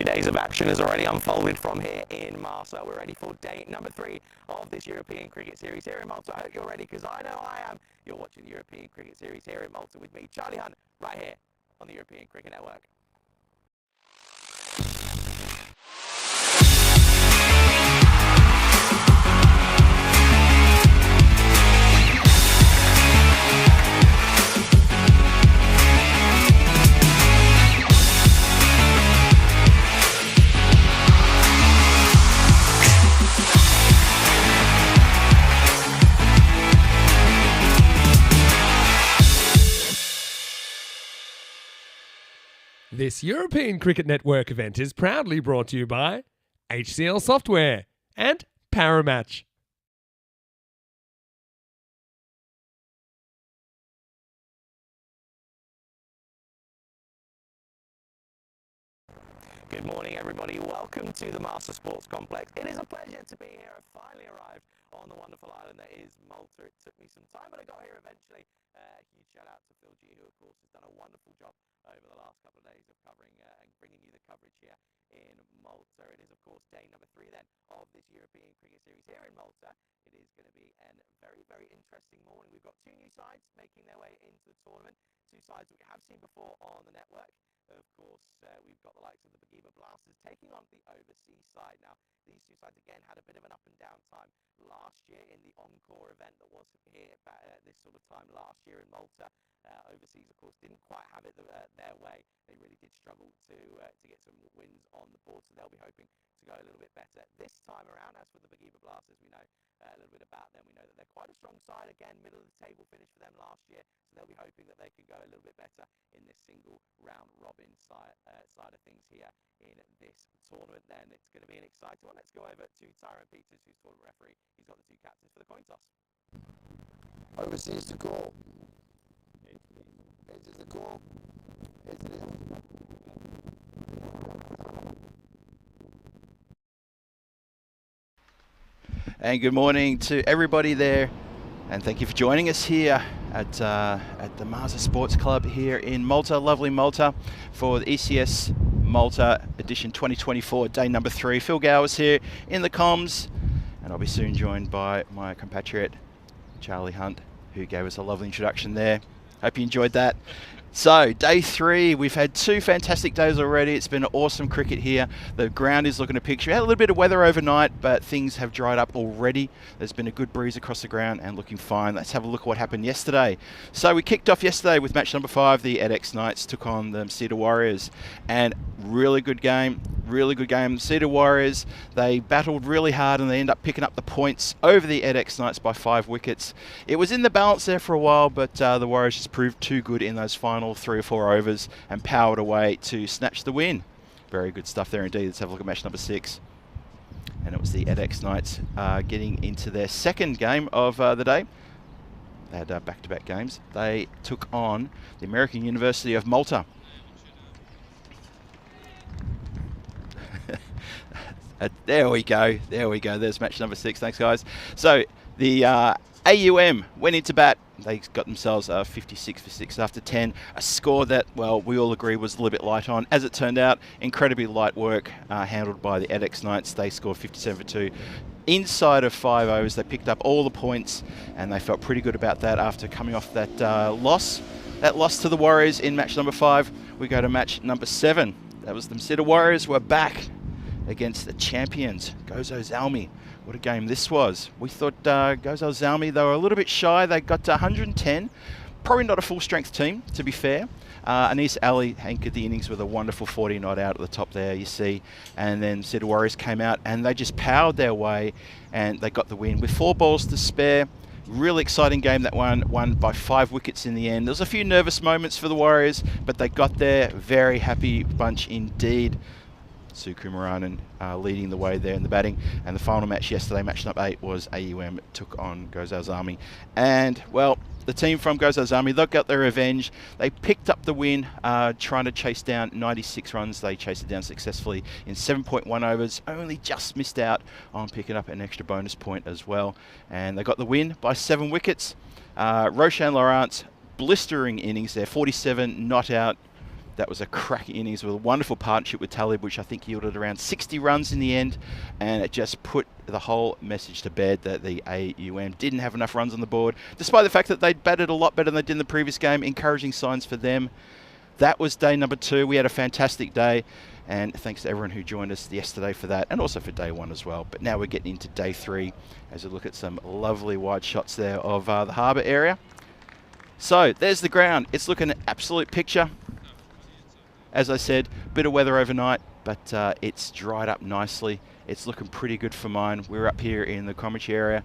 2 days of action has already unfolded from here in Malta. We're ready for day number 3 of this European Cricket Series here in Malta. I hope you're ready, because I know I am. You're watching the European Cricket Series here in Malta with me, Charlie Hunt, right here on the European Cricket Network. This European Cricket Network event is proudly brought to you by HCL Software and Paramatch. Good morning, everybody. Welcome to the Malta Sports Complex. It is a pleasure to be here. I finally arrived on the wonderful island that is Malta. It took me some time, but I got here eventually. A huge shout out to Phil G, who, of course, has done a wonderful job over the last couple of days of covering and bringing you the coverage here in Malta. It is, of course, day number 3 then of this European Cricket Series here in Malta. It is going to be a very, very interesting morning. We've got 2 new sides making their way into the tournament. 2 sides that we have seen before on the network. Of course, we've got the likes of the Bagiba Blasters taking on the overseas side. Now, these 2 sides, again, had a bit of an up and down time last year in the Encore event that was here at this sort of time last year in Malta. Overseas, of course, didn't quite have it their way. They really did struggle to get some wins on the board, so they'll be hoping to go a little bit better this time around. As for the Bagiba Blasters, we know a little bit about them. We know that they're quite a strong side. Again, middle of the table finish for them last year, so they'll be hoping that they can go a little bit better in this single round robin side of things here in this tournament. Then it's going to be an exciting one. Let's go over to Tyrone Peters, who's tournament referee. He's got the 2 captains for the coin toss. Overseas to call. It is the call. It is. And good morning to everybody there, and thank you for joining us here at the Malta Sports Club here in Malta, lovely Malta, for the ECS Malta edition 2024, day number 3. Phil Gowers here in the comms, and I'll be soon joined by my compatriot Charlie Hunt, who gave us a lovely introduction there. Hope you enjoyed that. So, day 3, we've had 2 fantastic days already. It's been awesome cricket here. The ground is looking a picture. We had a little bit of weather overnight, but things have dried up already. There's been a good breeze across the ground and looking fine. Let's have a look at what happened yesterday. So, we kicked off yesterday with match number 5. The EDX Knights took on the Cedar Warriors, and really good game. Really good game. Cedar Warriors, they battled really hard and they end up picking up the points over the EDX Knights by 5 wickets. It was in the balance there for a while, but the Warriors just proved too good in those final 3 or 4 overs and powered away to snatch the win. Very good stuff there indeed. Let's have a look at match number 6. And it was the EDX Knights getting into their second game of the day. They had back-to-back games. They took on the American University of Malta. There we go. There we go. There's match number 6. Thanks, guys. So the AUM went into bat. They got themselves 56 for 6 after 10. A score that, well, we all agree was a little bit light on. As it turned out, incredibly light work handled by the EDX Knights. They scored 57 for 2. Inside of 5 overs, they picked up all the points, and they felt pretty good about that after coming off that loss. That loss to the Warriors in match number 5. We go to match number 7. That was the Cedar Warriors were back against the champions, Gozo Zalmi. What a game this was. We thought Gozo Zalmi, they were a little bit shy. They got to 110. Probably not a full-strength team, to be fair. Anis Ali anchored the innings with a wonderful 40 not out at the top there, you see. And then Cedar Warriors came out and they just powered their way and they got the win with 4 balls to spare. Really exciting game, that one, won by 5 wickets in the end. There was a few nervous moments for the Warriors, but they got there. Very happy bunch indeed. Sukumaranan leading the way there in the batting. And the final match yesterday, match number 8, was AUM took on Gozo Zalmi. And, well, the team from Gozo Zalmi, they got their revenge. They picked up the win, trying to chase down 96 runs. They chased it down successfully in 7.1 overs. Only just missed out on picking up an extra bonus point as well. And they got the win by 7 wickets. Roshan Laurent's blistering innings there, 47 not out. That was a cracking innings with a wonderful partnership with Talib, which I think yielded around 60 runs in the end, and it just put the whole message to bed that the AUM didn't have enough runs on the board, despite the fact that they'd batted a lot better than they did in the previous game. Encouraging signs for them. That was day number 2. We had a fantastic day, and thanks to everyone who joined us yesterday for that, and also for day 1 as well. But now we're getting into day 3 as we look at some lovely wide shots there of the harbour area. So there's the ground. It's looking an absolute picture. As I said, bit of weather overnight, but it's dried up nicely. It's looking pretty good for mine. We're up here in the Commentary area,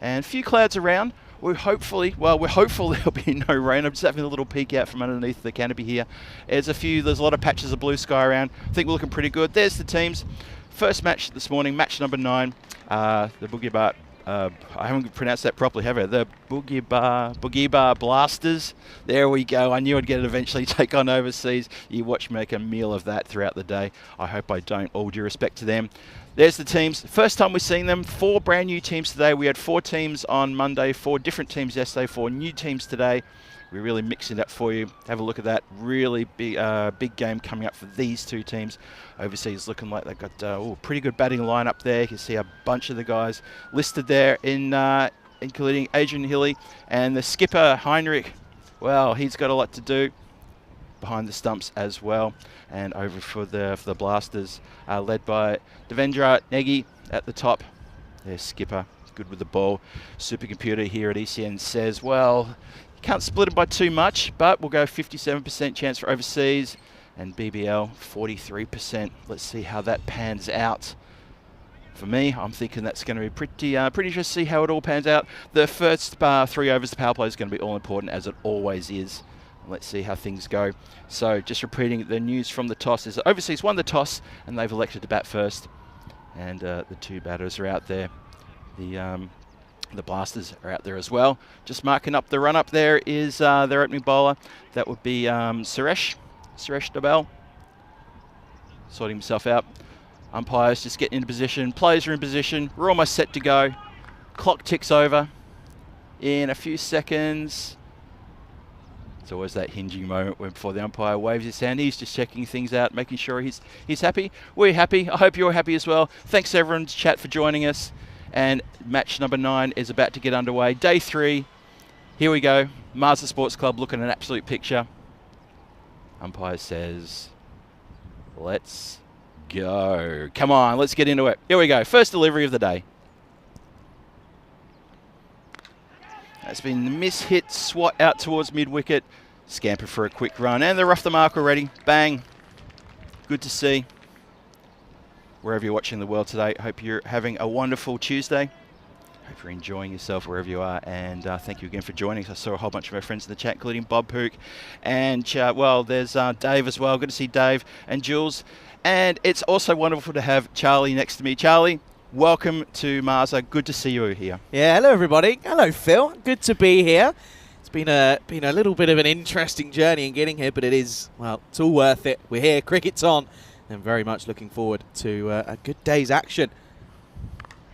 and a few clouds around. We're hopeful there'll be no rain. I'm just having a little peek out from underneath the canopy here. There's a lot of patches of blue sky around. I think we're looking pretty good. There's the teams. First match this morning, match number 9, the Boogie Bar. I haven't pronounced that properly, have I? The Boogie Bar Blasters. There we go. I knew I'd get it eventually. Take on overseas. You watch me make a meal of that throughout the day. I hope I don't. All due respect to them. There's the teams. First time we've seen them. 4 brand new teams today. We had 4 teams on Monday, 4 different teams yesterday, 4 new teams today. We're really mixing it up for you. Have a look at that. Really big game coming up for these 2 teams. Overseas looking like they've got a pretty good batting lineup there. You can see a bunch of the guys listed there, including Adrian Hilly and the skipper Heinrich. Well, he's got a lot to do behind the stumps as well. And over for the Blasters, led by Devendra Negi at the top. Their skipper, good with the ball. Supercomputer here at ECN says, well, can't split it by too much, but we'll go 57% chance for overseas, and BBL 43%. Let's see how that pans out. For me, I'm thinking that's going to be pretty interesting to see how it all pans out. The first 3 overs, the power play is going to be all important, as it always is. Let's see how things go. So just repeating the news from the toss is that overseas won the toss, and they've elected to bat first. And the 2 batters are out there. The Blasters are out there as well. Just marking up the run-up there is their opening bowler. That would be Suresh Dobell. Sorting himself out. Umpires just getting into position. Players are in position. We're almost set to go. Clock ticks over in a few seconds. It's always that hinging moment before the umpire waves his hand. He's just checking things out, making sure he's happy. We're happy. I hope you're happy as well. Thanks everyone to chat for joining us. And match number 9 is about to get underway. Day 3. Here we go. Malta Sports Club looking at an absolute picture. Umpire says, let's go. Come on, let's get into it. Here we go. First delivery of the day. That's been the miss-hit swat out towards mid-wicket. Scamper for a quick run. And they're off the mark already. Bang. Good to see. Wherever you're watching the world today, hope you're having a wonderful Tuesday. Hope you're enjoying yourself wherever you are, and thank you again for joining us. I saw a whole bunch of our friends in the chat, including Bob Pook, and there's Dave as well. Good to see Dave and Jules, and it's also wonderful to have Charlie next to me. Charlie, welcome to Marsa. Good to see you here. Yeah, hello everybody. Hello Phil. Good to be here. It's been a little bit of an interesting journey in getting here, but it's all worth it. We're here. Cricket's on. And very much looking forward to a good day's action.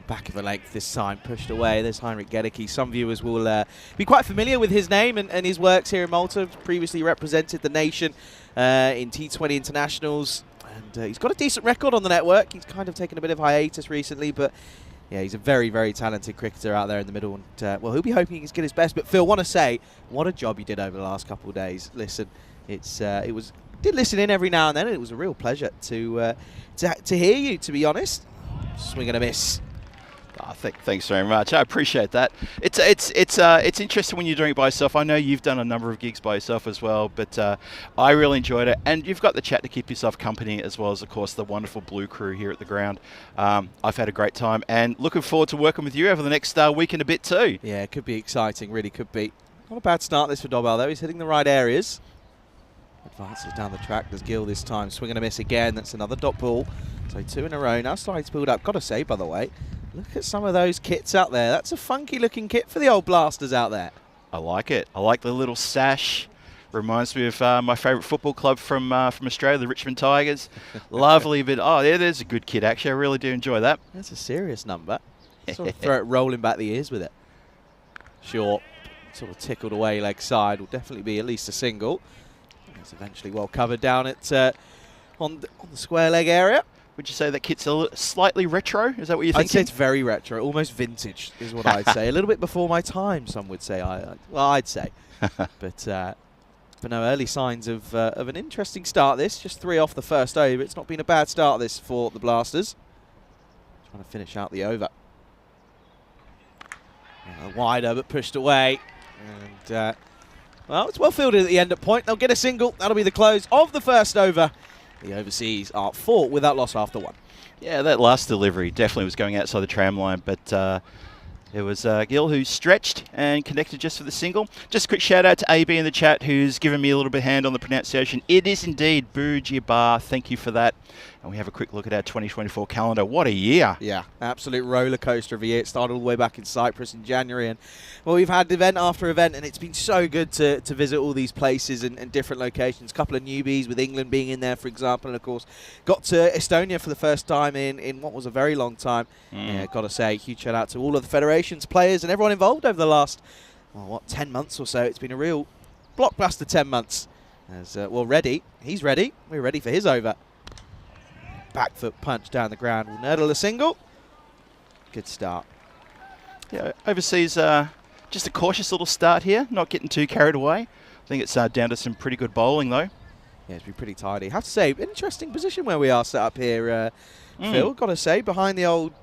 Back of the length this time, pushed away. There's Heinrich Gedicke. Some viewers will be quite familiar with his name and his works here in Malta. Previously represented the nation in T20 internationals. And he's got a decent record on the network. He's kind of taken a bit of hiatus recently, but yeah, he's a very, very talented cricketer out there in the middle. And he'll be hoping he can get his best. But Phil, want to say, what a job you did over the last couple of days. Listen, did listen in every now and then, and it was a real pleasure to hear you, to be honest. Swing and a miss. Oh, thanks very much. I appreciate that. It's interesting when you're doing it by yourself. I know you've done a number of gigs by yourself as well, but I really enjoyed it. And you've got the chat to keep yourself company, as well as, of course, the wonderful Blue crew here at the ground. I've had a great time, and looking forward to working with you over the next week and a bit too. Yeah, it could be exciting. Really could be. Not a bad start this for Dobell, though. He's hitting the right areas. Advances down the track. There's Gill this time. Swing and a miss again. That's another dot ball. So 2 in a row. Now starting to build up. Got to say, by the way, look at some of those kits out there. That's a funky looking kit for the old Blasters out there. I like it. I like the little sash. Reminds me of my favourite football club from Australia, the Richmond Tigers. Lovely bit. Oh, yeah, there's a good kit, actually. I really do enjoy that. That's a serious number. Sort of throw it rolling back the ears with it. Short. Sort of tickled away leg side. Will definitely be at least a single. It's eventually well covered down at on the square leg area. Would you say that kit's slightly retro? Is that what you're I'd say thinking? it's very retro, almost vintage is what I'd say. A little bit before my time, some would say. I'd say. But no, early signs of an interesting start this. Just 3 off the first over. It's not been a bad start this for the Blasters. Trying to finish out the over. Wider, but pushed away. And, well, it's well fielded at the end at point. They'll get a single. That'll be the close of the first over. The Overseas are 4 without loss after 1. Yeah, that last delivery definitely was going outside the tram line, but it was Gil who stretched and connected just for the single. Just a quick shout out to AB in the chat who's given me a little bit of hand on the pronunciation. It is indeed Bujibar. Thank you for that. And we have a quick look at our 2024 calendar. What a year. Yeah, absolute roller coaster of a year. It started all the way back in Cyprus in January. And, well, we've had event after event, and it's been so good to visit all these places and different locations. A couple of newbies, with England being in there, for example. And, of course, got to Estonia for the first time in what was a very long time. Yeah, got to say, huge shout out to all of the federations, players, and everyone involved over the last, 10 months or so. It's been a real blockbuster 10 months. As ready. He's ready. We're ready for his over. Back foot punch down the ground will nurdle a single. Good start. Yeah, Overseas, just a cautious little start here, not getting too carried away. I think it's down to some pretty good bowling, though. Yeah, it's been pretty tidy. I have to say, interesting position where we are set up here, Phil. Got to say, behind the old,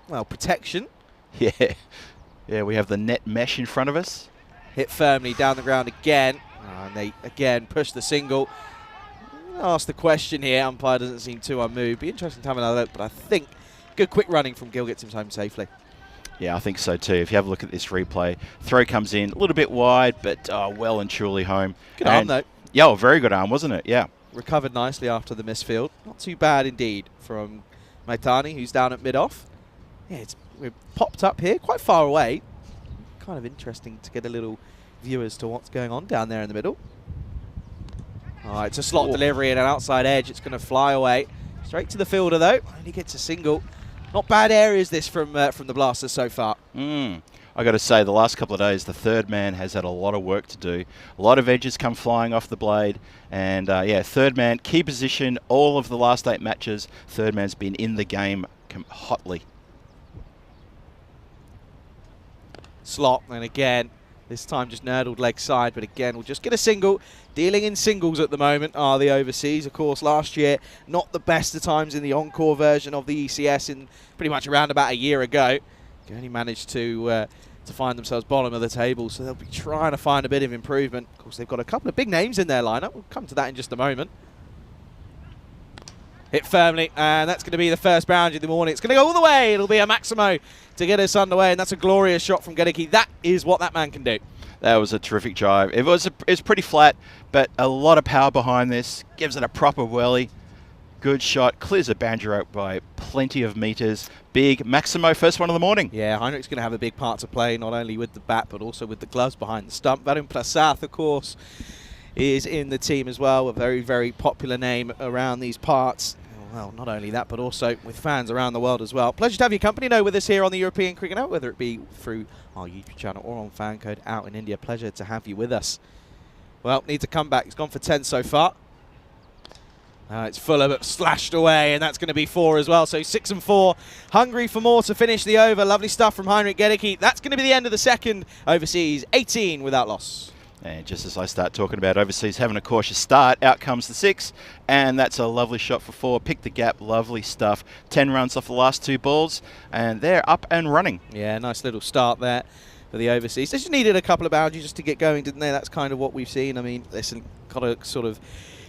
protection. Yeah. Yeah, we have the net mesh in front of us. Hit firmly down the ground again. And they, again, push the single. Ask the question here. Umpire doesn't seem too unmoved. Be interesting to have another look, but I think good quick running from Gil gets him home safely. Yeah, I think so too. If you have a look at this replay, throw comes in a little bit wide, but well and truly home. Good arm, though. Yeah, very good arm, wasn't it? Yeah. Recovered nicely after the misfield. Not too bad indeed from Maitani, who's down at mid-off. Yeah, we're popped up here, quite far away. Kind of interesting to get a little view as to what's going on down there in the middle. All right, it's a slot delivery and an outside edge. It's going to fly away. Straight to the fielder, though. Only gets a single. Not bad areas, this, from the Blasters so far. I got to say, the last couple of days, the third man has had a lot of work to do. A lot of edges come flying off the blade. And, third man, key position, all of the last 8 matches, third man's been in the game hotly. Slot, and again, this time just nurdled leg side, but again, we'll just get a single. Dealing in singles at the moment are the Overseas. Of course, last year, not the best of times in the encore version of the ECS in pretty much around about a year ago. They only managed to find themselves bottom of the table, so they'll be trying to find a bit of improvement. Of course, they've got a couple of big names in their lineup. We'll come to that in just a moment. Hit firmly, and that's going to be the first boundary of the morning. It's going to go all the way. It'll be a Maximo to get us underway, and that's a glorious shot from Gedicki. That is what that man can do. That was a terrific drive. It's pretty flat, but a lot of power behind this. Gives it a proper welly. Good shot. Clears a boundary out by plenty of meters. Big Maximo, first one of the morning. Yeah, Heinrich's going to have a big part to play, not only with the bat, but also with the gloves behind the stump. Varun Prasath, of course, is in the team as well. A very, very popular name around these parts. Well, not only that, but also with fans around the world as well. Pleasure to have your company with us here on the European Cricket Network, whether it be through our YouTube channel or on fan code out in India. Pleasure to have you with us. Well, needs a comeback. He's gone for 10 so far. It's Fuller, but slashed away, and that's going to be 4 as well. So 6 and 4. Hungry for more to finish the over. Lovely stuff from Heinrich Gedicki. That's going to be the end of the second. Overseas, 18 without loss. And just as I start talking about Overseas having a cautious start, out comes the 6, and that's a lovely shot for 4. Pick the gap, lovely stuff. 10 runs off the last 2 balls, and they're up and running. Yeah, nice little start there for the Overseas. They just needed a couple of boundaries just to get going, didn't they? That's kind of what we've seen. I mean, listen, got to sort of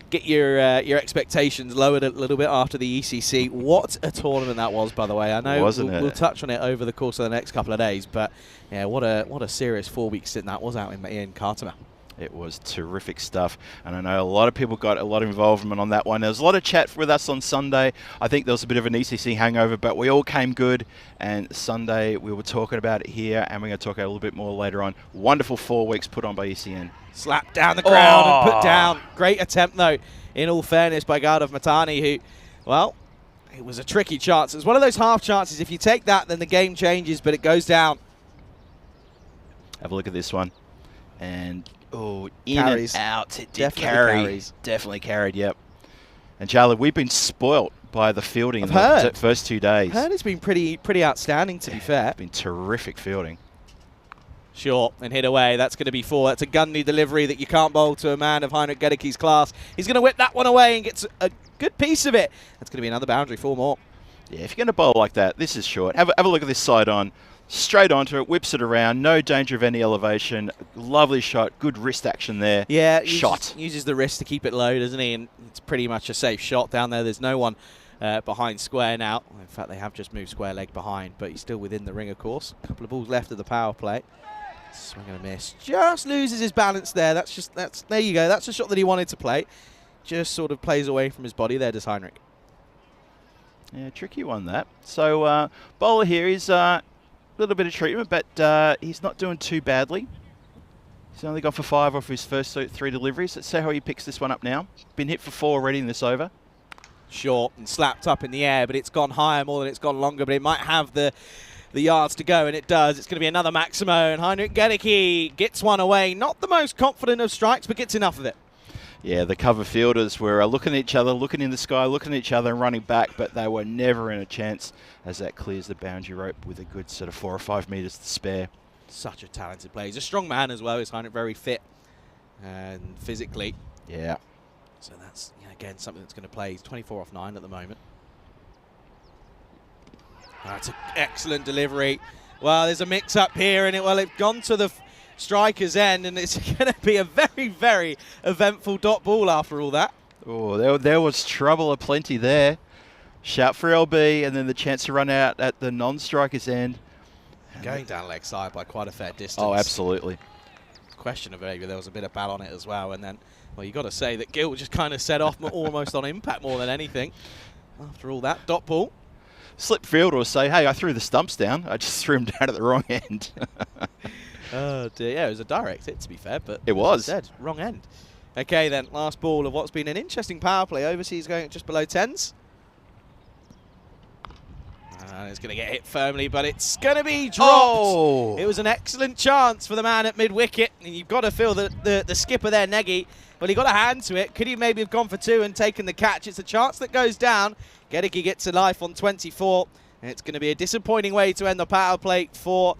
get your expectations lowered a little bit after the ECC. What a tournament that was, by the way. I know we'll touch on it over the course of the next couple of days, but yeah, what a serious 4-week stint that was out in Khartoum. It was terrific stuff, and I know a lot of people got a lot of involvement on that one. There was a lot of chat with us on Sunday. I think there was a bit of an ECC hangover, but we all came good, and Sunday we were talking about it here, and we're going to talk about it a little bit more later on. Wonderful 4 weeks put on by ECN. Slapped down the ground and put down. Great attempt, though, in all fairness, by Gaurav Matani, who, well, it was a tricky chance. It was one of those half chances. If you take that, then the game changes, but it goes down. Have a look at this one. And Oh, in Carries. and out. It did Definitely carry. carries. Definitely carried, yep. And Charlie, we've been spoilt by the fielding in I've the heard. first 2 days. Heard it's been pretty outstanding, to be fair. It's been terrific fielding. Short and hit away. That's going to be 4. That's a gunny delivery that you can't bowl to a man of Heinrich Gedicke's class. He's going to whip that one away and gets a good piece of it. That's going to be another boundary, 4 more. Yeah, if you're going to bowl like that, this is short. Have a look at this side on. Straight onto it, whips it around, no danger of any elevation. Lovely shot, good wrist action there. Yeah, uses the wrist to keep it low, doesn't he? And it's pretty much a safe shot down there. There's no one behind square now. In fact, they have just moved square leg behind, but he's still within the ring, of course. A couple of balls left of the power play. Swing and a miss. Just loses his balance there. There you go. That's the shot that he wanted to play. Just sort of plays away from his body there, does Heinrich. Yeah, tricky one that. So bowler here is a little bit of treatment, but he's not doing too badly. He's only gone for 5 off his first 3 deliveries. Let's see how he picks this one up now. Been hit for 4 already in this over. Short and slapped up in the air, but it's gone higher more than it's gone longer, but it might have the yards to go, and it does. It's going to be another Maximo, and Heinrich Gedicke gets one away. Not the most confident of strikes, but gets enough of it. Yeah, the cover fielders were looking at each other, looking in the sky, looking at each other and running back, but they were never in a chance as that clears the boundary rope with a good sort of 4 or 5 metres to spare. Such a talented player. He's a strong man as well. He's Heinrich very fit and physically. Yeah. So that's, again, something that's going to play. He's 24 off 9 at the moment. That's an excellent delivery. Well, there's a mix-up here, and it's gone to the striker's end, and it's going to be a very, very eventful dot ball after all that. Oh, there was trouble aplenty there. Shout for LB, and then the chance to run out at the non-striker's end. Going down leg side by quite a fair distance. Oh, absolutely. Question of maybe there was a bit of bat on it as well, and then, well, you got to say that Gil just kind of set off almost on impact more than anything. After all that, dot ball. Slip fielder will say, hey, I threw the stumps down. I just threw them down at the wrong end. Oh, dear. Yeah, it was a direct hit, to be fair, but it was. Said, wrong end. Okay, then, last ball of what's been an interesting power play. Overseas going just below 10s. And it's going to get hit firmly, but it's going to be dropped. Oh. It was an excellent chance for the man at mid-wicket, and you've got to feel that the skipper there, Nagy, well, he got a hand to it. Could he maybe have gone for 2 and taken the catch? It's a chance that goes down. Gedicke gets a life on 24, and it's going to be a disappointing way to end the power play for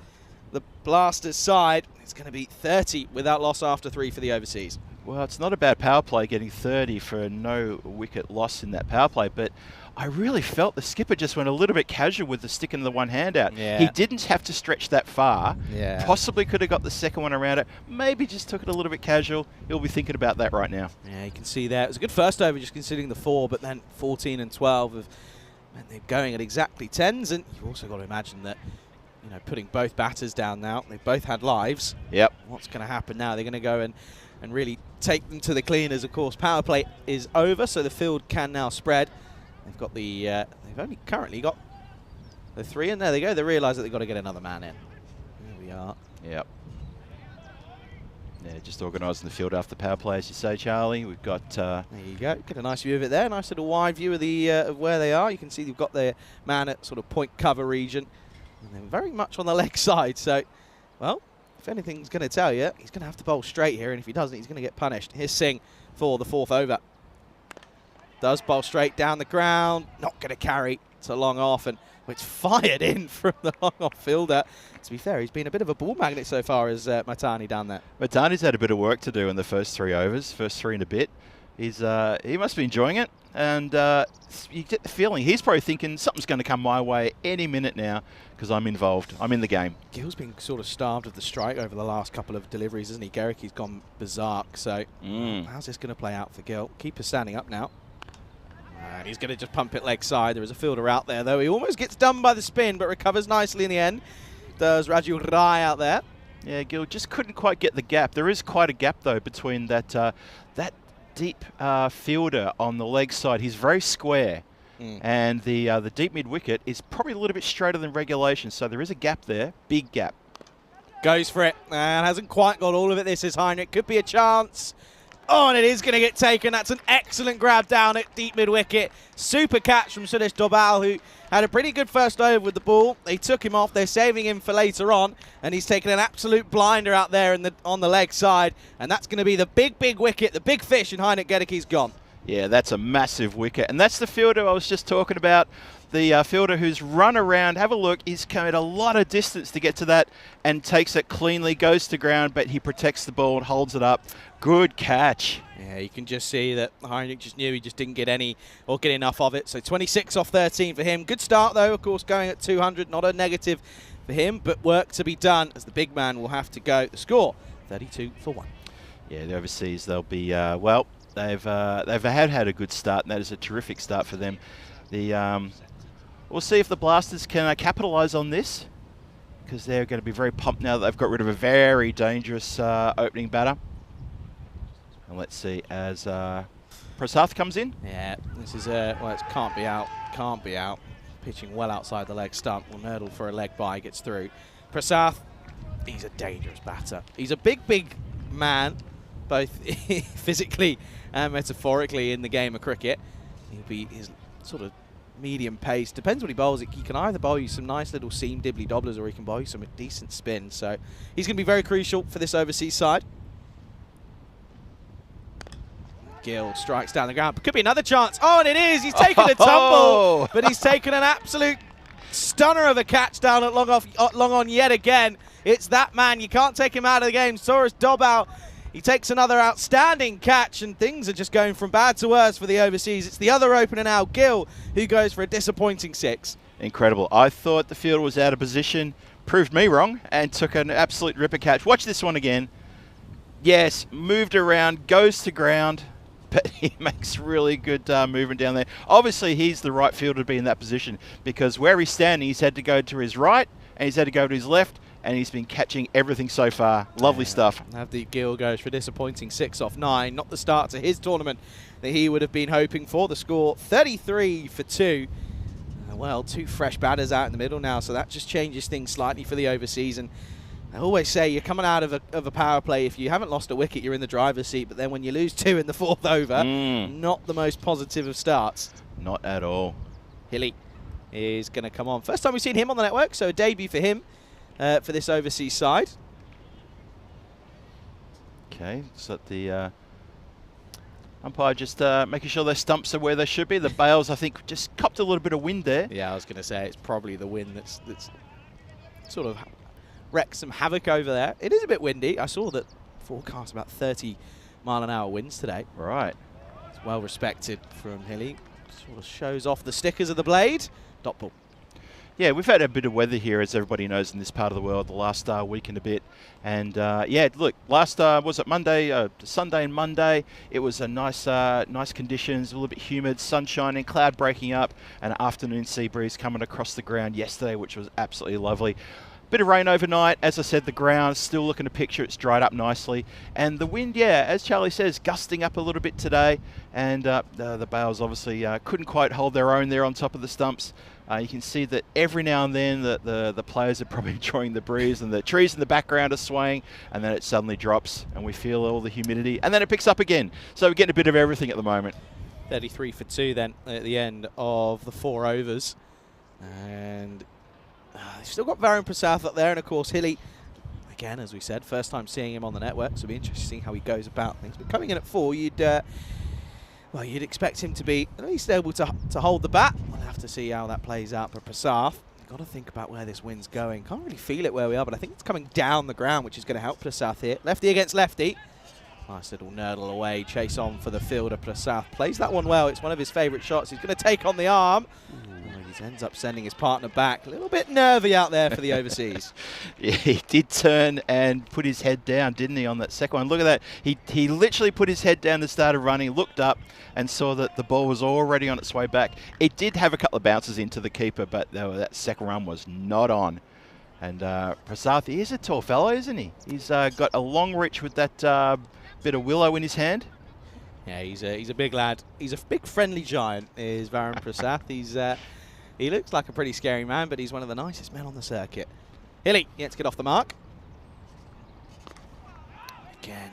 the Blasters side. It's going to be 30 without loss after 3 for the overseas. Well, it's not a bad power play getting 30 for no wicket loss in that power play, but I really felt the skipper just went a little bit casual with the stick in the one hand out. Yeah. He didn't have to stretch that far. Yeah. Possibly could have got the second one around it. Maybe just took it a little bit casual. He'll be thinking about that right now. Yeah, you can see there. It was a good first over just considering the 4, but then 14 and 12 have meant they're going at exactly 10s, and you've also got to imagine that, putting both batters down now, they've both had lives. Yep. What's going to happen now? They're going to go and really take them to the cleaners, of course. Power play is over, so the field can now spread. They've got they've only currently got the 3, and there they go. They realise that they've got to get another man in. There we are. Yep. Yeah, just organising the field after power play, as you say, Charlie. We've got... there you go. Get a nice view of it there. Nice little wide view of the of where they are. You can see they've got their man at sort of point cover region. And they're very much on the leg side. So, well, if anything's going to tell you, he's going to have to bowl straight here. And if he doesn't, he's going to get punished. Here's Singh for the 4th over. Does bowl straight down the ground. Not going to carry. It's a long off, and it's fired in from the long off fielder. To be fair, he's been a bit of a ball magnet so far as Matani down there. Matani's had a bit of work to do in the first 3 overs, first 3 and a bit. He must be enjoying it, and you get the feeling he's probably thinking something's going to come my way any minute now because I'm involved. I'm in the game. Gil's been sort of starved of the strike over the last couple of deliveries, isn't he? Gedicke's gone berserk, so how's this going to play out for Gil? Keeper standing up now. And he's going to just pump it leg side. There is a fielder out there, though. He almost gets done by the spin, but recovers nicely in the end. Does Raju Rai out there. Yeah, Gil just couldn't quite get the gap. There is quite a gap, though, between that that deep fielder on the leg side. He's very square. And the deep mid-wicket is probably a little bit straighter than regulation, so there is a gap there. Big gap. Goes for it, and hasn't quite got all of it. This is Heinrich. Could be a chance. Oh, and it is going to get taken. That's an excellent grab down at deep mid-wicket. Super catch from Suresh Dobal, who had a pretty good first over with the ball. They took him off. They're saving him for later on, and he's taken an absolute blinder out there on the leg side, and that's going to be the big wicket, the big fish, and Heinik Gedeke's gone. Yeah, that's a massive wicket. And that's the fielder I was just talking about. The fielder who's run around, have a look, he's come a lot of distance to get to that and takes it cleanly, goes to ground, but he protects the ball and holds it up. Good catch. Yeah, you can just see that Heinik just knew he just didn't get any or get enough of it. So 26 off 13 for him. Good start, though, of course, going at 200. Not a negative for him, but work to be done as the big man will have to go. The score, 32 for 1. Yeah, the overseas, they'll be, well, they've had a good start, and that is a terrific start for them. We'll see if the Blasters can capitalise on this, because they're going to be very pumped now that they've got rid of a very dangerous opening batter. And let's see as Prasath comes in. Yeah, this is well, it can't be out. Pitching well outside the leg stump. Will nurdle for a leg bye, gets through. Prasath, he's a dangerous batter. He's a big man, both physically and metaphorically in the game of cricket. He's sort of medium pace. Depends what he bowls. He can either bowl you some nice little seam dibbly dobblers, or he can bowl you some decent spin. So he's going to be very crucial for this overseas side. Gill strikes down the ground. Could be another chance. Oh, and it is. He's taken a tumble, but he's taken an absolute stunner of a catch down at long on yet again. It's that man. You can't take him out of the game. Suresh Dobal. He takes another outstanding catch, and things are just going from bad to worse for the overseas. It's the other opener now, Gill, who goes for a disappointing 6. Incredible. I thought the fielder was out of position, proved me wrong, and took an absolute ripper catch. Watch this one again. Yes, moved around, goes to ground, but he makes really good movement down there. Obviously, he's the right fielder to be in that position, because where he's standing, he's had to go to his right, and he's had to go to his left, and he's been catching everything so far. Lovely stuff. Navdeep Gill goes for a disappointing 6 off 9. Not the start to his tournament that he would have been hoping for. The score, 33 for 2. Well, 2 fresh batters out in the middle now, so that just changes things slightly for the overseas. And I always say you're coming out of a power play. If you haven't lost a wicket, you're in the driver's seat. But then when you lose 2 in the 4th over, not the most positive of starts. Not at all. Hilly is going to come on. First time we've seen him on the network, so a debut for him. For this overseas side. Okay, so the umpire just making sure their stumps are where they should be. The bails, I think, just copped a little bit of wind there. Yeah, I was going to say it's probably the wind that's sort of wrecked some havoc over there. It is a bit windy. I saw that forecast about 30-mile-an-hour winds today. Right. It's well respected from Hilly. Sort of shows off the stickers of the blade. Dot ball. Yeah, we've had a bit of weather here, as everybody knows, in this part of the world, the last week and a bit. And, yeah, look, last, was it Monday, Sunday and Monday, it was a nice conditions, a little bit humid, sun shining, cloud breaking up, and an afternoon sea breeze coming across the ground yesterday, which was absolutely lovely. Bit of rain overnight. As I said, the ground still looking to picture. It's dried up nicely. And the wind, yeah, as Charlie says, gusting up a little bit today. And the bails obviously couldn't quite hold their own there on top of the stumps. You can see that every now and then the players are probably enjoying the breeze, and the trees in the background are swaying, and then it suddenly drops and we feel all the humidity, and then it picks up again. So we're getting a bit of everything at the moment. 33 for 2 then at the end of the 4 overs. And they've still got Varun Prasath up there, and of course Hilly, again, as we said, first time seeing him on the network, so it'll be interesting to see how he goes about things. But coming in at 4, you'd expect him to be at least able to hold the bat. We'll have to see how that plays out. But Prasath, you've got to think about where this wind's going. Can't really feel it where we are, but I think it's coming down the ground, which is going to help Prasath here. Lefty against lefty. Nice little nurdle away, chase on for the fielder. Prasath plays that one well. It's one of his favourite shots. He's going to take on the arm. He ends up sending his partner back. A little bit nervy out there for the overseas. Yeah, he did turn and put his head down, didn't he, on that second one? Look at that. He literally put his head down and started running, looked up and saw that the ball was already on its way back. It did have a couple of bounces into the keeper, but that second run was not on. And Prasath, he is a tall fellow, isn't he? He's got a long reach with that bit of willow in his hand. Yeah, he's a big lad. He's a big friendly giant, is Varun Prasath. He looks like a pretty scary man, but he's one of the nicest men on the circuit. Hilly, let's get off the mark. Again.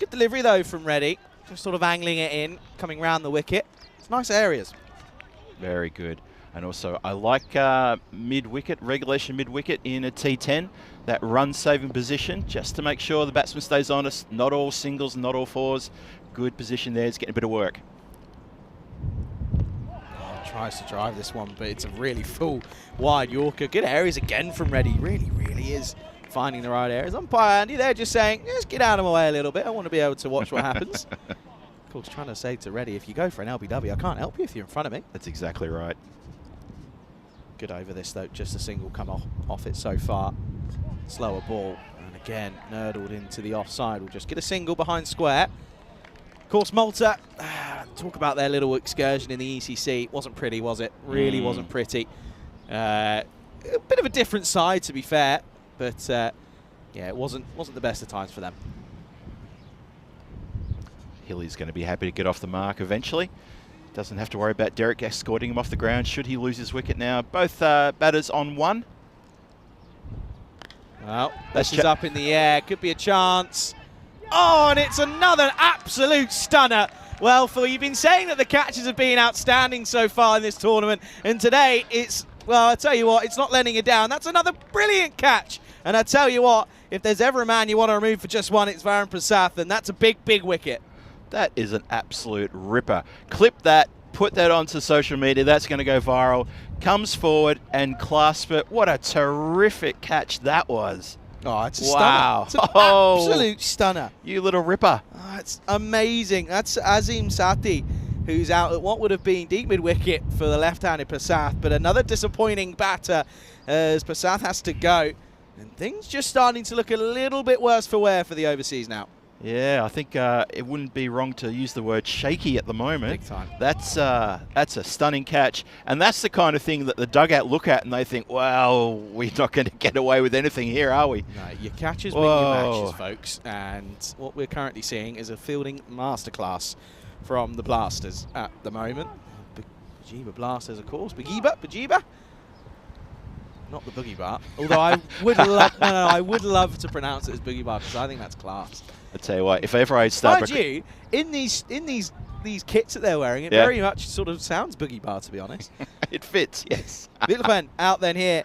Good delivery, though, from Reddy. Just sort of angling it in, coming round the wicket. It's nice areas. Very good. And also, I like mid-wicket, regulation mid-wicket in a T10, that run-saving position, just to make sure the batsman stays honest. Not all singles, not all fours. Good position there. It's getting a bit of work. Tries to drive this one, but it's a really full wide Yorker. Good areas again from Reddy. Really, really is finding the right areas. Umpire Andy there just saying, just get out of my way a little bit. I want to be able to watch what happens. Of course, trying to say to Reddy, if you go for an LBW, I can't help you if you're in front of me. That's exactly right. Good over this, though. Just a single come off it so far. Slower ball. And again, nurdled into the offside. We'll just get a single behind square. Of course, Malta, talk about their little excursion in the ECC. Wasn't pretty, was it? Really wasn't pretty. A bit of a different side, to be fair. But, yeah, it wasn't the best of times for them. Hilly's going to be happy to get off the mark eventually. Doesn't have to worry about Derek escorting him off the ground should he lose his wicket now. Both batters on one. Well, this is up in the air. Could be a chance. Oh, and it's another absolute stunner. Well, Phil, you've been saying that the catches have been outstanding so far in this tournament. And today, it's, well, I tell you what, it's not letting it down. That's another brilliant catch. And I tell you what, if there's ever a man you want to remove for just one, it's Varun Prasath. And that's a big, big wicket. That is an absolute ripper. Clip that, put that onto social media. That's going to go viral. Comes forward and clasp it. What a terrific catch that was. Oh, it's a wow. stunner. It's an absolute stunner. You little ripper. Oh, it's amazing. That's Azim Sati, who's out at what would have been deep mid-wicket for the left-handed Prasath, but another disappointing batter as Prasath has to go. And things just starting to look a little bit worse for wear for the overseas now. Yeah, I think it wouldn't be wrong to use the word shaky at the moment. Big time. That's a stunning catch, and that's the kind of thing that the dugout look at and they think, well, we're not going to get away with anything here, are we? No, your catches win your matches, folks, and what we're currently seeing is a fielding masterclass from the Blasters at the moment. Bajiba Blasters, of course. Bajiba. Not the Boogie Bar, although I would love, I would love to pronounce it as Boogie Bar because I think that's class. I tell you what, if ever I start, mind you, in these kits that they're wearing, it very much sort of sounds Boogie Bar, to be honest. It fits, yes. Littlefan out then here.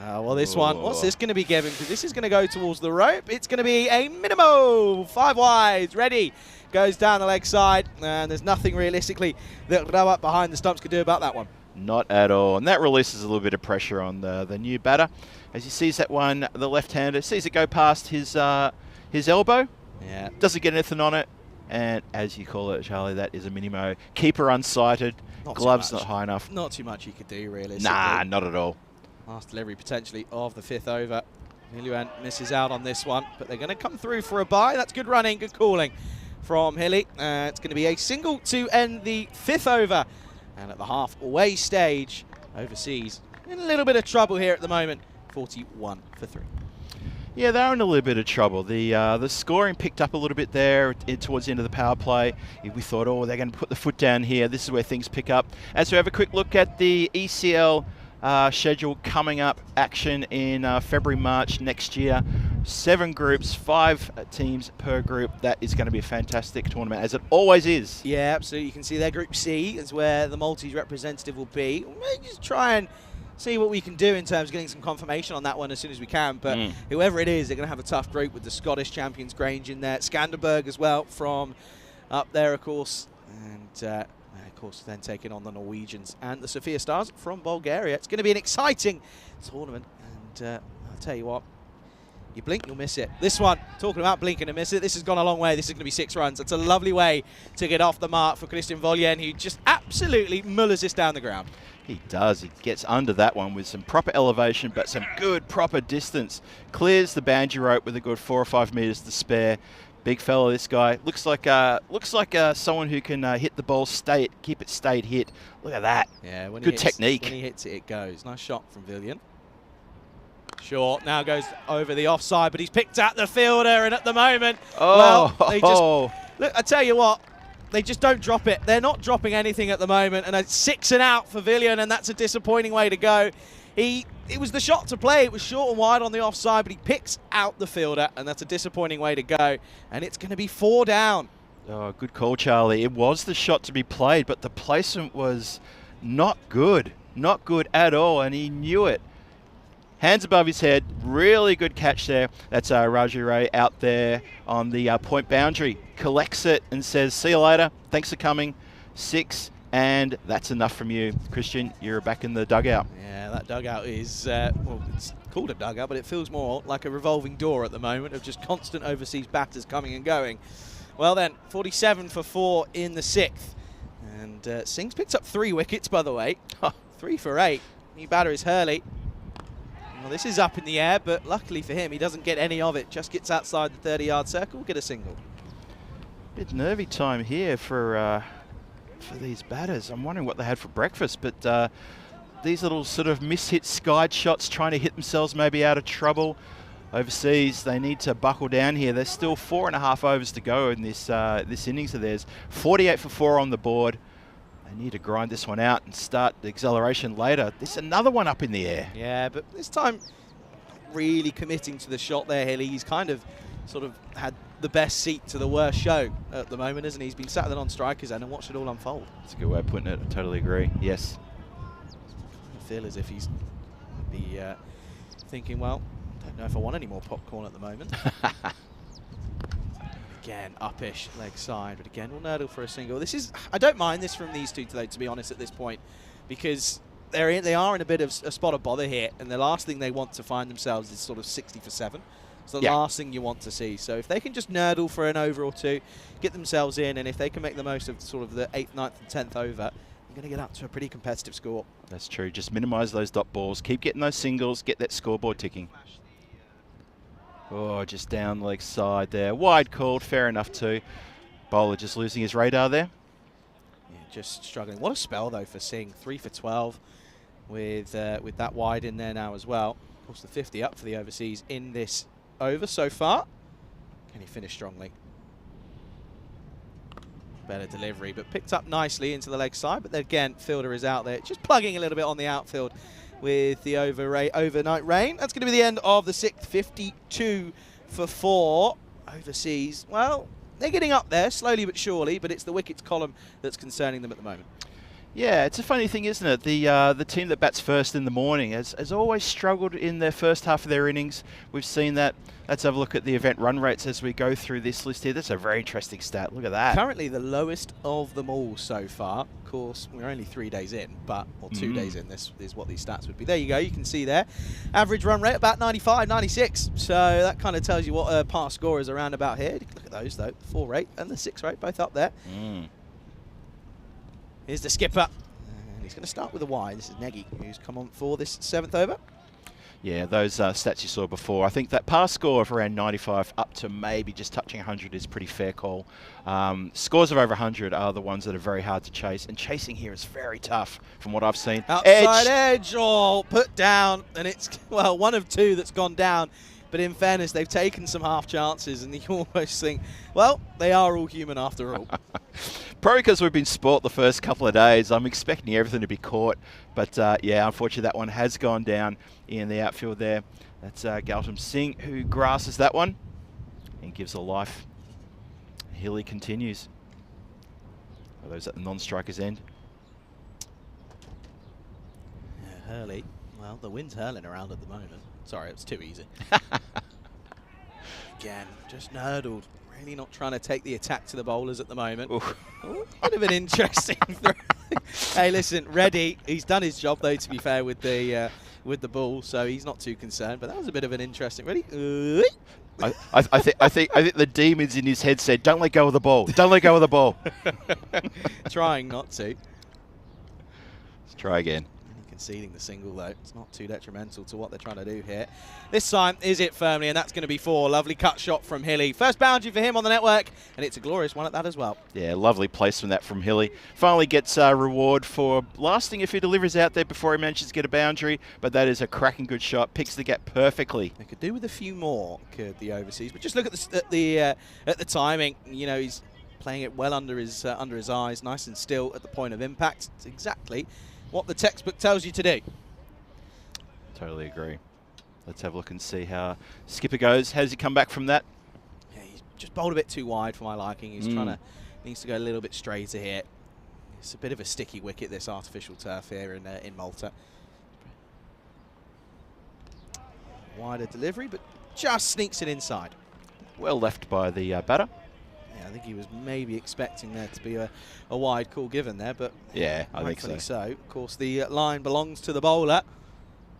Well, this one, what's this going to be given? Because this is going to go towards the rope. It's going to be a Minimo, 5 wides, ready. Goes down the leg side, and there's nothing realistically that Rawat behind the stumps could do about that one. Not at all, and that releases a little bit of pressure on the new batter. As he sees that one, the left-hander, sees it go past his elbow. Yeah. Doesn't get anything on it, and as you call it, Charlie, that is a Minimo. Keeper unsighted, gloves not high enough. Not too much you could do, realistically. Nah, not at all. Last delivery potentially of the 5th over. Hilly misses out on this one, but they're going to come through for a bye. That's good running, good calling from Hilly. It's going to be a single to end the 5th over. And at the halfway stage, overseas, in a little bit of trouble here at the moment. 41 for 3. Yeah, they're in a little bit of trouble. The scoring picked up a little bit there towards the end of the power play. We thought, oh, they're going to put the foot down here. This is where things pick up. As we have a quick look at the ECL schedule coming up, action in February, March next year. 7 groups, 5 teams per group. That is going to be a fantastic tournament, as it always is. Yeah, absolutely. You can see there, Group C is where the Maltese representative will be. We'll just try and see what we can do in terms of getting some confirmation on that one as soon as we can. But whoever it is, they're going to have a tough group with the Scottish champions Grange in there. Skanderberg as well from up there, of course. And of course, then taking on the Norwegians and the Sofia Stars from Bulgaria. It's going to be an exciting tournament. And I'll tell you what, you blink, you'll miss it. This one, talking about blinking and miss it, this has gone a long way. This is going to be 6 runs. It's a lovely way to get off the mark for Christian Voljen, who just absolutely mullers this down the ground. He does. He gets under that one with some proper elevation, but some good proper distance. Clears the boundary rope with a good 4 or 5 metres to spare. Big fella, this guy. Looks like someone who can hit the ball, keep it stayed hit. Look at that. Yeah, good technique. When he hits it, it goes. Nice shot from Villian. Short now goes over the offside, but he's picked out the fielder, and at the moment, well, they just look. I tell you what, they just don't drop it. They're not dropping anything at the moment, and it's 6 and out for Villian, and that's a disappointing way to go. It was the shot to play. It was short and wide on the offside, but he picks out the fielder, and that's a disappointing way to go. And it's going to be 4 down. Oh, good call, Charlie. It was the shot to be played, but the placement was not good. Not good at all, and he knew it. Hands above his head. Really good catch there. That's Raju Ray out there on the point boundary. Collects it and says, see you later. Thanks for coming. 6. And that's enough from you. Christian, you're back in the dugout. Yeah, that dugout is, well, it's called a dugout, but it feels more like a revolving door at the moment of just constant overseas batters coming and going. Well then, 47 for 4 in the 6th. And Singh's picked up 3 wickets, by the way. 3 for 8. New batter is Hurley. Well, this is up in the air, but luckily for him, he doesn't get any of it. Just gets outside the 30-yard circle, get a single. Bit nervy time here for these batters. I'm wondering what they had for breakfast, but these little sort of mishit skied shots, trying to hit themselves maybe out of trouble. Overseas, they need to buckle down here. There's still 4.5 overs to go in this innings of theirs. 48 for 4 on the board. They need to grind this one out and start the acceleration later. There's another one up in the air. Yeah, but this time really committing to the shot there, Hilly. He's kind of sort of had the best seat to the worst show at the moment, isn't he? He's been sat there on strikers end and watched it all unfold. That's a good way of putting it. I totally agree. Yes. I feel as if he's be thinking, well, I don't know if I want any more popcorn at the moment. Again, uppish, leg side, but again, we'll nurdle for a single. This is, I don't mind this from these two today, to be honest, at this point, because they are in a bit of a spot of bother here, and the last thing they want to find themselves is sort of 60 for 7. It's the last thing you want to see. So if they can just nurdle for an over or two, get themselves in, and if they can make the most of sort of the 8th, 9th, and 10th over, they're going to get up to a pretty competitive score. That's true. Just minimise those dot balls. Keep getting those singles. Get that scoreboard ticking. Oh, just down leg side there. Wide called. Fair enough too. Bowler just losing his radar there. Yeah, just struggling. What a spell though for Singh. 3 for 12 with that wide in there now as well. Of course, the 50 up for the overseas in this over so far. Can he finish strongly? Better delivery, but picked up nicely into the leg side. But then again, fielder is out there, just plugging a little bit on the outfield with the overnight rain. That's going to be the end of the 6th. 52 for 4 overseas. Well, they're getting up there slowly but surely, but it's the wickets column that's concerning them at the moment. Yeah, it's a funny thing, isn't it? The team that bats first in the morning has always struggled in their first half of their innings. We've seen that. Let's have a look at the event run rates as we go through this list here. That's a very interesting stat. Look at that. Currently the lowest of them all so far. Of course, we're only 3 days in, or 2 days in. This is what these stats would be. There you go. You can see there. Average run rate about 95, 96. So that kind of tells you what a past score is around about here. Look at those, though. The 4 rate and the 6 rate, both up there. Here's the skipper. And he's going to start with a wide. This is Negi, who's come on for this 7th over. Yeah, those stats you saw before. I think that pass score of around 95 up to maybe just touching 100 is pretty fair call. Scores of over 100 are the ones that are very hard to chase, and chasing here is very tough from what I've seen. Outside edge, all put down, and it's, well, 1 of 2 that's gone down. But in fairness, they've taken some half chances, and you almost think, well, they are all human after all. Probably because we've been sport the first couple of days. I'm expecting everything to be caught. But, yeah, unfortunately, that one has gone down in the outfield there. That's Gautam Singh who grasses that one and gives a life. Hilly continues. Are those at the non-striker's end? Yeah, Hurley. Well, the wind's hurling around at the moment. Sorry, it was too easy. Again, just nurdled. Really not trying to take the attack to the bowlers at the moment. Ooh, bit of an interesting throw. Hey, listen, Reddy, he's done his job though, to be fair, with the ball, so he's not too concerned. But that was a bit of an interesting. Ready? I think the demons in his head said, "Don't let go of the ball. Don't let go of the ball." Trying not to. Let's try again. Conceding the single though, it's not too detrimental to what they're trying to do here. This time is it firmly, and that's going to be 4. Lovely cut shot from Hilly. First boundary for him on the network, and it's a glorious one at that as well. Yeah, lovely placement that from Hilly. Finally gets a reward for lasting if he delivers out there before he manages to get a boundary, but that is a cracking good shot. Picks the gap perfectly. They could do with a few more, could the overseas, but just look at the timing. You know, he's playing it well under his eyes, nice and still at the point of impact. It's exactly what the textbook tells you to do. Totally agree. Let's have a look and see how Skipper goes. How does he come back from that? Yeah, he's just bowled a bit too wide for my liking. He's needs to go a little bit straighter here. It's a bit of a sticky wicket, this artificial turf here in Malta. Wider delivery, but just sneaks it inside. Well left by the batter. Yeah, I think he was maybe expecting there to be a wide call given there, but yeah, I think rightfully so. Of course, the line belongs to the bowler.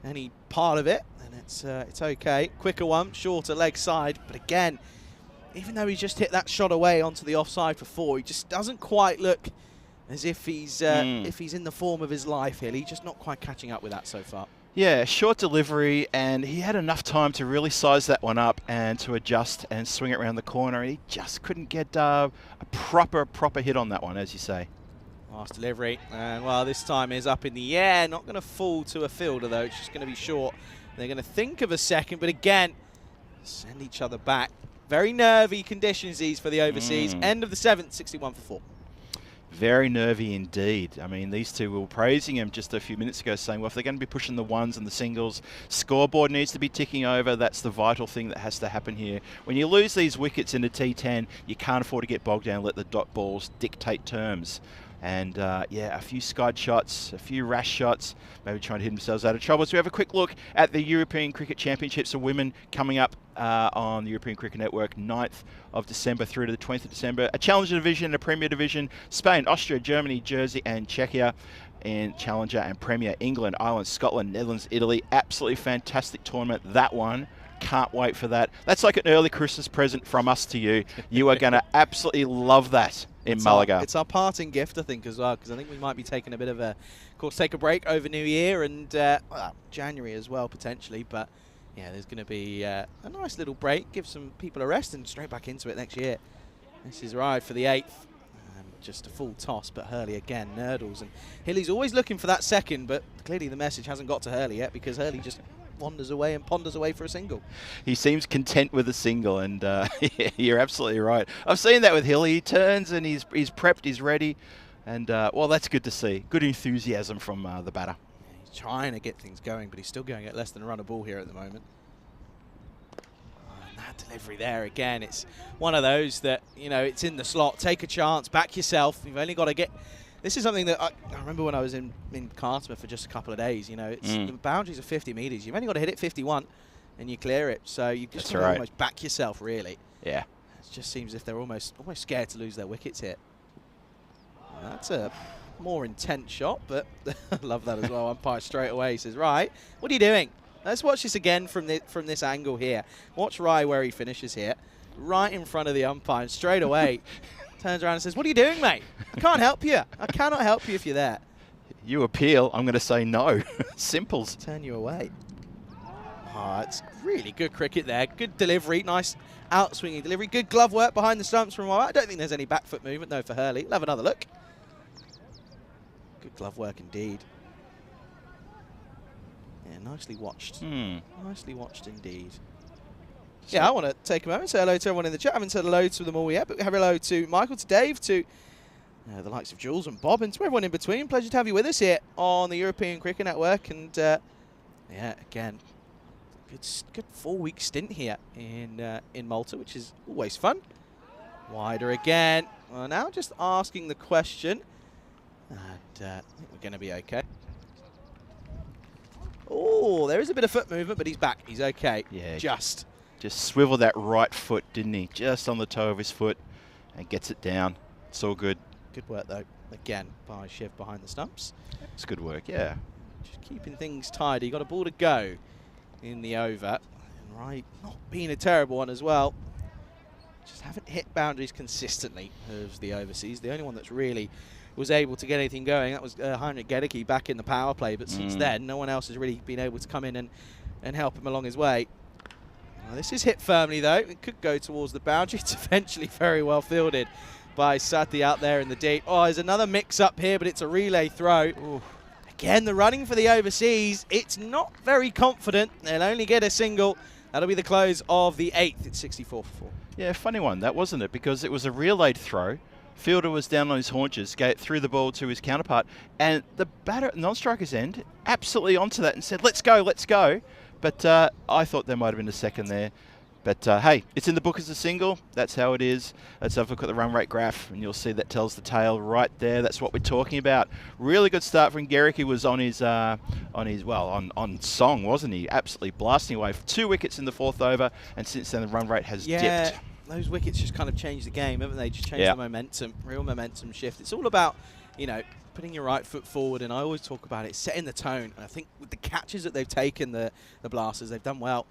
Any part of it, and it's okay. Quicker one, shorter leg side, but again, even though he's just hit that shot away onto the offside for 4, he just doesn't quite look as if he's in the form of his life here. He's just not quite catching up with that so far. Yeah, short delivery, and he had enough time to really size that one up and to adjust and swing it around the corner. He just couldn't get a proper hit on that one, as you say. Last delivery, and well, this time is up in the air. Not going to fall to a fielder though. It's just going to be short. They're going to think of a second, but again, send each other back. Very nervy conditions these for the overseas. End of the 7th, 61 for 4. Very nervy indeed. I mean, these two were praising him just a few minutes ago, saying, well, if they're going to be pushing the ones and the singles, scoreboard needs to be ticking over. That's the vital thing that has to happen here. When you lose these wickets in a T10, you can't afford to get bogged down and let the dot balls dictate terms. And, yeah, a few skide shots, a few rash shots, maybe trying to hit themselves out of trouble. So we have a quick look at the European Cricket Championships of Women coming up on the European Cricket Network, 9th of December through to the 20th of December. A Challenger Division and a Premier Division. Spain, Austria, Germany, Jersey and Czechia. And Challenger and Premier, England, Ireland, Scotland, Netherlands, Italy. Absolutely fantastic tournament, that one. Can't wait for that. That's like an early Christmas present from us to you. You are going to absolutely love that in Malaga. It's our parting gift, I think, as well, because I think we might be taking a bit of a, of course, take a break over New Year and well, January as well, potentially. But, yeah, there's going to be a nice little break, give some people a rest, and straight back into it next year. This is right for the 8th. Just a full toss, but Hurley again, nurdles. And Hilly's always looking for that second, but clearly the message hasn't got to Hurley yet, because Hurley just wanders away and ponders away for a single. He seems content with a single, and yeah, you're absolutely right. I've seen that with Hilly. He turns and he's prepped, he's ready, and well, that's good to see. Good enthusiasm from the batter. Yeah, he's trying to get things going, but he's still going at less than a run a ball here at the moment. And that delivery there again, it's one of those that, you know, it's in the slot. Take a chance, back yourself. You've only got to get. This is something that I remember when I was in Cartmouth for just a couple of days. You know, it's the boundaries are 50 metres. You've only got to hit it 51 and you clear it. So you just got to almost back yourself, really. Yeah. It just seems as if they're almost scared to lose their wickets here. Well, that's a more intense shot, but I love that as well. Umpire straight away says, right, what are you doing? Let's watch this again from this angle here. Watch Rai where he finishes here. Right in front of the umpire, and straight away turns around and says, what are you doing, mate? I can't help you. I cannot help you if you're there. You appeal, I'm going to say no. Simples. Turn you away. Oh, it's really good cricket there. Good delivery. Nice out-swinging delivery. Good glove work behind the stumps from Rai. I don't think there's any back foot movement, though, for Hurley. We'll have another look. Good glove work indeed. Yeah, nicely watched. Nicely watched indeed. Yeah, I want to take a moment and say hello to everyone in the chat. I haven't said hello to them all yet, but have hello to Michael, to Dave, to the likes of Jules and Bob, and to everyone in between. Pleasure to have you with us here on the European Cricket Network. And yeah, again, good 4-week stint here in Malta, which is always fun. Wider again. Well, now just asking the question, and I think we're going to be okay. Oh, there is a bit of foot movement, but he's back. He's okay. Yeah. Just swiveled that right foot, didn't he? Just on the toe of his foot, and gets it down. It's all good. Good work, though. Again, by Shiv behind the stumps. It's good work, yeah. Just keeping things tidy. Got a ball to go in the over. And right, not being a terrible one as well. Just haven't hit boundaries consistently as the overseas. The only one that's really was able to get anything going, that was Heinrich Gedicke back in the power play. But since then, no one else has really been able to come in and help him along his way. Well, this is hit firmly, though. It could go towards the boundary. It's eventually very well fielded by Sati out there in the deep. Oh, there's another mix-up here, but it's a relay throw. Ooh. Again, the running for the overseas. It's not very confident. They'll only get a single. That'll be the close of the 8th. It's 64 for 4. Yeah, funny one, that wasn't it? Because it was a relayed throw. Fielder was down on his haunches, threw the ball to his counterpart, and the batter at non-striker's end absolutely onto that and said, let's go, let's go. But I thought there might have been a second there. But hey, it's in the book as a single. That's how it is. Let's have a look at the run rate graph, and you'll see that tells the tale right there. That's what we're talking about. Really good start from Garrick. He was on song, wasn't he? Absolutely blasting away. 2 wickets in the 4th over, and since then the run rate has dipped. Those wickets just kind of changed the game, haven't they? Just changed the momentum, real momentum shift. It's all about, putting your right foot forward, and I always talk about it, setting the tone. And I think with the catches that they've taken, the Blasters, they've done well.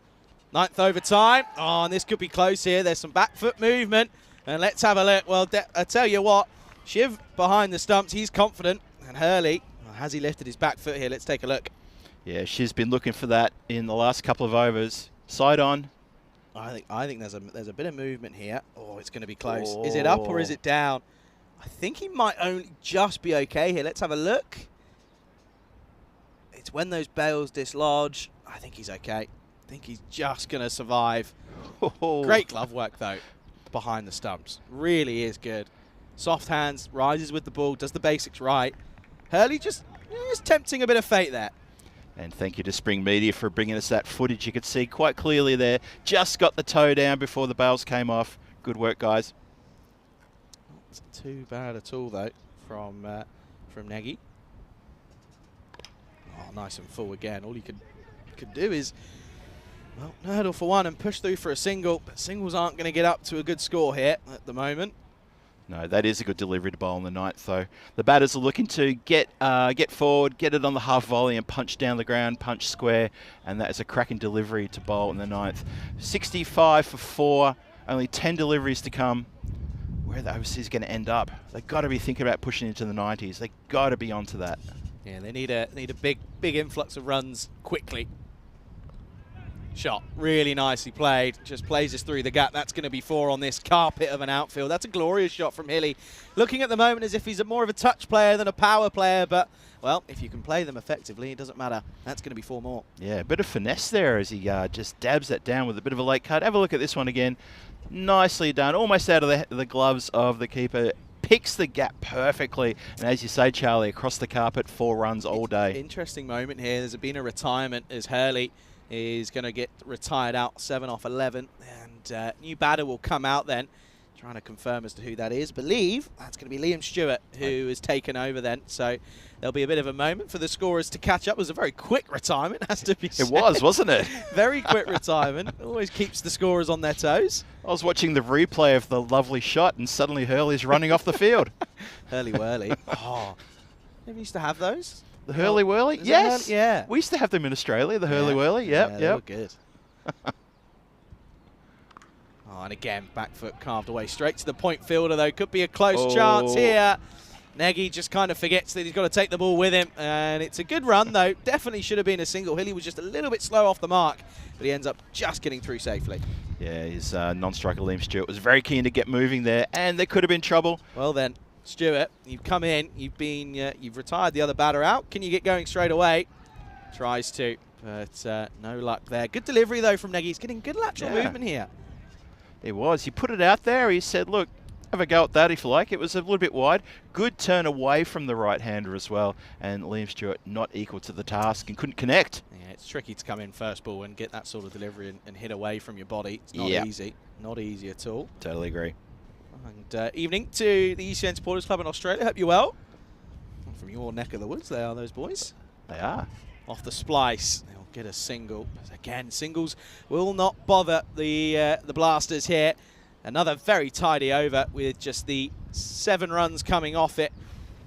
9th over time. Oh, and this could be close here. There's some back foot movement. And let's have a look. Well, I tell you what, Shiv behind the stumps. He's confident. And Hurley, has he lifted his back foot here? Let's take a look. Yeah, Shiv's been looking for that in the last couple of overs. Side on. I think there's a bit of movement here. Oh, it's going to be close. Oh. Is it up or is it down? I think he might only just be okay here. Let's have a look. It's when those bails dislodge. I think he's okay. I think he's just going to survive. Oh. Great glove work, though, behind the stumps. Really is good. Soft hands, rises with the ball, does the basics right. Hurley just tempting a bit of fate there. And thank you to Spring Media for bringing us that footage. You could see quite clearly there. Just got the toe down before the bails came off. Good work, guys. Not too bad at all, though, from Nagy. Oh, nice and full again. All you could do is, well, hurdle for one and push through for a single. But singles aren't going to get up to a good score here at the moment. No, that is a good delivery to bowl on the 9th, though. The batters are looking to get forward, get it on the half volley and punch down the ground, punch square, and that is a cracking delivery to bowl in the 9th. 65 for 4, only 10 deliveries to come. Where are the overseas going to end up? They've got to be thinking about pushing into the 90s. They've got to be onto that. Yeah, they need a big influx of runs quickly. Shot, really nicely played, just plays us through the gap. That's going to be 4 on this carpet of an outfield. That's a glorious shot from Hilly. Looking at the moment as if he's more of a touch player than a power player, but, well, if you can play them effectively, it doesn't matter. That's going to be 4 more. Yeah, a bit of finesse there as he just dabs that down with a bit of a late cut. Have a look at this one again. Nicely done, almost out of the gloves of the keeper. Picks the gap perfectly, and as you say, Charlie, across the carpet, 4 runs all day. Interesting moment here. There's been a retirement as Hurley is going to get retired out, 7 off 11, and new batter will come out then. Trying to confirm as to who that is. Believe that's going to be Liam Stewart who is taken over then. So there'll be a bit of a moment for the scorers to catch up. It was a very quick retirement, has to be said. It was, wasn't it? Very quick retirement. Always keeps the scorers on their toes. I was watching the replay of the lovely shot, and suddenly Hurley's running off the field. Hurley-whirly. Oh, we used to have those. The Hurley-whirly? Yes. Yeah. We used to have them in Australia, the Hurley-whirly. Yep, they were good. Oh, and again, back foot carved away. Straight to the point fielder, though. Could be a close chance here. Nagy just kind of forgets that he's got to take the ball with him. And it's a good run, though. Definitely should have been a single. Hilly was just a little bit slow off the mark, but he ends up just getting through safely. Yeah, his non-striker Liam Stewart was very keen to get moving there, and there could have been trouble. Well then, Stewart, you've come in. You've retired the other batter out. Can you get going straight away? Tries to, but no luck there. Good delivery, though, from Nagy. He's getting good lateral movement here. It was. He put it out there. He said, look, have a go at that if you like. It was a little bit wide. Good turn away from the right-hander as well. And Liam Stewart not equal to the task and couldn't connect. Yeah, it's tricky to come in first ball and get that sort of delivery and hit away from your body. It's not easy. Not easy at all. Totally agree. And evening to the ECN Supporters Club in Australia. Hope you're well. From your neck of the woods, they are, those boys. They are. Off the splice. They'll get a single. Again, singles will not bother the Blasters here. Another very tidy over with just the 7 runs coming off it.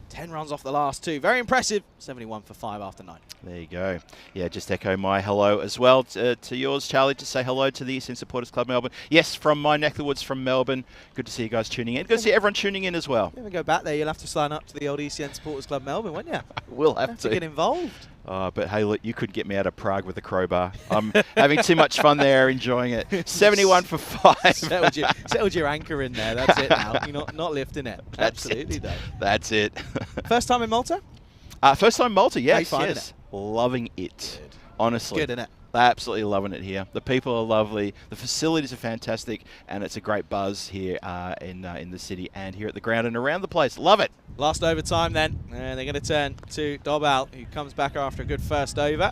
10 runs off the last 2. Very impressive. 71 for 5 after 9. There you go. Yeah, just echo my hello as well to yours, Charlie, to say hello to the ECN Supporters Club Melbourne. Yes, from my neck of the woods from Melbourne. Good to see you guys tuning in. Good to see everyone tuning in as well. If you ever go back there, you'll have to sign up to the old ECN Supporters Club Melbourne, won't you? We'll have to get involved. But hey, look, you could get me out of Prague with a crowbar. I'm having too much fun there, enjoying it. 71 for 5. settled your anchor in there. That's it now. You're not lifting it. Absolutely, though. That's it. First time in Malta? First time in Malta, yes. How you finding it? Loving it. Good. Honestly. Good, isn't it? They're absolutely loving it here. The people are lovely. The facilities are fantastic, and it's a great buzz here in the city and here at the ground and around the place. Love it. Last overtime then, and they're going to turn to Dobal, who comes back after a good first over.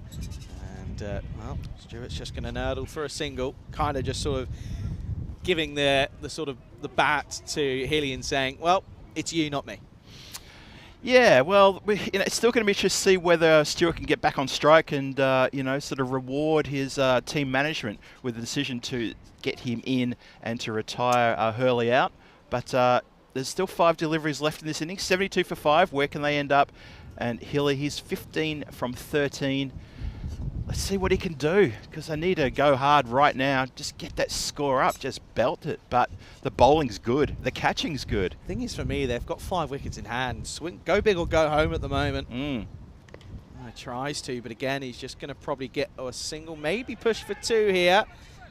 And, well, Stewart's just going to nurdle for a single, kind of just sort of giving the bat to Hilly and saying, well, it's you, not me. Yeah, well, it's still going to be interesting to see whether Stewart can get back on strike and, sort of reward his team management with the decision to get him in and to retire Hurley out. But there's still 5 deliveries left in this inning, 72 for 5. Where can they end up? And Hilly, he's 15 from 13. Let's see what he can do, because they need to go hard right now. Just get that score up, just belt it. But the bowling's good, the catching's good. Thing is, for me, they've got 5 wickets in hand. Swing, go big or go home at the moment. He tries to, but again, he's just going to probably get a single, maybe push for 2 here.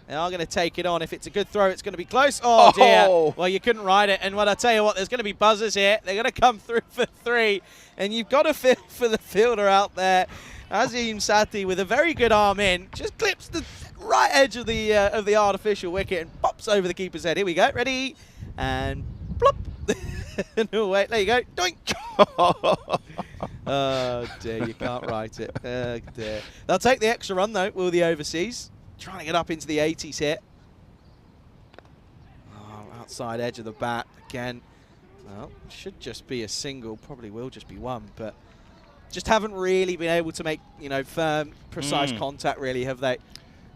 They are going to take it on. If it's a good throw, it's going to be close. Oh, dear. Well, you couldn't ride it. And what I tell you what, there's going to be buzzers here. They're going to come through for 3. And you've got to feel for the fielder out there. Azim Sati, with a very good arm in, just clips the right edge of the artificial wicket and pops over the keeper's head. Here we go. Ready? And plop. No, wait. There you go. Doink. Oh, dear. You can't write it. Oh, dear. They'll take the extra run, though, will the overseas. Trying to get up into the 80s here. Oh, outside edge of the bat again. Well, should just be a single. Probably will just be 1, but just haven't really been able to make, firm, precise contact, really, have they?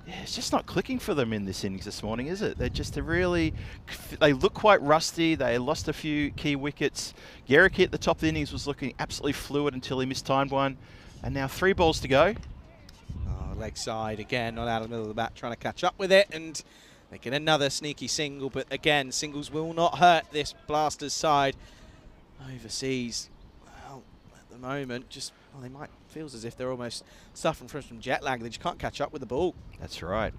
Yeah, it's just not clicking for them in this innings this morning, is it? They look quite rusty. They lost a few key wickets. Garricky at the top of the innings was looking absolutely fluid until he mistimed one. And now 3 balls to go. Oh, leg side again, not out of the middle of the bat, trying to catch up with it. And they get another sneaky single, but again, singles will not hurt this Blasters side. Overseas, the moment, they might feels as if they're almost suffering from some jet lag. They just can't catch up with the ball. That's right.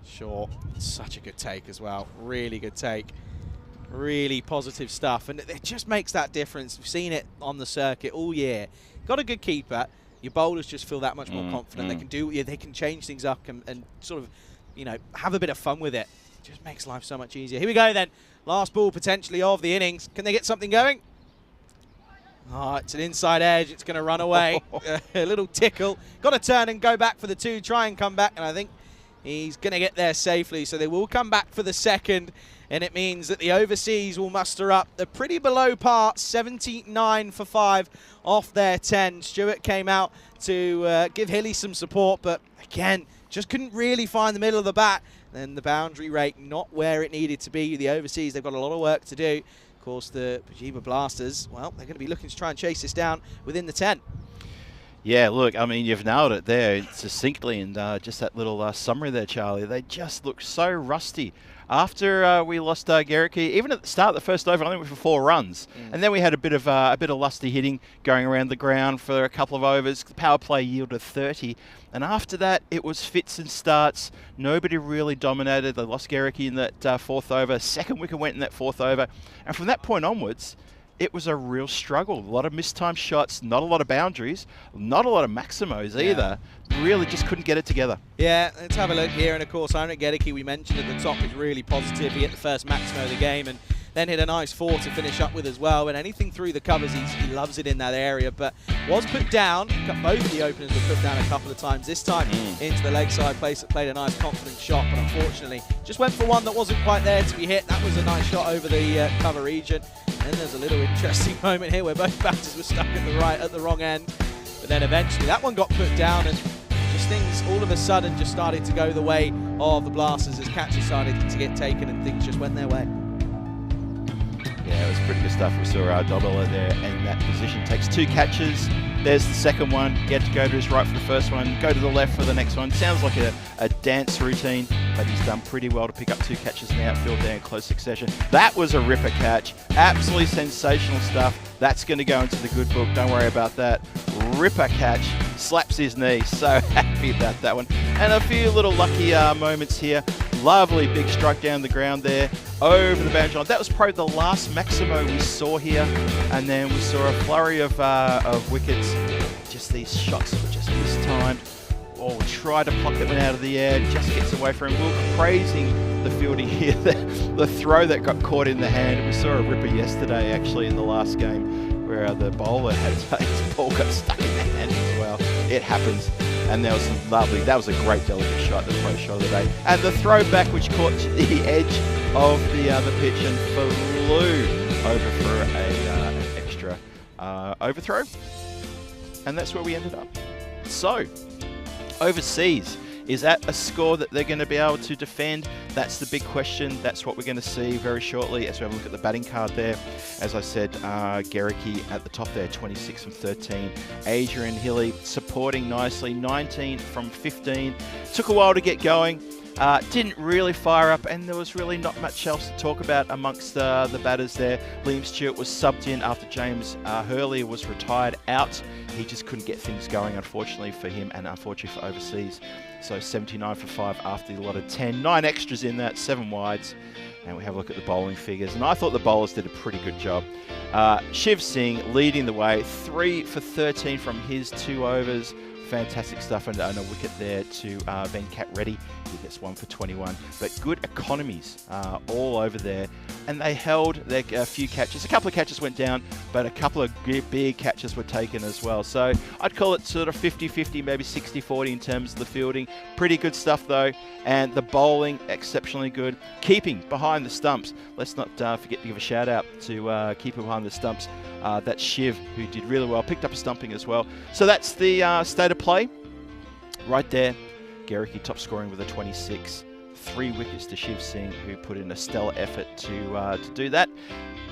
Sure, such a good take as well. Really good take. Really positive stuff, and it just makes that difference. We've seen it on the circuit all year. Got a good keeper. Your bowlers just feel that much more confident. They can they can change things up and sort of, have a bit of fun with it. Just makes life so much easier. Here we go then. Last ball potentially of the innings. Can they get something going? Oh, it's an inside edge. It's going to run away. A little tickle. Got to turn and go back for the 2. Try and come back. And I think he's going to get there safely. So they will come back for the second. And it means that the overseas will muster up. They're pretty below par. 79 for 5 off their 10. Stewart came out to give Hilly some support. But again, just couldn't really find the middle of the bat. Then the boundary rate not where it needed to be. The overseas, they've got a lot of work to do. Of course, the Pajiba Blasters, well, they're going to be looking to try and chase this down within the 10. Yeah, look, I mean, you've nailed it there succinctly, and just that little summary there, Charlie. They just look so rusty. After we lost Garricky, even at the start of the first over, I think we went for 4 runs, and then we had a bit of lusty hitting going around the ground for a couple of overs. The power play yielded 30, and after that, it was fits and starts. Nobody really dominated. They lost Garricky in that 4th over. Second wicket went in that 4th over, and from that point onwards, it was a real struggle. A lot of mistimed shots, not a lot of boundaries, not a lot of maximos either. Really just couldn't get it together. Yeah, let's have a look here. And of course, Aaron Gedeke, we mentioned at the top, is really positive. He hit the first maximo of the game and then hit a nice 4 to finish up with as well. And anything through the covers, he loves it in that area. But was put down. Both the openers were put down a couple of times. This time into the leg side, played a nice confident shot. But unfortunately, just went for one that wasn't quite there to be hit. That was a nice shot over the cover region. And then there's a little interesting moment here where both batters were stuck at the wrong end. But then eventually that one got put down and just things all of a sudden just started to go the way of the Blasters as catches started to get taken and things just went their way. Yeah, it was pretty good stuff. We saw Dobala there in that position. Takes 2 catches. There's the second one. Get to go to his right for the first one. Go to the left for the next one. Sounds like a dance routine, but he's done pretty well to pick up 2 catches in the outfield there in close succession. That was a ripper catch. Absolutely sensational stuff. That's going to go into the good book. Don't worry about that. Ripper catch. Slaps his knee. So happy about that one. And a few little lucky moments here. Lovely big strike down the ground there. Over the boundary line. That was probably the last maximo we saw here. And then we saw a flurry of wickets. just these shots that were just mistimed. Or try to pocket one out of the air, just gets away from him. We're praising the fielding here. The throw that got caught in the hand. We saw a ripper yesterday, actually, in the last game, where the bowler had his ball got stuck in the hand as well. It happens. And there was some lovely, that was a great delicate shot, the pro shot of the day. And the throw back, which caught the edge of the pitch and flew over for an extra overthrow. And that's where we ended up. So, overseas, is that a score that they're going to be able to defend? That's the big question. That's what we're going to see very shortly as we have a look at the batting card there. As I said, Garricky at the top there, 26 from 13. Adrian Hilly supporting nicely, 19 from 15. Took a while to get going. Didn't really fire up, and there was really not much else to talk about amongst the batters there. Liam Stewart was subbed in after James Hurley was retired out. He just couldn't get things going, unfortunately for him and unfortunately for overseas. So 79 for 5 after the lot of 10. 9 extras in that, 7 wides. And we have a look at the bowling figures. And I thought the bowlers did a pretty good job. Shiv Singh leading the way, 3 for 13 from his 2 overs. Fantastic stuff, and a wicket there to Venkat Reddy. He gets 1 for 21. But good economies all over there. And they held their few catches. A couple of catches went down, but a couple of big catches were taken as well. So I'd call it sort of 50-50, maybe 60-40 in terms of the fielding. Pretty good stuff though. And the bowling, exceptionally good. Keeping behind the stumps. Let's not forget to give a shout out to keeping behind the stumps. That's Shiv, who did really well. Picked up a stumping as well. So that's the state of play right there. Garricky top scoring with a 26. 3 wickets to Shiv Singh, who put in a stellar effort to do that.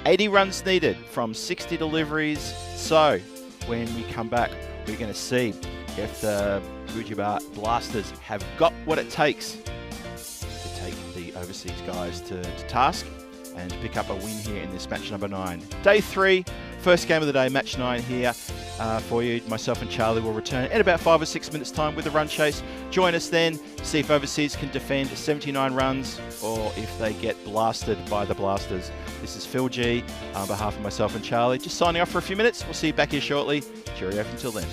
80 runs needed from 60 deliveries. So when we come back, we're going to see if the Gujarat Blasters have got what it takes to take the overseas guys to task and pick up a win here in this match number 9. Day 3, first game of the day, match 9 here for you. Myself and Charlie will return in about 5 or 6 minutes time with the run chase. Join us then, see if overseas can defend 79 runs or if they get blasted by the Blasters. This is Phil G on behalf of myself and Charlie. Just signing off for a few minutes. We'll see you back here shortly. Cheerio until then.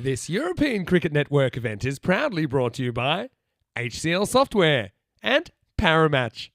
This European Cricket Network event is proudly brought to you by HCL Software and Paramatch.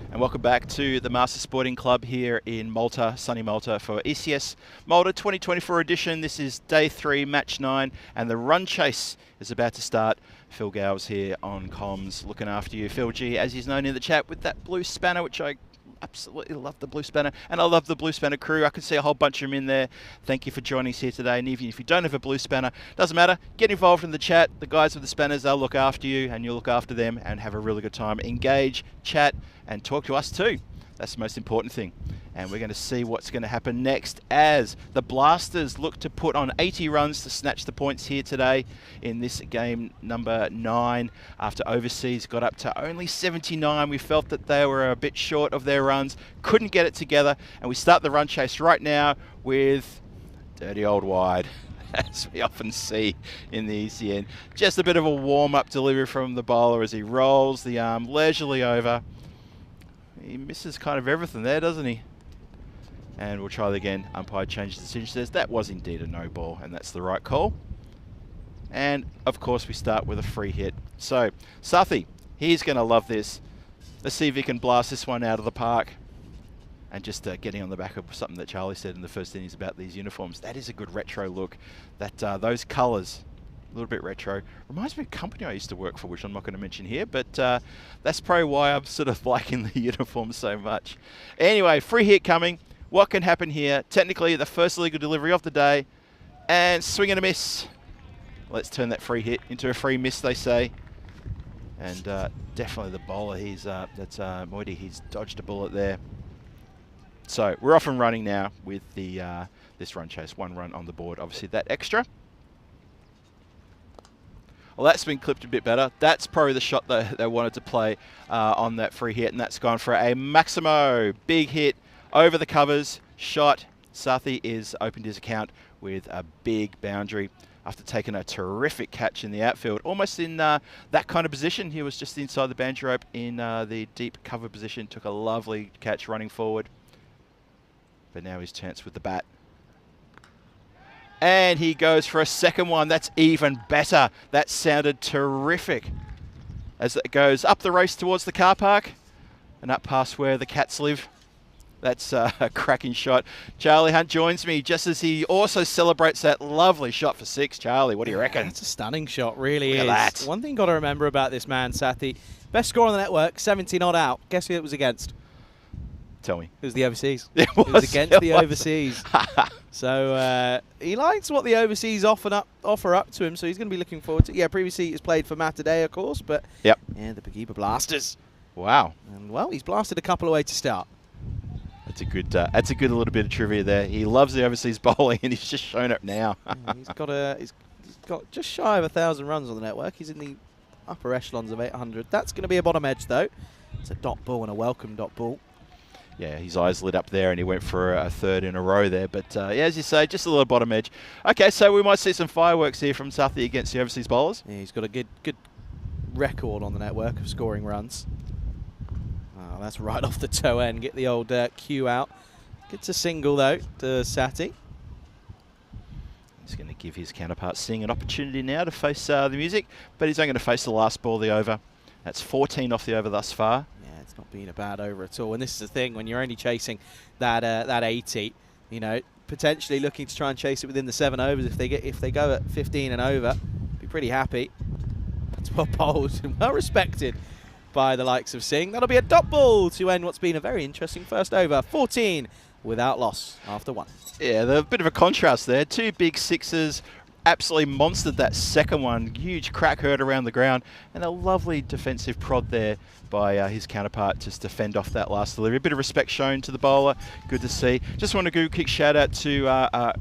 And welcome back to the Master Sporting Club here in Malta, sunny Malta, for ECS Malta 2024 edition. This is day 3, match 9, and the run chase is about to start. Phil Gow's here on comms, looking after you. Phil G, as he's known in the chat, with that blue spanner, which I absolutely love the blue spanner, and I love the blue spanner crew. I can see a whole bunch of them in there. Thank you for joining us here today. And even if you don't have a blue spanner, doesn't matter. Get involved in the chat. The guys with the spanners, they'll look after you, and you'll look after them, and have a really good time. Engage, chat, and talk to us too. That's the most important thing. And we're going to see what's going to happen next as the Blasters look to put on 80 runs to snatch the points here today in this game number 9. After overseas got up to only 79, we felt that they were a bit short of their runs, couldn't get it together, and we start the run chase right now with dirty old wide, as we often see in the ECN. Just a bit of a warm-up delivery from the bowler as he rolls the arm leisurely over. He misses kind of everything there, doesn't he? And we'll try it again. Umpire changes decision, says that was indeed a no ball, and that's the right call. And of course we start with a free hit. So Sathi, he's going to love this. Let's see if he can blast this one out of the park. And just getting on the back of something that Charlie said in the first innings about these uniforms. That is a good retro look. That those colours, a little bit retro. Reminds me of a company I used to work for, which I'm not going to mention here, but that's probably why I'm sort of liking the uniform so much. Anyway, free hit coming. What can happen here? Technically, the first legal delivery of the day, and swing and a miss. Let's turn that free hit into a free miss, they say. And definitely the bowler, that's Moidi, he's dodged a bullet there. So we're off and running now with the this run chase. 1 run on the board, obviously that extra. Well, that's been clipped a bit better. That's probably the shot that they wanted to play on that free hit, and that's gone for a Maximo. Big hit over the covers, shot. Sathi is opened his account with a big boundary after taking a terrific catch in the outfield. Almost in that kind of position. He was just inside the boundary rope in the deep cover position. Took a lovely catch running forward. But now his chance with the bat. And he goes for a second one. That's even better. That sounded terrific. As it goes up the race towards the car park and up past where the cats live. That's a cracking shot. Charlie Hunt joins me just as he also celebrates that lovely shot for 6. Charlie, what do you reckon? It's a stunning shot, really Look is. at that. One thing you got to remember about this man, Sathi, best score on the network, 70 not out. Guess who it was against? Tell me. It was the overseas. It was against the was. overseas. So he likes what the overseas offer up to him, so he's going to be looking forward to it. Yeah, previously he's played for Malta today, of course, but yep. Yeah, the Pagiba Blasters. Wow. And, well, he's blasted a couple away to start. That's a good little bit of trivia there. He loves the overseas bowling, and he's just shown it now. Yeah, he's got just shy of 1,000 runs on the network. He's in the upper echelons of 800. That's going to be a bottom edge, though. It's a dot ball and a welcome dot ball. Yeah, his eyes lit up there, and he went for a 3rd in a row there. But yeah, as you say, just a little bottom edge. Okay, so we might see some fireworks here from Sathi against the overseas bowlers. Yeah, he's got a good record on the network of scoring runs. Oh, that's right off the toe end. Get the old cue out. Gets a single, though, to Sathi. He's going to give his counterpart Singh an opportunity now to face the music, but he's only going to face the last ball of the over. That's 14 off the over thus far. Yeah, it's not been a bad over at all. And this is the thing, when you're only chasing that 80, you know, potentially looking to try and chase it within the 7 overs. If they go at 15 and over, be pretty happy. That's well bowled and well respected by the likes of Singh. That'll be a dot ball to end what's been a very interesting first over. 14 without loss after 1. Yeah, there's a bit of a contrast there. 2 big sixes, absolutely monstered that second one. Huge crack hurt around the ground, and a lovely defensive prod there by his counterpart just to fend off that last delivery. A bit of respect shown to the bowler. Good to see. Just want to do a quick shout out to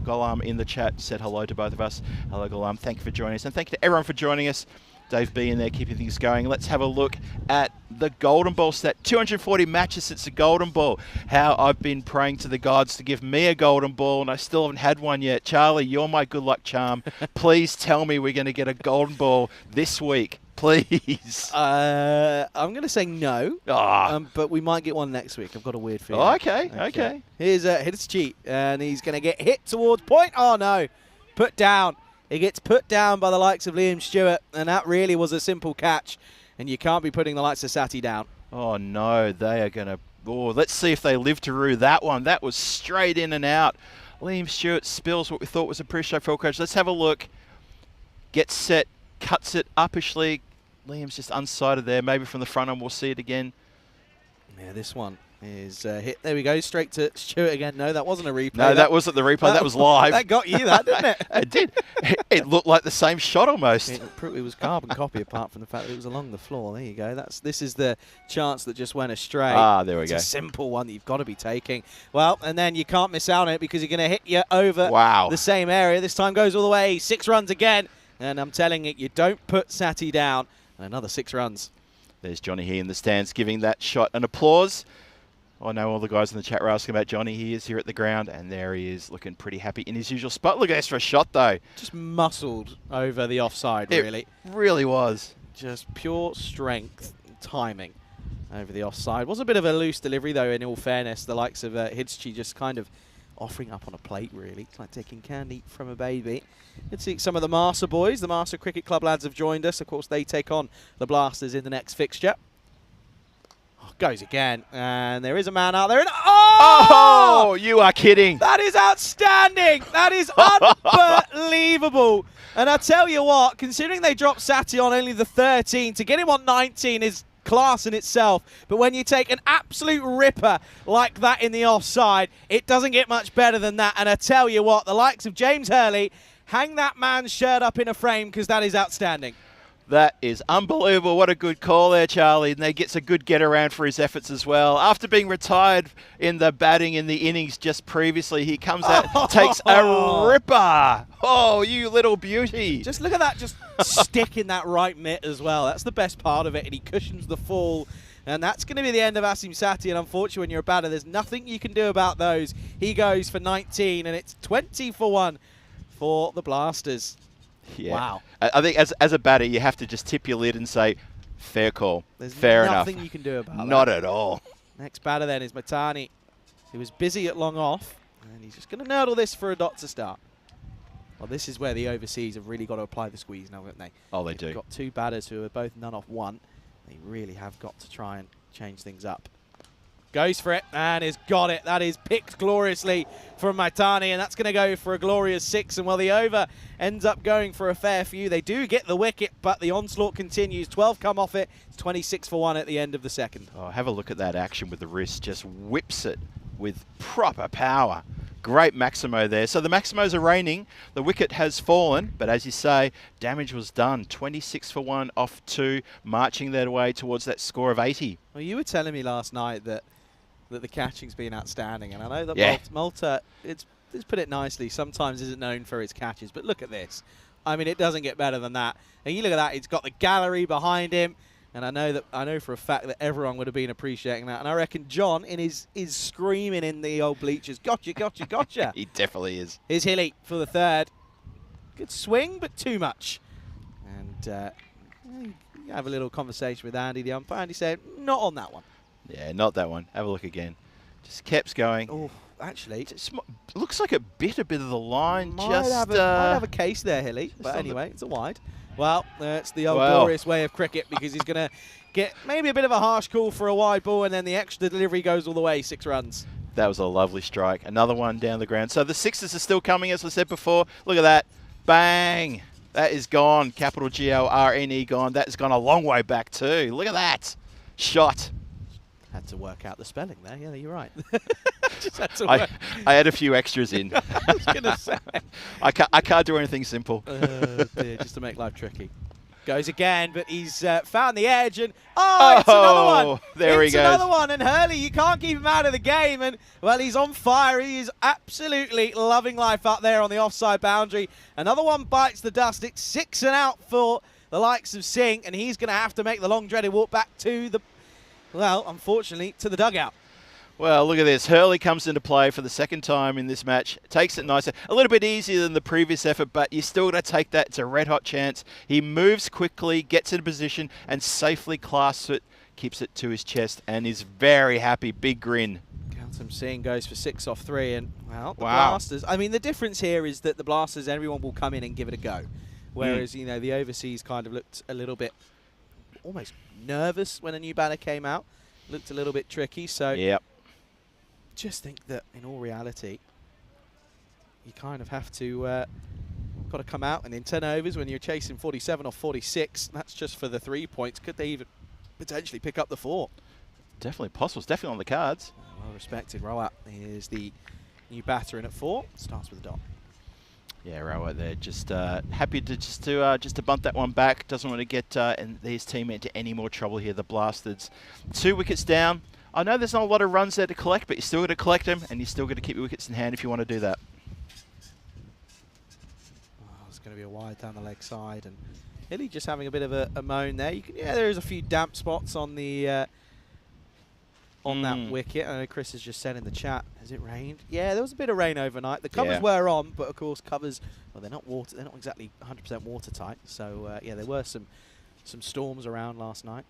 Golam in the chat. Said hello to both of us. Hello, Golam. Thank you for joining us, and thank you to everyone for joining us. Dave B in there keeping things going. Let's have a look at the Golden Ball stat. 240 matches since the Golden Ball. How I've been praying to the gods to give me a Golden Ball, and I still haven't had one yet. Charlie, you're my good luck charm. Please tell me we're going to get a Golden Ball this week. please. I'm going to say no, Ah. but we might get one next week. I've got a weird feeling. Oh, okay. Here's Hiddleston, and he's going to get hit towards point. Oh, no. Put down. He gets put down by the likes of Liam Stewart, and that really was a simple catch, and you can't be putting the likes of Sati down. Oh, no, they are going to... Oh, let's see if they live to rue that one. That was straight in and out. Liam Stewart spills what we thought was a pretty straightforward catch. Let's have a look. Gets set, cuts it uppishly. Liam's just unsighted there, maybe from the front, and we'll see it again. Yeah, this one is hit. There we go, straight to Stewart again. No, that wasn't a replay. No, that wasn't the replay. That was live. That got you, that, didn't it? It did. It looked like the same shot almost. It was carbon copy, apart from the fact that it was along the floor. There you go. This is the chance that just went astray. Ah, there we go. It's a simple one that you've got to be taking. Well, and then you can't miss out on it because you're going to hit you over the same area. This time goes all the way. 6 runs again. And I'm telling you, you don't put Sati down. And another 6 runs. There's Johnny here in the stands giving that shot an applause. I know all the guys in the chat were asking about Johnny. He is here at the ground, and there he is, looking pretty happy in his usual spot. Look at this for a shot, though. Just muscled over the offside, really. It really was. Just pure strength and timing over the offside. Was a bit of a loose delivery, though, in all fairness. The likes of Hidschi just kind of offering up on a plate, really. It's like taking candy from a baby. Let's see some of the Marsa boys. The Marsa Cricket Club lads have joined us. Of course, they take on the Blasters in the next fixture. Goes again, and there is a man out there. And oh, you are kidding. That is outstanding. That is unbelievable. And I tell you what, considering they dropped Sati on only the 13, to get him on 19 is class in itself. But when you take an absolute ripper like that in the offside, it doesn't get much better than that. And I tell you what, the likes of James Hurley, hang that man's shirt up in a frame because that is outstanding. That is unbelievable. What a good call there, Charlie. And he gets a good get-around for his efforts as well. After being retired in the batting in the innings just previously, he comes out, takes a ripper. Oh, you little beauty. Just look at that, just stick in that right mitt as well. That's the best part of it, and he cushions the fall. And that's going to be the end of Asim Sati, and unfortunately when you're a batter, there's nothing you can do about those. He goes for 19, and it's 20 for 1 for the Blasters. Yeah. Wow. I think as a batter, you have to just tip your lid and say, fair call. There's fair enough. nothing you can do about that. Not at all. Next batter then is Matani, who was busy at long off, and he's just going to nurdle this for a dot to start. Well, this is where the overseas have really got to apply the squeeze now, haven't they? Oh, they They've do. got 2 batters who are both none off 1. They really have got to try and change things up. Goes for it and has got it. That is picked gloriously from Maitani, and that's going to go for a glorious 6. And while the over ends up going for a fair few, they do get the wicket, but the onslaught continues. 12 come off it. It's 26 for 1 at the end of the second. Oh, have a look at that action with the wrist. Just whips it with proper power. Great Maximo there. So the Maximos are reigning. The wicket has fallen, but as you say, damage was done. 26 for 1 off 2, marching their way towards that score of 80. Well, you were telling me last night that the catching's been outstanding, and I know that Malta, let's put it nicely, sometimes isn't known for its catches, but look at this. I mean, it doesn't get better than that. And you look at that, it's got the gallery behind him, and I know for a fact that everyone would have been appreciating that. And I reckon John is screaming in the old bleachers, gotcha, gotcha, gotcha. He definitely is. Here's Hilly for the 3rd. Good swing, but too much. And you have a little conversation with Andy, the umpire, and he said, not on that one. Yeah, not that one. Have a look again. Just kept going. Oh, actually, looks like it bit a bit of the line. Might Just have a case there, Hilly. But anyway, it's a wide. Well, it's the old glorious way of cricket, because he's going to get maybe a bit of a harsh call for a wide ball, and then the extra delivery goes all the way, 6 runs. That was a lovely strike. Another one down the ground. So the 6s are still coming, as I said before. Look at that. Bang. That is gone. Capital G-O-R-N-E gone. That has gone a long way back too. Look at that. Shot. Had to work out the spelling there. Yeah, you're right. Just had to I had a few extras in. I was going to say. I can't do anything simple. Dear, just to make life tricky. Goes again, but he's found the edge, and it's another one. There he goes. It's another one, and Hurley, you can't keep him out of the game, and well, he's on fire. He is absolutely loving life up there on the offside boundary. Another one bites the dust. It's 6 and out for the likes of Singh, and he's going to have to make the long dreaded walk back to the, well, unfortunately, to the dugout. Well, look at this. Hurley comes into play for the second time in this match. Takes it nicer. A little bit easier than the previous effort, but you still got to take that. It's a red-hot chance. He moves quickly, gets in a position, and safely clasps it, keeps it to his chest, and is very happy. Big grin. Countum Singh goes for 6 off 3, and, well, the Wow. Blasters... I mean, the difference here is that the Blasters, everyone will come in and give it a go. Whereas, you know, the overseas kind of looked a little bit almost nervous when a new batter came out. Looked a little bit tricky, so... Yep. Just think that in all reality, you kind of have to got to come out, and in 10 overs when you're chasing 47 off 46, that's just for the 3 points. Could they even potentially pick up the 4? Definitely possible. It's definitely on the cards. Well respected. Rawat is the new batter in at 4. Starts with a dot. Yeah, Rawat there, just happy to just to bunt that one back. Doesn't want to get his team into any more trouble here. The Blasters, 2 wickets down. I know there's not a lot of runs there to collect, but you're still going to collect them, and you're still going to keep your wickets in hand if you want to do that. Oh, it's going to be a wide down the leg side, and Hilly just having a bit of a moan there. You can, yeah, there is a few damp spots on the on that wicket. I know Chris has just said in the chat, has it rained? Yeah, there was a bit of rain overnight. The covers were on, but of course covers, well, they're not water. They're not exactly 100% watertight. So yeah, there were some storms around last night.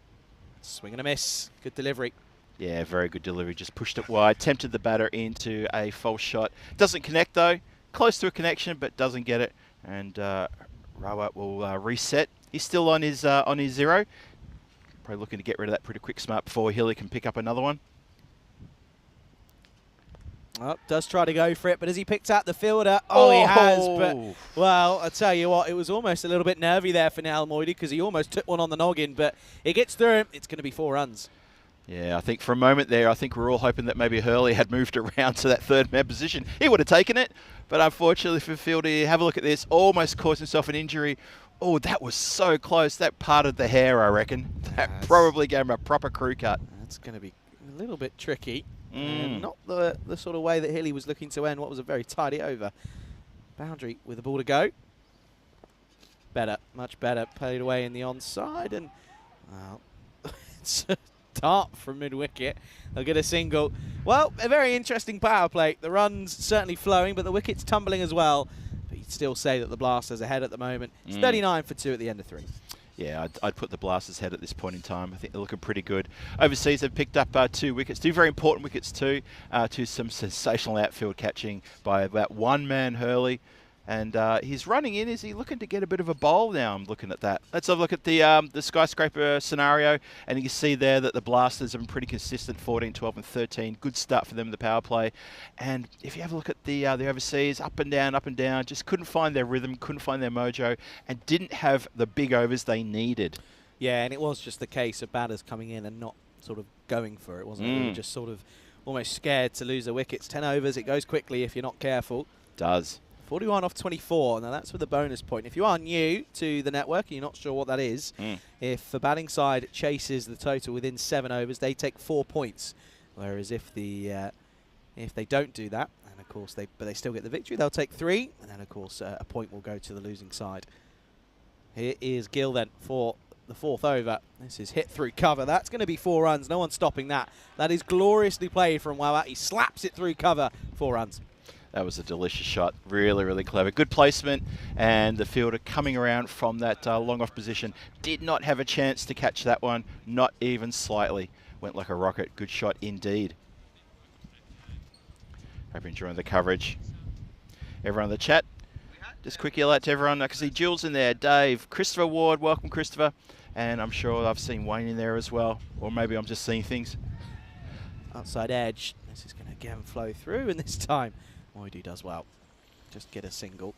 Swing and a miss. Good delivery. Yeah, very good delivery. Just pushed it wide, tempted the batter into a false shot. Doesn't connect though. Close to a connection, but doesn't get it. And Rawat will reset. He's still on his 0. Probably looking to get rid of that pretty quick smart before Hilly can pick up another one. Oh, does try to go for it, but as he picks out the fielder, he has. But, well, I tell you what, it was almost a little bit nervy there for Nal Moidi because he almost took one on the noggin, but it gets through him. It's going to be 4 runs. Yeah, I think for a moment there, I think we're all hoping that maybe Hurley had moved around to that third man position. He would have taken it, but unfortunately for Fieldy, have a look at this, almost caused himself an injury. Oh, that was so close. That parted the hair, I reckon. That probably gave him a proper crew cut. That's going to be a little bit tricky. And not the sort of way that Hilly was looking to end what was a very tidy over. Boundary with the ball to go. Better, much better. Played away in the onside, and well, it's a dart from mid-wicket. They'll get a single. Well, a very interesting power play. The run's certainly flowing, but the wicket's tumbling as well. But you'd still say that the Blasters ahead at the moment. It's 39 for 2 at the end of 3. Yeah, I'd put the Blasters ahead at this point in time. I think they're looking pretty good. Overseas, they've picked up 2 wickets, 2 very important wickets too, to some sensational outfield catching by about one man Hurley. And he's running in. Is he looking to get a bit of a bowl now? I'm looking at that. Let's have a look at the skyscraper scenario. And you can see there that the Blasters have been pretty consistent, 14, 12 and 13. Good start for them in the power play. And if you have a look at the overseas, up and down, just couldn't find their rhythm, couldn't find their mojo, and didn't have the big overs they needed. Yeah, and it was just the case of batters coming in and not sort of going for it, wasn't it? They were just sort of almost scared to lose the wickets. 10 overs, it goes quickly if you're not careful. Does. 41 off 24. Now that's with a bonus point. If you are new to the network and you're not sure what that is, if the batting side chases the total within 7 overs, they take 4 points. Whereas if they don't do that, and of course but they still get the victory, they'll take 3, and then of course a point will go to the losing side. Here is Gill then for the 4th over. This is hit through cover. That's going to be 4 runs. No one's stopping that. That is gloriously played from Rawat. He slaps it through cover. 4 runs. That was a delicious shot. Really, really clever. Good placement, and the fielder coming around from that long off position did not have a chance to catch that one, not even slightly. Went like a rocket. Good shot indeed. Hope you're enjoying the coverage. Everyone in the chat, just quick yell out to everyone. I can see Jules in there, Dave, Christopher Ward. Welcome, Christopher. And I'm sure I've seen Wayne in there as well, or maybe I'm just seeing things. Outside edge. This is going to again flow through, and this time Moidi does well. Just get a single.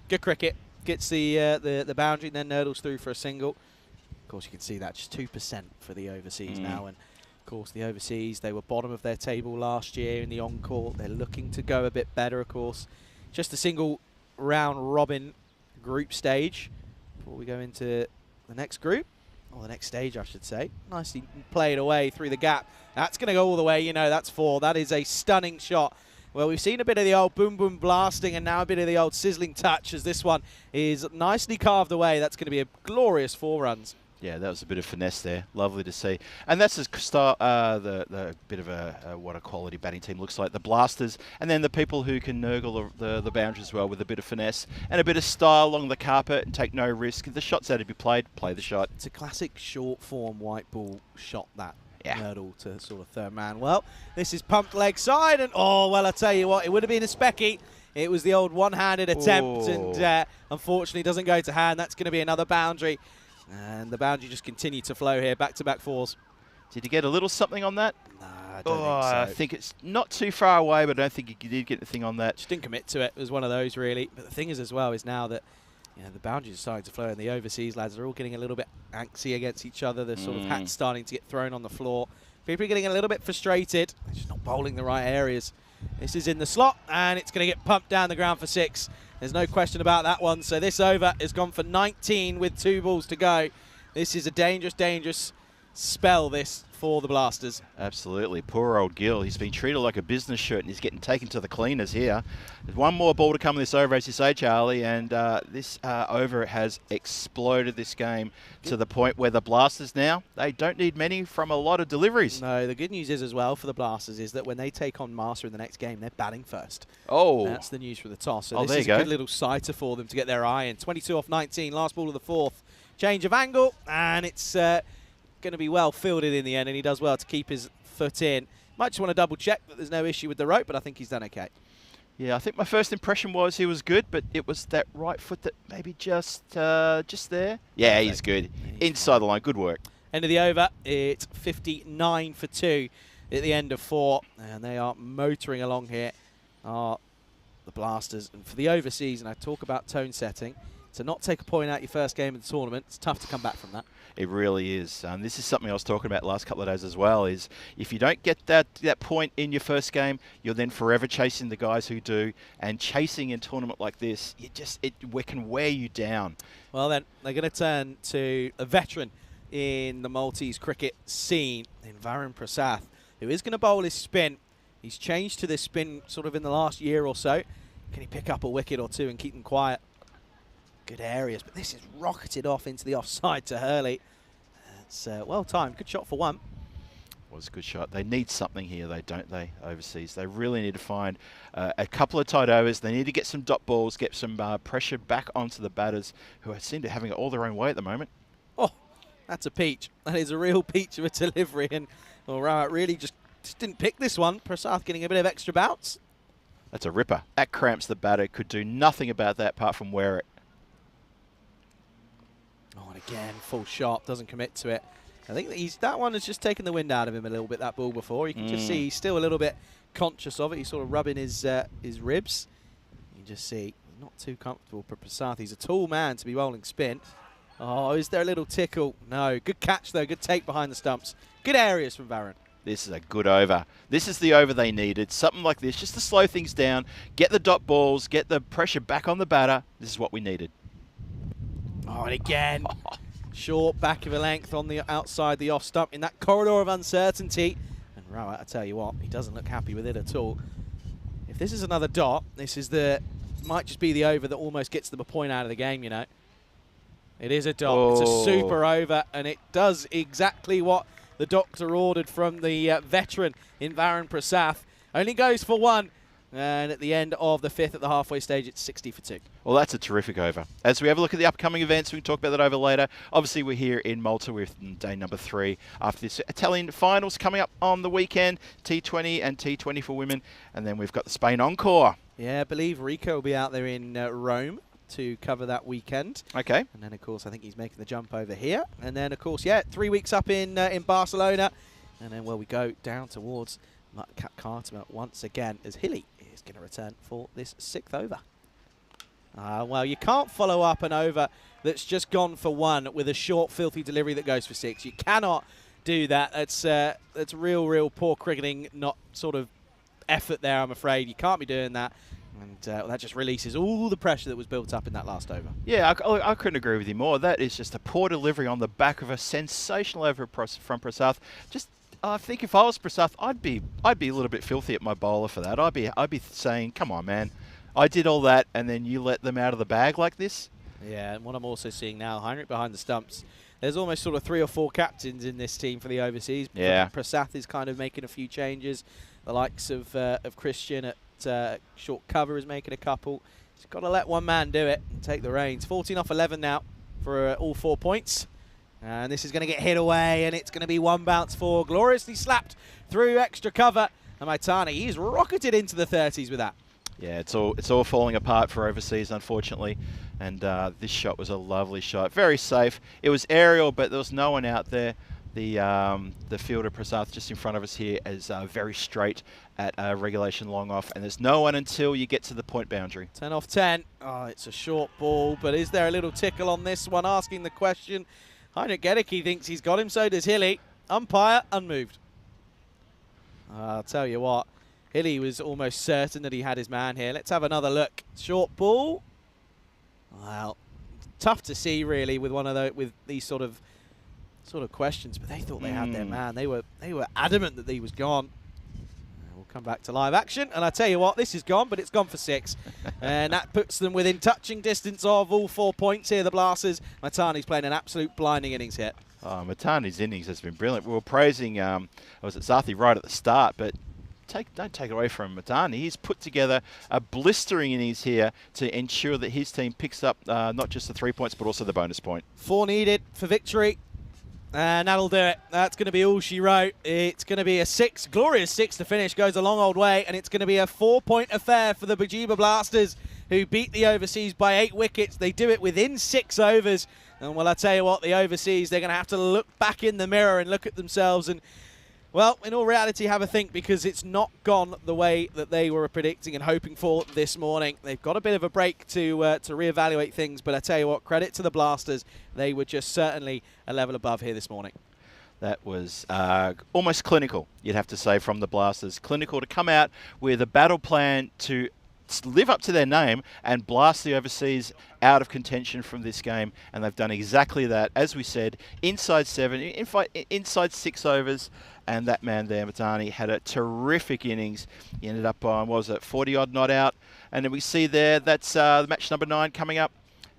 Good cricket. Gets the boundary and then nurdles through for a single. Of course, you can see that just 2% for the overseas now. And of course, the overseas, they were bottom of their table last year in the encore. They're looking to go a bit better, of course. Just a single round robin group stage before we go into the next group. Or the next stage, I should say. Nicely played away through the gap. That's going to go all the way. You know, that's 4. That is a stunning shot. Well, we've seen a bit of the old boom blasting and now a bit of the old sizzling touch as this one is nicely carved away. That's going to be a glorious 4 runs. Yeah, that was a bit of finesse there. Lovely to see. And that's the style, the bit of what a quality batting team looks like. The blasters, and then the people who can nurgle the boundaries as well with a bit of finesse and a bit of style along the carpet and take no risk. If the shot's there to be played, play the shot. It's a classic short form white ball shot, that. Yeah. Hurdle to sort of third man. Well, this is pumped leg side, and oh, well, I tell you what, it would have been a specky. It was the old one-handed attempt, and unfortunately doesn't go to hand. That's going to be another boundary. And the boundary just continued to flow here, back-to-back fours. Did you get a little something on that? Nah, I don't think so. I think it's not too far away, but I don't think you did get anything on that. Just didn't commit to it. It was one of those, really. But the thing is, as well, is now that the boundaries are starting to flow, and the overseas lads are all getting a little bit antsy against each other. The sort of hats starting to get thrown on the floor. People are getting a little bit frustrated. They're just not bowling the right areas. This is in the slot, and it's going to get pumped down the ground for 6. There's no question about that one. So this over has gone for 19 with 2 balls to go. This is a dangerous, dangerous spell, this, for the Blasters. Absolutely. Poor old Gill. He's been treated like a business shirt, and he's getting taken to the cleaners here. There's one more ball to come in this over, as you say, Charlie, and this over has exploded this game to the point where the Blasters now, they don't need many from a lot of deliveries. No, the good news is, as well, for the Blasters, is that when they take on Master in the next game, they're batting first. Oh. That's the news for the toss. So Oh, this there is you a go. good little sighter for them to get their eye in. 22 off 19, last ball of the 4th. Change of angle, and it's going to be well fielded in the end, and he does well to keep his foot in. Might just want to double check that there's no issue with the rope, but I think he's done okay. Yeah, I think my first impression was he was good, but it was that right foot that maybe just there. Yeah, he's good. Inside the line, good work. End of the over, it's 59 for 2 at the end of 4, and they are motoring along here, are the Blasters. And for the overseas, and I talk about tone setting, to not take a point out your first game of the tournament, it's tough to come back from that. It really is. This is something I was talking about the last couple of days as well, is if you don't get that point in your first game, you're then forever chasing the guys who do, and chasing in a tournament like this, it can wear you down. Well then, they're going to turn to a veteran in the Maltese cricket scene, in Varun Prasath, who is going to bowl his spin. He's changed to this spin sort of in the last year or so. Can he pick up a wicket or two and keep them quiet? Good areas, but this is rocketed off into the offside to Hurley. It's well timed. Good shot for 1. Was a good shot. They need something here, don't they, overseas? They really need to find a couple of tight overs. They need to get some dot balls, get some pressure back onto the batters, who seem to be having it all their own way at the moment. Oh, that's a peach. That is a real peach of a delivery, and Rawat really just didn't pick this one. Prasath getting a bit of extra bounce. That's a ripper. That cramps the batter. Could do nothing about that apart from wear it. Oh, and again, full shot, doesn't commit to it. I think that one has just taken the wind out of him a little bit, that ball before. You can just see he's still a little bit conscious of it. He's sort of rubbing his ribs. You can just see not too comfortable for Prasath. He's a tall man to be bowling spin. Oh, is there a little tickle? No. Good catch, though. Good take behind the stumps. Good areas from Varun. This is a good over. This is the over they needed. Something like this, just to slow things down, get the dot balls, get the pressure back on the batter. This is what we needed. Oh, and again, short back of a length on the outside the off stump in that corridor of uncertainty. And Rawat, I tell you what, he doesn't look happy with it at all. If this is another dot, this is might just be the over that almost gets them a point out of the game, you know. It is a dot. Oh. It's a super over, and it does exactly what the doctor ordered from the veteran in Varun Prasath. Only goes for 1. And at the end of the 5th at the halfway stage, it's 60 for 2. Well, that's a terrific over. As we have a look at the upcoming events, we can talk about that over later. Obviously, we're here in Malta with day number 3 after this Italian finals coming up on the weekend, T20 and T20 for women. And then we've got the Spain Encore. Yeah, I believe Rico will be out there in Rome to cover that weekend. Okay. And then, of course, I think he's making the jump over here. And then, of course, yeah, 3 weeks up in Barcelona. And then, well, we go down towards Cap Carter once again as Hilly is going to return for this 6th over. Well, you can't follow up an over that's just gone for 1 with a short, filthy delivery that goes for 6. You cannot do that. That's real poor cricketing, not sort of effort there, I'm afraid. You can't be doing that. And that just releases all the pressure that was built up in that last over. Yeah, I couldn't agree with you more. That is just a poor delivery on the back of a sensational over from Prasath. I think if I was Prasath, I'd be a little bit filthy at my bowler for that. I'd be saying, come on, man. I did all that, and then you let them out of the bag like this? Yeah, and what I'm also seeing now, Heinrich behind the stumps. there's almost sort of 3 or 4 captains in this team for the overseas. Yeah. Prasath is kind of making a few changes. The likes of Christian at short cover is making a couple. He's got to let one man do it and take the reins. 14 off 11 now for all 4 points. And this is going to get hit away, and it's going to be 1 bounce for. Gloriously slapped through extra cover. And Maitani, he's rocketed into the 30s with that. Yeah, it's all falling apart for overseas, unfortunately. And this shot was a lovely shot. Very safe. It was aerial, but there was no one out there. The fielder, Prasath, just in front of us here, is very straight at regulation long off. And there's no one until you get to the point boundary. 10 off 10. Oh, it's a short ball, but is there a little tickle on this one? Asking the question. Heinrich Gedicke thinks he's got him, so does Hilly. Umpire, unmoved. I'll tell you what. Hilly was almost certain that he had his man here. Let's have another look. Short ball. Well, tough to see really with with these sort of questions, but they thought they had their man. They were adamant that he was gone. We'll come back to live action, and I tell you what, this is gone, but it's gone for 6, and that puts them within touching distance of all 4 points here. The Blasters. Maitani's playing an absolute blinding innings here. Maitani's innings has been brilliant. We were praising Zathi right at the start, but don't take it away from Maitani. He's put together a blistering innings here to ensure that his team picks up not just the 3 points, but also the bonus point. 4 needed for victory. And that'll do it. That's going to be all she wrote. It's going to be a 6, glorious 6 to finish. Goes a long old way, and it's going to be a 4-point affair for the Bajiba Blasters, who beat the overseas by 8 wickets. They do it within 6 overs. And well, I tell you what, the overseas, they're going to have to look back in the mirror and look at themselves and, well, in all reality, have a think, because it's not gone the way that they were predicting and hoping for this morning. They've got a bit of a break to reevaluate things, but I tell you what, credit to the Blasters. They were just certainly a level above here this morning. That was almost clinical, you'd have to say, from the Blasters. Clinical to come out with a battle plan to live up to their name and blast the overseas out of contention from this game, and they've done exactly that. As we said, inside 7, inside 6 overs, and that man there, Maitani, had a terrific innings. He ended up on, what was it, 40-odd not out, and then we see there, that's the match number 9 coming up.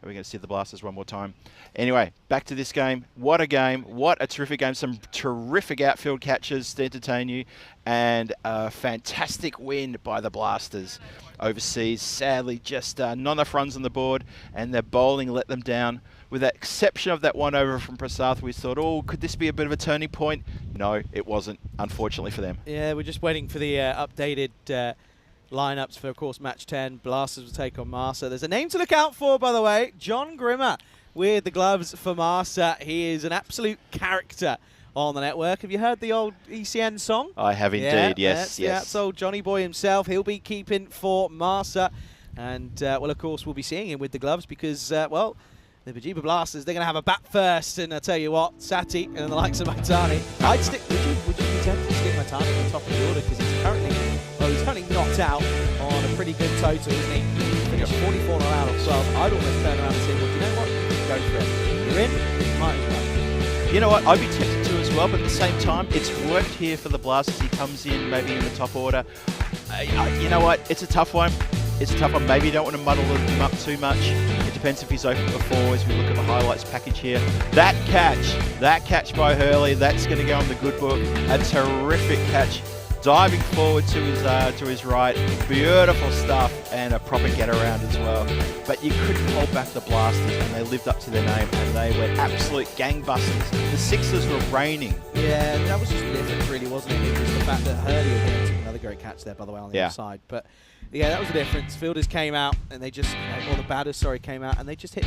We're going to see the Blasters one more time. Anyway, back to this game. What a game. What a terrific game. Some terrific outfield catches to entertain you. And a fantastic win by the Blasters overseas. Sadly, just not enough runs on the board, and their bowling let them down. With the exception of that 1 over from Prasath, we thought, oh, could this be a bit of a turning point? No, it wasn't, unfortunately for them. Yeah, we're just waiting for the updated lineups for, of course, match 10. Blasters will take on Malta. There's a name to look out for, by the way. John Grimmer with the gloves for Malta. He is an absolute character on the network. Have you heard the old ECN song? I have indeed, yes. That's old Johnny Boy himself. He'll be keeping for Malta. And, well, of course, we'll be seeing him with the gloves because, well, the Bajiba Blasters, they're going to have a bat first. And I tell you what, Sati and the likes of Maitani. Would you be tempted to stick Maitani at the top of the order because he's currently knocked out on a pretty good total, isn't he? He finished 44 not out of 12. I'd almost turn around and say, well, do you know what? Go for it. You're in, might as well. You know what? I'd be tempted to as well, but at the same time, it's worked here for the Blasters. He comes in maybe in the top order. You know what? It's a tough one. It's a tough one. Maybe you don't want to muddle him up too much. It depends if he's open before as we look at the highlights package here. That catch by Hurley, that's going to go on the good book. A terrific catch. Diving forward to his right. Beautiful stuff, and a proper get around as well. But you couldn't hold back the Blasters, and they lived up to their name, and they were absolute gangbusters. The Sixers were raining. Yeah, that was just the difference, really, wasn't it? It was the fact that Hurley again took another great catch there, by the way, on the other side. But yeah, that was the difference. Fielders came out, and they just, or the batters, came out, and they just hit.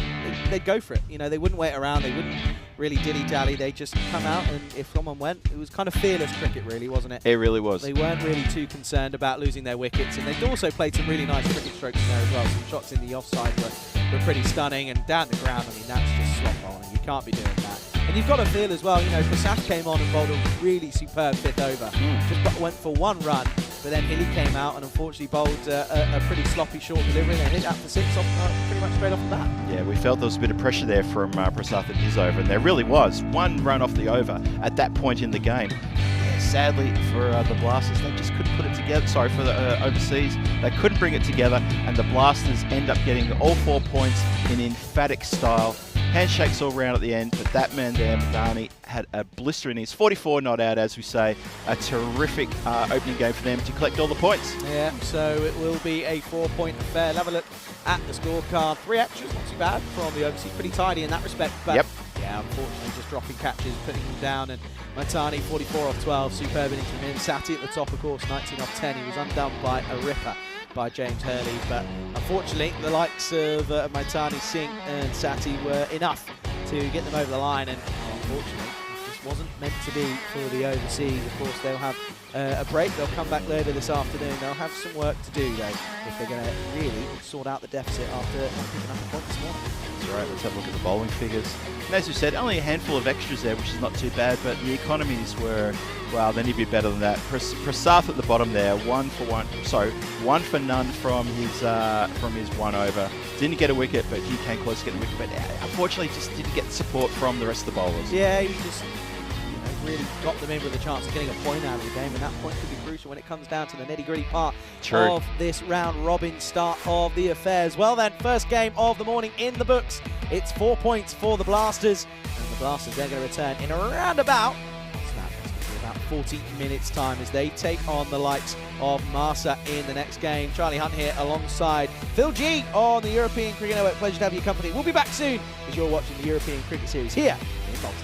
They'd go for it. You know, they wouldn't wait around. They wouldn't really dilly-dally. They just come out, and if someone went, it was kind of fearless cricket, really, wasn't it? It really was. They weren't really too concerned about losing their wickets, and they'd also played some really nice cricket strokes in there as well. Some shots in the offside were pretty stunning, and down the ground, I mean, that's just slot bowling. You can't be doing that. And you've got to feel as well, you know, Prasath came on and bowled a really superb 5th over. Just went for 1 run, but then Hilly came out and unfortunately bowled a pretty sloppy short delivery and hit that for 6 off, pretty much straight off the bat. Yeah, we felt there was a bit of pressure there from Prasath at his over, and there really was. 1 run off the over at that point in the game. Yeah, sadly for the Blasters, they just couldn't put it together. Sorry, for the overseas, they couldn't bring it together, and the Blasters end up getting all 4 points in emphatic style. Handshakes all round at the end, but that man there, Madani, had a blister in his 44 not out, as we say. A terrific opening game for them to collect all the points. Yeah, so it will be a 4-point affair. Have a look at the scorecard. 3 extras, not too bad from the overseas. Pretty tidy in that respect, but Yep. yeah, unfortunately just dropping catches, putting them down. And Matani, 44 off 12, superb innings from him. Sati at the top, of course, 19 off 10. He was undone by a ripper by James Hurley, but unfortunately the likes of Maitani, Singh and Sati were enough to get them over the line, and unfortunately it just wasn't meant to be for the overseas. Of course, they'll have a break. They'll come back later this afternoon. They'll have some work to do, though, if they're going to really sort out the deficit after not picking up a point this morning. That's right, let's have a look at the bowling figures. And as we said, only a handful of extras there, which is not too bad, but the economies were, well, they need to be better than that. Prasath at the bottom there, one for none from his one over. Didn't get a wicket, but he came close to getting a wicket, but unfortunately just didn't get support from the rest of the bowlers. Yeah, he just really got them in with a chance of getting a point out of the game, and that point could be crucial when it comes down to the nitty-gritty part of this round robin start of the affairs. Well then, first game of the morning in the books. It's 4 points for the Blasters, and the Blasters, they're going to return in around about 40 minutes time as they take on the likes of Malta in the next game. Charlie Hunt here alongside Phil G on the European Cricket Network. Pleasure to have your company. We'll be back soon as you're watching the European Cricket Series here in Malta.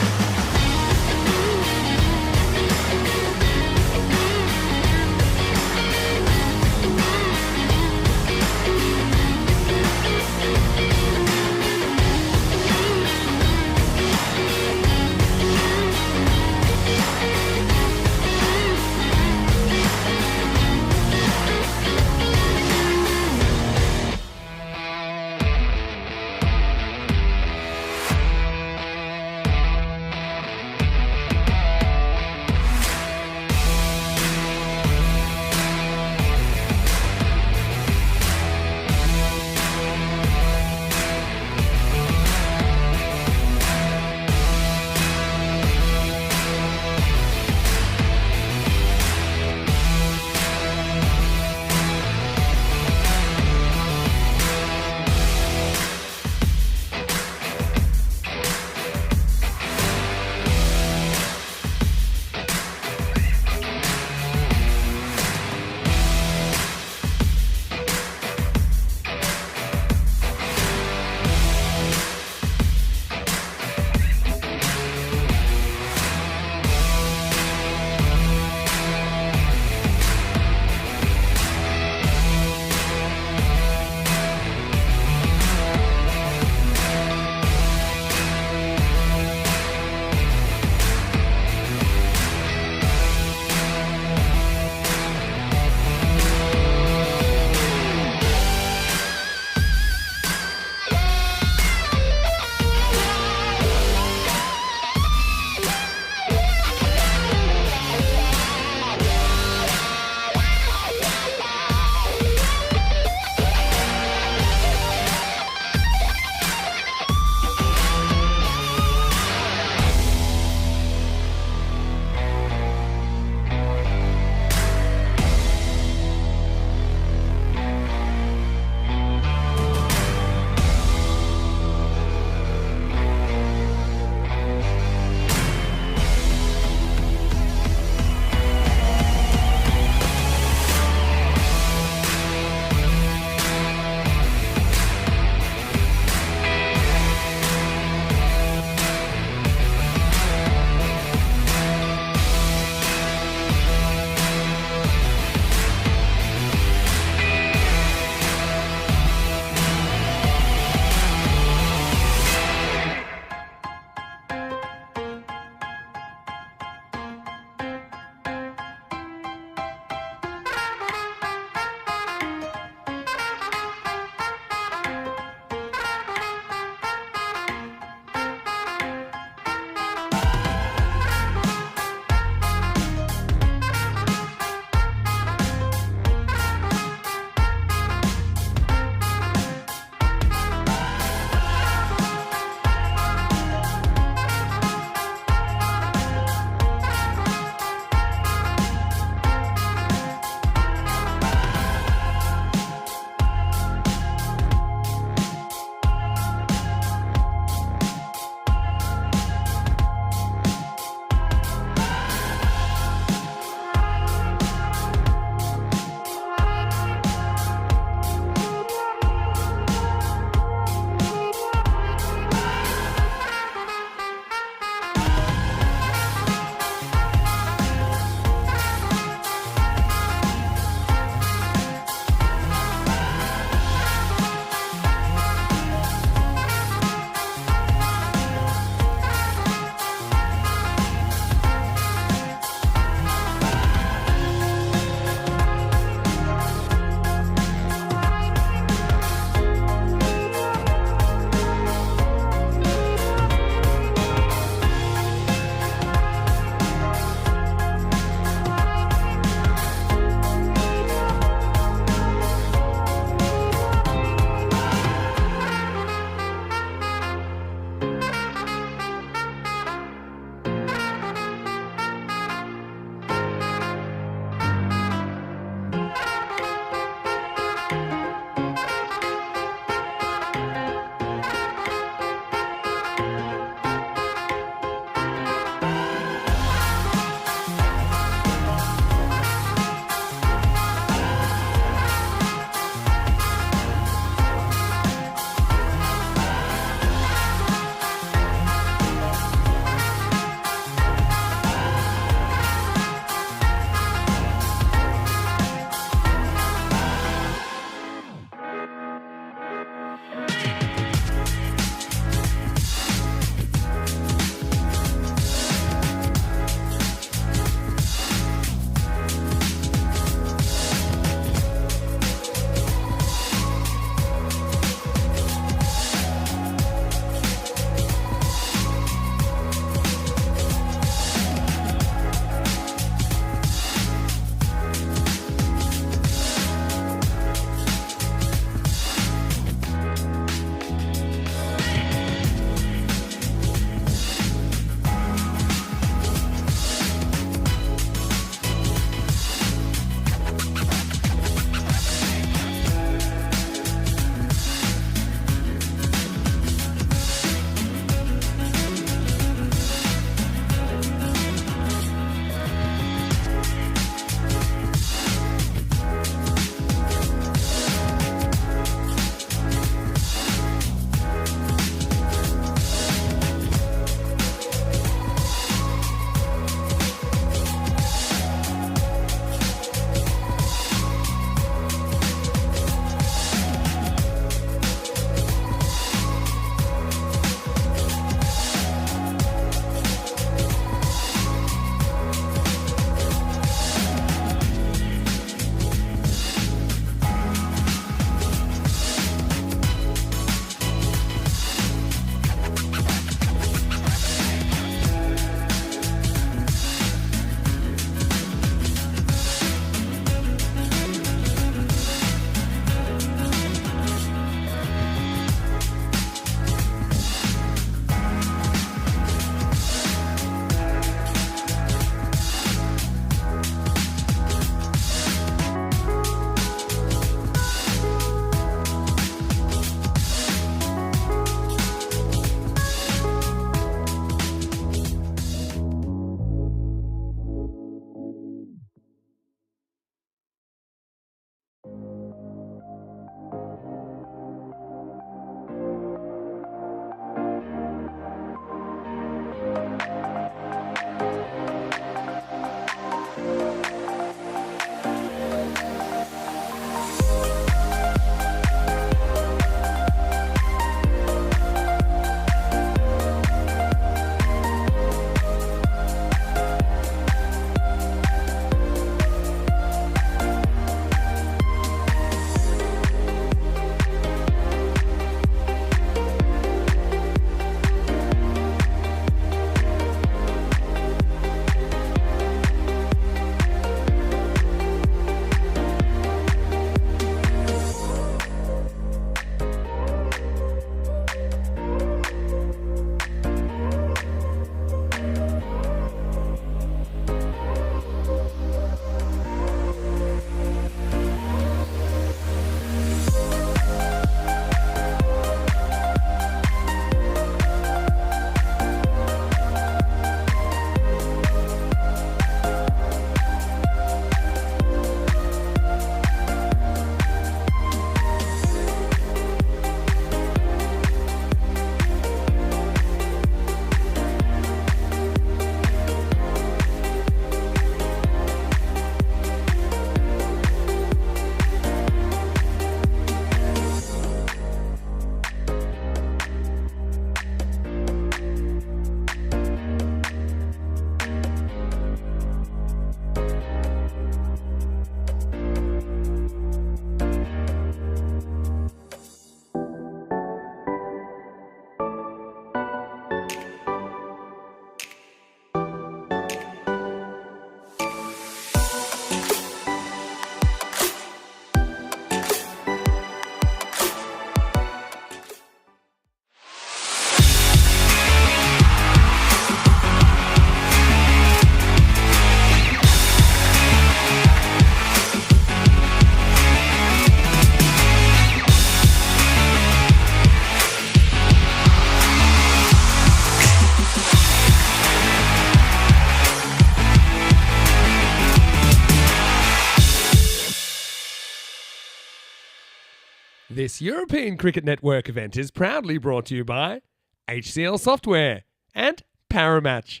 This European Cricket Network event is proudly brought to you by HCL Software and Paramatch.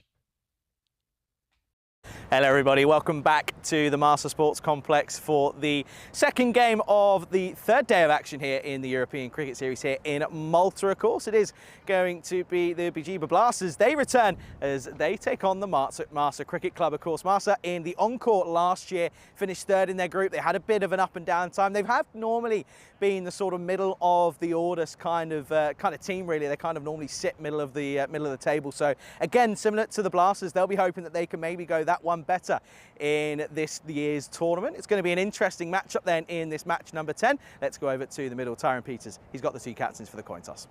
Hello everybody, welcome back to the Malta Sports Complex for the second game of the third day of action here in the European Cricket Series here in Malta. Of course, it is going to be the Bijiba Blasters. They return as they take on the Malta Cricket Club. Of course, Malta in the encore last year finished third in their group. They had a bit of an up and down time. They have normally been the sort of middle of the order kind of team really. They kind of normally sit middle of the table. So again, similar to the Blasters, they'll be hoping that they can maybe go that one better in this year's tournament. It's going to be an interesting matchup then in this match number 10. Let's go over to the middle. Tyrone Peters, he's got the two captains for the coin toss.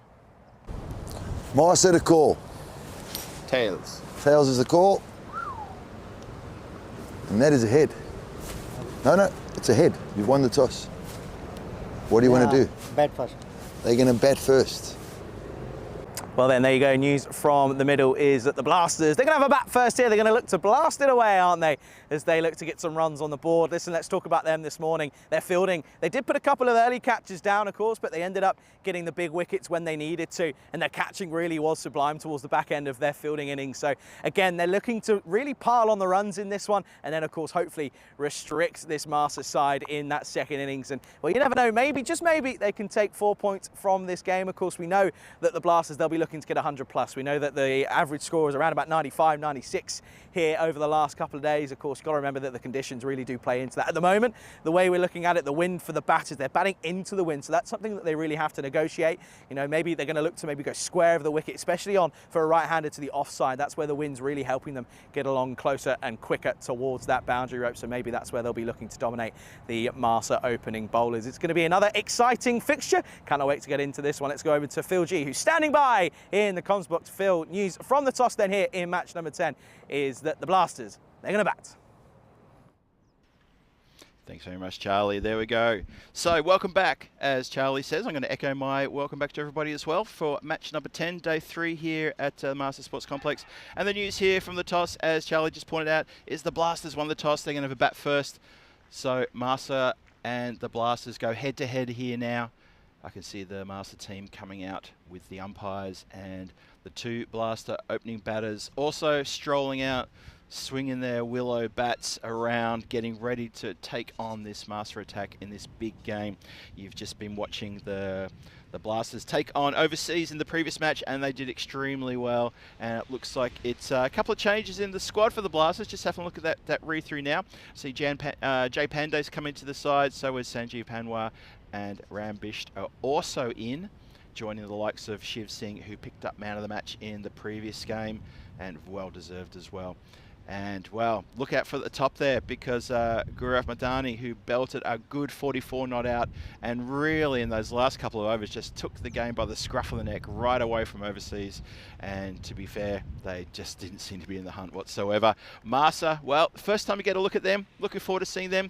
Marcia the call. Tails. Tails is the call. And that is a head. No, it's a head. You've won the toss. What do you want to do? Bat first. They're going to bat first. Well then, there you go. News from the middle is that the Blasters, they're going to have a bat first here. They're going to look to blast it away, aren't they? As they look to get some runs on the board. Listen, let's talk about them this morning. Their fielding, they did put a couple of early catches down, of course, but they ended up getting the big wickets when they needed to. And their catching really was sublime towards the back end of their fielding innings. So again, they're looking to really pile on the runs in this one. And then, of course, hopefully restrict this Masters side in that second innings. And, well, you never know, maybe, just maybe, they can take 4 points from this game. Of course, we know that the Blasters, they'll be looking to get 100 plus. We know that the average score is around about 95, 96 here over the last couple of days. Of course, you've got to remember that the conditions really do play into that. At the moment, the way we're looking at it, the wind for the batters, they're batting into the wind. So that's something that they really have to negotiate. You know, maybe they're going to look to maybe go square of the wicket, especially on for a right-hander to the offside. That's where the wind's really helping them get along closer and quicker towards that boundary rope. So maybe that's where they'll be looking to dominate the Malta opening bowlers. It's going to be another exciting fixture. Cannot wait to get into this one. Let's go over to Phil G, who's standing by in the comms box. Phil, news from the toss then here in match number 10 is that the Blasters, they're going to bat. Thanks very much, Charlie. There we go. So welcome back, as Charlie says. I'm going to echo my welcome back to everybody as well for match number 10, day 3 here at the Malta Sports Complex. And the news here from the toss, as Charlie just pointed out, is the Blasters won the toss. They're going to have a bat first. So Malta and the Blasters go head-to-head here now. I can see the Malta team coming out with the umpires and the two Blaster opening batters also strolling out, swinging their willow bats around, getting ready to take on this Malta attack in this big game. You've just been watching the Blasters take on overseas in the previous match, and they did extremely well. And it looks like it's a couple of changes in the squad for the Blasters. Just having a look at that read-through now. See Jay Pandey's come into the side, so is Sanjeev Panwar, and Rambisht are also in, joining the likes of Shiv Singh, who picked up man of the match in the previous game, and well-deserved as well. And, well, look out for the top there, because Gaurav Madani, who belted a good 44 not out, and really in those last couple of overs just took the game by the scruff of the neck right away from overseas. And to be fair, they just didn't seem to be in the hunt whatsoever. Marsa, well, first time we get a look at them, looking forward to seeing them.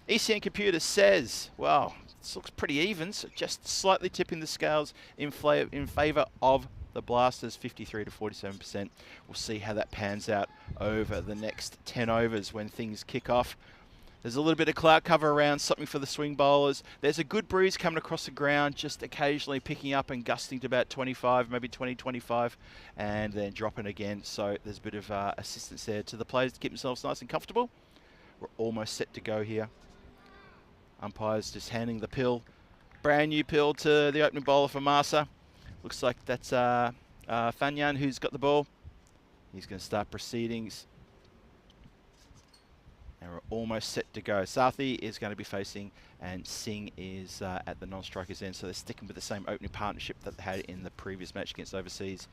ECN Computer says, well, this looks pretty even, so just slightly tipping the scales in favour of the Blasters, 53 to 47%. We'll see how that pans out over the next 10 overs when things kick off. There's a little bit of cloud cover around, something for the swing bowlers. There's a good breeze coming across the ground, just occasionally picking up and gusting to about 25, maybe 20, 25, and then dropping again. So there's a bit of assistance there to the players to keep themselves nice and comfortable. We're almost set to go here. Umpires just handing the pill, brand new pill to the opening bowler for Marsa. Looks like that's Fanyan who's got the ball. He's going to start proceedings. And we're almost set to go. Sathi is going to be facing, and Singh is at the non-strikers end. So they're sticking with the same opening partnership that they had in the previous match against overseas,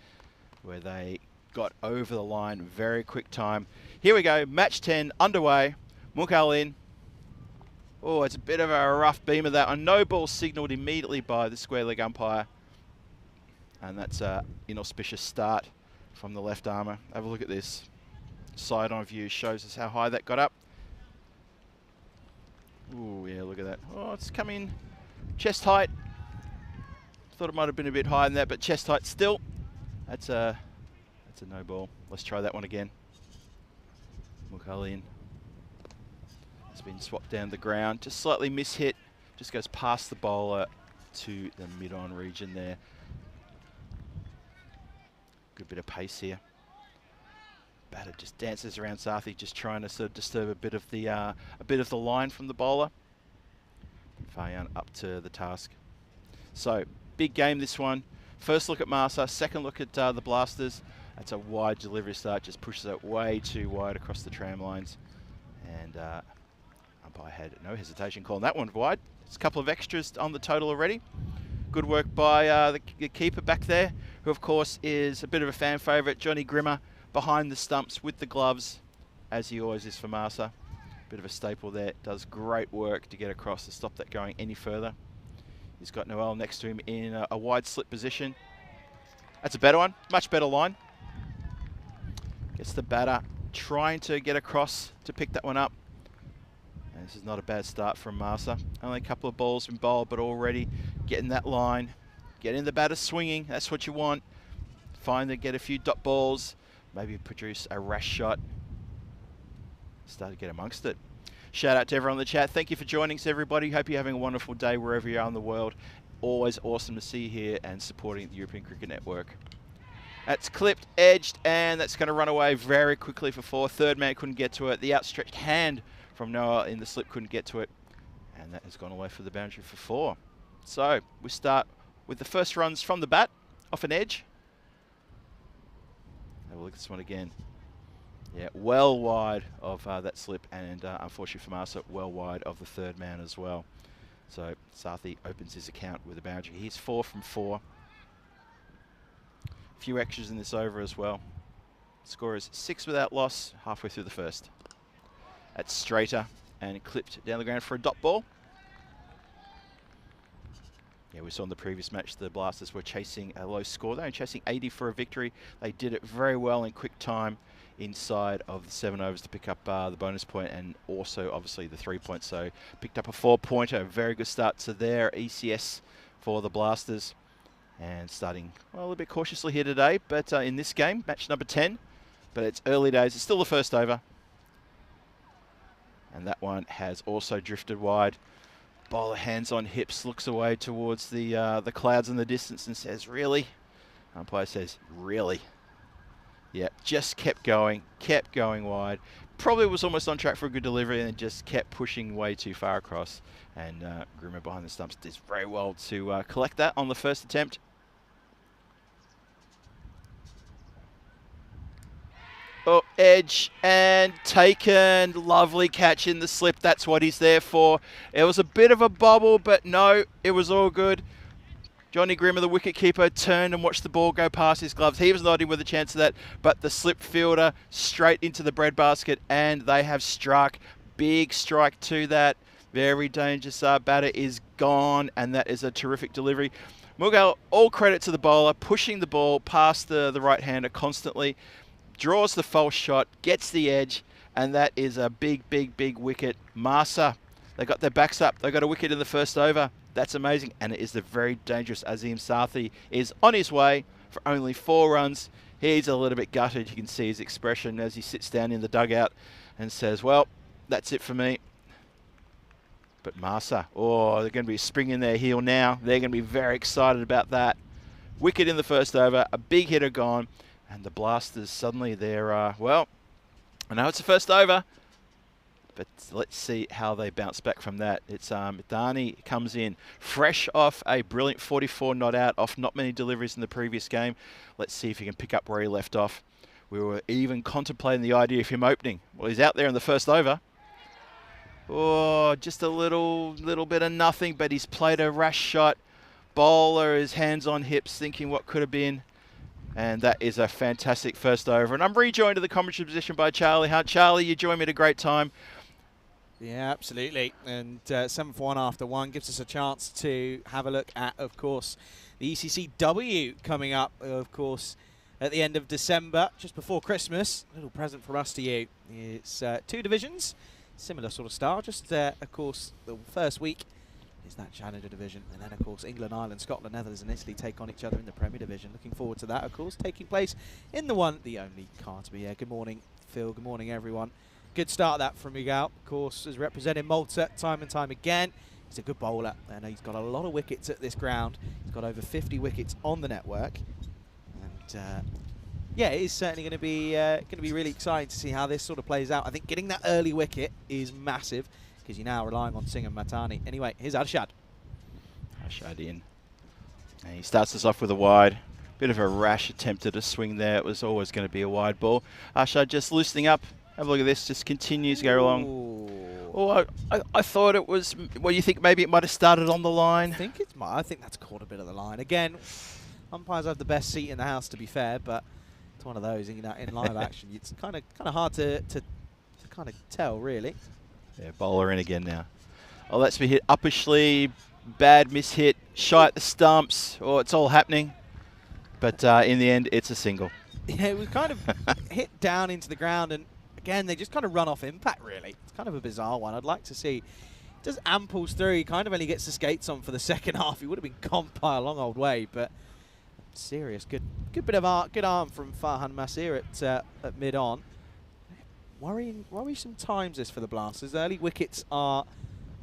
where they got over the line very quick time. Here we go, match 10 underway. Mughal in. Oh, it's a bit of a rough beam of that. A no ball signalled immediately by the square leg umpire. And that's an inauspicious start from the left armour. Have a look at this. Side on view shows us how high that got up. Ooh, yeah, look at that. Oh, it's coming chest height. Thought it might have been a bit higher than that, but chest height still. That's a no ball. Let's try that one again. Mughal in. It's been swapped down the ground, just slightly mishit, just goes past the bowler to the mid-on region there. Good bit of pace here. Batter just dances around Sathi, just trying to sort of disturb a bit of the line from the bowler. Fayan up to the task. So big game this one. First look at Malta, second look at the Blasters. That's a wide delivery start, just pushes it way too wide across the tram lines. And umpire had no hesitation calling that one wide. There's a couple of extras on the total already. Good work by the keeper back there, who of course is a bit of a fan favourite, Johnny Grimmer, behind the stumps with the gloves, as he always is for Malta. Bit of a staple there. Does great work to get across to stop that going any further. He's got Noel next to him in a wide slip position. That's a better one, much better line. Gets the batter trying to get across to pick that one up. And this is not a bad start from Malta. Only a couple of balls been bowled, but already getting that line, getting the batter swinging. That's what you want. Finally get a few dot balls, maybe produce a rash shot. Start to get amongst it. Shout out to everyone in the chat. Thank you for joining us, everybody. Hope you're having a wonderful day wherever you are in the world. Always awesome to see you here and supporting the European Cricket Network. That's clipped, edged, and that's going to run away very quickly for 4. Third man couldn't get to it. The outstretched hand from Noah in the slip couldn't get to it. And that has gone away for the boundary for 4. So we start with the first runs from the bat, off an edge. Have a look at this one again. Yeah, well wide of that slip, and unfortunately for Malta, well wide of the third man as well. So Sathi opens his account with a boundary. He's 4 from 4. Few extras in this over as well. Score is 6 without loss, halfway through the first. That's straighter and clipped down the ground for a dot ball. Yeah, we saw in the previous match the Blasters were chasing a low score. They were chasing 80 for a victory. They did it very well in quick time inside of the 7 overs to pick up the bonus point and also obviously the 3 points. So picked up a 4-pointer. Very good start to their ECS for the Blasters. And starting, well, a little bit cautiously here today, but in this game, match number 10. But it's early days. It's still the first over. And that one has also drifted wide. Bowler hands on hips, looks away towards the clouds in the distance and says, really? Umpire says, really? Yeah, just kept going wide. Probably was almost on track for a good delivery and just kept pushing way too far across. And Grimmer behind the stumps does very well to collect that on the first attempt. Oh, edge and taken. Lovely catch in the slip. That's what he's there for. It was a bit of a bobble, but no, it was all good. Johnny Grimmer, the wicketkeeper, turned and watched the ball go past his gloves. He was not in with a chance of that, but the slip fielder straight into the breadbasket, and they have struck. Big strike to that. Very dangerous. Batter is gone, and that is a terrific delivery. Mughal, all credit to the bowler, pushing the ball past the right-hander constantly. Draws the false shot, gets the edge, and that is a big wicket. Malta, they got their backs up. They got a wicket in the first over. That's amazing, and it is the very dangerous Azim Sathi is on his way for only 4 runs. He's a little bit gutted. You can see his expression as he sits down in the dugout and says, well, that's it for me. But Malta, oh, they're going to be springing their heel now. They're going to be very excited about that. Wicket in the first over, a big hitter gone. And the Blasters, suddenly they're, well, I know it's the first over, but let's see how they bounce back from that. It's Dani comes in fresh off a brilliant 44 not out, off not many deliveries in the previous game. Let's see if he can pick up where he left off. We were even contemplating the idea of him opening. Well, he's out there in the first over. Oh, just a little bit of nothing, but he's played a rash shot. Bowler is hands on hips, thinking what could have been. And that is a fantastic first over. And I'm rejoined to the commentary position by Charlie Hunt. Charlie, you joined me at a great time. Yeah, absolutely. And 7 for 1 after 1 gives us a chance to have a look at, of course, the ECCW coming up, of course, at the end of December, just before Christmas. A little present from us to you. It's 2 divisions, similar sort of style. Just, of course, the first week is that Challenger division, and then of course England, Ireland, Scotland, Netherlands and Italy take on each other in the Premier Division. Looking forward to that, of course, taking place in the one, the only Carterby. Yeah, good morning Phil, good morning everyone. Good start that from Miguel, of course, as representing Malta time and time again. he's a good bowler, and he's got a lot of wickets at this ground. He's got over 50 wickets on the network, and yeah, it is certainly going to be really exciting to see how this sort of plays out. I think getting that early wicket is massive because you're now relying on Singh and Matani. Anyway, here's Arshad. Arshad in. And he starts us off with a wide. Bit of a rash attempt at a swing there. It was always going to be a wide ball. Arshad just loosening up. Have a look at this. Just continues to go along. Oh, I thought it was. Well, you think maybe it might have started on the line? I think that's caught a bit of the line. Again, umpires have the best seat in the house, to be fair, but it's one of those in live action. It's kind of hard to kind of tell, really. Yeah, bowler in again now. Oh, that's been hit uppishly. Bad mishit. Shy at the stumps. Oh, it's all happening. But in the end, it's a single. Yeah, it was kind of hit down into the ground, and again, they just kind of run off impact, really. It's kind of a bizarre one. I'd like to see. Just amples through. He kind of only gets the skates on for the second half. He would have been gone by a long old way, but serious. Good bit of good arm from Farhan Masir at mid-on. Worrisome times this for the Blasters. Early wickets are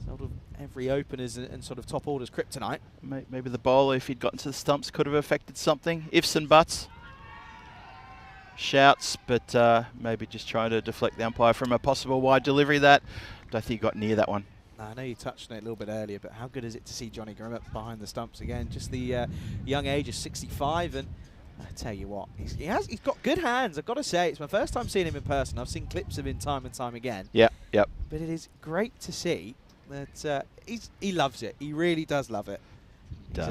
sort of every opener's and sort of top orders kryptonite. Maybe the bowler, if he'd gotten to the stumps, could have affected something. Ifs and buts. Shouts, but maybe just trying to deflect the umpire from a possible wide delivery. That don't think he got near that one. I know you touched on it a little bit earlier, but how good is it to see Johnny Grimmett behind the stumps again? Just the young age of 65, and I tell you what, he's got good hands. I've got to say, it's my first time seeing him in person. I've seen clips of him time and time again. Yep. But it is great to see that he loves it. He really does love it.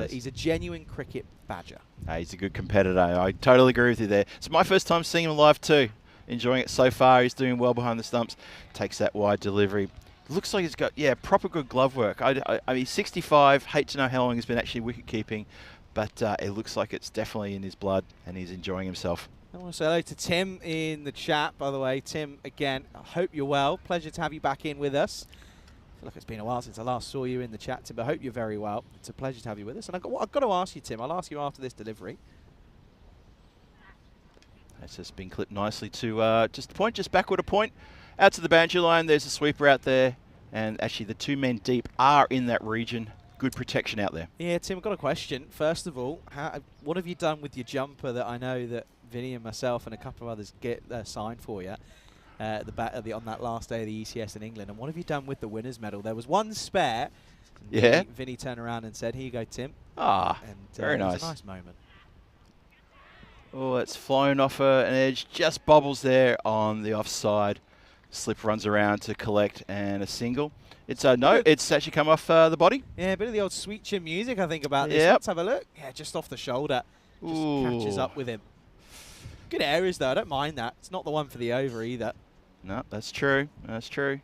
He's a genuine cricket badger. He's a good competitor. I totally agree with you there. It's my first time seeing him live too. Enjoying it so far. He's doing well behind the stumps. Takes that wide delivery. Looks like he's got, proper good glove work. I mean, 65. Hate to know how long he's been actually wicket keeping, but it looks like it's definitely in his blood, and he's enjoying himself. I want to say hello to Tim in the chat, by the way. Tim, again, I hope you're well. Pleasure to have you back in with us. I feel like it's been a while since I last saw you in the chat, Tim, but I hope you're very well. It's a pleasure to have you with us. And I've got to ask you, Tim. I'll ask you after this delivery. That's just been clipped nicely to just a point, just backward a point. Out to the boundary line, there's a sweeper out there. And actually, the two men deep are in that region. Good protection out there. Yeah, Tim, I've got a question. First of all, what have you done with your jumper that I know that Vinny and myself and a couple of others get signed for you on that last day of the ECS in England? And what have you done with the winner's medal? There was one spare. Yeah. Vinny turned around and said, "Here you go, Tim." Very nice. It was a nice moment. Oh, it's flown off an edge. Just bobbles there on the offside. Slip runs around to collect, and a single. It's it's actually come off the body. Yeah, a bit of the old Sweet Chin music, I think, about this. Yep. Let's have a look. Yeah, just off the shoulder. Just catches up with him. Good areas, though. I don't mind that. It's not the one for the over either. No, that's true. That's true.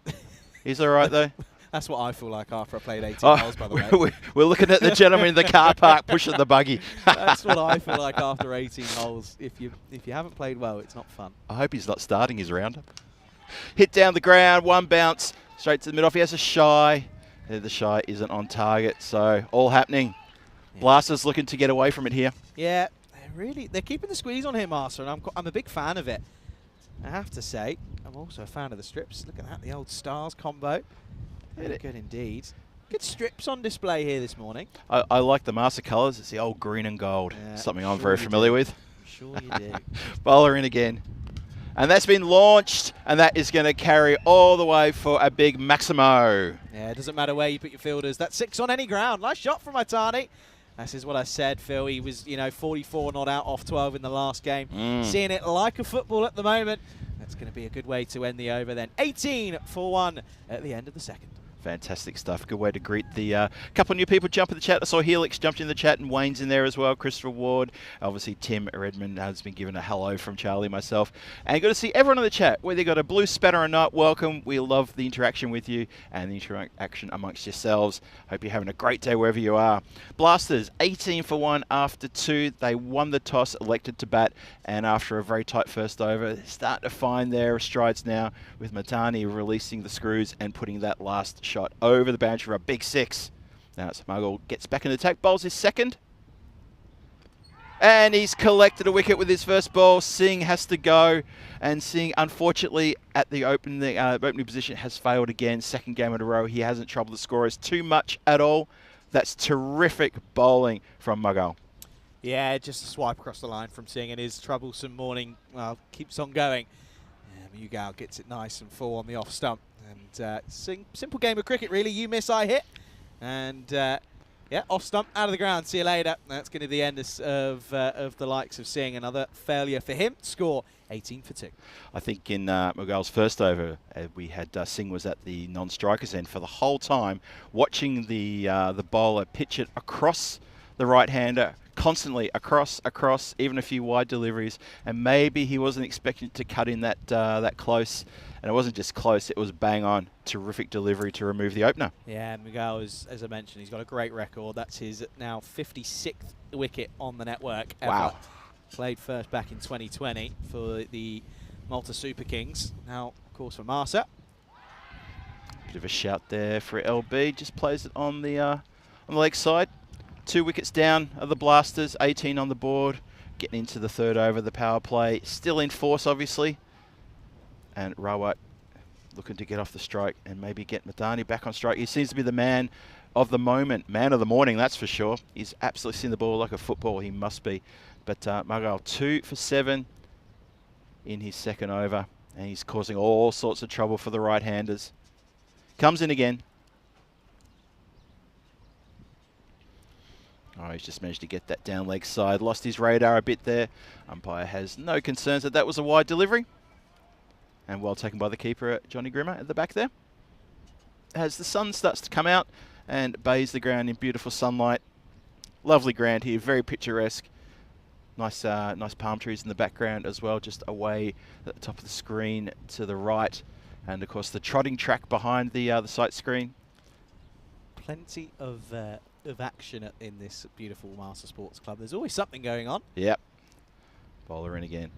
He's all right, though. That's what I feel like after I played 18 holes, by the way. We're looking at the gentleman in the car park pushing the buggy. That's what I feel like after 18 holes. If you haven't played well, it's not fun. I hope he's not starting his roundup. Hit down the ground, one bounce, straight to the mid-off. He has a shy. The shy isn't on target, so all happening. Yeah. Blasters looking to get away from it here. Yeah, they're keeping the squeeze on here, Master, and I'm a big fan of it. I have to say, I'm also a fan of the strips. Look at that, the old stars combo. Very good indeed. Good strips on display here this morning. I like the master colours. It's the old green and gold. Yeah, something I'm very familiar with. I'm sure you do. Bowler in again. And that's been launched, and that is going to carry all the way for a big Maximo. Yeah, it doesn't matter where you put your fielders. That's 6 on any ground. Nice shot from Matani. This is what I said, Phil. He was, 44 not out off 12 in the last game. Seeing it like a football at the moment. That's going to be a good way to end the over then. 18 for 1 at the end of the second. Fantastic stuff. Good way to greet the couple of new people jump in the chat. I saw Helix jumped in the chat, and Wayne's in there as well. Christopher Ward. Obviously, Tim Redmond has been given a hello from Charlie, myself. And good to see everyone in the chat. Whether you got a blue spatter or not, welcome. We love the interaction with you and the interaction amongst yourselves. Hope you're having a great day wherever you are. Blasters, 18 for 1 after 2. They won the toss, elected to bat, and after a very tight first over, they're starting to find their strides now with Matani releasing the screws and putting that last shot over the boundary for a big 6. Now Smuggle gets back in the attack, bowls his second. And he's collected a wicket with his first ball. Singh has to go. And Singh, unfortunately, at the opening position has failed again. Second game in a row. He hasn't troubled the scorers too much at all. That's terrific bowling from Mughal. Yeah, just a swipe across the line from Singh, and his troublesome morning keeps on going. Mughal gets it nice and full on the off stump. And simple game of cricket, really. You miss, I hit. And yeah, off stump, out of the ground. See you later. That's going to be the end of the likes of Singh. Another failure for him. Score 18 for 2. I think in Mughal's first over, we had Singh was at the non-strikers end for the whole time, watching the bowler pitch it across the right-hander, constantly across, even a few wide deliveries, and maybe he wasn't expecting to cut in that close, and it wasn't just close, it was bang on. Terrific delivery to remove the opener. Yeah, Mughal, as I mentioned, he's got a great record. That's his now 56th wicket on the network ever. Wow. Played first back in 2020 for the Malta Super Kings. Now, of course, for Marsa. Bit of a shout there for LB. Just plays it on the leg side. 2 wickets down are the Blasters, 18 on the board. Getting into the third over, the power play. Still in force, obviously. And Rawat looking to get off the strike and maybe get Madani back on strike. He seems to be the man of the moment, man of the morning, that's for sure. He's absolutely seen the ball like a football, he must be. But Mughal 2 for 7 in his second over, and he's causing all sorts of trouble for the right-handers. Comes in again. Oh, he's just managed to get that down leg side. Lost his radar a bit there. Umpire has no concerns that that was a wide delivery. And well taken by the keeper, Johnny Grimmer, at the back there. As the sun starts to come out and bathes the ground in beautiful sunlight. Lovely ground here, very picturesque. Nice palm trees in the background as well, just away at the top of the screen to the right. And of course the trotting track behind the sight screen. Plenty of action in this beautiful Master Sports Club. There's always something going on. Yep. Bowler in again.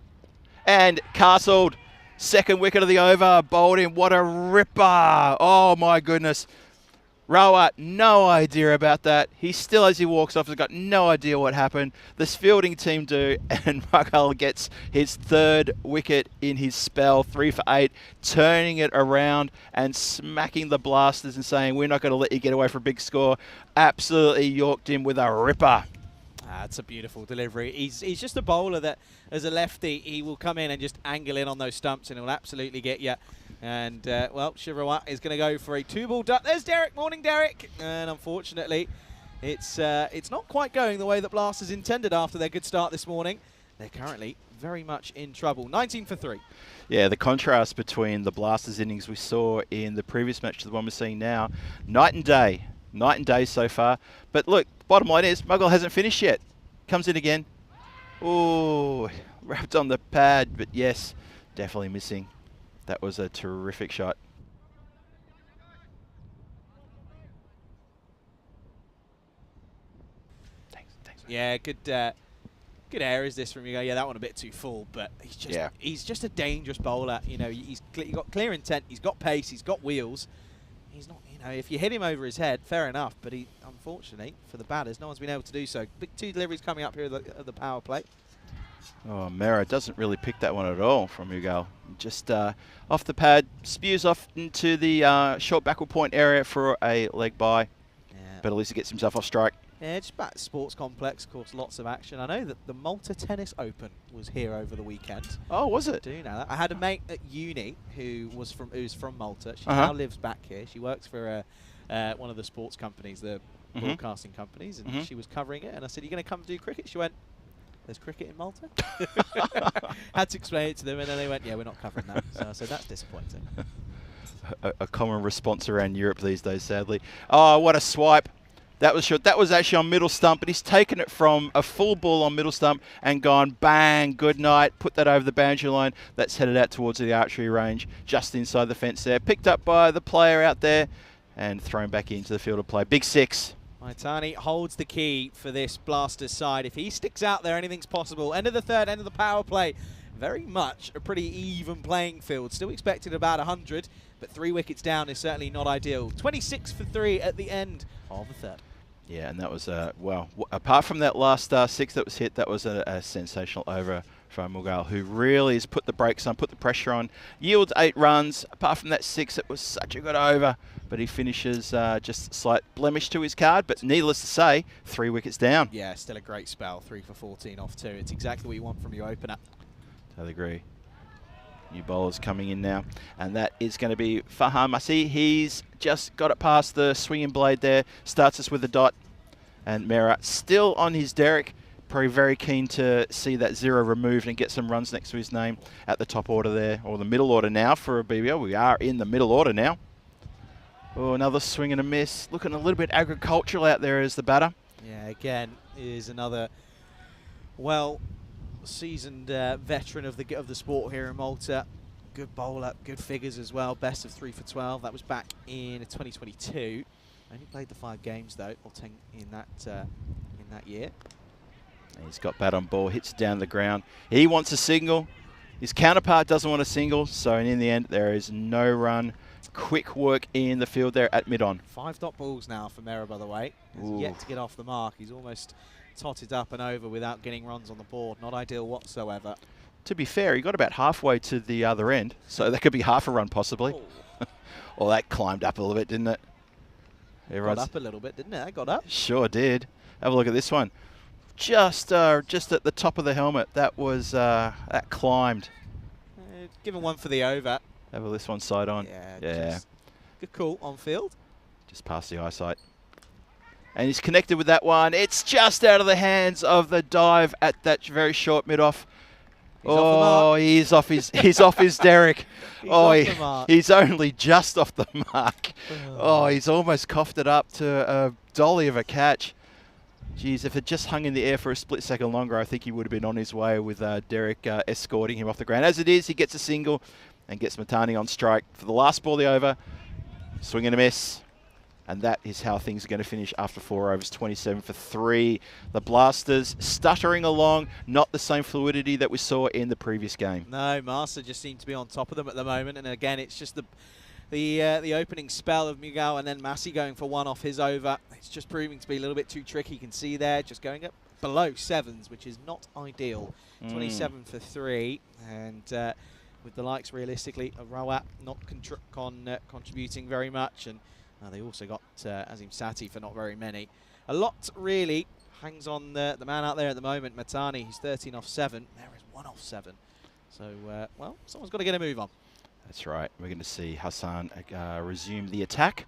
And castled. Second wicket of the over. Bowled in. What a ripper. Oh my goodness. Rawat, no idea about that. He still, as he walks off, has got no idea what happened. This fielding team do, and Mughal gets his third wicket in his spell, 3 for 8, turning it around and smacking the Blasters and saying, we're not going to let you get away for a big score. Absolutely yorked him with a ripper. That's a beautiful delivery. He's just a bowler that, as a lefty, he will come in and just angle in on those stumps and he'll absolutely get you. And, well, Shirawat is going to go for a 2-ball duck. There's Derek. Morning, Derek. And unfortunately, it's not quite going the way that Blasters intended after their good start this morning. They're currently very much in trouble. 19 for 3. Yeah, the contrast between the Blasters innings we saw in the previous match to the one we're seeing now, night and day. Night and day so far. But look, bottom line is, Mughal hasn't finished yet. Comes in again. Ooh, wrapped on the pad, but yes, definitely missing. That was a terrific shot. Thanks. Yeah, good air is this from you. Yeah, that one a bit too full, but he's just a dangerous bowler. You know, he's got clear intent, he's got pace, he's got wheels. He's not, you know, if you hit him over his head, fair enough, but he, unfortunately, for the batters, no one's been able to do so. Big 2 deliveries coming up here at the power play. Oh, Mera doesn't really pick that one at all from Mughal. Just off the pad, spews off into the short backward point area for a leg by. Yeah. But at least he gets himself off strike. Yeah, just back to Sports Complex, of course, lots of action. I know that the Malta Tennis Open was here over the weekend. Oh, was it? I do know that. I had a mate at uni who's from Malta. She now lives back here. She works for one of the sports companies, the broadcasting companies, and she was covering it. And I said, "You're going to come do cricket?" She went, "There's cricket in Malta?" Had to explain it to them, and then they went, "Yeah, we're not covering that." So I said, "That's disappointing." A common response around Europe these days, sadly. Oh, what a swipe. That was short. That was actually on middle stump, but he's taken it from a full ball on middle stump and gone bang, good night, put that over the boundary line. That's headed out towards the archery range, just inside the fence there. Picked up by the player out there and thrown back into the field of play. Big 6. Maitani holds the key for this Blasters side. If he sticks out there, anything's possible. End of the third, end of the power play. Very much a pretty even playing field. Still expected about 100, but 3 wickets down is certainly not ideal. 26 for 3 at the end of the third. Yeah, and that was, well, apart from that last 6 that was hit, that was a sensational over from Mughal, who really has put the brakes on, put the pressure on, yields 8 runs. Apart from that 6, it was such a good over, but he finishes just a slight blemish to his card, but needless to say, 3 wickets down. Yeah, still a great spell, 3 for 14 off 2. It's exactly what you want from your opener. Totally agree. New bowlers coming in now, and that is going to be Faham Masi. He's just got it past the swinging blade there, starts us with a dot, and Mera still on his derrick. Probably very keen to see that 0 removed and get some runs next to his name at the top order there, or the middle order now for a BBL. We are in the middle order now. Oh, another swing and a miss. Looking a little bit agricultural out there as the batter. Yeah, again, is another seasoned veteran of the sport here in Malta. Good bowler, good figures as well. Best of 3 for 12. That was back in 2022. Only played the 5 games though, or 10 in that year. He's got bat on ball, hits it down the ground. He wants a single. His counterpart doesn't want a single, so in the end there is no run. Quick work in the field there at mid-on. 5 dot balls now for Mera, by the way. He's yet to get off the mark. He's almost totted up and over without getting runs on the board. Not ideal whatsoever. To be fair, he got about halfway to the other end, so that could be half a run possibly. Oh. Well, that climbed up a little bit, didn't it? Got up a little bit, didn't it? That got up. Sure did. Have a look at this one. Just at the top of the helmet. That was that climbed. Given one for the over. Have a look at this one side on. Yeah. Good call on field. Just past the eyesight. And he's connected with that one. It's just out of the hands of the dive at that very short mid-off. He's off his derrick. He's only just off the mark. He's almost coughed it up to a dolly of a catch. Geez, if it just hung in the air for a split second longer, I think he would have been on his way with Derek escorting him off the ground. As it is, he gets a single and gets Matani on strike for the last ball of the over. Swing and a miss. And that is how things are going to finish after 4 overs, 27 for 3. The Blasters stuttering along, not the same fluidity that we saw in the previous game. No, Marsa just seemed to be on top of them at the moment. And again, it's just the opening spell of Mughal and then Masi going for 1 off his over. It's just proving to be a little bit too tricky. You can see there, just going up below 7s, which is not ideal. 27 for 3. And with the likes, realistically, of Rawat not contributing very much. And they also got Azim Sati for not very many. A lot really hangs on the man out there at the moment, Matani. He's 13 off 7. There is 1 off 7. So, someone's got to get a move on. That's right. We're going to see Hassan resume the attack.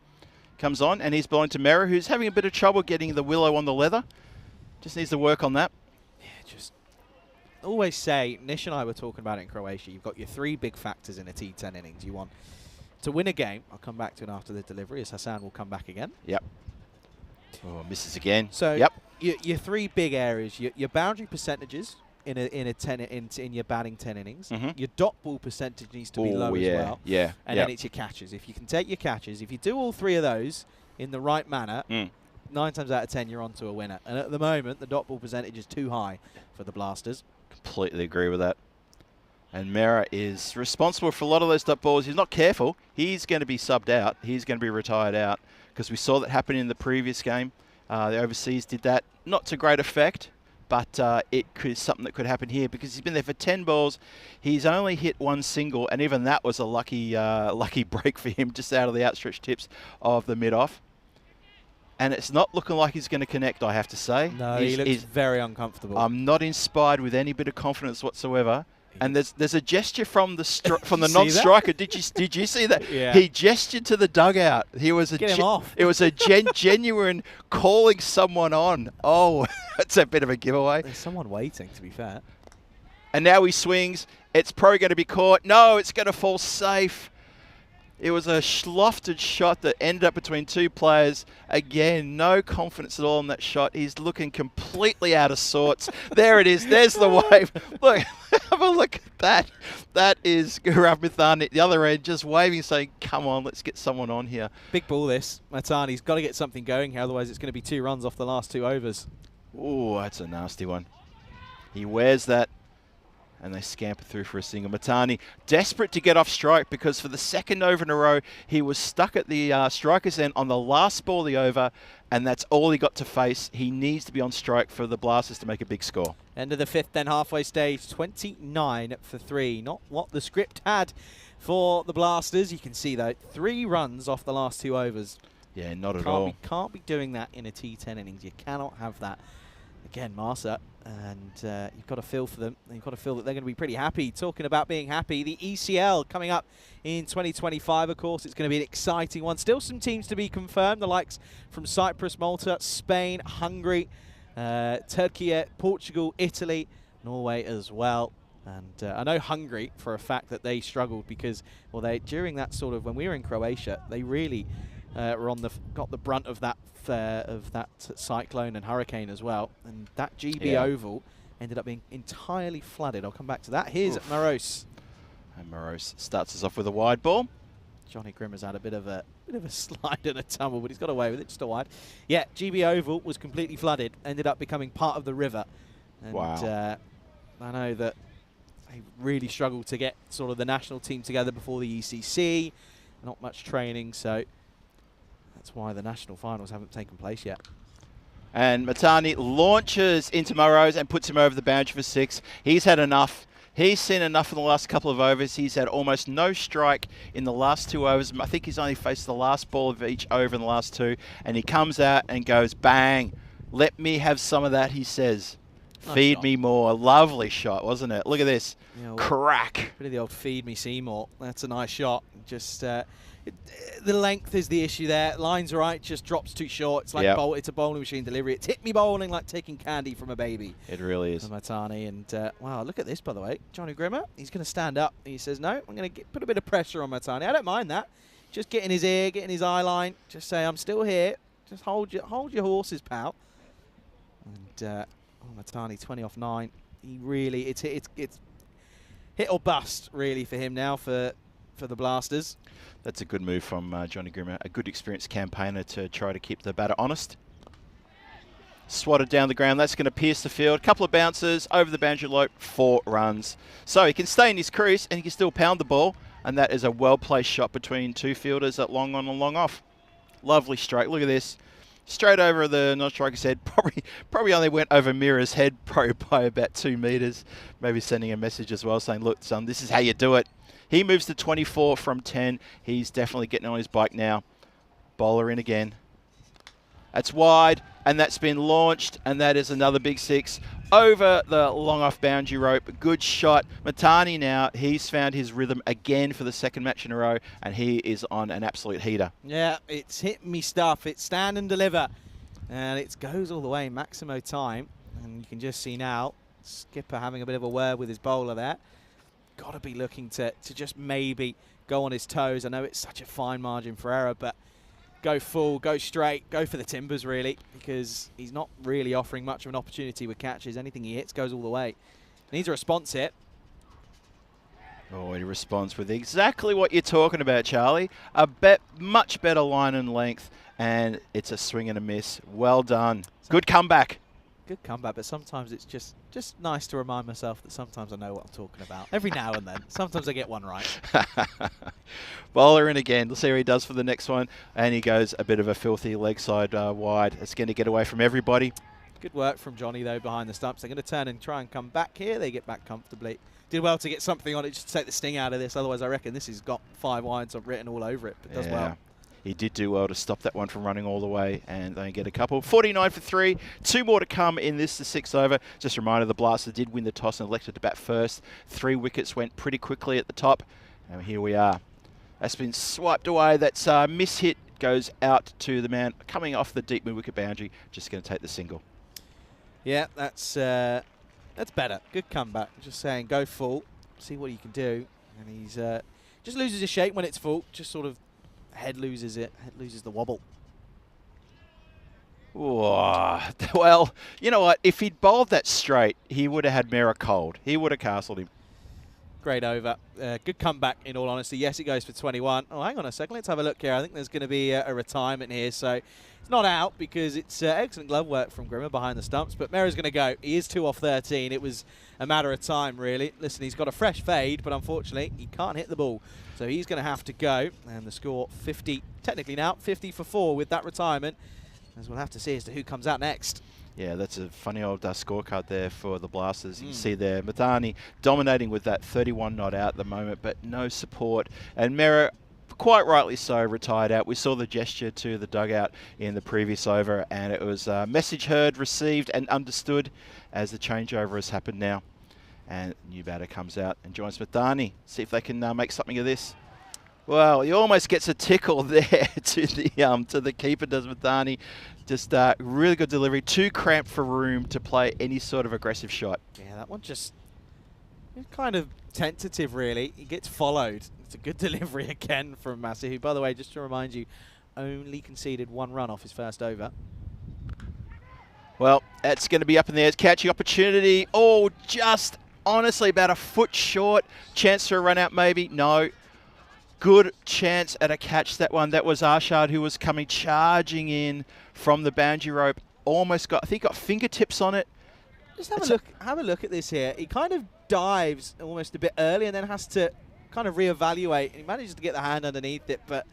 Comes on, and he's bowling to Mera, who's having a bit of trouble getting the willow on the leather. Just needs to work on that. Yeah, just always say, Nish and I were talking about it in Croatia, you've got your 3 big factors in a T10 innings. You want to win a game. I'll come back to it after the delivery, as Hassan will come back again. Yep. Oh, misses again. So yep. Your 3 big areas, your boundary percentages in your batting 10 innings. Your dot ball percentage needs to be low as well. Yeah. And then it's your catches. If you can take your catches, if you do all 3 of those in the right manner, 9 times out of 10 you're onto a winner. And at the moment, the dot ball percentage is too high for the Blasters. Completely agree with that. And Mera is responsible for a lot of those dot balls. He's not careful. He's going to be subbed out. He's going to be retired out because we saw that happen in the previous game. The overseas did that. Not to great effect, but it could something that could happen here because he's been there for 10 balls. He's only hit 1 single, and even that was a lucky break for him, just out of the outstretched tips of the mid-off. And it's not looking like he's going to connect, I have to say. No, he looks very uncomfortable. I'm not inspired with any bit of confidence whatsoever. And there's a gesture from the non-striker. Did you see that? Yeah. He gestured to the dugout. He was Get him off. It was a genuine calling someone on. Oh, that's a bit of a giveaway. There's someone waiting, to be fair. And now he swings. It's probably going to be caught. No, it's going to fall safe. It was a schlofted shot that ended up between 2 players. Again, no confidence at all in that shot. He's looking completely out of sorts. There it is. There's the wave. Look, have a look at that. That is Gaurav Mithani at the other end, just waving, saying, come on, let's get someone on here. Big ball this. Matani's got to get something going here, otherwise it's going to be 2 runs off the last 2 overs. Oh, that's a nasty one. He wears that. And they scamper through for a single. Matani desperate to get off strike because for the second over in a row, he was stuck at the striker's end on the last ball of the over, and that's all he got to face. He needs to be on strike for the Blasters to make a big score. End of the 5th, then halfway stage, 29 for 3. Not what the script had for the Blasters. You can see, though, 3 runs off the last 2 overs. Yeah, not at all. Can't be doing that in a T10 innings. You cannot have that. Again, Malta, and you've got to feel for them. You've got to feel that they're going to be pretty happy. Talking about being happy, the ECL coming up in 2025, of course. It's going to be an exciting one. Still some teams to be confirmed, the likes from Cyprus, Malta, Spain, Hungary, Turkey, Portugal, Italy, Norway as well. And I know Hungary for a fact that they struggled because, well, they during that sort of, when we were in Croatia, they really were on got the brunt of that cyclone and hurricane as well, and that GB Oval ended up being entirely flooded. I'll come back to that. Here's Morose. And Morose starts us off with a wide ball. Johnny Grimmer's had a bit of a slide and a tumble, but he's got away with it, just a wide. Yeah, GB Oval was completely flooded, ended up becoming part of the river. And wow. I know that they really struggled to get sort of the national team together before the ECC. Not much training, so that's why the national finals haven't taken place yet. And Matani launches into Morose and puts him over the boundary for 6. He's had enough. He's seen enough in the last couple of overs. He's had almost no strike in the last 2 overs. I think he's only faced the last ball of each over in the last 2. And he comes out and goes, bang, let me have some of that, he says. Nice feed shot. me more. Lovely shot, wasn't it? Look at this. Yeah, well, crack. Bit of the old feed me Seymour. That's a nice shot. Just the length is the issue there. Line's right, just drops too short. It's like it's a bowling machine delivery. It's hit me bowling like taking candy from a baby. It really is. Matani, and wow, look at this, by the way. Johnny Grimmer, he's going to stand up. He says, no, I'm going to put a bit of pressure on Matani. I don't mind that. Just get in his ear, get in his eye line. Just say, I'm still here. Just hold your horses, pal. And Matani, 20 off 9. He really, it's hit or bust, really, for him now for the Blasters. That's a good move from Johnny Grimmer. A good experienced campaigner to try to keep the batter honest. Swatted down the ground. That's going to pierce the field. Couple of bounces over the boundary lope. 4 runs. So he can stay in his crease and he can still pound the ball. And that is a well-placed shot between 2 fielders at long on and long off. Lovely straight. Look at this. Straight over the non-striker's head. Probably only went over Mira's head, probably by about 2 meters. Maybe sending a message as well saying, look, son, this is how you do it. He moves to 24 from 10. He's definitely getting on his bike now. Bowler in again. That's wide, and that's been launched, and that is another big 6 over the long off boundary rope. Good shot. Matani now, he's found his rhythm again for the 2nd match in a row, and he is on an absolute heater. Yeah, it's hit me stuff. It's stand and deliver, and it goes all the way, Maximo time, and you can just see now Skipper having a bit of a word with his bowler there. Got to be looking to just maybe go on his toes. I know it's such a fine margin for error, but go full, go straight, go for the timbers, really, because he's not really offering much of an opportunity with catches. Anything he hits goes all the way. Needs a response hit. Oh, he responds with exactly what you're talking about, Charlie. Much better line and length, and it's a swing and a miss. Well done. Good comeback. Good comeback, but sometimes it's just nice to remind myself that sometimes I know what I'm talking about. Every now and then. Sometimes I get one right. Bowler in again. Let's see how he does for the next one. And he goes a bit of a filthy leg side wide. It's going to get away from everybody. Good work from Johnny, though, behind the stumps. They're going to turn and try and come back here. They get back comfortably. Did well to get something on it just to take the sting out of this. Otherwise, I reckon this has got 5 wides written all over it. But does well. He did do well to stop that one from running all the way, and they get a couple. 49 for 3. 2 more to come in this, the 6th over. Just a reminder, the Blasters did win the toss and elected to bat first. 3 wickets went pretty quickly at the top, and here we are. That's been swiped away. That's miss-hit goes out to the man coming off the deep mid-wicket boundary. Just going to take the single. Yeah, that's better. Good comeback. Just saying, go full, see what you can do. And he's just loses his shape when it's full. Just sort of head loses it. Head loses the wobble. Oh, well, you know what? If he'd bowled that straight, he would have had Mera cold. He would have castled him. Great over. Good comeback, in all honesty. Yes, it goes for 21. Oh, hang on a second. Let's have a look here. I think there's going to be a retirement here. So it's not out because it's excellent glove work from Grimmer behind the stumps. But Mera's going to go. He is 2 off 13. It was a matter of time, really. Listen, he's got a fresh fade, but unfortunately, he can't hit the ball. So he's going to have to go. And the score 50, technically now, 50 for 4 with that retirement. As we'll have to see as to who comes out next. Yeah, that's a funny old scorecard there for the Blasters. You can see there, Madani dominating with that 31 not out at the moment, but no support. And Mera, quite rightly so, retired out. We saw the gesture to the dugout in the previous over, and it was a message heard, received, and understood as the changeover has happened now. And new batter comes out and joins Madani. See if they can make something of this. Well, he almost gets a tickle there to the keeper, does Madani. Just really good delivery. Too cramped for room to play any sort of aggressive shot. Yeah, that one just kind of tentative, really. He gets followed. It's a good delivery again from Massey, who, by the way, just to remind you, only conceded 1 run off his first over. Well, that's going to be up in there. It's catching opportunity. Oh, just honestly about a foot short. Chance for a run out, maybe. No. Good chance at a catch, that one. That was Arshad, who was coming charging in from the boundary rope. Almost got, I think, got fingertips on it. Just have a look at this here. He kind of dives almost a bit early and then has to kind of reevaluate. He manages to get the hand underneath it, but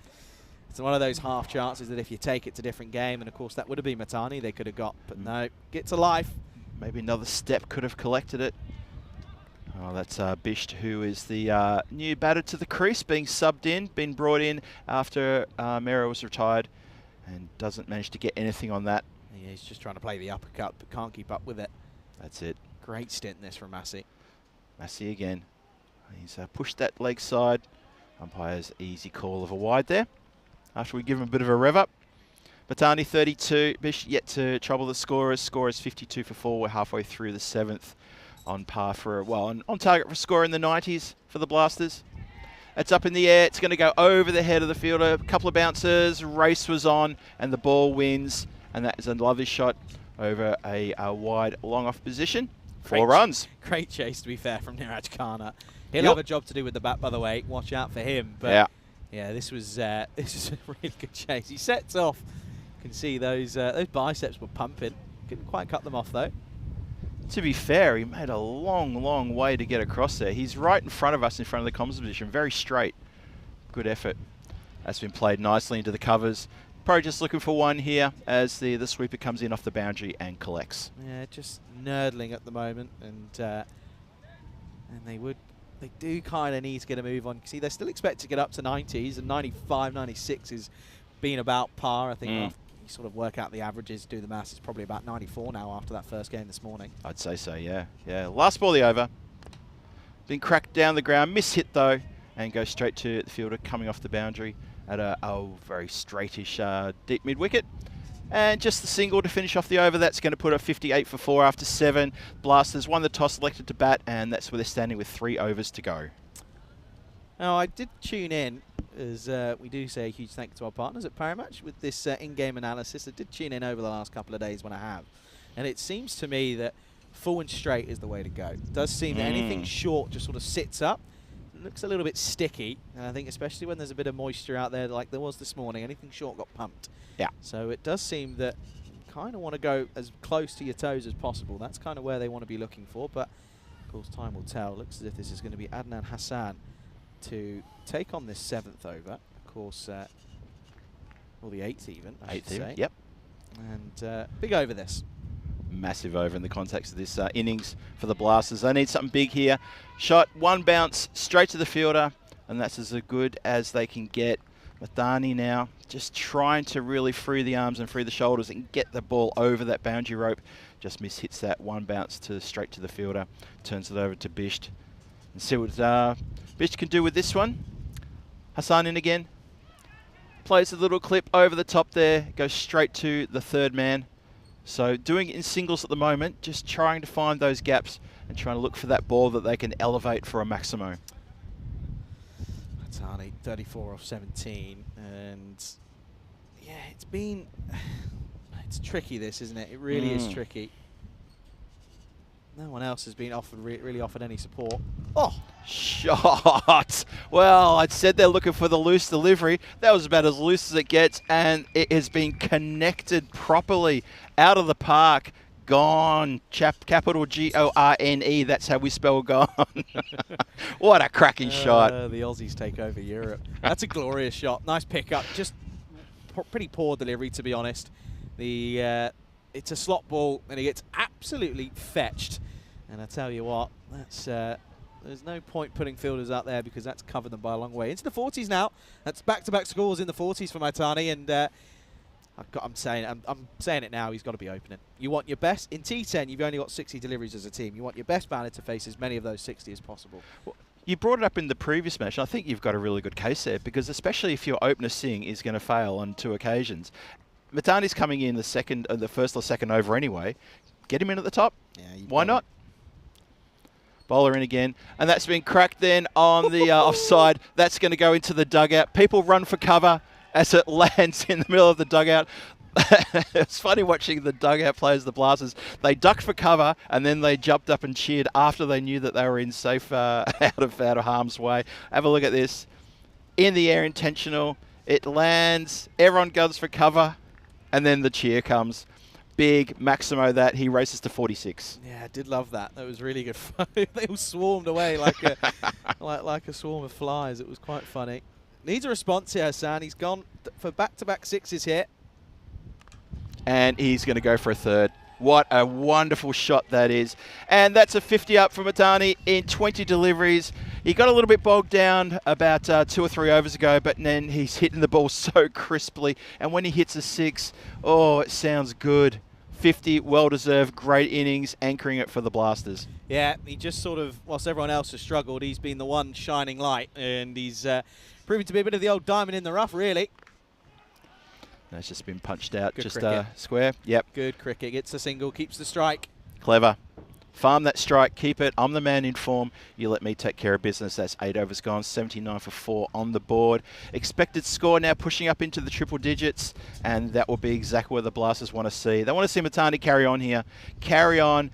it's one of those half chances that if you take it's a different game. And of course, that would have been Matani they could have got, but no, get to life. Maybe another step could have collected it. Oh, that's Bisht, who is the new batter to the crease, being subbed in, been brought in after Mera was retired, and doesn't manage to get anything on that. Yeah, he's just trying to play the uppercut, but can't keep up with it. That's it. Great stint this from Massey. Massey again. He's pushed that leg side. Umpire's easy call of a wide there, after we give him a bit of a rev up. Batani 32, Bisht yet to trouble the scorers. Score is 52 for 4. We're halfway through the 7th. On par for, well, on target for score in the 90s for the Blasters. It's up in the air. It's going to go over the head of the fielder. A couple of bounces. Race was on, and the ball wins. And that is a lovely shot over a wide, long off position. 4 runs. Great chase, to be fair, from Niraj Khanna. He'll have a job to do with the bat, by the way. Watch out for him. But yeah, this was a really good chase. He sets off. You can see those biceps were pumping. Couldn't quite cut them off, though. To be fair, he made a long, long way to get across there. He's right in front of us, in front of the comms position. Very straight. Good effort. That's been played nicely into the covers. Probably just looking for one here as the sweeper comes in off the boundary and collects. Yeah, just nerdling at the moment, and they do kind of need to get a move on. See, they still expect to get up to 90s, and 95, 96 is being about par, I think. After you sort of work out the averages, do the maths, it's probably about 94 now after that first game this morning. I'd say so, yeah. Yeah, last ball of the over. Been cracked down the ground, miss-hit though, and goes straight to the fielder coming off the boundary at a very straightish deep mid-wicket. And just the single to finish off the over. That's going to put a 58 for 4 after 7. Blasters won the toss, elected to bat, and that's where they're standing with 3 overs to go. Now, I did tune in, as we do say a huge thank you to our partners at Paramatch with this in-game analysis. I did tune in over the last couple of days when I have. And it seems to me that full and straight is the way to go. It does seem that anything short just sort of sits up. It looks a little bit sticky. And I think especially when there's a bit of moisture out there like there was this morning, anything short got pumped. Yeah. So it does seem that you kind of want to go as close to your toes as possible. That's kind of where they want to be looking for. But, of course, time will tell. Looks as if this is going to be Adnan Hassan to take on this 7th over. Of course, or the 8th even, I should say. Yep. And big over this. Massive over in the context of this innings for the Blasters. They need something big here. Shot, 1 bounce, straight to the fielder, and that's as good as they can get. Mathani now just trying to really free the arms and free the shoulders and get the ball over that boundary rope. Just hits that 1 bounce straight to the fielder. Turns it over to Bisht. And see what Bisht can do with this one. Hassan in again. Plays a little clip over the top there. Goes straight to the 3rd man. So doing it in singles at the moment, just trying to find those gaps and trying to look for that ball that they can elevate for a maximo. Matani, 34 off 17, and yeah, it's tricky this, isn't it? It really is tricky. No one else has been really offered any support. Oh, shot. Well, I said they're looking for the loose delivery. That was about as loose as it gets, and it has been connected properly out of the park. Gone. Capital Gorne. That's how we spell gone. What a cracking shot. The Aussies take over Europe. That's a glorious shot. Nice pickup. Just pretty poor delivery, to be honest. It's a slot ball, and it gets absolutely fetched. And I tell you what, that's there's no point putting fielders out there because that's covered them by a long way. Into the 40s now. That's back-to-back scores in the 40s for Mitani, and I'm saying it now. He's got to be opening. You want your best in T10. You've only got 60 deliveries as a team. You want your best batter to face as many of those 60 as possible. Well, you brought it up in the previous match. I think you've got a really good case there because especially if your opener Singh is going to fail on 2 occasions. Mitani's coming in the first or second over anyway. Get him in at the top. Yeah, why not? Bowler in again, and that's been cracked then on the offside. That's going to go into the dugout. People run for cover as it lands in the middle of the dugout. It's funny watching the dugout players, the Blasters. They ducked for cover and then they jumped up and cheered after they knew that they were in safe, out of harm's way. Have a look at this. In the air, intentional. It lands. Everyone goes for cover, and then the cheer comes. Big Maximo that he races to 46. Yeah, I did love that. That was really good fun. They all swarmed away like a like a swarm of flies. It was quite funny. Needs a response here, Hassan. He's gone for back-to-back sixes here. And he's going to go for a third. What a wonderful shot that is. And that's a 50 up for Mitani in 20 deliveries. He got a little bit bogged down about 2 or 3 overs ago, but then he's hitting the ball so crisply. And when he hits a 6, oh, it sounds good. 50, well-deserved, great innings, anchoring it for the Blasters. Yeah, he just sort of, whilst everyone else has struggled, he's been the one shining light, and he's proving to be a bit of the old diamond in the rough, really. That's just been punched out, Good just cricket. Square. Yep. Good cricket, gets the single, keeps the strike. Clever. Farm that strike, keep it. I'm the man in form. You let me take care of business. That's 8 overs gone, 79 for 4 on the board. Expected score now pushing up into the triple digits, and that will be exactly what the Blasters want to see. They want to see Mitani carry on here. Carry on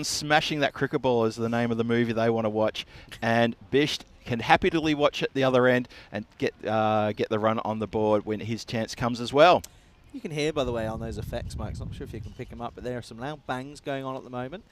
smashing that cricket ball is the name of the movie they want to watch. And Bisht can happily watch at the other end and get the run on the board when his chance comes as well. You can hear, by the way, on those effects mics, not sure if you can pick them up, but there are some loud bangs going on at the moment.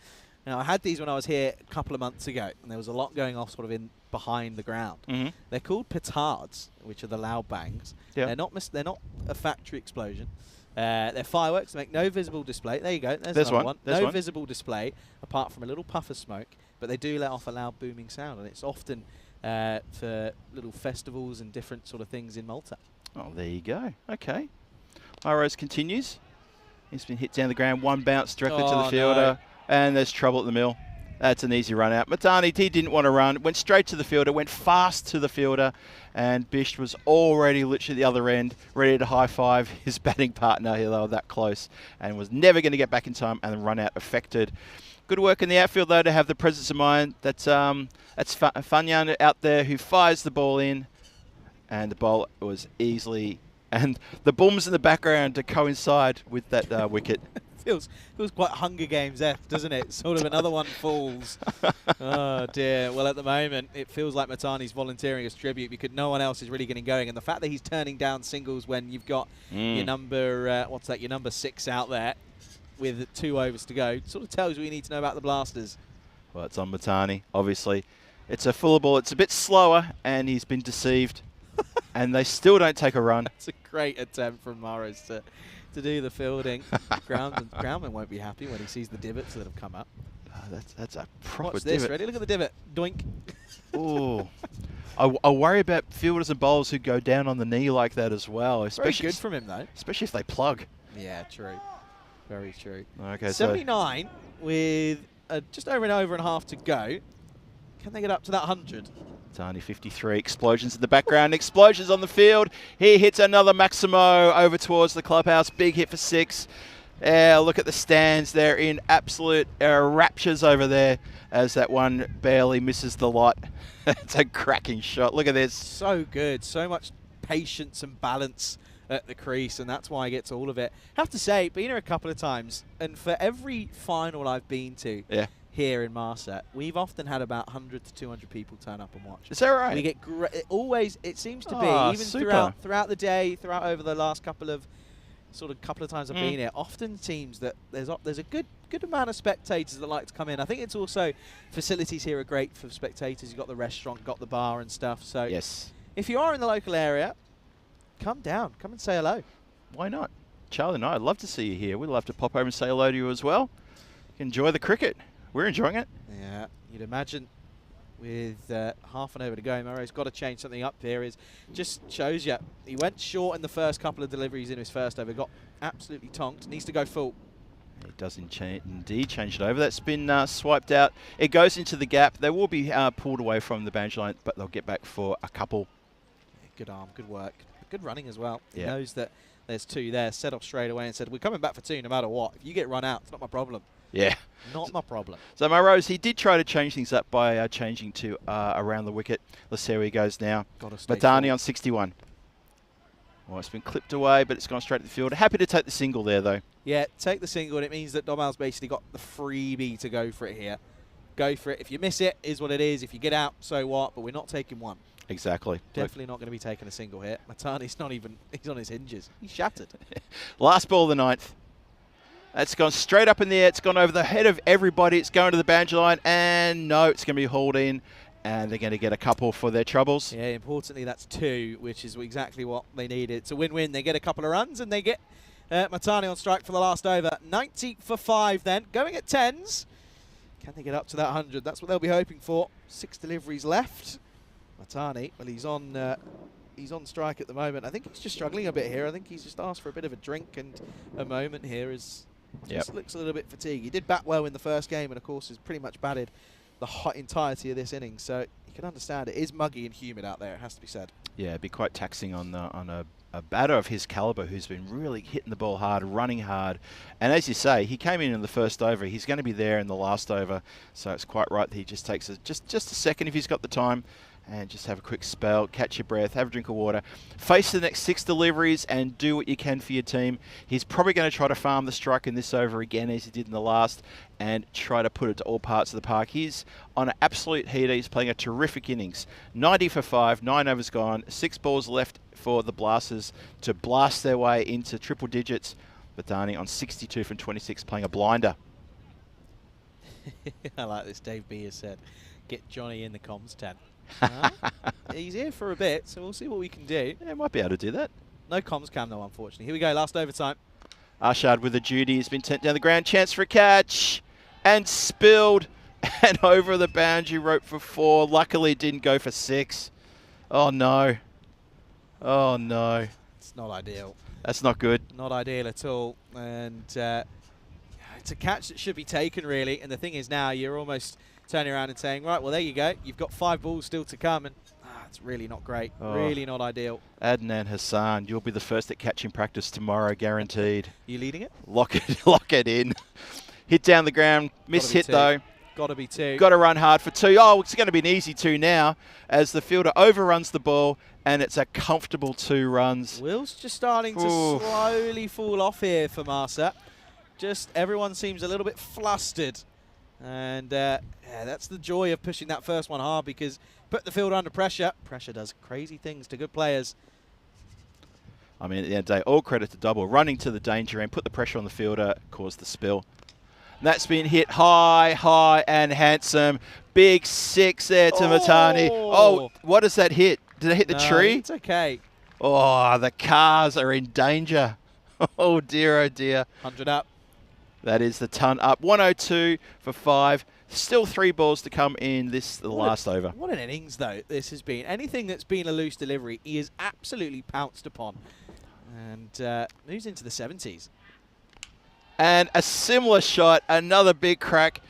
Now, I had these when I was here a couple of months ago, and there was a lot going off sort of in behind the ground. Mm-hmm. They're called petards, which are the loud bangs. Yeah. They're not a factory explosion. They're fireworks. They make no visible display. There you go. There's another one. No visible display apart from a little puff of smoke, but they do let off a loud booming sound, and it's often for little festivals and different sort of things in Malta. Oh, there you go. Okay. Rose continues. He's been hit down the ground. One bounce directly to the fielder. No. And there's trouble at the mill. That's an easy run out. Mitani, he didn't want to run. Went straight to the fielder. Went fast to the fielder. And Bisht was already literally at the other end, ready to high-five his batting partner. They were that close. And was never going to get back in time and the run out affected. Good work in the outfield, though, to have the presence of mind. That's Fanyan out there who fires the ball in. And the ball was easily... And the booms in the background to coincide with that wicket. Feels quite Hunger Games-esque, doesn't it? Sort of another one falls. Oh, dear. Well, at the moment, it feels like Mitani's volunteering as tribute because no one else is really getting going. And the fact that he's turning down singles when you've got your number, your number 6 out there with 2 overs to go, sort of tells you what you need to know about the Blasters. Well, it's on Mitani, obviously. It's a fuller ball. It's a bit slower, and he's been deceived. And they still don't take a run. It's a great attempt from Mahrez to do the fielding. Groundman won't be happy when he sees the divots that have come up. Oh, that's a proper Watch this, divot. ready? Look at the divot. Doink. Oh, I worry about fielders and bowlers who go down on the knee like that as well. Very good from him, though. Especially if they plug. Yeah, true. Very true. Okay, 79 with just over an over and a half to go. Can they get up to that 100? Mitani 53. Explosions in the background. Explosions on the field. He hits another Maximo over towards the clubhouse. Big hit for 6. Look at the stands. They're in absolute raptures over there as that one barely misses the lot. It's a cracking shot. Look at this. So good. So much patience and balance at the crease, and that's why he gets all of it. I have to say, been here a couple of times, and for every final I've been to, here in Marsa, we've often had about 100 to 200 people turn up and watch. Is that right? We get always. It seems to be even super. throughout the day, throughout over the last couple of times I've been here. Often seems that there's a good amount of spectators that like to come in. I think it's also facilities here are great for spectators. You've got the restaurant, got the bar and stuff. So Yes. if you are in the local area, come down, come and say hello. Why not? Charlie and I would love to see you here. We'd love to pop over and say hello to you as well. Enjoy the cricket. We're enjoying it. Yeah, you'd imagine with half an over to go, Murray's got to change something up here. Just shows you he went short in the first couple of deliveries in his first over, got absolutely tonked, needs to go full. It does indeed change it over. That's been swiped out. It goes into the gap. They will be pulled away from the boundary line, but they'll get back for a couple. Yeah, good arm, good work, good running as well. Yeah. He knows that there's two there, set off straight away and said, we're coming back for two no matter what. If you get run out, it's not my problem. Yeah. Not my problem. So Monroe's, he did try to change things up by changing to around the wicket. Let's see how he goes now. Matani on 61. Well, it's been clipped away, but it's gone straight to the field. Happy to take the single there, though. Yeah, take the single, and it means that Domal's basically got the freebie to go for it here. Go for it. If you miss it, is what it is. If you get out, so what? But we're not taking one. Exactly. Definitely not going to be taking a single here. Matani's not even, he's on his hinges. He's shattered. Last ball of the ninth. That's gone straight up in the air. It's gone over the head of everybody. It's going to the boundary line, and no, it's going to be hauled in, and they're going to get a couple for their troubles. Yeah, importantly, that's two, which is exactly what they needed. It's a win-win. They get a couple of runs, and they get Matani on strike for the last over. 90 for 5 then. Going at 10s. Can they get up to that 100? That's what they'll be hoping for. 6 deliveries left. Matani, well, he's on strike at the moment. I think he's just struggling a bit here. I think he's just asked for a bit of a drink and a moment here. Just looks a little bit fatigued. He did bat well in the first game, and of course has pretty much batted the entirety of this innings. So you can understand it is muggy and humid out there. It has to be said. Yeah, it'd be quite taxing on a batter of his calibre who's been really hitting the ball hard, running hard. And as you say, he came in the first over. He's going to be there in the last over. So it's quite right that he just takes just a second if he's got the time. And just have a quick spell, catch your breath, have a drink of water. Face the next 6 deliveries and do what you can for your team. He's probably going to try to farm the strike in this over again as he did in the last and try to put it to all parts of the park. He's on an absolute heater. He's playing a terrific innings. 90 for 5, 9 overs gone, 6 balls left for the Blasters to blast their way into triple digits. Badani on 62 from 26 playing a blinder. I like this. Dave B has said, get Johnny in the comms tent. He's here for a bit, so we'll see what we can do. Yeah, might be able to do that. No comms cam though, unfortunately. Here we go, last overtime. Ashard with a duty. He's been sent down the ground. Chance for a catch. And spilled. And over the boundary rope for 4. Luckily it didn't go for 6. Oh no. Oh no. It's not ideal. That's not good. Not ideal at all. And it's a catch that should be taken, really. And the thing is now you're almost turning around and saying, right, well, there you go. You've got 5 balls still to come. And it's really not great. Oh. Really not ideal. Adnan Hassan, you'll be the first at catching practice tomorrow, guaranteed. You leading it? Lock it in. Hit down the ground. Miss hit, though. Got to be 2. Got to run hard for 2. Oh, it's going to be an easy 2 now as the fielder overruns the ball, and it's a comfortable 2 runs. Will's just starting to slowly fall off here for Marsa. Just everyone seems a little bit flustered. And yeah, that's the joy of pushing that first one hard, because put the fielder under pressure. Pressure does crazy things to good players. I mean, at the end of the day, all credit to Double. Running to the danger end, put the pressure on the fielder, caused the spill. And that's been hit high, and handsome. Big 6 there to Matani. Oh, what does that hit? Did it hit the tree? It's okay. Oh, the cars are in danger. Oh, dear, oh, dear. 100 up. That is the ton up. 102 for 5. Still 3 balls to come in the last over. What an innings, though, this has been. Anything that's been a loose delivery, he is absolutely pounced upon. And moves into the 70s. And a similar shot, another big crack,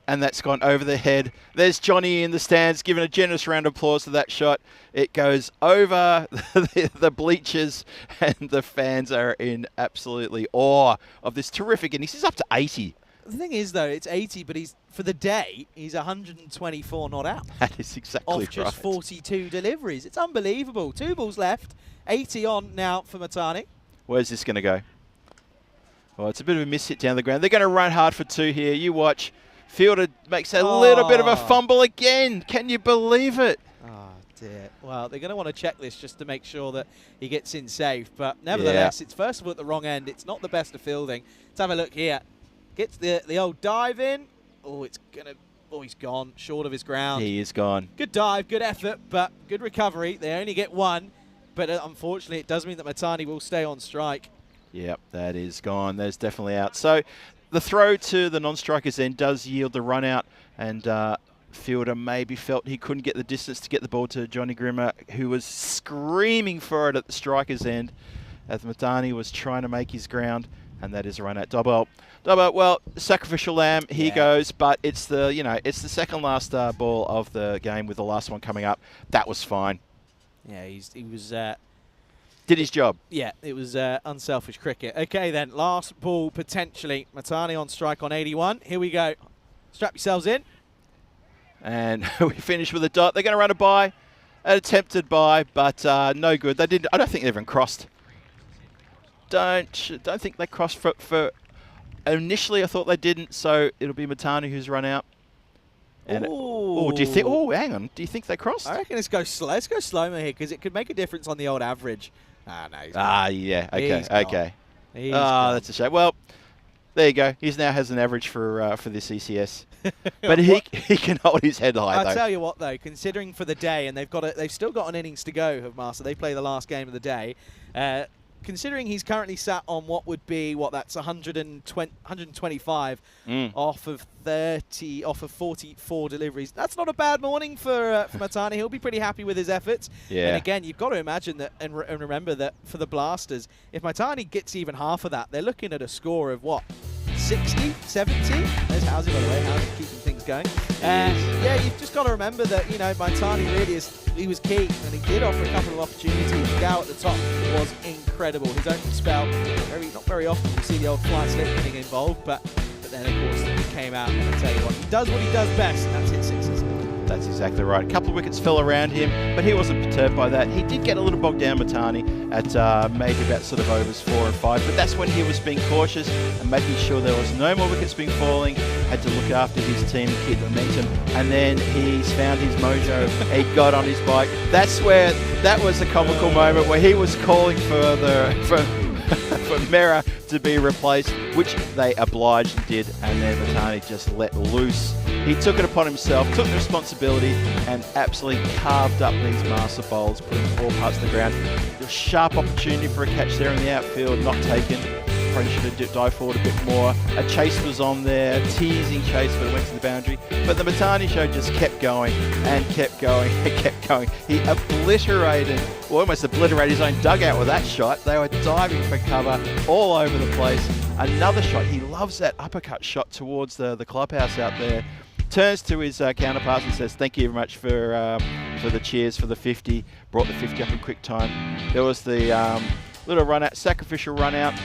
and that's gone over the head. There's Johnny in the stands giving a generous round of applause to that shot. It goes over the bleachers, and the fans are in absolutely awe of this terrific innings. He's up to 80. The thing is, though, it's 80, but for the day, he's 124 not out. That is exactly right. Off just 42 deliveries. It's unbelievable. 2 balls left, 80 on now for Matani. Where's this going to go? Well, it's a bit of a miss hit down the ground. They're going to run hard for 2 here. You watch. Fielder makes a little bit of a fumble again. Can you believe it? Oh, dear. Well, they're going to want to check this just to make sure that he gets in safe. But nevertheless, it's first of all at the wrong end. It's not the best of fielding. Let's have a look here. Gets the old dive in. Oh, it's going to... Oh, he's gone. Short of his ground. He is gone. Good dive, good effort, but good recovery. They only get one. But unfortunately, it does mean that Matani will stay on strike. Yep, that is gone. That's definitely out. So the throw to the non-strikers end does yield the run out, and fielder maybe felt he couldn't get the distance to get the ball to Johnny Grimmer, who was screaming for it at the strikers end as Matani was trying to make his ground, and that is a run out. Double, well, sacrificial lamb, here goes, but it's the, it's the second last ball of the game with the last one coming up. That was fine. Yeah, he was... did his job. Yeah, it was unselfish cricket. Okay, then, last ball potentially. Matani on strike on 81. Here we go. Strap yourselves in. And we finish with a dot. They're going to run a bye, an attempted bye, but no good. They didn't. I don't think they even crossed. Don't think they crossed for. Initially, I thought they didn't, so it'll be Matani who's run out. And do you think? Oh, hang on. Do you think they crossed? I reckon let's go slow. Let's go slow-mo here because it could make a difference on the old average. Ah, no. Yeah. Okay. He's gone. That's a shame. Well, there you go. He now has an average for this ECS, but he can hold his head high. I'll tell you what, though, considering for the day, and they've still got an innings to go of Malta. They play the last game of the day. Considering he's currently sat on what would be, that's 125 off of 44 deliveries. That's not a bad morning for Matani. He'll be pretty happy with his efforts. Yeah. And again, you've got to imagine that and remember that for the Blasters, if Matani gets even half of that, they're looking at a score of 60, 70? There's Housie, by the way. Housie keeping things going. Yeah, you've just got to remember that, Matani really he was key, and he did offer a couple of opportunities. Gow at the top was incredible. His opening spell, not very often you see the old fly slip getting involved, but then, of course, he came out, and I tell you what he does best, and that's hit sixes. That's exactly right. A couple of wickets fell around him, but he wasn't perturbed by that. He did get a little bogged down, Matani, at maybe about sort of overs 4 and 5, but that's when he was being cautious and making sure there was no more wickets being falling, had to look after his team and keep momentum, and then he's found his mojo. He got on his bike. That was a comical moment where he was calling for Mera to be replaced, which they obliged and did, and then Matani just let loose. He took it upon himself, took the responsibility, and absolutely carved up these master bowls, putting all parts of the ground. There was a sharp opportunity for a catch there in the outfield, not taken. Probably should have dived forward a bit more. A chase was on there, teasing chase, but it went to the boundary. But the Matani show just kept going and kept going and kept going. He almost obliterated his own dugout with that shot. They were diving for cover all over the place. Another shot. He loves that uppercut shot towards the clubhouse out there. Turns to his counterparts and says, "Thank you very much for the cheers for the 50." Brought the 50 up in quick time. There was the little run out, sacrificial run out.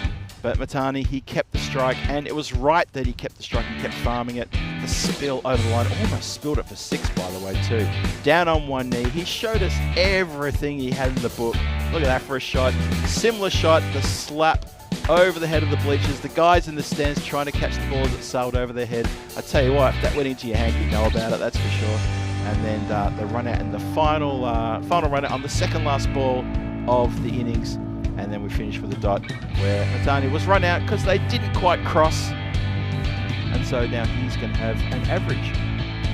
But Matani, he kept the strike, and it was right that he kept the strike and kept farming it. The spill over the line, almost spilled it for 6, by the way, too. Down on one knee. He showed us everything he had in the book. Look at that for a shot. Similar shot, the slap over the head of the bleachers. The guys in the stands trying to catch the ball as it sailed over their head. I tell you what, if that went into your hand, you'd know about it, that's for sure. And then the run out in the final run out on the second last ball of the innings. And then we finish with a dot where Matani was run out because they didn't quite cross. And so now he's going to have an average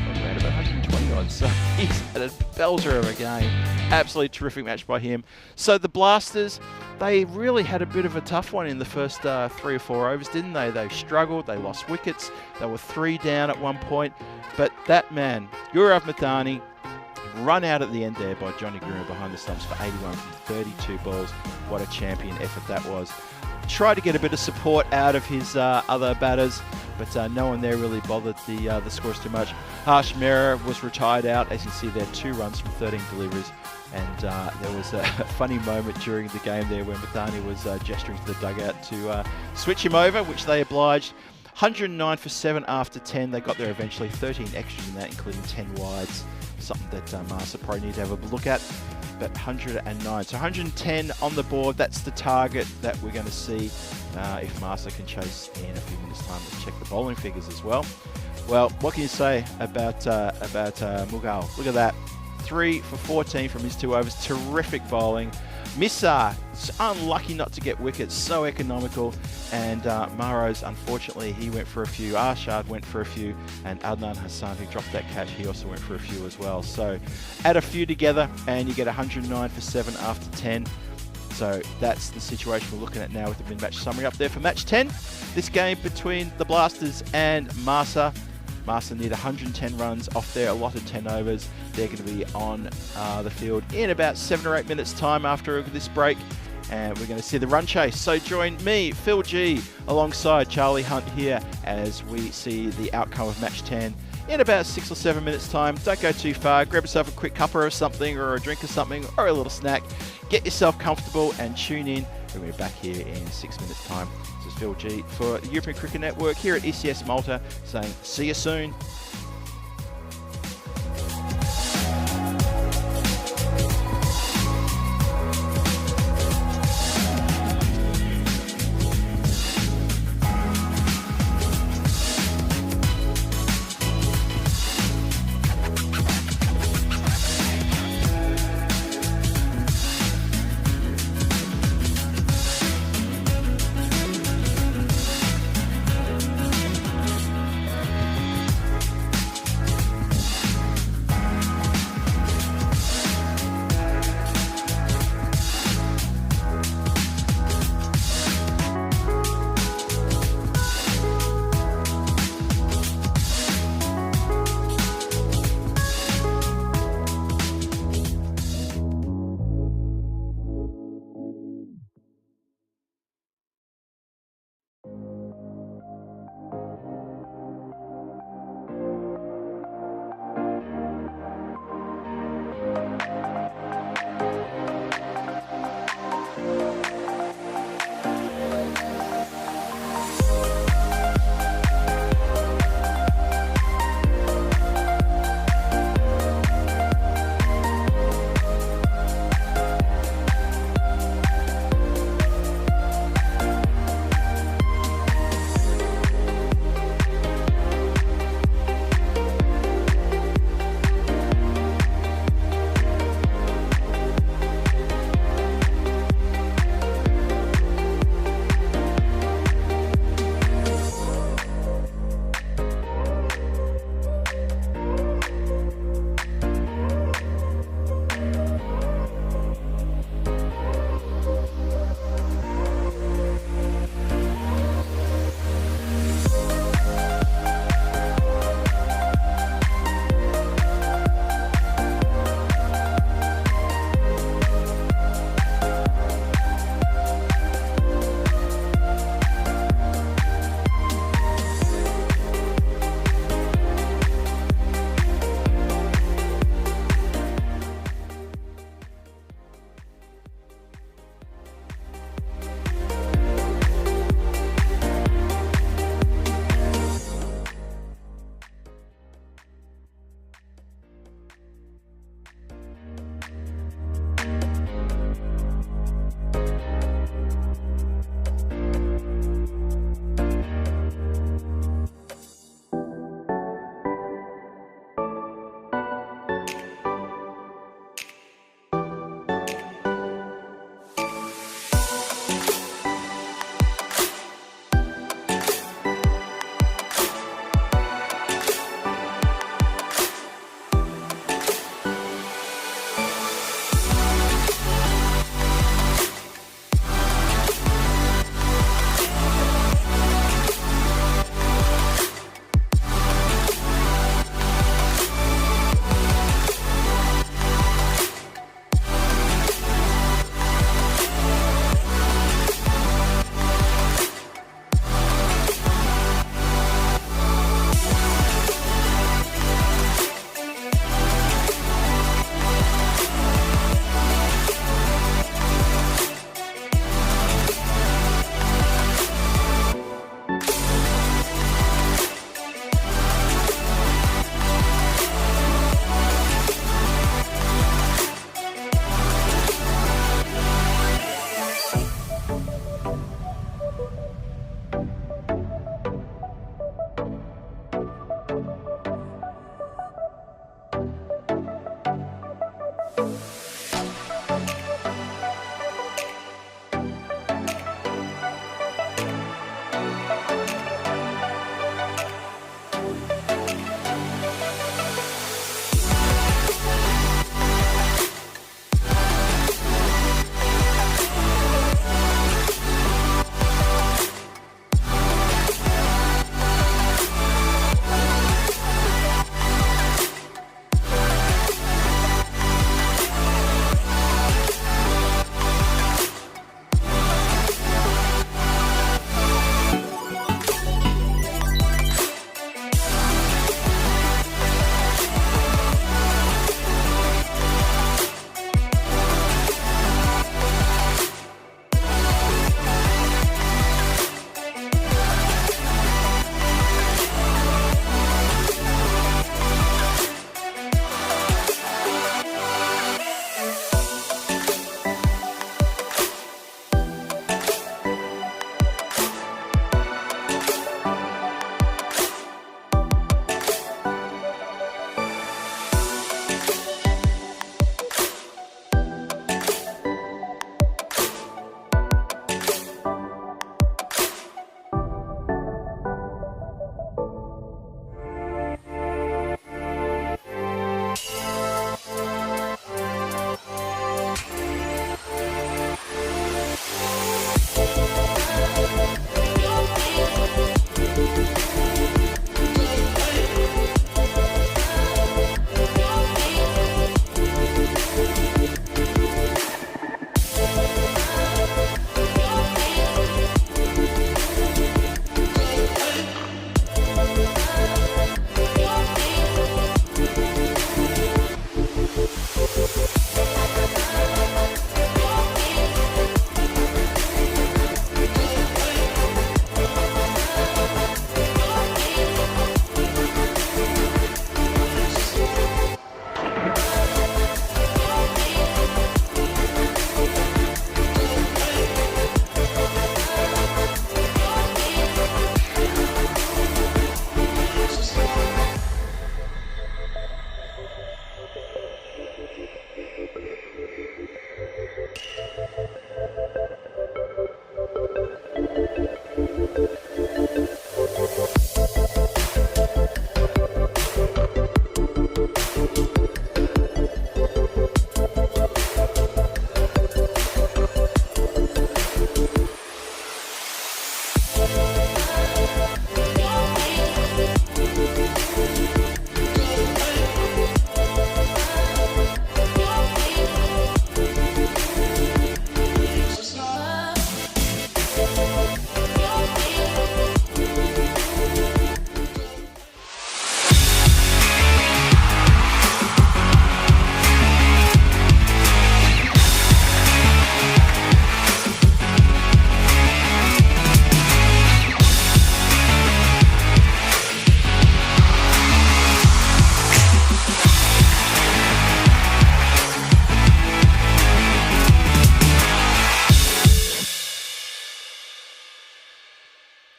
of around about 120 odds. So he's had a belter of a game. Absolutely terrific match by him. So the Blasters, they really had a bit of a tough one in the first 3 or 4 overs, didn't they? They struggled. They lost wickets. They were 3 down at one point. But that man, Gaurav Matani, run out at the end there by Johnny Grimmer behind the stumps for 81 from 32 balls. What a champion effort that was. Tried to get a bit of support out of his other batters, but no one there really bothered the scores too much. Harsh Mehra was retired out. As you can see there, 2 runs from 13 deliveries. And there was a funny moment during the game there when Matani was gesturing to the dugout to switch him over, which they obliged. 109 for 7 after 10. They got there eventually. 13 extras in that, including 10 wides. Something that Marsa probably need to have a look at. but 109. So 110 on the board. That's the target that we're going to see if Malta can chase in a few minutes' time. Let's check the bowling figures as well. Well, what can you say about Mughal? Look at that. 3 for 14 from his 2 overs. Terrific bowling. Missar, unlucky not to get wickets, so economical. And Maros, unfortunately, he went for a few. Arshad went for a few. And Adnan Hassan, who dropped that catch, he also went for a few as well. So add a few together and you get 109 for 7 after 10. So that's the situation we're looking at now with the mid-match summary up there for match 10. This game between the Blasters and Malta. Malta need 110 runs off their allotted 10 overs. They're going to be on the field in about 7 or 8 minutes time after this break. And we're going to see the run chase. So join me, Phil G, alongside Charlie Hunt here as we see the outcome of match 10 in about 6 or 7 minutes time. Don't go too far. Grab yourself a quick cuppa of something or a drink of something or a little snack. Get yourself comfortable and tune in. We're going to be back here in 6 minutes time. This is Phil G for the European Cricket Network here at ECS Malta saying see you soon.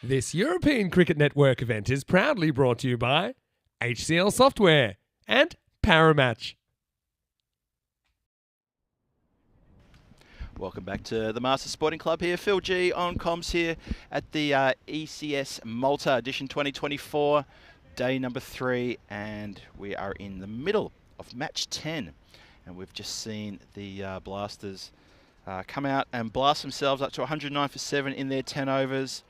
This European Cricket Network event is proudly brought to you by HCL Software and Paramatch. Welcome back to the Master Sporting Club here. Phil G on comms here at the ECS Malta edition 2024, day number 3, and we are in the middle of match 10. And we've just seen the Blasters come out and blast themselves up to 109 for 7 in their 10 overs.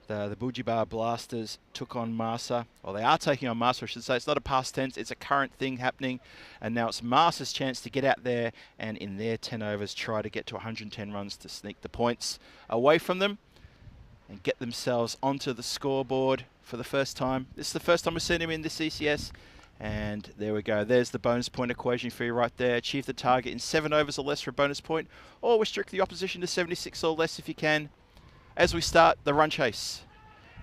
The Bujibar Blasters took on Malta, or they are taking on Malta, I should say. It's not a past tense, it's a current thing happening. And now it's Malta's chance to get out there and in their 10 overs try to get to 110 runs to sneak the points away from them and get themselves onto the scoreboard for the first time. This is the first time we've seen them in this ECS. And there we go. There's the bonus point equation for you right there. Achieve the target in 7 overs or less for a bonus point, or restrict the opposition to 76 or less if you can. As we start the run chase,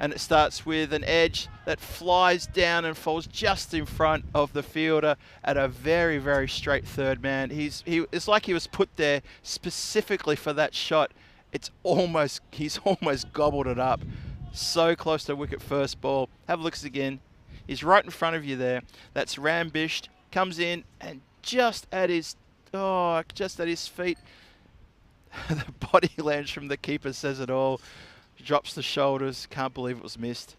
and it starts with an edge that flies down and falls just in front of the fielder at a very, very straight third man. It's like he was put there specifically for that shot. He's almost gobbled it up. So close to wicket first ball. Have a look again. He's right in front of you there. That's Rambished. Comes in and just at his feet. The body lands from the keeper says it all. Drops the shoulders. Can't believe it was missed.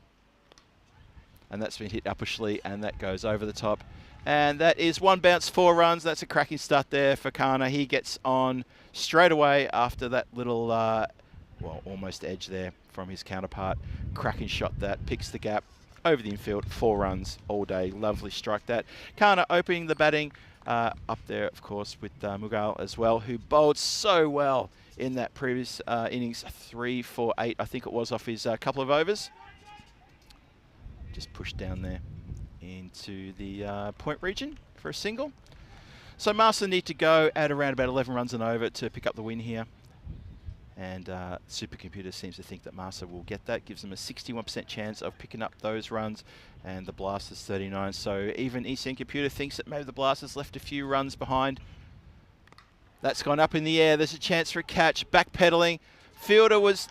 And that's been hit uppishly, and that goes over the top. And that is 1 bounce, 4 runs. That's a cracking start there for Kana. He gets on straight away after that little, almost edge there from his counterpart. Cracking shot that. Picks the gap over the infield. 4 runs all day. Lovely strike that. Kana opening the batting. Up there, of course, with Mughal as well, who bowled so well in that previous innings, 3 for 8, I think it was, off his couple of overs. Just pushed down there into the point region for a single. So Malta need to go at around about 11 runs and over to pick up the win here. And Supercomputer seems to think that Malta will get that. Gives them a 61% chance of picking up those runs. And the Blasters 39. So even ECN Computer thinks that maybe the Blasters left a few runs behind. That's gone up in the air. There's a chance for a catch. Backpedaling. Fielder was...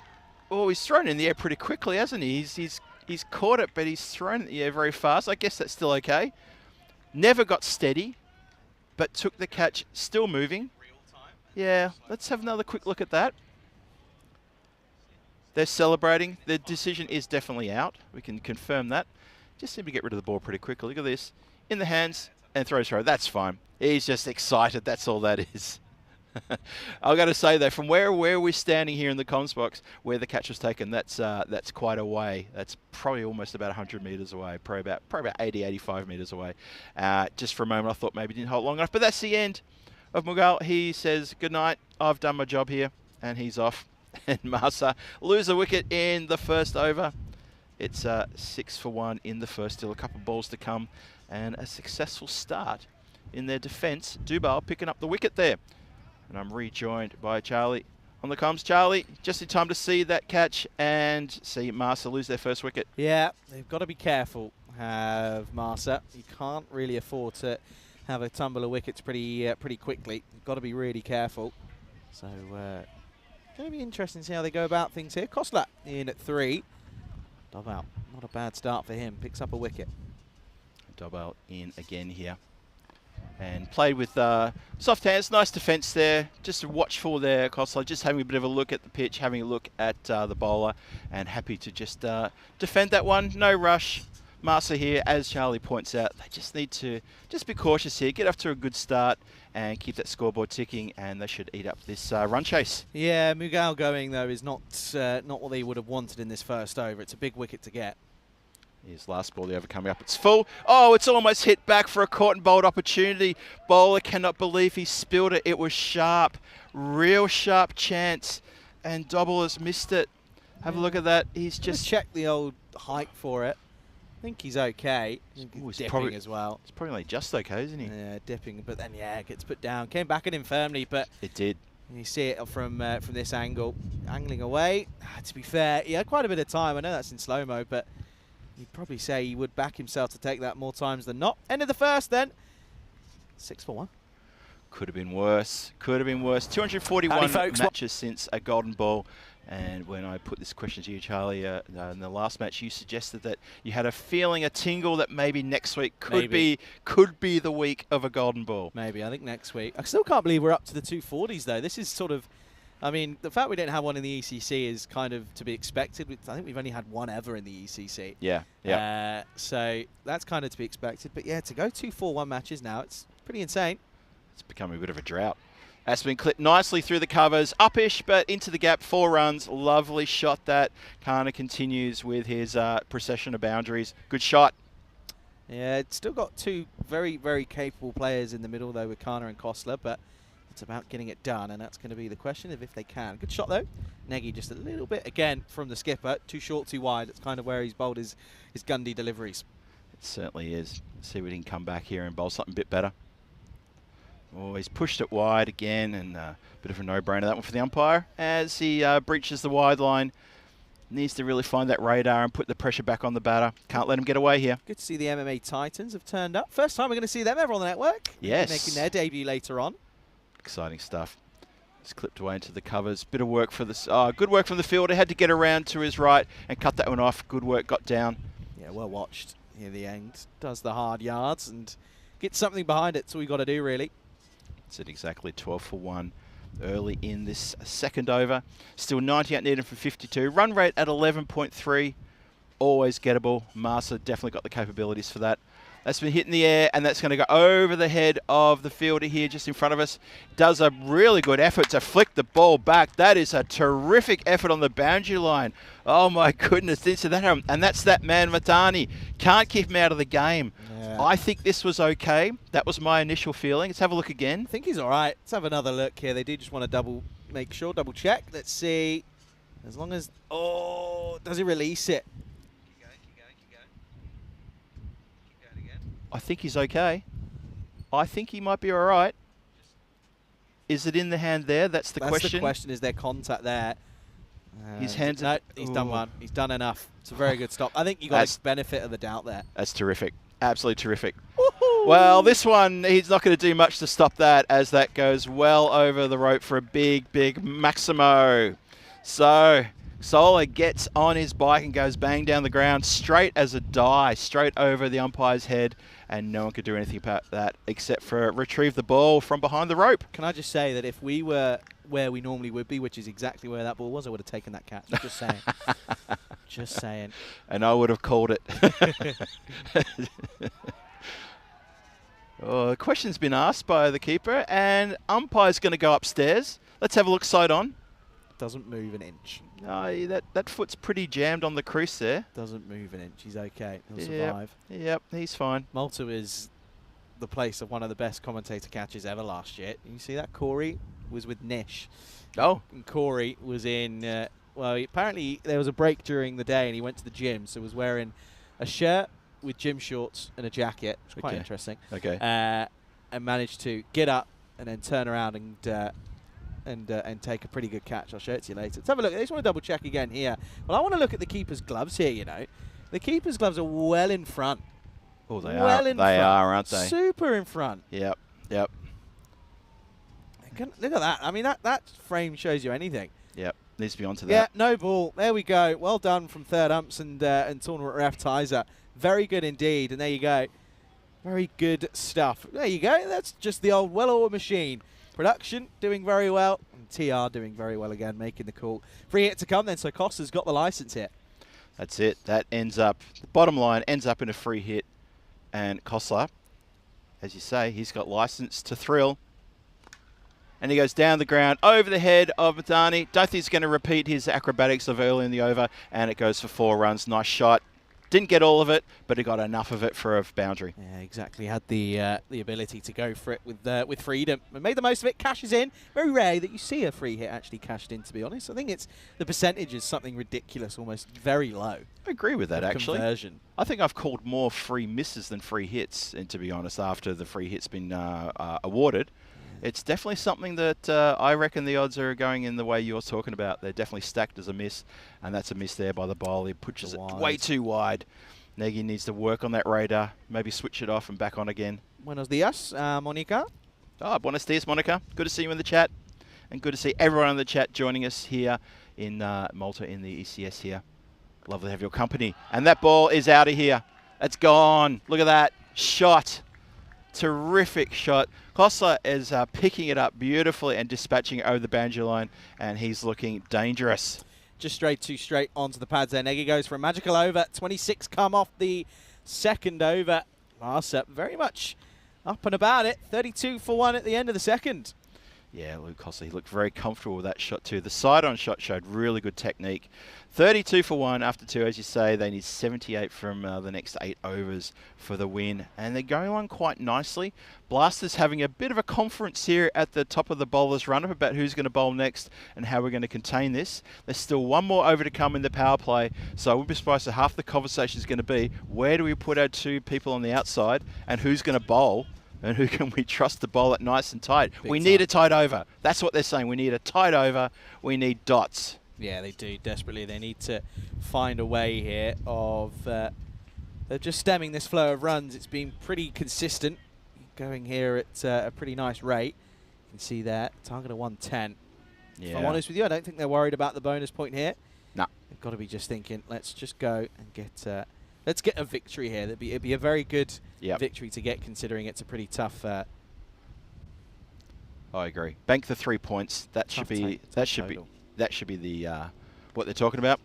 Oh, he's thrown it in the air pretty quickly, hasn't he? He's caught it, but he's thrown it in the air very fast. I guess that's still okay. Never got steady, but took the catch. Still moving. Yeah, let's have another quick look at that. They're celebrating. The decision is definitely out. We can confirm that. Just seem to get rid of the ball pretty quickly. Look at this. In the hands and throws throw. That's fine. He's just excited. That's all that is. I've got to say, though, from where we're standing here in the comms box, where the catch was taken, that's quite a way. That's probably almost about 100 metres away. Probably about 80, 85 metres away. Just for a moment, I thought maybe it didn't hold long enough. But that's the end of Mughal. He says, good night. I've done my job here. And he's off. And Malta lose a wicket in the first over. It's 6 for 1 in the first. Still a couple of balls to come. And a successful start in their defence. Dubal picking up the wicket there. And I'm rejoined by Charlie on the comms. Charlie, just in time to see that catch and see Malta lose their first wicket. Yeah, they've got to be careful, have Malta. You can't really afford to have a tumble of wickets pretty quickly. You've got to be really careful. So, going to be interesting to see how they go about things here. Koslat in at 3. Dobal, not a bad start for him. Picks up a wicket. Dobal in again here. And played with soft hands. Nice defence there. Just watchful there, Koslat. Just having a bit of a look at the pitch, having a look at the bowler, and happy to just defend that one. No rush. Malta here, as Charlie points out, they just need to just be cautious here, get off to a good start and keep that scoreboard ticking, and they should eat up this run chase. Yeah, Mughal going, though, is not what they would have wanted in this first over. It's a big wicket to get. His last ball, the over coming up. It's full. Oh, it's almost hit back for a caught and bowled opportunity. Bowler cannot believe he spilled it. It was sharp. Real sharp chance. And Dobble has missed it. Have a look at that. He's just... check the old height for it. I think he's okay. He's dipping probably, as well. It's probably like just okay, isn't he? Yeah, dipping. But then, yeah, it gets put down. Came back at him firmly, but... It did. You see it from this angle. Angling away. To be fair, he had quite a bit of time. I know that's in slow-mo, but... You'd probably say he would back himself to take that more times than not. End of the first then. 6 for 1. Could have been worse. Could have been worse. 241 matches since a golden ball. And when I put this question to you, Charlie, in the last match, you suggested that you had a feeling, a tingle that maybe next week could be the week of a golden ball. Maybe. I think next week. I still can't believe we're up to the 240s, though. This is sort of, I mean, the fact we didn't have one in the ECC is kind of to be expected. I think we've only had one ever in the ECC. Yeah. So that's kind of to be expected. But yeah, to go 2-4-1 matches now, it's pretty insane. It's becoming a bit of a drought. That's been clipped nicely through the covers. Uppish, but into the gap. 4 runs. Lovely shot that. Kana continues with his procession of boundaries. Good shot. Yeah, it's still got 2 very, very capable players in the middle, though, with Kana and Kostler, but it's about getting it done, and that's going to be the question of if they can. Good shot, though. Nagy just a little bit, again, from the skipper. Too short, too wide. It's kind of where he's bowled his Gundy deliveries. It certainly is. Let's see if we can come back here and bowl something a bit better. Oh, he's pushed it wide again, and a bit of a no-brainer, that one for the umpire. As he breaches the wide line, needs to really find that radar and put the pressure back on the batter. Can't let him get away here. Good to see the MMA Titans have turned up. First time we're going to see them ever on the network. Yes. Making their debut later on. Exciting stuff. It's clipped away into the covers. Bit of work for this. Good work from the fielder. Had to get around to his right and cut that one off. Good work, got down. Yeah, well watched near the end. Does the hard yards and gets something behind it. That's all you got to do, really. It's at exactly 12 for 1 early in this second over. Still 98 needed for 52. Run rate at 11.3. Always gettable. Marsa definitely got the capabilities for that. That's been hit in the air, and that's going to go over the head of the fielder here just in front of us. Does a really good effort to flick the ball back. That is a terrific effort on the boundary line. Oh, my goodness. Didn't see that happen. And that's that man, Matani. Can't keep him out of the game. Yeah. I think this was okay. That was my initial feeling. Let's have a look again. I think he's all right. Let's have another look here. They do just want to double check. Let's see. As long as... Oh, does he release it? I think he's okay. I think he might be all right. Is it in the hand there? That's the question. That's the question. Is there contact there? His hands... No, he's done one. He's done enough. It's a very good stop. I think you got the benefit of the doubt there. That's terrific. Absolutely terrific. Well, this one, he's not going to do much to stop that as that goes well over the rope for a big, big Maximo. So... Solar gets on his bike and goes bang down the ground straight as a die, straight over the umpire's head, and no one could do anything about that except for retrieve the ball from behind the rope. Can I just say that if we were where we normally would be, which is exactly where that ball was, I would have taken that catch. Just saying. Just saying. And I would have called it. Oh, the question's been asked by the keeper, and umpire's going to go upstairs. Let's have a look side on. Doesn't move an inch. No, that foot's pretty jammed on the crease there. Doesn't move an inch. He's okay. He'll survive. Yep, he's fine. Malta is the place of one of the best commentator catches ever last year. You see that? Corey was with Nish. Oh. And Corey was in, well, apparently there was a break during the day and he went to the gym, so was wearing a shirt with gym shorts and a jacket, which is quite interesting. Okay. And managed to get up and then turn around and take a pretty good catch. I'll show it to you later. Let's have a look. I just want to double check again here. Well, I want to look at the keeper's gloves here, you know. The keeper's gloves are well in front. Oh, they are. They are, aren't they? Super in front. Yep, yep. Look at that. I mean, that frame shows you anything. Yep, needs to be onto that. Yeah, no ball. There we go. Well done from third umps and tournament ref Tizer. Very good indeed. And there you go. Very good stuff. There you go. That's just the old well-oiled machine. Production doing very well, and TR doing very well again, making the call. Free hit to come then, so Costa's got the license here. That's it. That ends up, the bottom line ends up in a free hit. And Kostler, as you say, he's got license to thrill. And he goes down the ground, over the head of Matani. Don't think he's going to repeat his acrobatics of early in the over, and it goes for 4 runs. Nice shot. Didn't get all of it, but he got enough of it for a boundary. Yeah, exactly. Had the ability to go for it with freedom. And made the most of it, cashes in. Very rare that you see a free hit actually cashed in, to be honest. I think it's the percentage is something ridiculous, almost very low. I agree with that, actually. Conversion. I think I've called more free misses than free hits, and to be honest, after the free hit's been awarded. It's definitely something that I reckon the odds are going in the way you're talking about. They're definitely stacked as a miss, and that's a miss there by the bowler. He pushes it way too wide. Nagy needs to work on that radar, maybe switch it off and back on again. Buenos dias, Monica. Buenos dias, Monica. Good to see you in the chat, and good to see everyone in the chat joining us here in Malta in the ECS here. Lovely to have your company. And that ball is out of here. It's gone. Look at that. Shot. Terrific shot. Kosler is picking it up beautifully and dispatching it over the boundary line, and he's looking dangerous. Just straight onto the pads there. Negi goes for a magical over. 26 come off the second over. Marsa very much up and about it. 32 for 1 at the end of the second. Yeah, Luke Kosler, he looked very comfortable with that shot too. The side-on shot showed really good technique. 32 for 1 after 2, as you say. They need 78 from the next 8 overs for the win. And they're going on quite nicely. Blasters having a bit of a conference here at the top of the bowlers run-up about who's going to bowl next and how we're going to contain this. There's still one more over to come in the power play. So I would be surprised if half the conversation is going to be, where do we put our 2 people on the outside and who's going to bowl? And who can we trust to bowl it nice and tight? We need a tight over. That's what they're saying. We need a tight over. We need dots. Yeah, they do desperately. They need to find a way here of just stemming this flow of runs. It's been pretty consistent, going here at a pretty nice rate. You can see there, target of 110. Yeah. If I'm honest with you, I don't think they're worried about the bonus point here. No. They've got to be just thinking, let's just go and get... let's get a victory here. It'd be a very good victory to get, considering it's a pretty tough. I agree. Bank the 3 points. That should be the what they're talking about.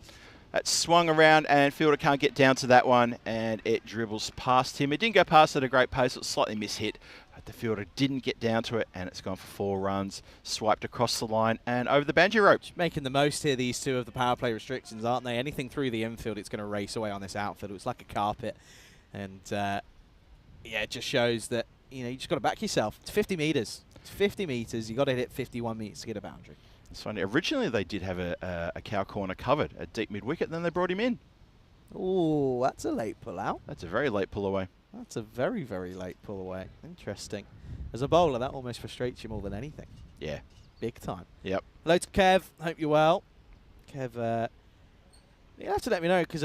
That swung around, and fielder can't get down to that one, and it dribbles past him. It didn't go past at a great pace. It was slightly mishit. But the fielder didn't get down to it, and it's gone for 4 runs. Swiped across the line and over the boundary rope. Making the most here, these 2 of the power play restrictions, aren't they? Anything through the infield, it's going to race away on this outfield. It's like a carpet. And, yeah, it just shows that, you just got to back yourself. It's 50 metres. It's 50 metres. You got to hit 51 metres to get a boundary. It's funny. Originally, they did have a cow corner covered at deep mid-wicket, then they brought him in. Oh, that's a late pull-out. That's a very late pull-away. That's a very, very late pull-away. Interesting. As a bowler, that almost frustrates you more than anything. Yeah. Big time. Yep. Hello to Kev. Hope you're well. Kev, you have to let me know, because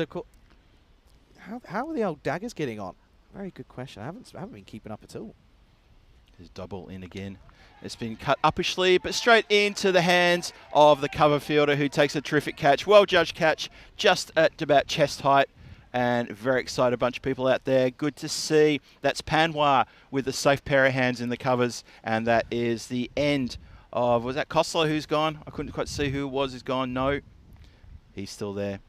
how are the old daggers getting on? Very good question. I haven't been keeping up at all. There's double in again. It's been cut uppishly, but straight into the hands of the cover fielder, who takes a terrific catch. Well-judged catch, just at about chest height. And very excited bunch of people out there. Good to see. That's Panwa with a safe pair of hands in the covers. And that is the end of, was that Kosler who's gone? I couldn't quite see who it was who's gone. No, he's still there.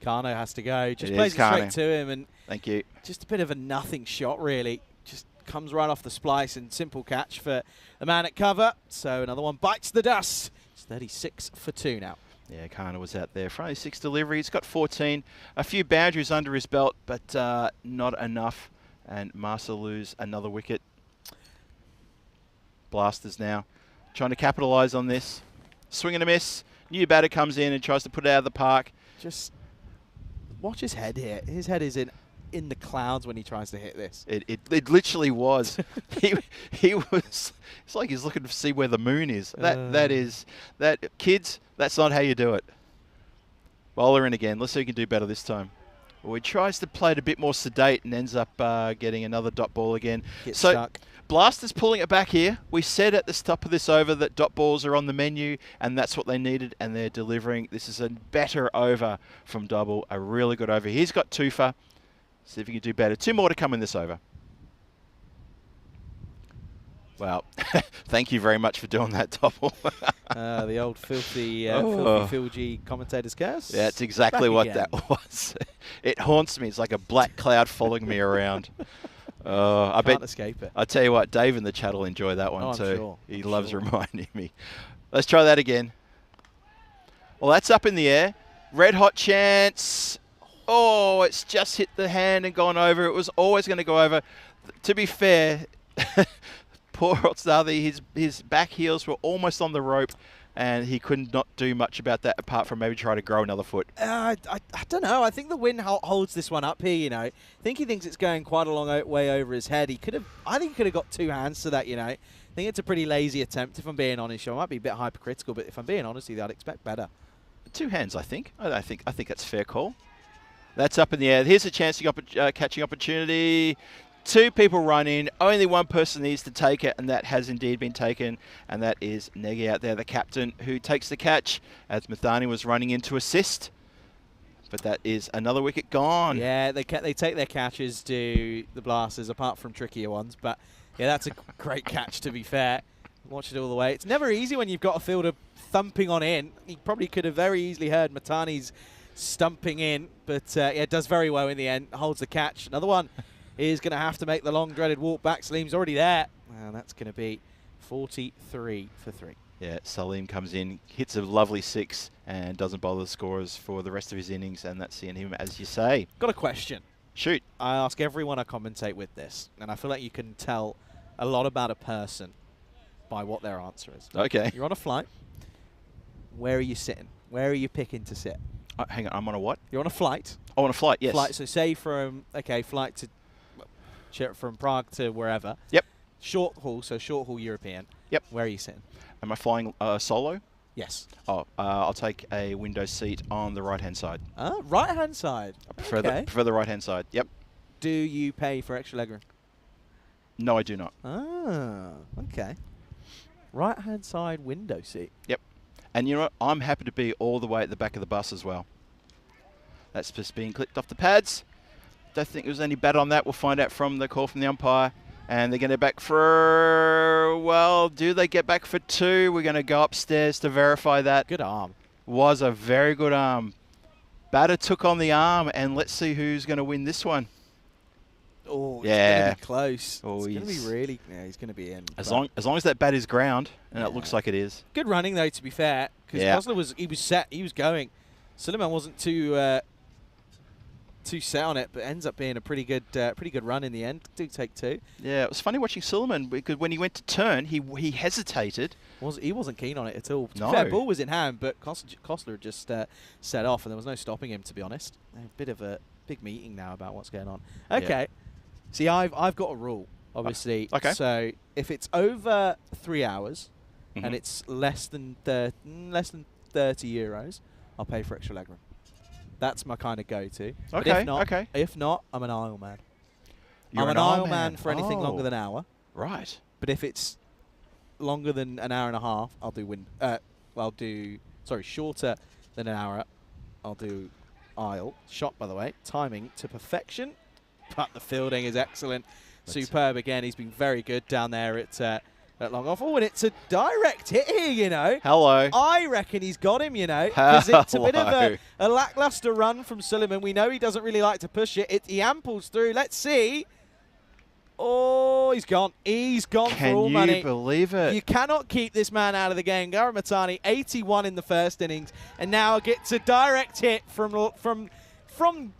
Kano has to go. Just plays it straight to him. And thank you. Just a bit of a nothing shot, really. Just comes right off the splice, and simple catch for the man at cover. So another one bites the dust. It's 36 for 2 now. Yeah, Kana was out there for only 6 deliveries. Got 14. A few boundaries under his belt, but not enough. And Marsa lose another wicket. Blasters now trying to capitalise on this. Swing and a miss. New batter comes in and tries to put it out of the park. Just watch his head here. His head is in the clouds when he tries to hit this. It literally was. he was. It's like he's looking to see where the moon is. Kids. That's not how you do it. Bowler in again. Let's see who can do better this time. Well, he tries to play it a bit more sedate and ends up getting another dot ball again. Gets stuck. Blasters pulling it back here. We said at the top of this over that dot balls are on the menu, and that's what they needed, and they're delivering. This is a better over from Double. A really good over. He's got 2 for. See if he can do better. 2 more to come in this over. Well, thank you very much for doing that, Double. The old filthy Filgy commentator's curse. Yeah, that's exactly what that was. It haunts me. It's like a black cloud following me around. I Can't escape it. I tell you what, Dave in the chat will enjoy that one too. Sure. He loves reminding me. Let's try that again. Well, that's up in the air. Red hot chance. Oh, it's just hit the hand and gone over. It was always going to go over. To be fair, poor Otsavi, his back heels were almost on the rope, and he could not do much about that apart from maybe try to grow another foot. I don't know. I think the wind holds this one up here, I think he thinks it's going quite a long way over his head. I think he could have got 2 hands to that, I think it's a pretty lazy attempt, if I'm being honest. I might be a bit hypercritical, but if I'm being honest with you, I'd expect better. 2 hands, I think. I think that's a fair call. That's up in the air. Here's a chance to catching opportunity. 2 people run in. Only 1 person needs to take it, and that has indeed been taken. And that is Negi out there, the captain, who takes the catch as Mathani was running in to assist. But that is another wicket gone. Yeah, they take their catches to the Blasters, apart from trickier ones. But yeah, that's a great catch, to be fair. Watch it all the way. It's never easy when you've got a fielder thumping on in. He probably could have very easily heard Matani's stumping in, but yeah, it does very well in the end. Holds the catch. Another one is going to have to make the long dreaded walk back. Salim's already there. And that's going to be 43 for 3. Yeah, Salim comes in, hits a lovely 6, and doesn't bother the scorers for the rest of his innings, and that's seeing him, as you say. Got a question. Shoot. I ask everyone I commentate with this, and I feel like you can tell a lot about a person by what their answer is. Okay. You're on a flight. Where are you sitting? Where are you picking to sit? Hang on, I'm on a what? You're on a flight. Oh, on a flight, yes. Flight. So say from flight to from Prague to wherever. Yep. Short haul. So short haul European. Yep. Where are you sitting? Am I flying solo? Yes. Oh, I'll take a window seat on the right-hand side. Right hand side. I prefer the right-hand side. Yep. Do you pay for extra legroom? No, I do not. Okay. Right hand side window seat. Yep. And you know what? I'm happy to be all the way at the back of the bus as well. That's just being clicked off the pads. Don't think there's any bet on that. We'll find out from the call from the umpire. And they're going to back for, well, do they get back for 2? We're going to go upstairs to verify that. Good arm. Was a very good arm. Batter took on the arm, and let's see who's going to win this one. Oh, yeah. It's going to be close. Oh, it's going to be really, yeah, he's going to be in. As long as that bat is ground, and it looks like it is. Good running, though, to be fair, because Kosler was set, he was going. Suleiman wasn't too set on it, but ends up being a pretty good run in the end. Do take 2. Yeah, it was funny watching Suleiman because when he went to turn, he hesitated. He wasn't keen on it at all. No. Fair ball was in hand, but Kosler just set off, and there was no stopping him, to be honest. A bit of a big meeting now about what's going on. Okay. Yeah. See, I've got a rule, obviously. Okay. So if it's over 3 hours Mm-hmm. and it's less than 30 euros, I'll pay for extra legroom. That's my kind of go-to. But if not, I'm an aisle man. I'm an aisle man for anything longer than an hour. Right. But if it's longer than an hour and a half, I'll do shorter than an hour, I'll do aisle. Shot, by the way, timing to perfection. But the fielding is excellent. Superb again. He's been very good down there at long off. Oh, and it's a direct hit here, you know. Hello. I reckon he's got him, you know. Because it's a bit of a lackluster run from Suleiman. We know he doesn't really like to push it. He amples through. Let's see. Oh, he's gone. He's gone for all money. Can you believe it? You cannot keep this man out of the game. Gaurav Mathani, 81 in the first innings, and now gets a direct hit from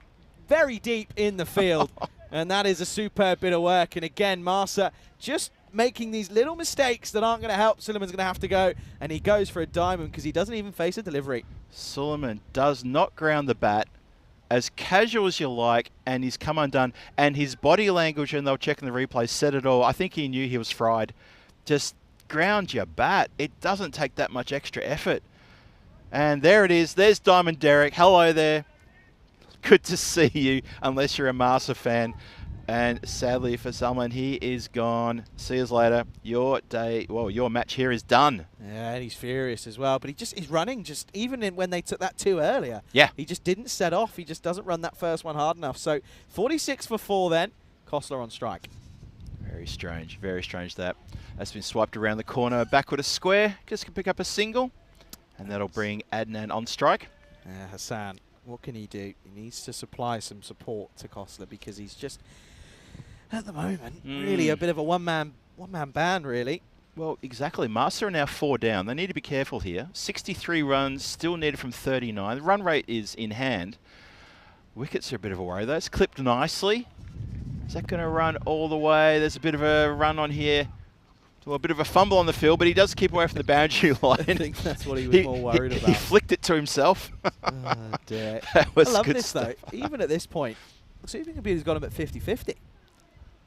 very deep in the field. And that is a superb bit of work. And again, Marsa just making these little mistakes that aren't going to help. Suleiman's going to have to go, and he goes for a diamond because he doesn't even face a delivery. Suleiman does not ground the bat. As casual as you like, and he's come undone. And his body language, and they'll check in the replay, said it all. I think he knew he was fried. Just ground your bat. It doesn't take that much extra effort. And there it is. There's Diamond Derek. Hello there. Good to see you, unless you're a Marsa fan. And sadly for Salman, he is gone. See you later. Your match here is done. Yeah, and he's furious as well. But he's running just even when they took that 2 earlier. Yeah. He just didn't set off. He just doesn't run that first one hard enough. So 46 for 4 then. Kosler on strike. Very strange. Very strange that. That's been swiped around the corner. Backward a square. Just can pick up a single. And that'll bring Adnan on strike. Yeah, Hassan, what can he do? He needs to supply some support to Kosler because he's just, at the moment, really a bit of a one-man band, really. Well, exactly. Marsa are now 4 down. They need to be careful here. 63 runs, still needed from 39. The run rate is in hand. Wickets are a bit of a worry, though. It's clipped nicely. Is that going to run all the way? There's a bit of a run on here. Well, a bit of a fumble on the field, but he does keep away from the boundary line. I think that's what he was more worried about. He flicked it to himself. Oh, dear. That was I love good this, stuff. though. Even at this point, Super Computer's got him at 50-50.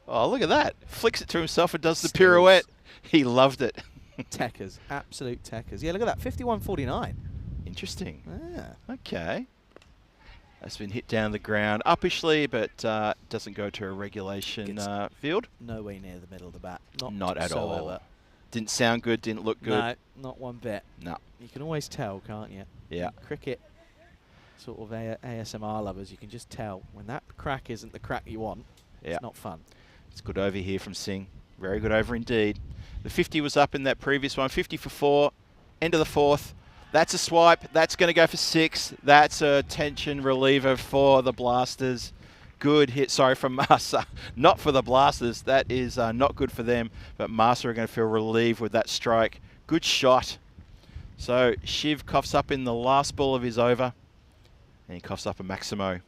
Oh, look at that. Flicks it to himself and does the pirouette. He loved it. Techers. Absolute techers. Yeah, look at that. 51-49. Interesting. Yeah. Okay. That's been hit down the ground uppishly, but doesn't go to a regulation field. No way near the middle of the bat. Not at all. whatsoever. Didn't sound good, didn't look good. No, not one bit. No. You can always tell, can't you? Yeah. In cricket, sort of ASMR lovers, you can just tell when that crack isn't the crack you want. Yeah. It's not fun. It's good over here from Singh. Very good over indeed. The 50 was up in that previous one. 50 for 4. End of the 4th. That's a swipe. That's going to go for 6. That's a tension reliever for the Blasters. Good hit. Sorry, from Massa. Not for the Blasters. That is not good for them. But Massa are going to feel relieved with that strike. Good shot. So Shiv coughs up in the last ball of his over. And he coughs up a Maximo.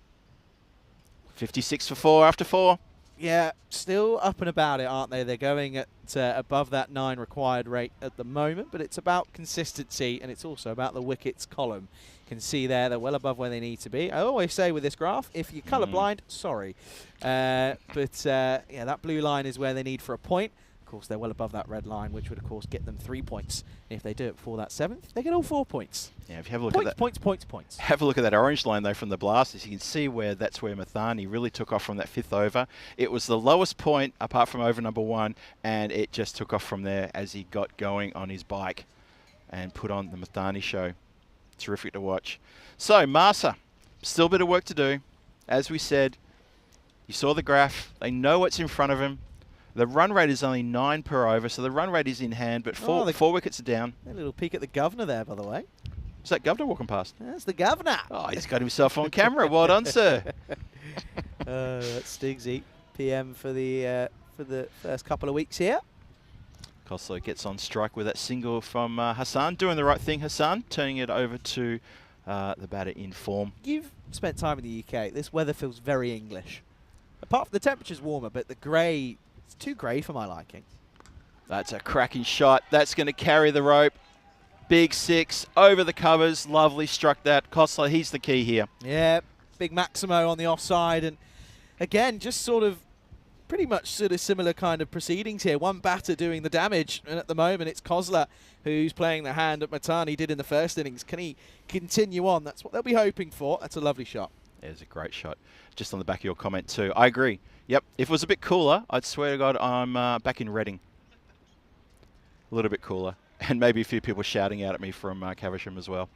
56 for 4 after 4. Yeah, still up and about it, aren't they? They're going at above that 9 required rate at the moment, but it's about consistency, and it's also about the wickets column. You can see there they're well above where they need to be. I always say with this graph, if you're colourblind, sorry. Yeah, that blue line is where they need for a point. Of course, they're well above that red line, which would, of course, get them 3 points. And if they do it before that 7th, they get all 4 points. Yeah, if you have a look at that. Points. Have a look at that orange line, though, from the Blasters. You can see that's where Mathani really took off from that 5th over. It was the lowest point, apart from over number 1, and it just took off from there as he got going on his bike and put on the Mathani show. Terrific to watch. So, Massa, still a bit of work to do. As we said, you saw the graph. They know what's in front of them. The run rate is only 9 per over, so the run rate is in hand, but 4 wickets are down. A little peek at the governor there, by the way. Is that governor walking past? That's the governor. Oh, he's got himself on camera. Well done, sir. That's Stigsy, PM for the first couple of weeks here. Koslow gets on strike with that single from Hassan. Doing the right thing, Hassan. Turning it over to the batter in form. You've spent time in the UK. This weather feels very English. Apart from the temperature's warmer, but the grey, it's too grey for my liking. That's a cracking shot. That's going to carry the rope. Big 6 over the covers. Lovely struck that. Koslow, he's the key here. Yeah, big Maximo on the offside. And again, just sort of pretty much sort of similar kind of proceedings here. One batter doing the damage. And at the moment, it's Kozla who's playing the hand that Mathani did in the first innings. Can he continue on? That's what they'll be hoping for. That's a lovely shot. There's a great shot. Just on the back of your comment too. I agree. Yep. If it was a bit cooler, I'd swear to God I'm back in Reading. A little bit cooler. And maybe a few people shouting out at me from Caversham as well,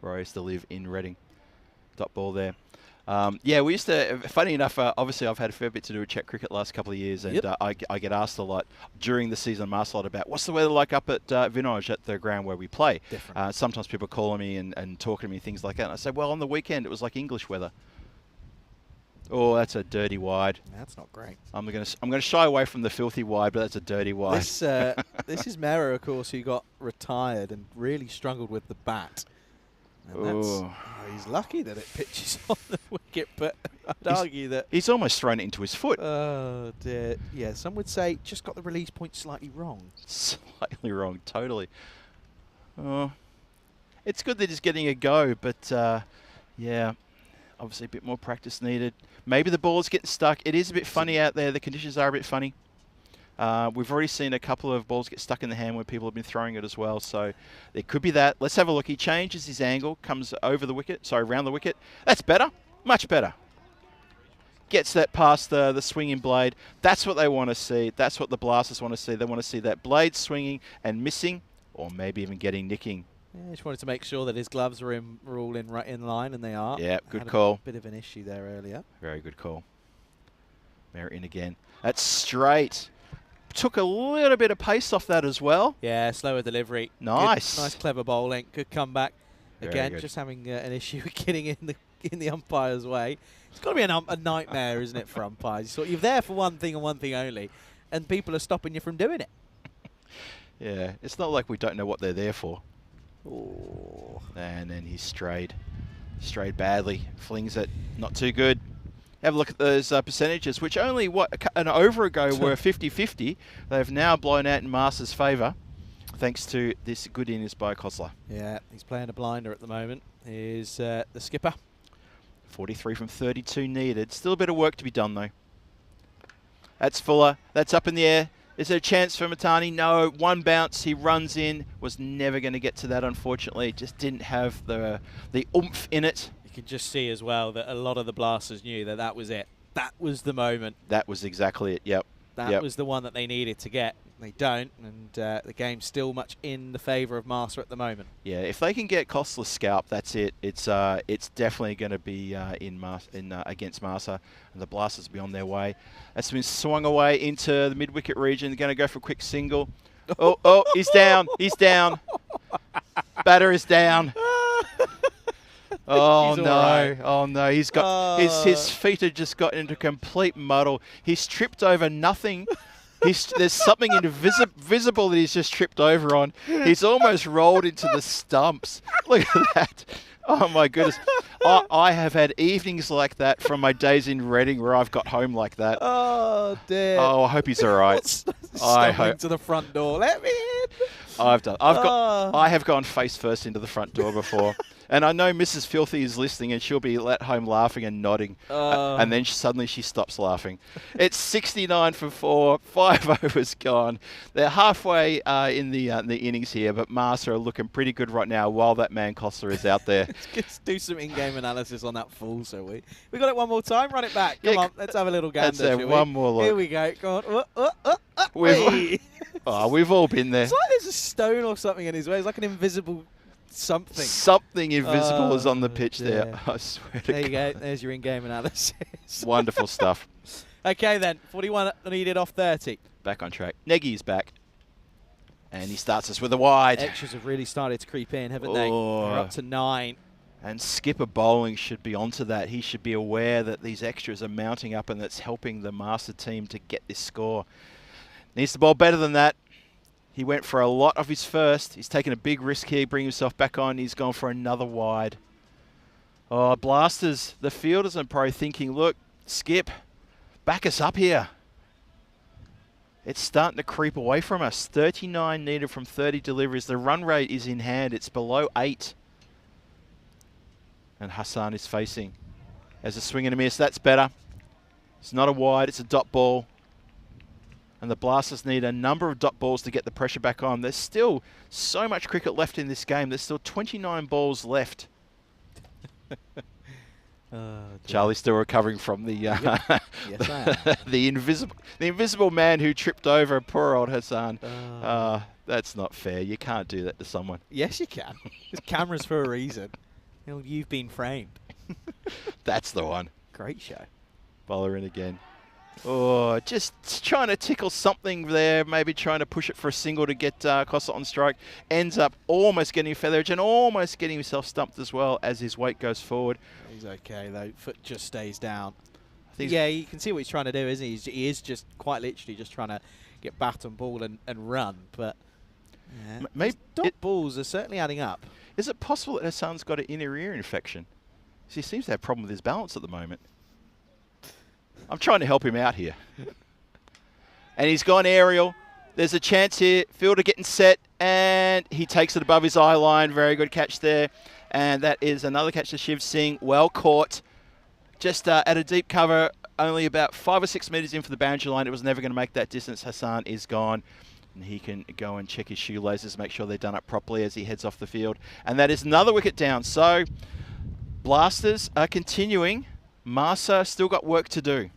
where I used to live in Reading. Dot ball there. Yeah, we used to, funny enough, obviously I've had a fair bit to do with Czech cricket last couple of years, and I get asked a lot during the season, I'm asked a lot about what's the weather like up at Vinoj at the ground where we play. Sometimes people call me and talking to me, things like that, and I say, well, on the weekend it was like English weather. Oh, that's a dirty wide. That's not great. I'm gonna shy away from the filthy wide, but that's a dirty wide. This is Mera, of course, who got retired and really struggled with the bat. And he's lucky that it pitches on the wicket, but I'd argue that he's almost thrown it into his foot. Oh dear. Yeah, some would say just got the release point slightly wrong. Slightly wrong, totally. Oh, it's good that he's getting a go, but yeah, obviously a bit more practice needed. Maybe the ball's getting stuck. It is a bit funny out there. The conditions are a bit funny. We've already seen a couple of balls get stuck in the hand where people have been throwing it as well. So there could be that. Let's have a look. He changes his angle, comes over the wicket. Sorry, around the wicket. That's better. Much better. Gets that past the swinging blade. That's what they want to see. That's what the Blasters want to see. They want to see that blade swinging and missing, or maybe even getting nicking. Yeah, just wanted to make sure that his gloves were all in line, and they are. Yeah, good call. Bit of an issue there earlier. Very good call. Merritt in again. That's straight. Took a little bit of pace off that as well. Yeah, slower delivery. Nice. Good, nice, clever bowling. Good comeback. Again, good. Just having an issue with getting in the umpire's way. It's got to be a nightmare, isn't it, for umpires? You're there for one thing and one thing only, and people are stopping you from doing it. Yeah, it's not like we don't know what they're there for. Oh. And then he's strayed badly. Flings it, not too good. Have a look at those percentages, which only, an over ago were 50-50. They've now blown out in Master's favour, thanks to this good innings by Koslow. Yeah, he's playing a blinder at the moment. He's the skipper. 43 from 32 needed. Still a bit of work to be done, though. That's Fuller. That's up in the air. Is there a chance for Mathani? No. One bounce. He runs in. Was never going to get to that, unfortunately. Just didn't have the oomph in it. You You can just see as well that a lot of the Blasters knew that that was it. That was the moment. That was exactly it, yep. That was the one that they needed to get. They don't, and the game's still much in the favour of Marsa at the moment. Yeah, if they can get Kostler's scalp, that's it. It's definitely going to be against Marsa, and the Blasters will be on their way. That's been swung away into the mid-wicket region. They're going to go for a quick single. Oh, he's down. He's down. Batter is down. Oh He's no! all right. Oh no! He's got his feet have just got into complete muddle. He's tripped over nothing. There's something invisible that he's just tripped over on. He's almost rolled into the stumps. Look at that. Oh my goodness. I have had evenings like that from my days in Reading where I've got home like that. Oh dear. Oh, I hope he's all right. I hope to the front door. Let me in. I have gone face first into the front door before. And I know Mrs. Filthy is listening, and she'll be at home laughing and nodding. And then suddenly she stops laughing. It's 69 for 4, 5 overs gone. They're halfway in the innings here, but Marsa are looking pretty good right now while that man Kostler is out there. Let's do some in-game analysis on that fool, shall we? We got it one more time. Run it back. Come on, let's have a little gander. Let's have one more look. Here we go. Go on. We've all been there. It's like there's a stone or something in his way. It's like an invisible something. Something invisible is on the pitch there. I swear to God. There you go. There's your in-game analysis. Wonderful stuff. Okay then, 41 needed off 30. Back on track. Nagy's back. And he starts us with a wide. Extras have really started to creep in, haven't they? They're up to 9. And Skipper Bowling should be onto that. He should be aware that these extras are mounting up and that's helping the Master team to get this score. Needs to bowl better than that. He went for a lot of his first. He's taken a big risk here, bringing himself back on. He's gone for another wide. Oh, Blasters, the fielders are probably thinking, look, Skip, back us up here. It's starting to creep away from us. 39 needed from 30 deliveries. The run rate is in hand. It's below 8. And Hassan is facing. As a swing and a miss, that's better. It's not a wide, it's a dot ball. And the Blasters need a number of dot balls to get the pressure back on. There's still so much cricket left in this game. There's still 29 balls left. Charlie's still recovering from the Yes, I am. the invisible man who tripped over poor old Hassan. That's not fair. You can't do that to someone. Yes, you can. There's cameras for a reason. You've been framed. That's the one. Great show. Bowler in again. Oh, just trying to tickle something there, maybe trying to push it for a single to get Kostler on strike. Ends up almost getting a feather edge and almost getting himself stumped as well as his weight goes forward. He's okay, though. Foot just stays down. Yeah, you can see what he's trying to do, isn't he? He is just quite literally just trying to get bat and ball and run. But yeah, maybe dot balls are certainly adding up. Is it possible that Hassan's got an inner ear infection? He seems to have a problem with his balance at the moment. I'm trying to help him out here. And he's gone aerial. There's a chance here. Fielder getting set, and he takes it above his eye line. Very good catch there. And that is another catch to Shiv Singh. Well caught. Just at a deep cover, only about 5 or 6 metres in for the boundary line. It was never going to make that distance. Hassan is gone. And he can go and check his shoelaces, make sure they're done up properly as he heads off the field. And that is another wicket down. So Blasters are continuing. Marsa still got work to do.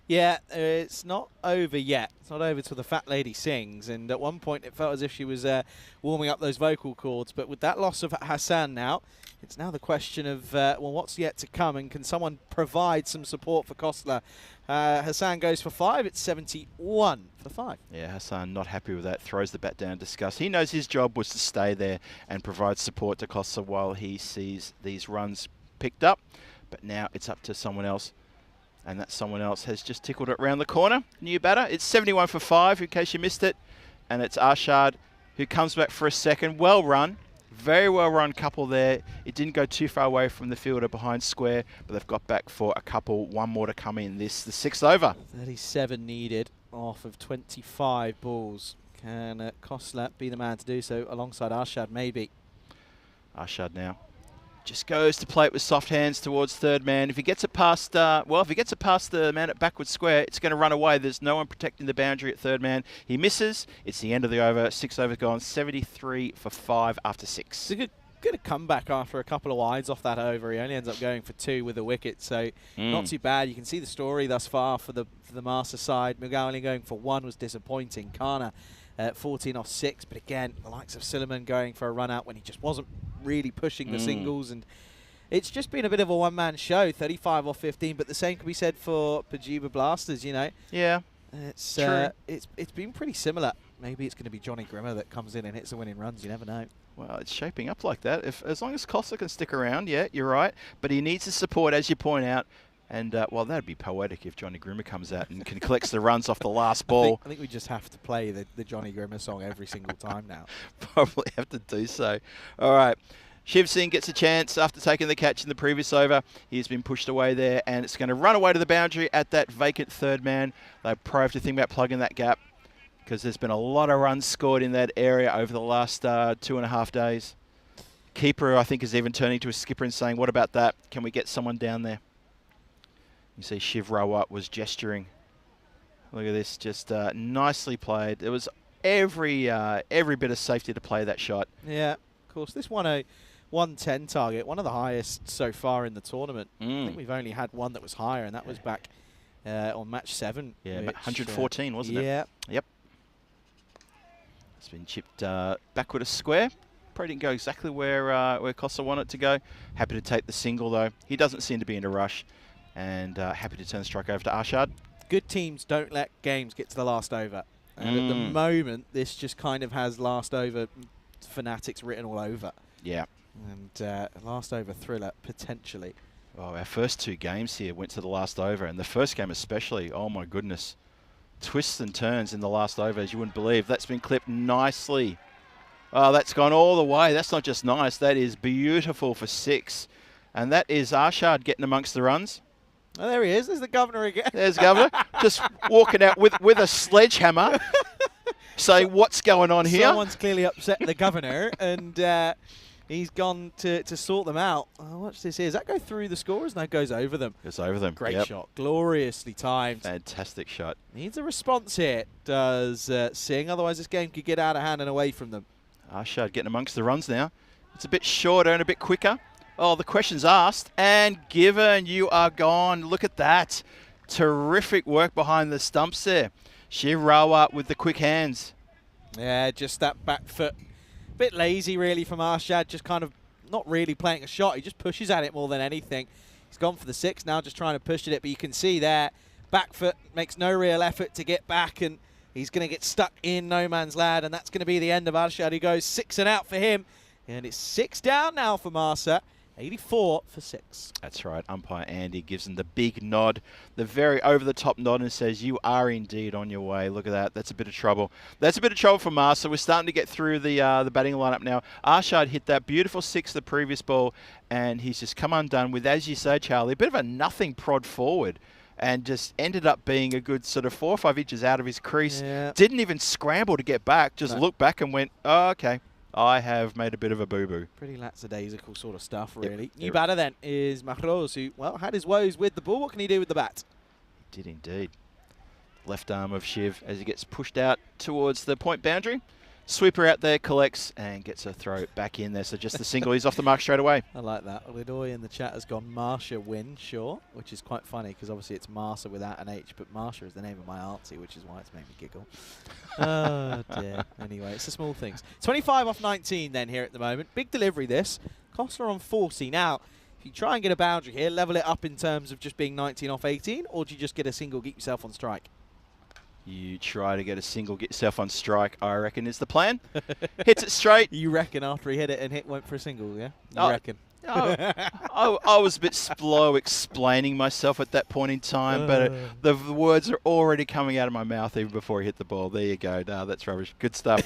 Yeah, it's not over yet. It's not over till the fat lady sings. And at one point, it felt as if she was warming up those vocal cords. But with that loss of Hassan now, it's now the question of, well, what's yet to come? And can someone provide some support for Kostler? Hassan goes for 5. It's 71 for 5. Yeah, Hassan not happy with that. Throws the bat down in disgust. He knows his job was to stay there and provide support to Kostler while he sees these runs picked up. But now it's up to someone else. And that someone else has just tickled it round the corner. New batter. It's 71 for 5, in case you missed it. And it's Arshad who comes back for a second. Well run. Very well run couple there. It didn't go too far away from the fielder behind square, but they've got back for a couple. One more to come in. This, the 6th over. 37 needed off of 25 balls. Can Kostler be the man to do so alongside Arshad? Maybe. Arshad now. Just goes to play it with soft hands towards third man. If he gets it past, if he gets it past the man at backward square, it's going to run away. There's no one protecting the boundary at third man. He misses. It's the end of the over. 6 overs gone. 73 for 5 after 6. It's a good comeback after a couple of wides off that over. He only ends up going for 2 with a wicket, so not too bad. You can see the story thus far for the Master side. Mughal only going for 1 was disappointing. Kana 14 off 6, but again, the likes of Suleiman going for a run out when he just wasn't really pushing the singles, and it's just been a bit of a one-man show. 35 off 15, but the same can be said for Pajiba Blasters, you know. Yeah. It's True. it's been pretty similar. Maybe it's going to be Johnny Grimmer that comes in and hits the winning runs. You never know. Well, it's shaping up like that. As long as Costa can stick around, yeah, you're right. But he needs the support, as you point out. And, well, that'd be poetic if Johnny Grimmer comes out and can collect the runs off the last ball. I think we just have to play the Johnny Grimmer song every single time now. Probably have to do so. All right. Shiv Singh gets a chance after taking the catch in the previous over. He's been pushed away there, and it's going to run away to the boundary at that vacant third man. They probably have to think about plugging that gap because there's been a lot of runs scored in that area over the last 2.5 days. Keeper, I think, is even turning to his skipper and saying, what about that? Can we get someone down there? You see Shiv Rawat was gesturing. Look at this, just nicely played. There was every bit of safety to play that shot. Yeah, of course. This one a 110 target, one of the highest so far in the tournament. I think we've only had one that was higher, and that was back on match 7. Yeah, 114, wasn't it? Yeah. Yep. It's been chipped backward a square. Probably didn't go exactly where Costa wanted it to go. Happy to take the single, though. He doesn't seem to be in a rush. And happy to turn the strike over to Arshad. Good teams don't let games get to the last over. And at the moment, this just kind of has last over fanatics written all over. Yeah. And last over thriller, potentially. Oh, our first 2 games here went to the last over. And the first game especially, oh my goodness. Twists and turns in the last over, as you wouldn't believe. That's been clipped nicely. Oh, that's gone all the way. That's not just nice. That is beautiful for 6. And that is Arshad getting amongst the runs. Oh, there he is. There's the governor again. There's the governor. Just walking out with a sledgehammer. Saying, what's going on here? Someone's clearly upset the governor, and he's gone to sort them out. Oh, watch this here. Does that go through the scorers? No, it goes over them. It's over them. Great shot. Gloriously timed. Fantastic shot. Needs a response here, does Singh. Otherwise, this game could get out of hand and away from them. Arshad getting amongst the runs now. It's a bit shorter and a bit quicker. Oh, the question's asked and given. You are gone. Look at that. Terrific work behind the stumps there. Shiv Rawat with the quick hands. Yeah, just that back foot. Bit lazy, really, from Arshad. Just kind of not really playing a shot. He just pushes at it more than anything. He's gone for the 6 now, just trying to push it. But you can see there, back foot makes no real effort to get back. And he's going to get stuck in no man's land. And that's going to be the end of Arshad. He goes 6 and out for him. And it's 6 down now for Marsa. 84 for 6. That's right. Umpire Andy gives him the big nod, the very over-the-top nod, and says, you are indeed on your way. Look at that. That's a bit of trouble. That's a bit of trouble for Marsa. We're starting to get through the batting lineup now. Arshad hit that beautiful 6 the previous ball, and he's just come undone with, as you say, Charlie, a bit of a nothing prod forward. And just ended up being a good sort of 4 or 5 inches out of his crease. Yeah. Didn't even scramble to get back. Just looked back and went, oh, okay. I have made a bit of a boo-boo. Pretty lackadaisical sort of stuff, really. Yep. New batter then is Mahrouz, who, well, had his woes with the ball. What can he do with the bat? He did indeed. Left arm of Shiv as he gets pushed out towards the point boundary. Sweeper out there, collects, and gets a throw back in there. So just the single, he's off the mark straight away. I like that. Lidoy in the chat has gone Marsha Winshaw, which is quite funny because obviously it's Marsa without an H, but Marsha is the name of my auntie, which is why it's made me giggle. Oh, dear. Anyway, it's the small things. 25 off 19 then here at the moment. Big delivery this. Costa on 40. Now, if you try and get a boundary here, level it up in terms of just being 19 off 18, or do you just get a single, get yourself on strike? You try to get a single, get yourself on strike, I reckon is the plan. Hits it straight. You reckon after he hit it and went for a single, yeah? You reckon? I was a bit slow explaining myself at that point in time, but the words are already coming out of my mouth even before he hit the ball. There you go. No, that's rubbish. Good stuff.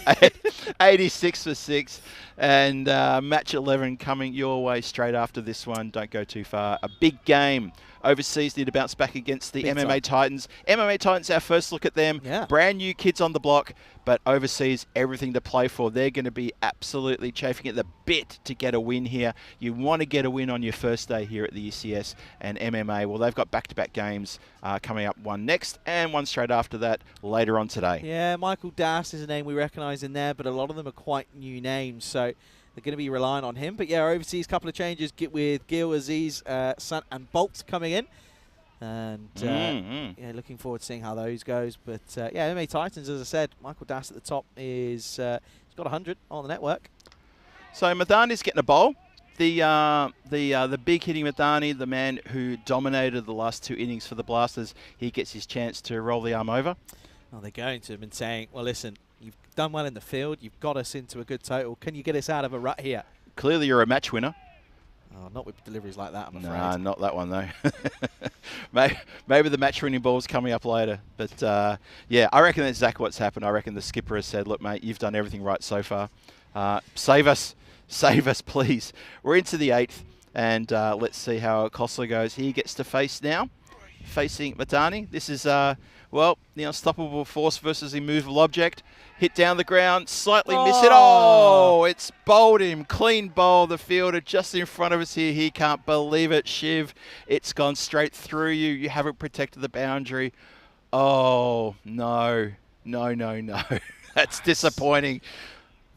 86 for 6. And match 11 coming your way straight after this one. Don't go too far. A big game. Overseas need to bounce back against the MMA Titans. MMA Titans, our first look at them. Yeah. Brand new kids on the block, but overseas, everything to play for. They're going to be absolutely chafing at the bit to get a win here. You want to get a win on your first day here at the ECS and MMA. Well, they've got back-to-back games coming up, one next and one straight after that later on today. Yeah, Michael Das is a name we recognise in there, but a lot of them are quite new names. So they're going to be relying on him. But yeah, overseas couple of changes with Gil, Aziz, Sun and Bolt coming in. And yeah, looking forward to seeing how those goes. But yeah, MMA Titans, as I said, Michael Das at the top is he's got 100 on the network. So Madani's getting a bowl. The big hitting Madani, the man who dominated the last 2 innings for the Blasters, he gets his chance to roll the arm over. Well, they're going to have been saying, well, listen, you've done well in the field. You've got us into a good total. Can you get us out of a rut here? Clearly you're a match winner. Oh, not with deliveries like that, I'm afraid. Nah, not that one, though. Maybe the match-winning ball's coming up later. But, yeah, I reckon that's exactly what's happened. I reckon the skipper has said, look, mate, you've done everything right so far. Save us. Save us, please. We're into the 8th, and let's see how Kosler goes. He gets to face now, facing Madani. This is, well, the unstoppable force versus the immovable object. Hit down the ground, slightly miss it. Oh, it's bowled him. Clean bowl. The fielder just in front of us here. He can't believe it. Shiv, it's gone straight through you. You haven't protected the boundary. Oh, no. No, no, no. That's disappointing.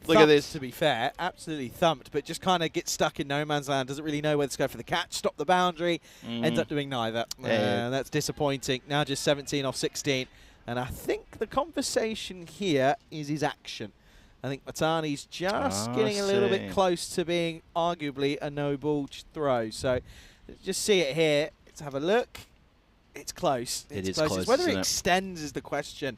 Look Thumped, at this. To be fair, absolutely thumped, but just kind of gets stuck in no man's land. Doesn't really know whether to go for the catch, stop the boundary. Ends up doing neither. That's disappointing. Now just 17 off 16. And I think the conversation here is his action. I think Matani's just getting a little bit close to being arguably a no-ball throw. So just see it here. Let's have a look. It's close. It's close. Whether it extends is the question.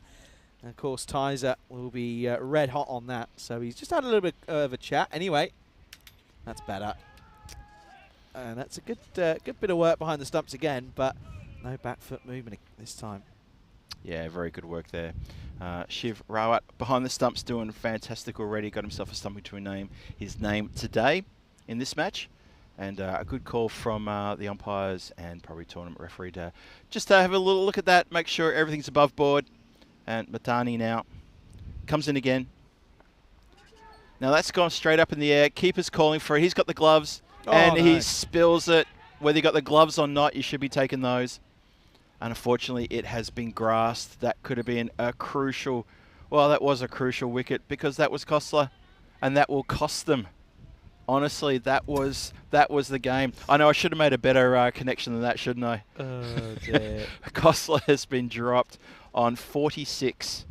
And of course, Tizer will be red hot on that. So he's just had a little bit of a chat. Anyway, that's better. And that's a good bit of work behind the stumps again, but no back foot movement this time. Yeah, very good work there. Shiv Rawat behind the stumps doing fantastic already. Got himself a stumping to his name today in this match. And a good call from the umpires and probably tournament referee to just to have a little look at that, make sure everything's above board. And Matani now comes in again. Now that's gone straight up in the air. Keeper's calling for it. He's got the gloves and he spills it. Whether you got the gloves or not, you should be taking those. And unfortunately, it has been grasped. That could have been a crucial, well, that was a crucial wicket because that was Kosler and that will cost them. Honestly, that was the game. I know I should have made a better connection than that, shouldn't I? Oh, dear. Kosler has been dropped on 46,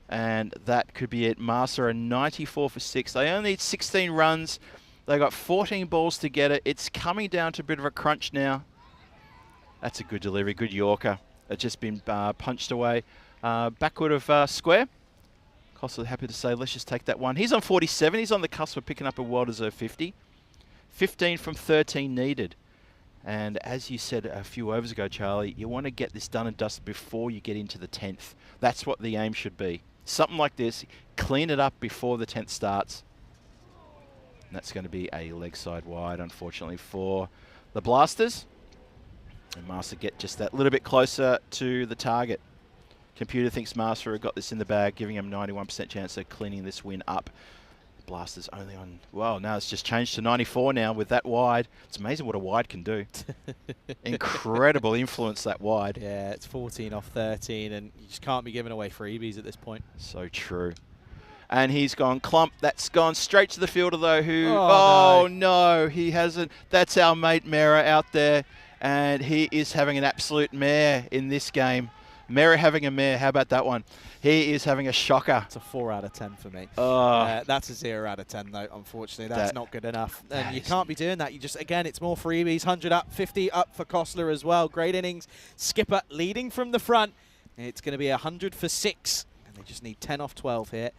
and that could be it. Massa are 94 for 6. They only need 16 runs. They got 14 balls to get it. It's coming down to a bit of a crunch now. That's a good delivery, good Yorker. It's just been punched away. Backward of square. Kosler happy to say, let's just take that one. He's on 47. He's on the cusp of picking up a well-deserved 50. 15 from 13 needed. And as you said a few overs ago, Charlie, you want to get this done and dusted before you get into the 10th. That's what the aim should be. Something like this, clean it up before the 10th starts. And that's going to be a leg side wide, unfortunately, for the Blasters. And Master get just that little bit closer to the target. Computer thinks Master have got this in the bag, giving him 91% chance of cleaning this win up. Blasters only on, well, now it's just changed to 94 now with that wide. It's amazing what a wide can do. Incredible influence, that wide. Yeah, it's 14 off 13, and you just can't be giving away freebies at this point. So true. And he's gone clump. That's gone straight to the fielder, though, who... Oh, no, he hasn't. That's our mate Mera out there, and he is having an absolute mare in this game. Mera having a mare. How about that one? He is having a shocker. It's a 4 out of 10 for me. That's a 0 out of 10, though, unfortunately. That's not good enough. And you can't be doing that. You just, again, it's more freebies. 100 up, 50 up for Kosler as well. Great innings. Skipper leading from the front. It's going to be 100 for 6. And they just need 10 off 12 here.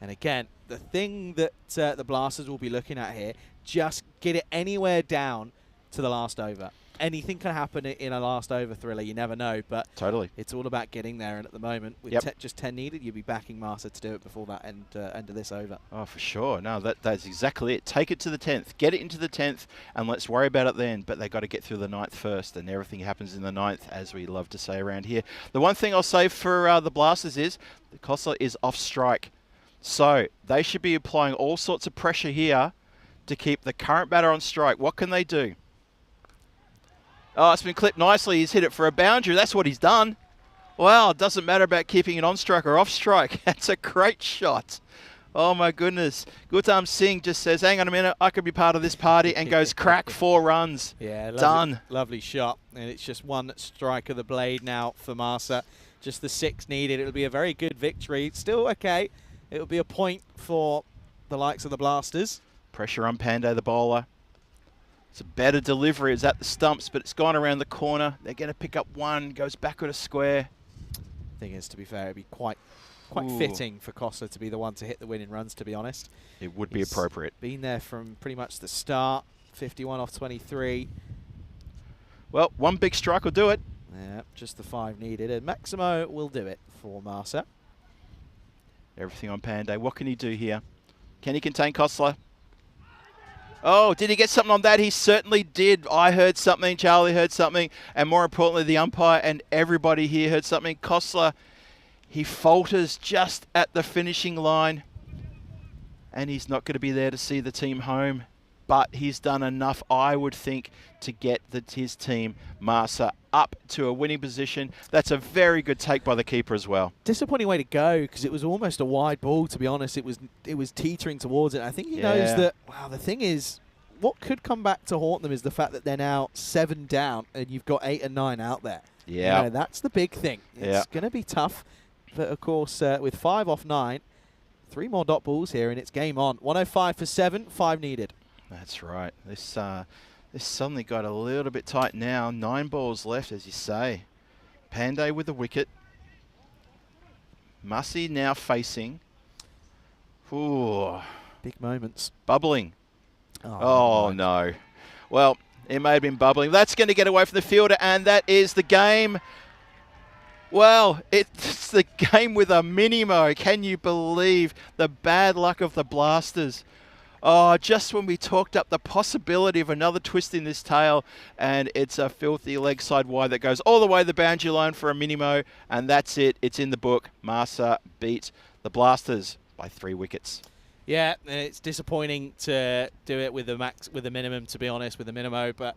And again, the thing that the Blasters will be looking at here, just get it anywhere down to the last over. Anything can happen in a last over thriller, you never know, but totally, it's all about getting there. And at the moment, with just 10 needed, you'd be backing Master to do it before that end of this over. Oh, for sure. No, that's exactly it. Take it to the 10th, get it into the 10th, and let's worry about it then. But they got to get through the 9th first, and everything happens in the 9th, as we love to say around here. The one thing I'll say for the Blasters is the Kosler is off strike, so they should be applying all sorts of pressure here to keep the current batter on strike. What can they do? Oh, it's been clipped nicely. He's hit it for a boundary. That's what he's done. Well, it doesn't matter about keeping it on strike or off strike. That's a great shot. Oh my goodness. Gautam Singh just says, hang on a minute, I could be part of this party, and goes crack 4 runs. Yeah, done. Lovely shot. And it's just one strike of the blade now for Marsa. Just the 6 needed. It'll be a very good victory. Still okay. It'll be a point for the likes of the Blasters. Pressure on Pandey, the bowler. It's a better delivery. It's at the stumps, but it's gone around the corner. They're going to pick up 1, goes backward a square. Thing is, to be fair, it'd be quite fitting for Kostler to be the one to hit the winning runs, to be honest. It would be appropriate. Been there from pretty much the start. 51 off 23. Well, 1 big strike will do it. Yeah, just the 5 needed. And Maximo will do it for Marsa. Everything on Pandey. What can he do here? Can he contain Kostler? Oh, did he get something on that? He certainly did. I heard something, Charlie heard something, and more importantly, the umpire and everybody here heard something. Kostler, he falters just at the finishing line, and he's not going to be there to see the team home. But he's done enough, I would think, to get his team, Marsa, up to a winning position. That's a very good take by the keeper as well. Disappointing way to go, because it was almost a wide ball, to be honest. It was teetering towards it. I think he knows that, wow, the thing is, what could come back to haunt them is the fact that they're now 7 down, and you've got 8 and 9 out there. Yeah. You know, that's the big thing. It's going to be tough. But, of course, with 5 off 9, 3 more dot balls here, and it's game on. 105 for 7, 5 needed. That's right. This suddenly got a little bit tight now. 9 balls left, as you say. Pandey with the wicket. Mussy now facing. Ooh. Big moments. Bubbling. Oh no. Well, it may have been bubbling. That's going to get away from the fielder, and that is the game. Well, it's the game with a minimo. Can you believe the bad luck of the Blasters? Oh, just when we talked up the possibility of another twist in this tail, and it's a filthy leg side wide that goes all the way to the boundary line for a minimo, and that's it. It's in the book. Marsa beat the Blasters by 3 wickets. Yeah, it's disappointing to do it with the minimum, to be honest, with the minimo, but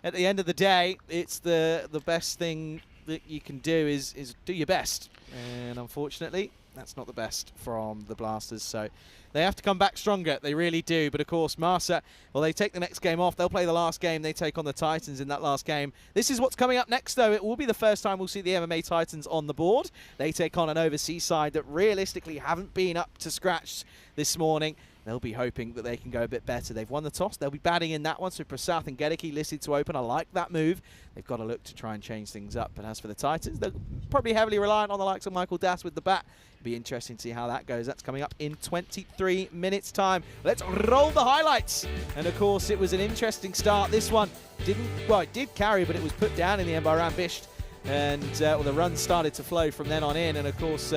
at the end of the day, it's the best thing that you can do is do your best, and unfortunately, that's not the best from the Blasters, so they have to come back stronger. They really do. But, of course, Marsa, well, they take the next game off. They'll play the last game. They take on the Titans in that last game. This is what's coming up next, though. It will be the first time we'll see the MMA Titans on the board. They take on an overseas side that realistically haven't been up to scratch this morning. They'll be hoping that they can go a bit better. They've won the toss. They'll be batting in that one. So Prasath and Gedeke listed to open. I like that move. They've got to look to try and change things up. But as for the Titans, they're probably heavily reliant on the likes of Michael Das with the bat. It'll be interesting to see how that goes. That's coming up in 23 minutes' time. Let's roll the highlights. And, of course, it was an interesting start. This one it did carry, but it was put down in the end by Rambisht. And the runs started to flow from then on in. And, of course,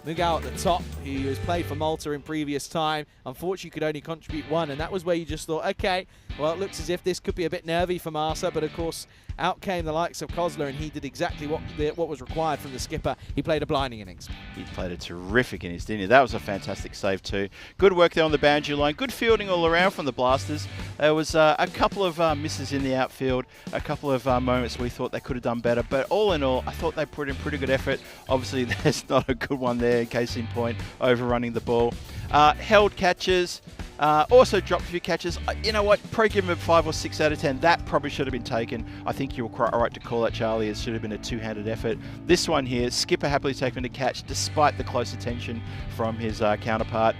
Mughal at the top, who has played for Malta in previous time, unfortunately could only contribute 1, and that was where you just thought, okay, well, it looks as if this could be a bit nervy for Marsa, but of course, out came the likes of Kostler, and he did exactly what was required from the skipper. He played a blinding innings. He played a terrific innings, didn't he? That was a fantastic save too. Good work there on the boundary line. Good fielding all around from the Blasters. There was a couple of misses in the outfield, a couple of moments we thought they could have done better, but all in all, I thought they put in pretty good effort. Obviously, there's not a good one there, case in point, overrunning the ball. Held catches. Also dropped a few catches. You know what? Probably give him a 5 or 6 out of 10. That probably should have been taken. I think you were quite right to call that, Charlie. It should have been a 2-handed effort. This one here, skipper happily taken to catch despite the close attention from his counterpart.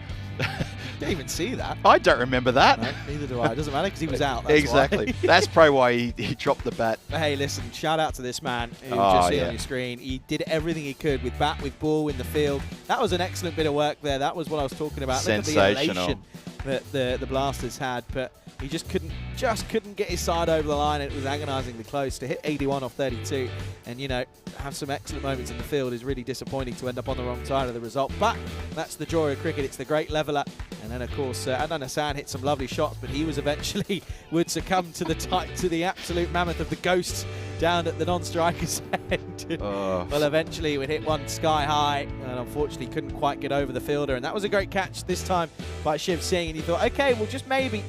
Didn't even see that. I don't remember that. No, neither do I. It doesn't matter because he was out. That's exactly. That's probably why he dropped the bat. Hey, listen, shout out to this man who just see on your screen. He did everything he could with bat, with ball in the field. That was an excellent bit of work there. That was what I was talking about. Sensational. Look at the elation that the Blasters had, but he just couldn't get his side over the line. It was agonisingly close to hit 81 off 32, and you know, have some excellent moments in the field is really disappointing to end up on the wrong side of the result. But that's the joy of cricket. It's the great leveller. And then of course Adnan Hassan hit some lovely shots, but he was eventually would succumb to the absolute mammoth of the ghosts down at the non-striker's end. Well, eventually he would hit one sky high, and unfortunately couldn't quite get over the fielder. And that was a great catch this time by Shiv Singh. And you thought, okay, well, just maybe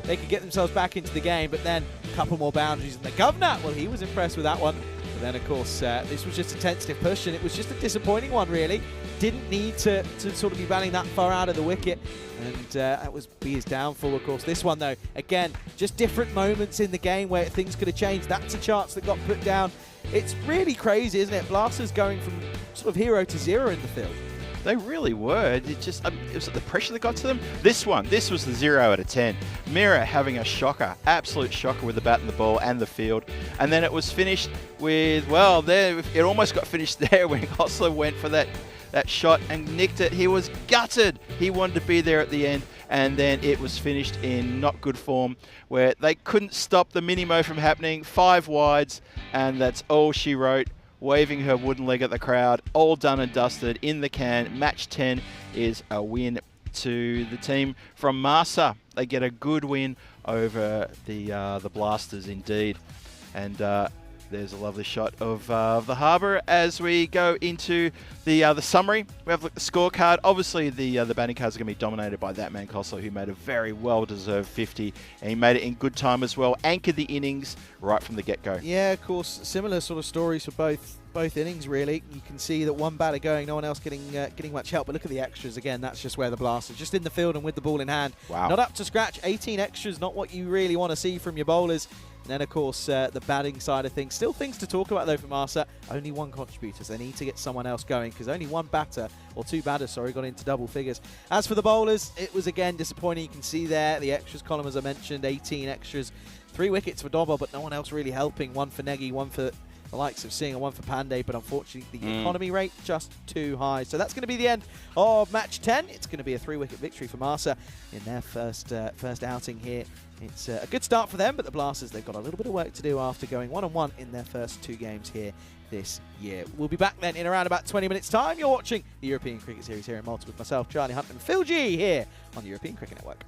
they could get themselves back into the game. But then a couple more boundaries. And the governor, well, he was impressed with that one. then, of course, this was just a tentative push, and it was just a disappointing one, really. Didn't need to sort of be batting that far out of the wicket, and that was be his downfall, of course. This one, though, again, just different moments in the game where things could have changed. That's a chance that got put down. It's really crazy, isn't it? Blasters going from sort of hero to zero in the field. They really were. It just it was the pressure that got to them. This was the 0 out of 10. Mira having a shocker, absolute shocker with the bat and the ball and the field. And then it was finished with, well, there it almost got finished there when Osler went for that shot and nicked it. He was gutted. He wanted to be there at the end. And then it was finished in not good form, where they couldn't stop the mini-mo from happening. 5 wides, and that's all she wrote, waving her wooden leg at the crowd. All done and dusted in the can. Match 10 is a win to the team from Malta. They get a good win over the Blasters indeed. And there's a lovely shot of the harbour as we go into the summary. We have the scorecard. Obviously, the batting cards are going to be dominated by that man Kosler, who made a very well-deserved 50, and he made it in good time as well. Anchored the innings right from the get-go. Yeah, of course, similar sort of stories for both innings, really. You can see that one batter going, no one else getting much help. But look at the extras again. That's just where the Blasters, just in the field and with the ball in hand. Wow. Not up to scratch. 18 extras, not what you really want to see from your bowlers. And then, of course, the batting side of things. Still things to talk about, though, from Malta. Only one contributor, so they need to get someone else going, because only one batter, or 2 batters, sorry, got into double figures. As for the bowlers, it was, again, disappointing. You can see there, the extras column, as I mentioned, 18 extras. 3 wickets for Dobber, but no one else really helping. 1 for Negi, 1 for the likes of Singh, and 1 for Pandey, but unfortunately the economy rate just too high. So that's going to be the end of match 10. It's going to be a 3-wicket victory for Malta in their first outing here. It's a good start for them, but the Blasters, they've got a little bit of work to do after going 1-on-1 in their first 2 games here this year. We'll be back then in around about 20 minutes' time. You're watching the European Cricket Series here in Malta with myself, Charlie Hunt, and Phil G here on the European Cricket Network.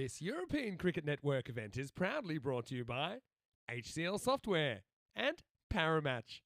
This European Cricket Network event is proudly brought to you by HCL Software and Paramatch.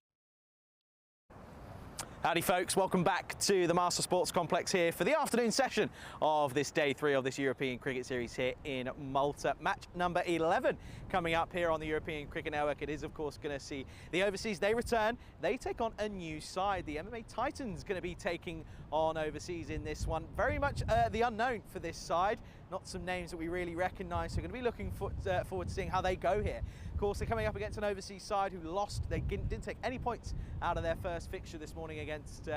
Howdy folks, welcome back to the Master Sports Complex here for the afternoon session of this day 3 of this European Cricket Series here in Malta. Match number 11 coming up here on the European Cricket Network. It is of course going to see the overseas, they return, they take on a new side. The MMA Titans going to be taking on overseas in this one. Very much the unknown for this side, not some names that we really recognise, so going to be looking forward to seeing how they go here. Of course, they're coming up against an overseas side who lost. They didn't take any points out of their first fixture this morning against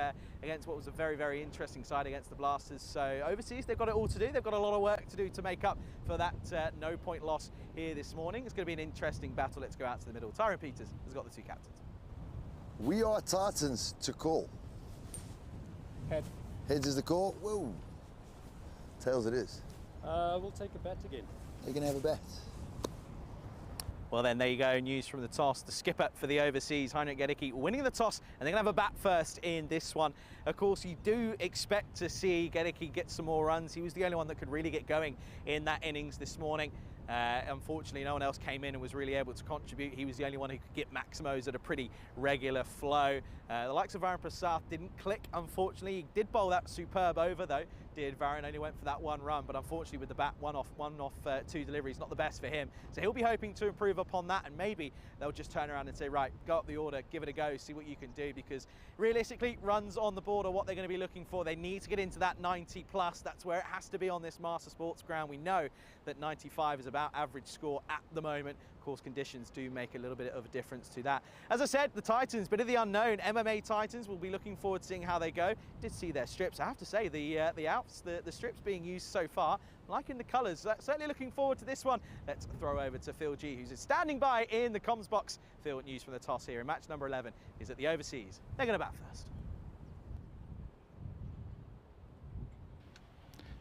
what was a very, very interesting side against the Blasters. So overseas, they've got it all to do. They've got a lot of work to do to make up for that no-point loss here this morning. It's going to be an interesting battle. Let's go out to the middle. Tyrone Peters has got the two captains. We are Titans to call. Head. Heads is the call. Whoa. Tails it is. We'll take a bet again. You're going to have a bet. Well then, there you go, news from the toss. The skipper for the overseas, Heinrich Gedicke, winning the toss, and they're going to have a bat first in this one. Of course, you do expect to see Gedicke get some more runs. He was the only one that could really get going in that innings this morning. Unfortunately, no one else came in and was really able to contribute. He was the only one who could get maximos at a pretty regular flow. The likes of Varun Prasad didn't click, unfortunately. He did bowl that superb over, though. Varun only went for that one run, but unfortunately with the bat, one off two deliveries, not the best for him. So he'll be hoping to improve upon that, and maybe they'll just turn around and say, right, go up the order, give it a go, see what you can do, because realistically, runs on the board are what they're going to be looking for. They need to get into that 90 plus. That's where it has to be on this Master Sports ground. We know that 95 is about average score at the moment. Of course, conditions do make a little bit of a difference to that. As I said, the Titans, bit of the unknown. MMA Titans, will be looking forward to seeing how they go. Did see their strips. I have to say, the strips being used so far, liking the colours. Certainly looking forward to this one. Let's throw over to Phil G, who's standing by in the comms box. Phil, news from the toss here. Match number 11 is at the overseas. They're going to bat first.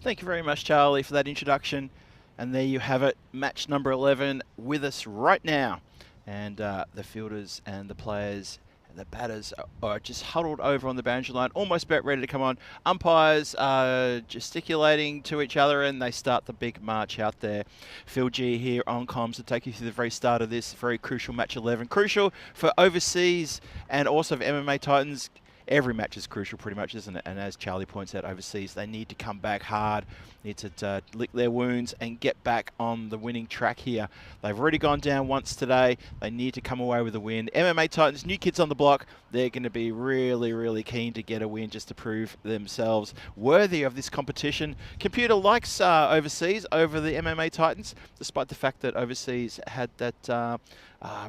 Thank you very much, Charlie, for that introduction. And there you have it, match number 11 with us right now. And the fielders and the players and the batters are just huddled over on the boundary line, almost about ready to come on. Umpires are gesticulating to each other, and they start the big march out there. Phil G here on comms to take you through the very start of this very crucial match 11. Crucial for overseas and also for MMA Titans. Every match is crucial pretty much, isn't it? And as Charlie points out, overseas, they need to come back hard, need to lick their wounds and get back on the winning track here. They've already gone down once today. They need to come away with a win. MMA Titans, new kids on the block, they're going to be really, really keen to get a win just to prove themselves worthy of this competition. Computer likes overseas over the MMA Titans, despite the fact that overseas had that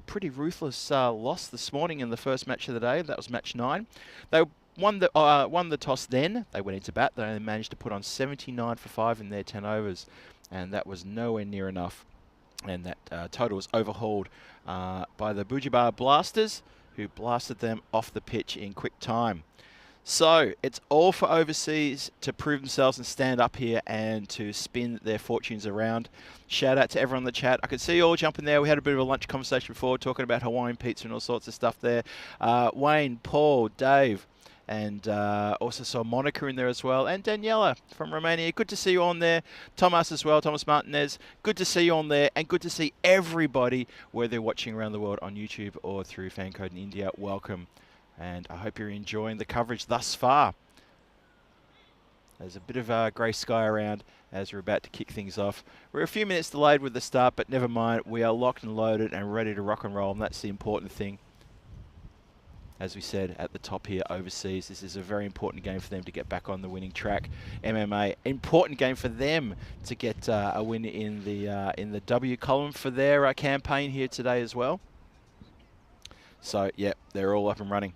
pretty ruthless loss this morning in the first match of the day. That was match 9. They won the toss then. They went into bat. They only managed to put on 79 for 5 in their 10 overs, and that was nowhere near enough. And that total was overhauled by the Bujibar Blasters, who blasted them off the pitch in quick time. So it's all for overseas to prove themselves and stand up here and to spin their fortunes around. Shout out to everyone in the chat. I could see you all jumping there. We had a bit of a lunch conversation before, talking about Hawaiian pizza and all sorts of stuff there. Wayne, Paul, Dave, and also saw Monica in there as well, and Daniela from Romania. Good to see you on there. Thomas as well, Thomas Martinez. Good to see you on there, and good to see everybody, whether they're watching around the world on YouTube or through Fancode in India. Welcome. And I hope you're enjoying the coverage thus far. There's a bit of grey sky around as we're about to kick things off. We're a few minutes delayed with the start, but never mind. We are locked and loaded and ready to rock and roll, and that's the important thing. As we said at the top here, overseas, this is a very important game for them to get back on the winning track. MMA, important game for them to get a win in the W column for their campaign here today as well. So, yeah, they're all up and running.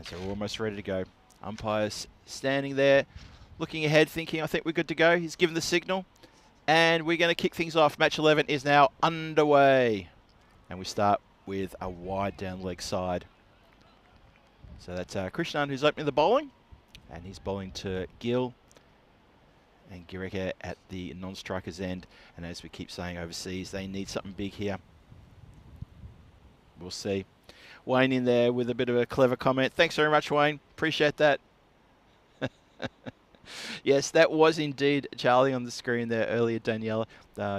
So we're almost ready to go. Umpires standing there, looking ahead, thinking, I think we're good to go. He's given the signal, and we're going to kick things off. Match 11 is now underway, and we start with a wide down leg side. So that's Krishnan who's opening the bowling, and he's bowling to Gill and Gireka at the non-striker's end. And as we keep saying, overseas, they need something big here. We'll see. Wayne in there with a bit of a clever comment. Thanks very much, Wayne. Appreciate that. Yes, that was indeed Charlie on the screen there earlier, Daniela,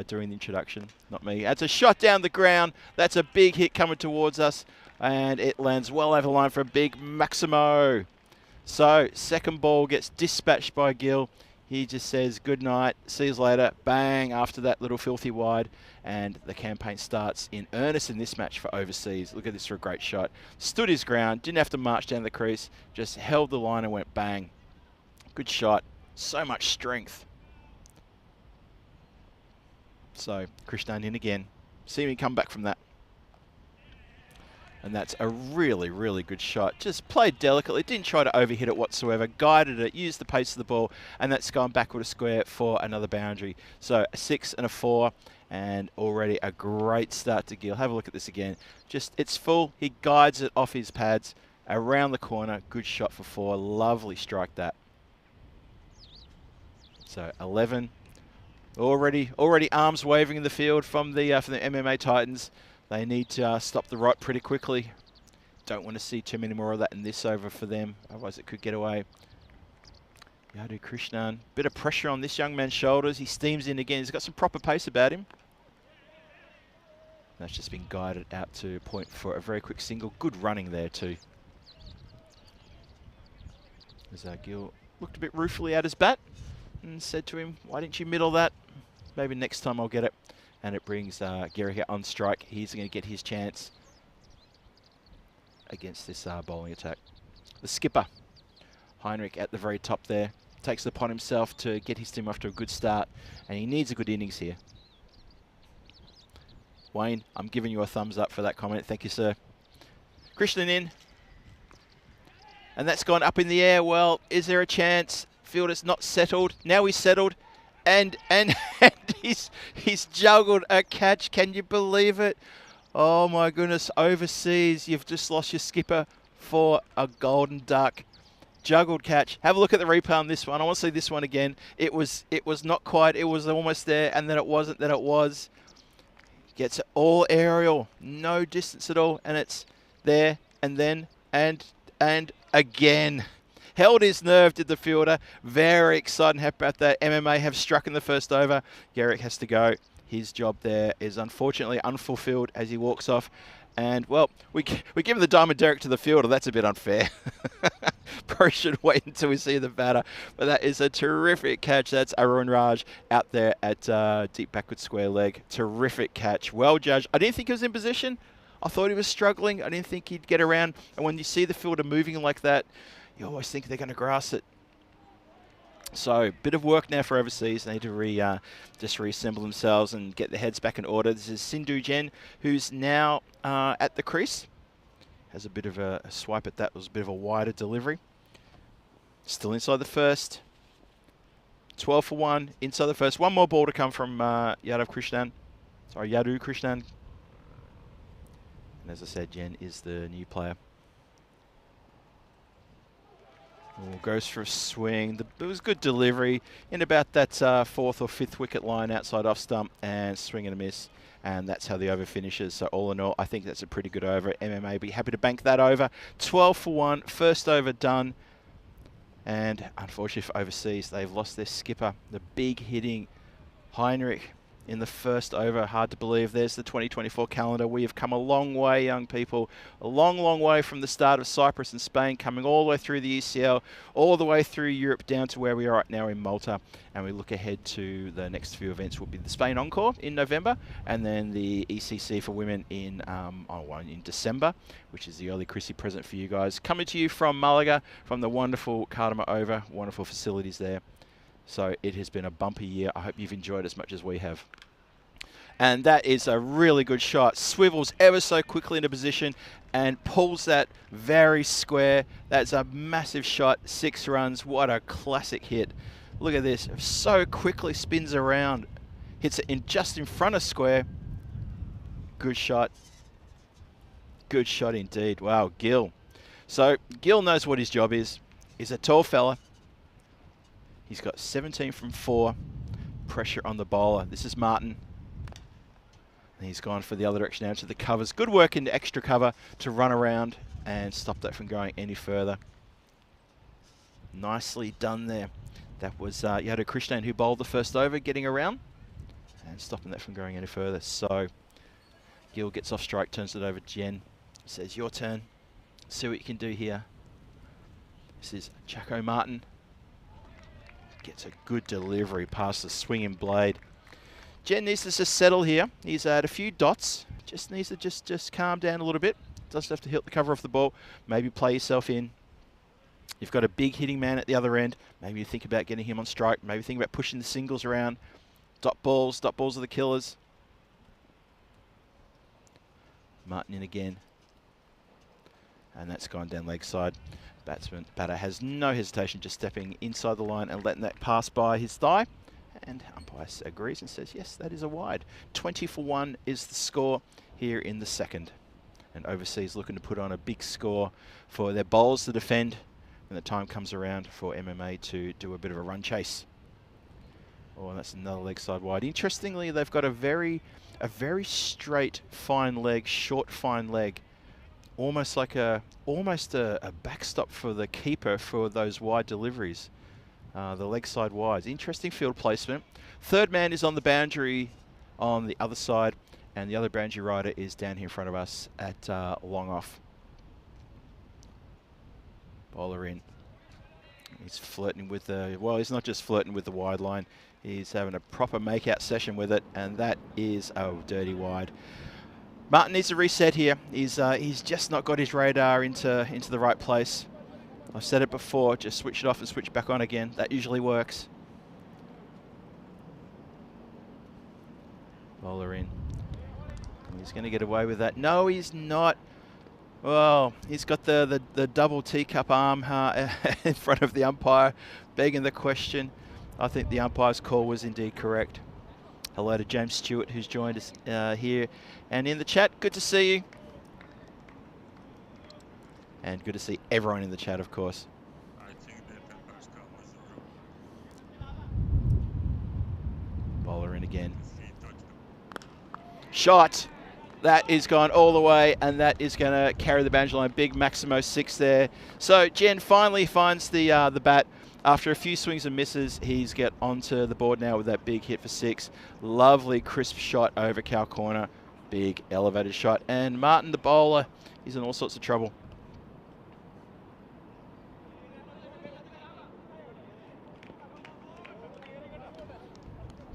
during the introduction, not me. That's a shot down the ground. That's a big hit coming towards us, and it lands well over the line for a big Maximo. So, second ball gets dispatched by Gill. He just says, good night, see you later, bang, after that little filthy wide, and the campaign starts in earnest in this match for overseas. Look at this for a great shot. Stood his ground, didn't have to march down the crease, just held the line and went bang. Good shot. So much strength. So, Krishnan in again. See me come back from that. And that's a really, really good shot. Just played delicately. Didn't try to overhit it whatsoever. Guided it. Used the pace of the ball. And that's gone backward a square for another boundary. So, a 6 and a 4. And already a great start to Gill. Have a look at this again. Just, it's full. He guides it off his pads. Around the corner. Good shot for 4. Lovely strike that. So 11, already arms waving in the field from the MMA Titans. They need to stop the right pretty quickly. Don't want to see too many more of that in this over for them, otherwise it could get away. Yadu Krishnan, bit of pressure on this young man's shoulders. He steams in again. He's got some proper pace about him. That's just been guided out to point for a very quick single. Good running there too. As Gill looked a bit ruefully at his bat. And said to him, why didn't you middle that? Maybe next time I'll get it. And it brings Gary here on strike. He's going to get his chance against this bowling attack. The skipper, Heinrich, at the very top there, takes it upon himself to get his team off to a good start. And he needs a good innings here. Wayne, I'm giving you a thumbs up for that comment. Thank you, sir. Krishnan in. And that's gone up in the air. Well, is there a chance? Fielder's not settled. Now he's settled, and he's juggled a catch. Can you believe it? Oh my goodness! Overseas, you've just lost your skipper for a golden duck. Juggled catch. Have a look at the replay on this one. I want to see this one again. It was not quite. It was almost there, and then it wasn't. Then it was. Gets it all aerial, no distance at all, and it's there, and then and again. Held his nerve, did the fielder. Very excited and happy about that. MMA have struck in the first over. Garrick has to go. His job there is unfortunately unfulfilled as he walks off. And, well, we give him the Diamond Derrick to the fielder. That's a bit unfair. Probably should wait until we see the batter. But that is a terrific catch. That's Arun Raj out there at deep backward square leg. Terrific catch. Well judged. I didn't think he was in position. I thought he was struggling. I didn't think he'd get around. And when you see the fielder moving like that, you always think they're going to grass it. So, bit of work now for overseas. They need to just reassemble themselves and get their heads back in order. This is Sindhu Jen, who's now at the crease. Has a bit of a swipe at that. It was a bit of a wider delivery. Still inside the first. 12 for 1 inside the first. One more ball to come from Yadu Krishnan. And as I said, Jen is the new player. Goes for a swing. It was good delivery in about that 4th or 5th wicket line outside off stump, and swing and a miss. And that's how the over finishes. So all in all, I think that's a pretty good over. MMA be happy to bank that over. 12 for 1, first over done. And unfortunately for overseas, they've lost their skipper, the big hitting Heinrich. In the first over. Hard to believe. There's the 2024 calendar. We have come a long way, young people. A long, long way from the start of Cyprus and Spain, coming all the way through the ECL, all the way through Europe, down to where we are right now in Malta. And we look ahead to the next few events. Will be the Spain Encore in November, and then the ECC for women in December, which is the early Chrissy present for you guys. Coming to you from Malaga, from the wonderful Cardama Over. Wonderful facilities there. So it has been a bumpy year. I hope you've enjoyed as much as we have. And that is a really good shot. Swivels ever so quickly into position and pulls that very square. That's a massive shot. 6 runs. What a classic hit. Look at this. So quickly spins around. Hits it just in front of square. Good shot. Good shot indeed. Wow, Gill. So Gill knows what his job is. He's a tall fella. He's got 17 from 4. Pressure on the bowler. This is Martin. He's gone for the other direction now to the covers. Good work into extra cover to run around and stop that from going any further. Nicely done there. That was Yado Krishnan who bowled the first over, getting around and stopping that from going any further. So Gill gets off strike, turns it over to Jen. Says, your turn. See what you can do here. This is Chaco Martin. Gets a good delivery past the swinging blade. Jen needs to just settle here. He's had a few dots. Just needs to just calm down a little bit. Doesn't have to hit the cover off the ball. Maybe play yourself in. You've got a big hitting man at the other end. Maybe you think about getting him on strike. Maybe think about pushing the singles around. Dot balls are the killers. Martin in again. And that's gone down leg side. Batter has no hesitation, just stepping inside the line and letting that pass by his thigh. And umpire agrees and says, yes, that is a wide. 20 for 1 is the score here in the second. And overseas looking to put on a big score for their bowlers to defend when the time comes around for MMA to do a bit of a run chase. Oh, and that's another leg side wide. Interestingly, they've got a very straight fine leg, short fine leg. Almost a backstop for the keeper for those wide deliveries. The leg side wides. Interesting field placement. Third man is on the boundary on the other side, and the other boundary rider is down here in front of us at long off. Bowler in. He's flirting with the, well, he's not just flirting with the wide line. He's having a proper make-out session with it, and that is a dirty wide. Martin needs to reset here. He's just not got his radar into the right place. I've said it before, just switch it off and switch back on again. That usually works. Bowler in. He's going to get away with that. No, he's not. Well, he's got the double teacup arm in front of the umpire, begging the question. I think the umpire's call was indeed correct. Hello to James Stewart, who's joined us here and in the chat. Good to see you. And good to see everyone in the chat, of course. I think that the first call was wrong. Bowler in again. He touched the Shot. That is gone all the way, and that is going to carry the boundary line. Big Maximo 6 there. So Jen finally finds the bat. After a few swings and misses, he's got onto the board now with that big hit for 6. Lovely crisp shot over cow corner. Big elevated shot. And Martin, the bowler, he's in all sorts of trouble.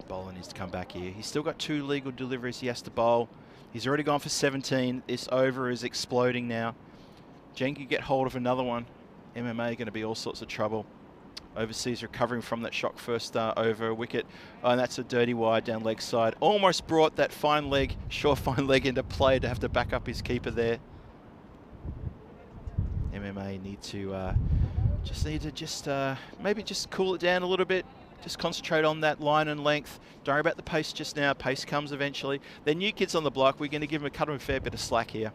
Bowler needs to come back here. He's still got 2 legal deliveries he has to bowl. He's already gone for 17. This over is exploding now. Jen could get hold of another one. MMA going to be all sorts of trouble. Overseas recovering from that shock first over wicket. Oh, and that's a dirty wide down leg side. Almost brought that fine leg, short fine leg into play to have to back up his keeper there. MMA need to maybe just cool it down a little bit. Just concentrate on that line and length. Don't worry about the pace just now. Pace comes eventually. They're new kids on the block. We're going to give them a fair bit of slack here.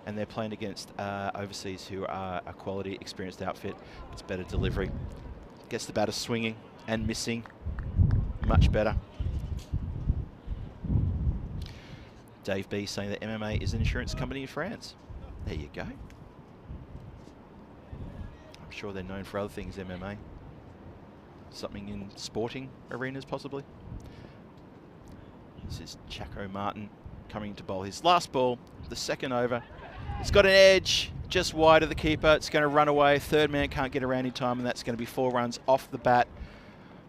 And they're playing against overseas who are a quality, experienced outfit. It's better delivery. Gets the batter swinging and missing. Much better. Dave B saying that MMA is an insurance company in France. There you go. I'm sure they're known for other things, MMA. Something in sporting arenas, possibly. This is Chaco Martin coming to bowl his last ball, the second over. It's got an edge, just wide of the keeper. It's going to run away. Third man can't get around in time, and that's going to be 4 runs off the bat.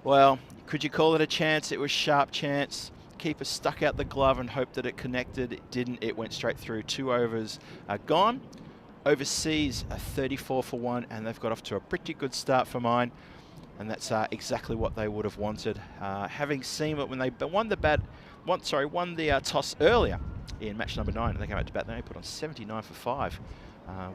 Well, could you call it a chance? It was sharp chance. Keeper stuck out the glove and hoped that it connected. It didn't. It went straight through. 2 overs are gone. Overseas, a 34 for 1, and they've got off to a pretty good start for mine. And that's exactly what they would have wanted. Having seen it when they won the toss earlier in match number 9, and they came out to bat. They put on 79 for 5,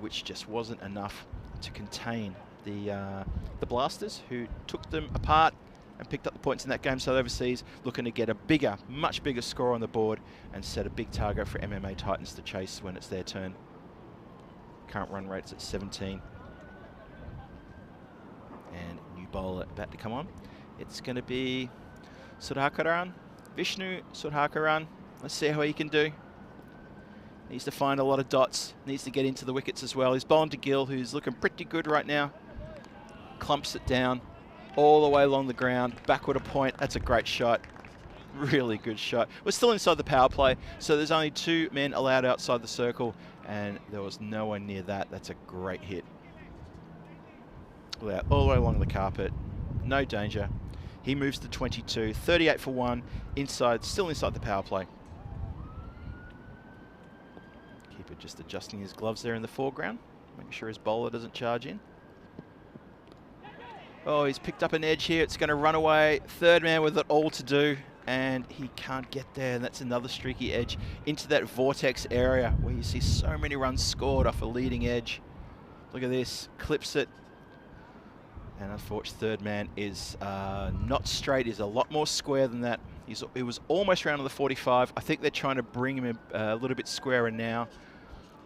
which just wasn't enough to contain the Blasters, who took them apart and picked up the points in that game. So overseas, looking to get a bigger, much bigger score on the board and set a big target for MMA Titans to chase when it's their turn. Current run rate's at 17. And new bowler about to come on. It's going to be Sudhakaran, Vishnu Sudhakaran. Let's see how he can do. Needs to find a lot of dots. Needs to get into the wickets as well. He's bowling to Gill, who's looking pretty good right now. Clumps it down all the way along the ground. Backward a point. That's a great shot. Really good shot. We're still inside the power play, so there's only 2 men allowed outside the circle, and there was no one near that. That's a great hit. All the way along the carpet. No danger. He moves to 22. 38 for 1. Inside, still inside the power play. Keeper just adjusting his gloves there in the foreground, making sure his bowler doesn't charge in. Oh, he's picked up an edge here. It's going to run away. Third man with it all to do, and he can't get there. And that's another streaky edge into that vortex area where you see so many runs scored off a leading edge. Look at this. Clips it. And unfortunately, third man is not straight. He's a lot more square than that. He was almost round on the 45. I think they're trying to bring him in a little bit squarer now.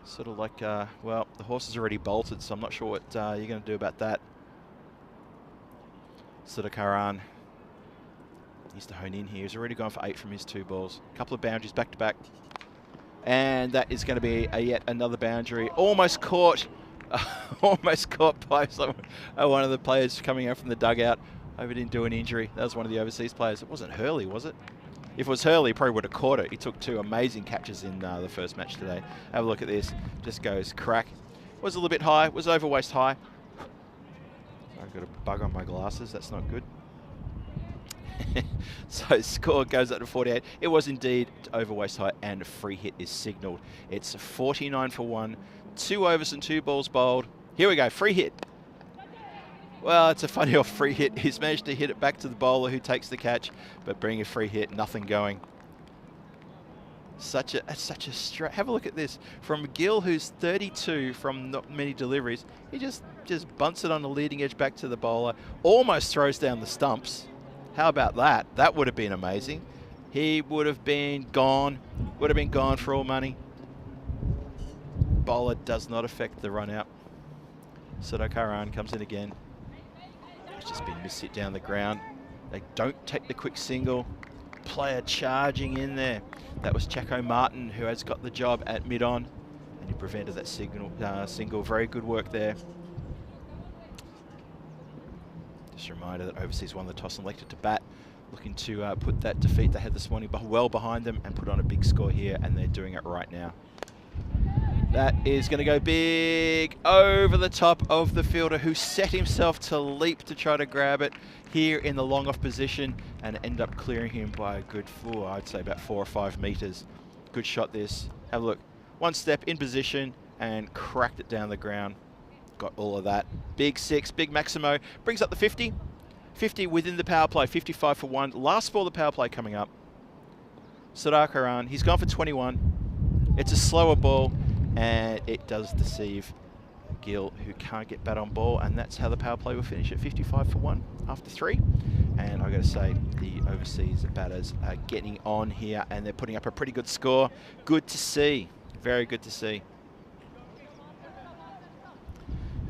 Sort of like, well, the horse is already bolted, so I'm not sure what you're going to do about that. Sudakaran needs to hone in here. He's already gone for 8 from his 2 balls. A couple of boundaries back to back. And that is going to be yet another boundary. Almost caught. Almost caught by one of the players coming out from the dugout. Hope he didn't do an injury. That was one of the overseas players. It wasn't Hurley, was it? If it was Hurley, he probably would have caught it. He took 2 amazing catches in the first match today. Have a look at this. Just goes crack. Was a little bit high. Was over waist high. I've got a bug on my glasses. That's not good. So score goes up to 48. It was indeed over waist high, and a free hit is signalled. It's 49 for 1. 2 overs and 2 balls bowled. Here we go, free hit. Well, it's a funny off free hit. He's managed to hit it back to the bowler who takes the catch, but bring a free hit, nothing going. Such a straight. Have a look at this. From Gill, who's 32 from not many deliveries, he just bunts it on the leading edge back to the bowler, almost throws down the stumps. How about that? That would have been amazing. He would have been gone. Would have been gone for all money. Bowler does not affect the run out. Sudakaran comes in again. It's just been mishit down the ground. They don't take the quick single. Player charging in there. That was Chaco Martin, who has got the job at mid-on, and he prevented that single. Very good work there. Just a reminder that overseas won the toss and elected to bat, looking to put that defeat they had this morning well behind them and put on a big score here, and they're doing it right now. That is going to go big over the top of the fielder, who set himself to leap to try to grab it here in the long off position and end up clearing him by a good, I'd say about 4 or 5 metres. Good shot this. Have a look. 1 step in position and cracked it down the ground. Got all of that. Big 6, big Maximo. Brings up the 50. 50 within the power play, 55 for 1. Last ball of the power play coming up. Sudakaran, he's gone for 21. It's a slower ball, and it does deceive Gill, who can't get bat on ball, and that's how the power play will finish at 55 for 1 after 3. And I've got to say, the overseas batters are getting on here, and they're putting up a pretty good score. Good to see. Very good to see.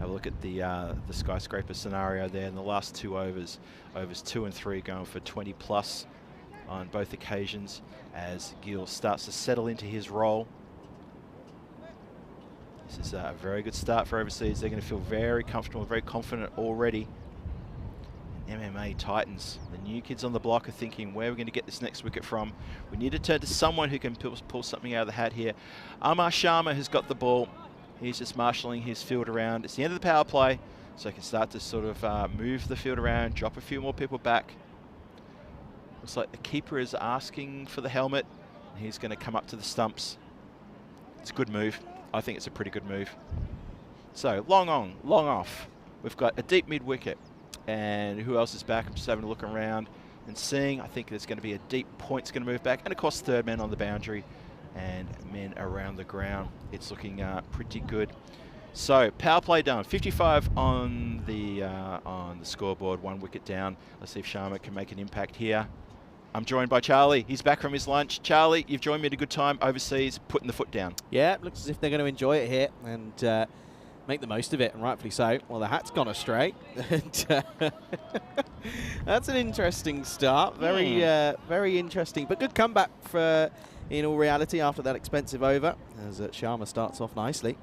Have a look at the skyscraper scenario there in the last 2 overs. Overs 2 and 3 going for 20 plus on both occasions as Gill starts to settle into his role. This is a very good start for overseas. They're going to feel very comfortable, very confident already. And MMA Titans, the new kids on the block, are thinking, where are we going to get this next wicket from? We need to turn to someone who can pull something out of the hat here. Amar Sharma has got the ball. He's just marshalling his field around. It's the end of the power play, so he can start to sort of move the field around, drop a few more people back. Looks like the keeper is asking for the helmet, and he's going to come up to the stumps. It's a good move. I think it's a pretty good move. So, long on, long off. We've got a deep mid-wicket. And who else is back? I'm just having a look around and seeing. I think there's going to be a deep point's going to move back. And, of course, third man on the boundary and men around the ground. It's looking pretty good. So, power play done. 55 on the scoreboard. 1 wicket down. Let's see if Sharma can make an impact here. I'm joined by Charlie. He's back from his lunch. Charlie, you've joined me at a good time overseas, putting the foot down. Yeah, it looks as if they're going to enjoy it here and make the most of it, and rightfully so. Well, the hat's gone astray. That's an interesting start. Very interesting, but good comeback for in all reality, after that expensive over, as Sharma starts off nicely.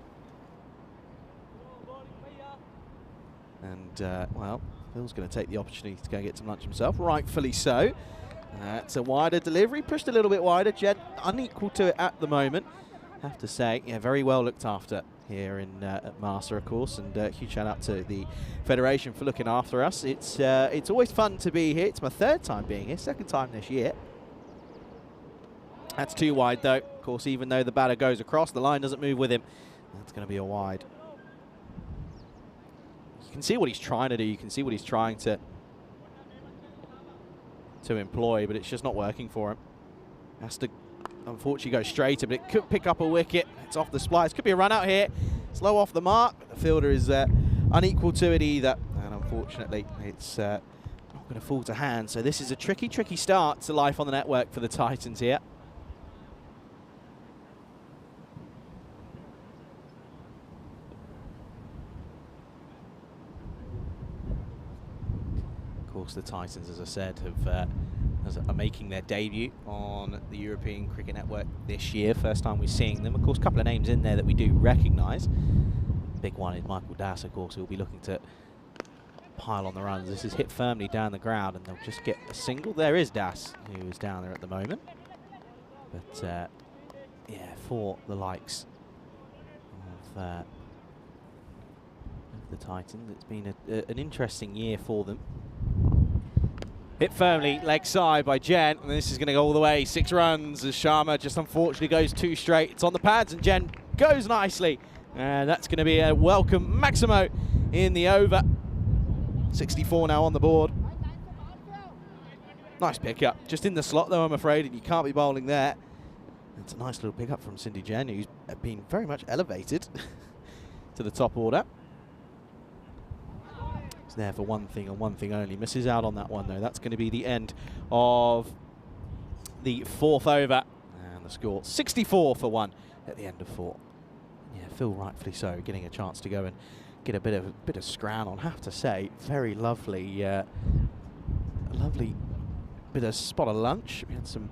And, well, Phil's going to take the opportunity to go get some lunch himself, rightfully so. It's a wider delivery, pushed a little bit wider. Jen unequal to it at the moment, have to say. Yeah, very well looked after here in at Malta, of course, and huge shout out to the Federation for looking after us. It's always fun to be here. It's my 3rd time being here, 2nd time this year. That's too wide though. Of course, even though the batter goes across, the line doesn't move with him. That's going to be a wide. You can see what he's trying to do. You can see what he's trying to employ, but it's just not working for him. Has to, unfortunately, go straighter, but it could pick up a wicket. It's off the splice. Could be a run out here. Slow off the mark. The fielder is unequal to it either, and unfortunately, it's not going to fall to hand. So this is a tricky, tricky start to life on the network for the Titans here. Of course, the Titans, as I said, are making their debut on the European Cricket Network this year. First time we're seeing them. Of course, a couple of names in there that we do recognise. Big one is Michael Das, of course, who will be looking to pile on the runs. This is hit firmly down the ground, and they'll just get a single. There is Das, who is down there at the moment. But, yeah, for the likes of the Titans, it's been an interesting year for them. Hit firmly, leg side by Jen, and this is going to go all the way. 6 runs as Sharma just unfortunately goes too straight. It's on the pads, and Jen goes nicely. And that's going to be a welcome Maximo in the over. 64 now on the board. Nice pickup. Just in the slot, though, I'm afraid, and you can't be bowling there. It's a nice little pickup from Cindy Jen, who's been very much elevated to the top order. There for one thing and one thing only. Misses out on that one though. That's going to be the end of the 4th over, and the score 64 for 1 at the end of 4. Yeah, Phil rightfully so, getting a chance to go and get a bit of scran on. Have to say, very lovely, a lovely bit of spot of lunch. We had some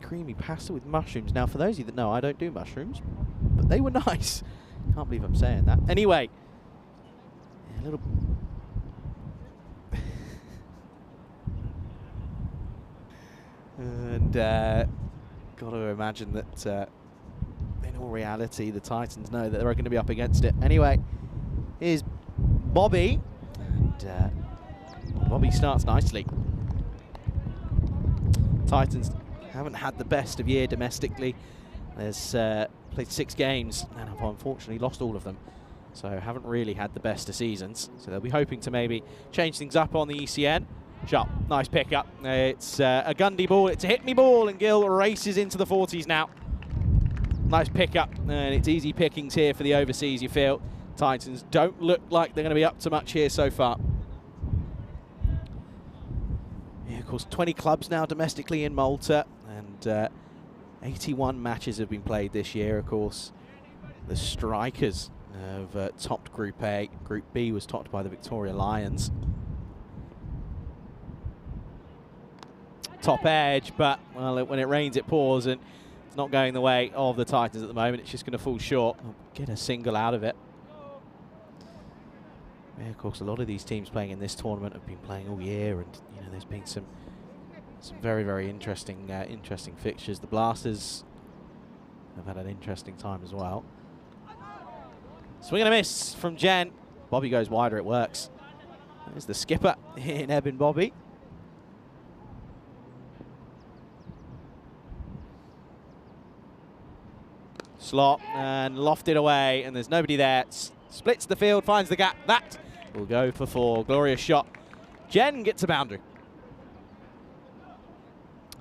creamy pasta with mushrooms. Now, for those of you that know, I don't do mushrooms, but they were nice. Can't believe I'm saying that. Anyway, yeah, a little. And got to imagine that in all reality the Titans know that they're going to be up against it. Anyway, here's Bobby, and Bobby starts nicely. Titans haven't had the best of year domestically. There's played 6 games and have unfortunately lost all of them, so haven't really had the best of seasons. So they'll be hoping to maybe change things up on the ECN. Sharp, nice pickup. It's a Gundy ball, it's a hit me ball, and Gill races into the 40s now. Nice pickup, and it's easy pickings here for the overseas, you feel. Titans don't look like they're going to be up to much here so far. Yeah, of course, 20 clubs now domestically in Malta, and 81 matches have been played this year, of course. The Strikers have topped Group A. Group B was topped by the Victoria Lions. Top edge, but well, when it rains it pours, and it's not going the way of the Titans at the moment. It's just going to fall short. Get a single out of it. Yeah, of course, a lot of these teams playing in this tournament have been playing all year, and you know there's been some very, very interesting interesting fixtures. The Blasters have had an interesting time as well. Swing and a miss from Jen. Bobby goes wider, it works. There's the skipper in Eben Bobby. Slot and lofted away, and there's nobody there. Splits the field, finds the gap. That will go for 4. Glorious shot. Jen gets a boundary.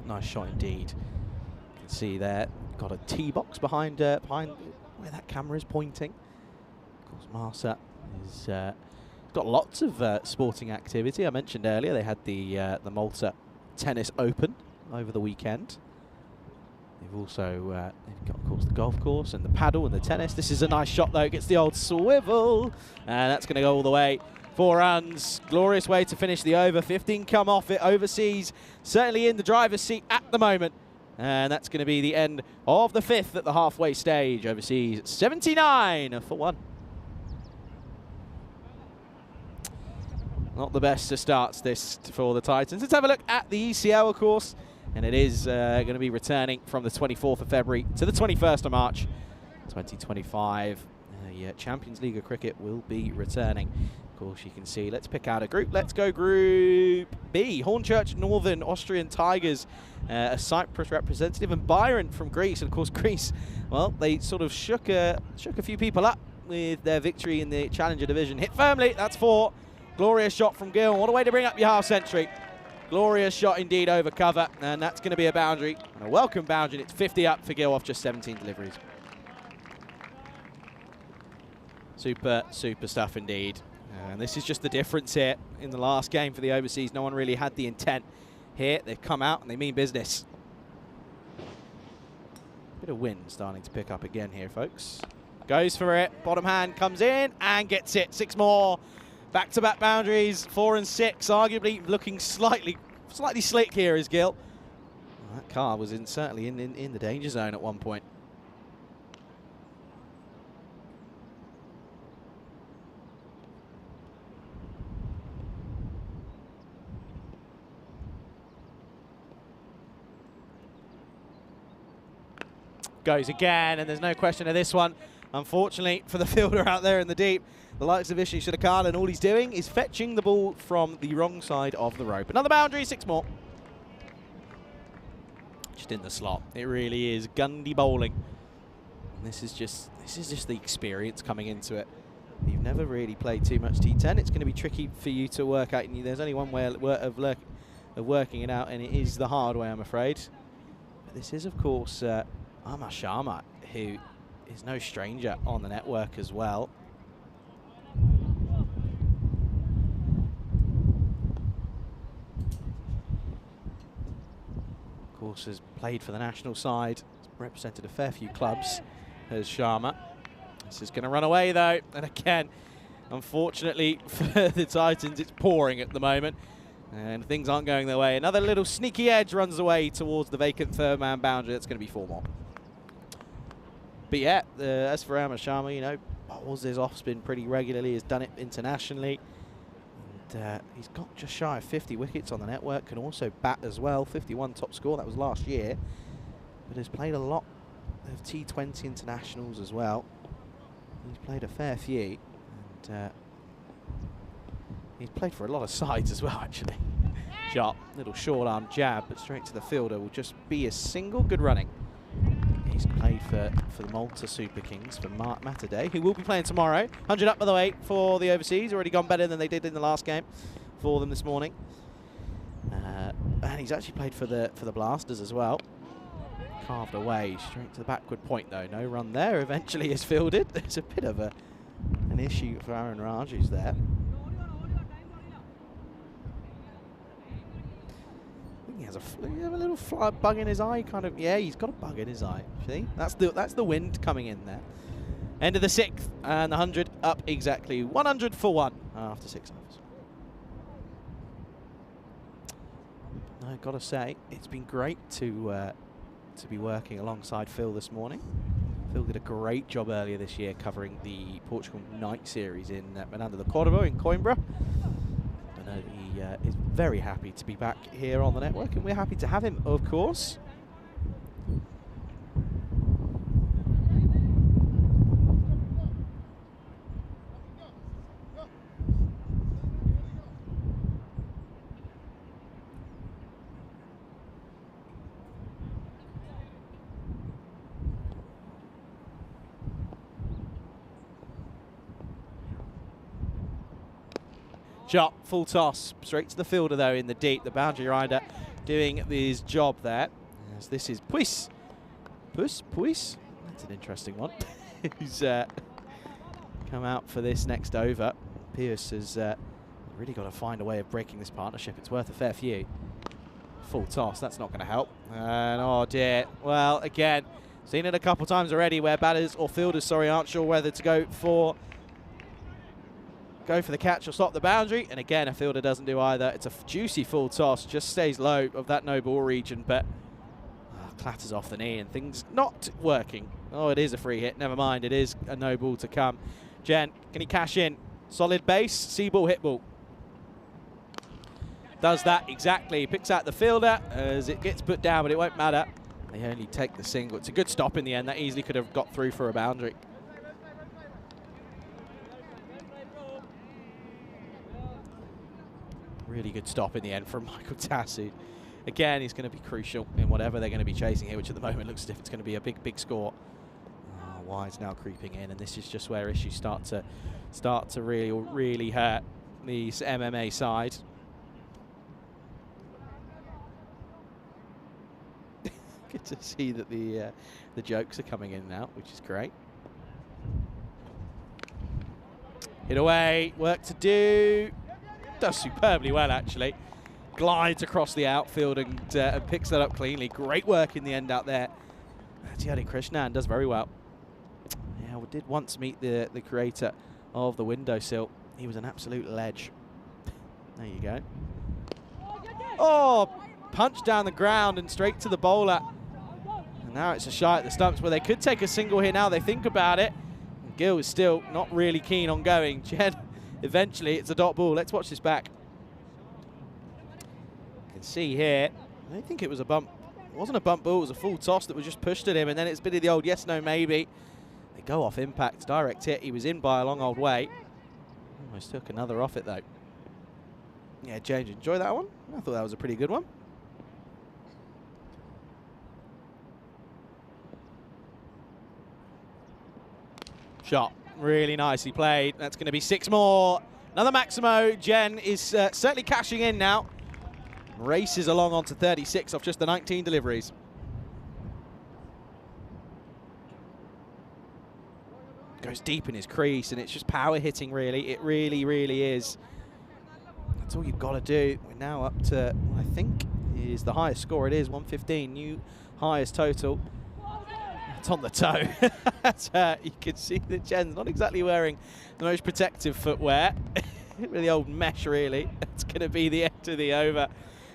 Nice shot indeed. You can see there, got a tee box behind where that camera is pointing. Of course, Malta is got lots of sporting activity. I mentioned earlier they had the Malta Tennis Open over the weekend. They've also they've got, of course, the golf course and the paddle and the tennis. This is a nice shot, though. It gets the old swivel, and that's going to go all the way. 4 runs. Glorious way to finish the over. 15 come off it overseas. Certainly in the driver's seat at the moment. And that's going to be the end of the 5th at the halfway stage. Overseas 79 for 1. Not the best of starts this for the Titans. Let's have a look at the ECL, of course. And it is going to be returning from the 24th of February to the 21st of March 2025. Champions League of Cricket will be returning. Of course, you can see, let's pick out a group. Let's go Group B. Hornchurch, Northern, Austrian Tigers, a Cyprus representative, and Byron from Greece. And of course, Greece, well, they sort of shook a few people up with their victory in the Challenger Division. Hit firmly, that's 4. Glorious shot from Gill. What a way to bring up your half century. Glorious shot indeed over cover, and that's going to be a boundary, and a welcome boundary. It's 50 up for Gill off just 17 deliveries. Super stuff indeed. And this is just the difference here. In the last game for the overseas, no one really had the intent. Here, they've come out and they mean business. Bit of wind starting to pick up again here, folks. Goes for it. Bottom hand comes in and gets it. 6 more. Back-to-back boundaries. 4 and 6. Arguably looking slightly slick here is Gill. Well, that car was certainly in the danger zone at one point. Goes again, and there's no question of this one. Unfortunately for the fielder out there in the deep, the likes of Ishi Shidakar, and all he's doing is fetching the ball from the wrong side of the rope. Another boundary, 6 more. Just in the slot. It really is Gundy bowling. And this is just the experience coming into it. You've never really played too much T10. It's going to be tricky for you to work out. There's only one way of working it out, and it is the hard way, I'm afraid. But this is, of course, Amar Sharma, who is no stranger on the network as well. Of course, has played for the national side, represented a fair few clubs as Sharma. This is going to run away though, and again, unfortunately for the Titans, it's pouring at the moment, and things aren't going their way. Another little sneaky edge runs away towards the vacant third-man boundary. That's going to be 4 more. But yeah, as for Amar Sharma, bowls his off-spin pretty regularly, has done it internationally. And he's got just shy of 50 wickets on the network, can also bat as well, 51 top score, that was last year. But has played a lot of T20 internationals as well. He's played a fair few, and he's played for a lot of sides as well, actually. Sharp, little short arm jab, but straight to the fielder will just be a single. Good running. He's played for the Malta Super Kings for Mata Day, who will be playing tomorrow. 100 up, by the way, for the overseas. Already gone better than they did in the last game for them this morning. And he's actually played for the Blasters as well. Carved away, straight to the backward point though. No run there, eventually is fielded. There's a bit of an issue for Aaron Raj, who's there. He has a little bug in his eye, kind of. Yeah, he's got a bug in his eye. See, that's the wind coming in there. End of the 6th, and the 100 up exactly. 100 for 1 after 6 overs. I've got to say, it's been great to be working alongside Phil this morning. Phil did a great job earlier this year covering the Portugal Night Series in Fernando de Córdoba in Coimbra. I know he is very happy to be back here on the network, and we're happy to have him, of course. Shot, full toss, straight to the fielder though in the deep. The boundary rider doing his job there. As this is Puis. Puis? That's an interesting one. Who's come out for this next over. Pierce has really got to find a way of breaking this partnership. It's worth a fair few. Full toss, that's not going to help. And oh dear. Well, again, seen it a couple times already where batters or fielders, aren't sure whether to go for the catch or stop the boundary, and again a fielder doesn't do either. It's a juicy full toss, just stays low of that no ball region, but clatters off the knee and things not working. Oh, it is a free hit. Never mind. It is a no ball to come. Jen, can he cash in? Solid base. See ball, hit ball. Does that exactly. Picks out the fielder as it gets put down, but it won't matter. They only take the single. It's a good stop in the end. That easily could have got through for a boundary. Really good stop in the end from Michael Tassu. Again, he's going to be crucial in whatever they're going to be chasing here, which at the moment looks as if it's going to be a big, big score. Oh, Wide's now creeping in, and this is just where issues start to really hurt the MMA side. Good to see that the jokes are coming in now, which is great. Hit away, work to do. Does superbly well, actually. Glides across the outfield and picks that up cleanly. Great work in the end out there. Tiari Krishnan does very well. Yeah, we did once meet the creator of the windowsill. He was an absolute ledge. There you go. Oh, punch down the ground and straight to the bowler. And now it's a shot at the stumps where they could take a single here now they think about it. And Gill is still not really keen on going. Jen, eventually it's a dot ball. Let's watch this back. You can see here, I don't think it was a bump. It wasn't a bump ball, it was a full toss that was just pushed at him, and then it's a bit of the old yes, no, maybe. They go off impact, direct hit. He was in by a long old way. Almost took another off it though. Yeah, James, enjoy that one? I thought that was a pretty good one. Shot. Really nicely played. That's going to be 6 more. Another Maximo. Jen is certainly cashing in now. Races along on to 36 off just the 19 deliveries. Goes deep in his crease, and it's just power hitting, really. It really, really is. That's all you've got to do. We're now up to, I think, is the highest score. It is 115, new highest total. It's on the toe. You can see that Jen's not exactly wearing the most protective footwear. With the old mesh, really. It's going to be the end of the over.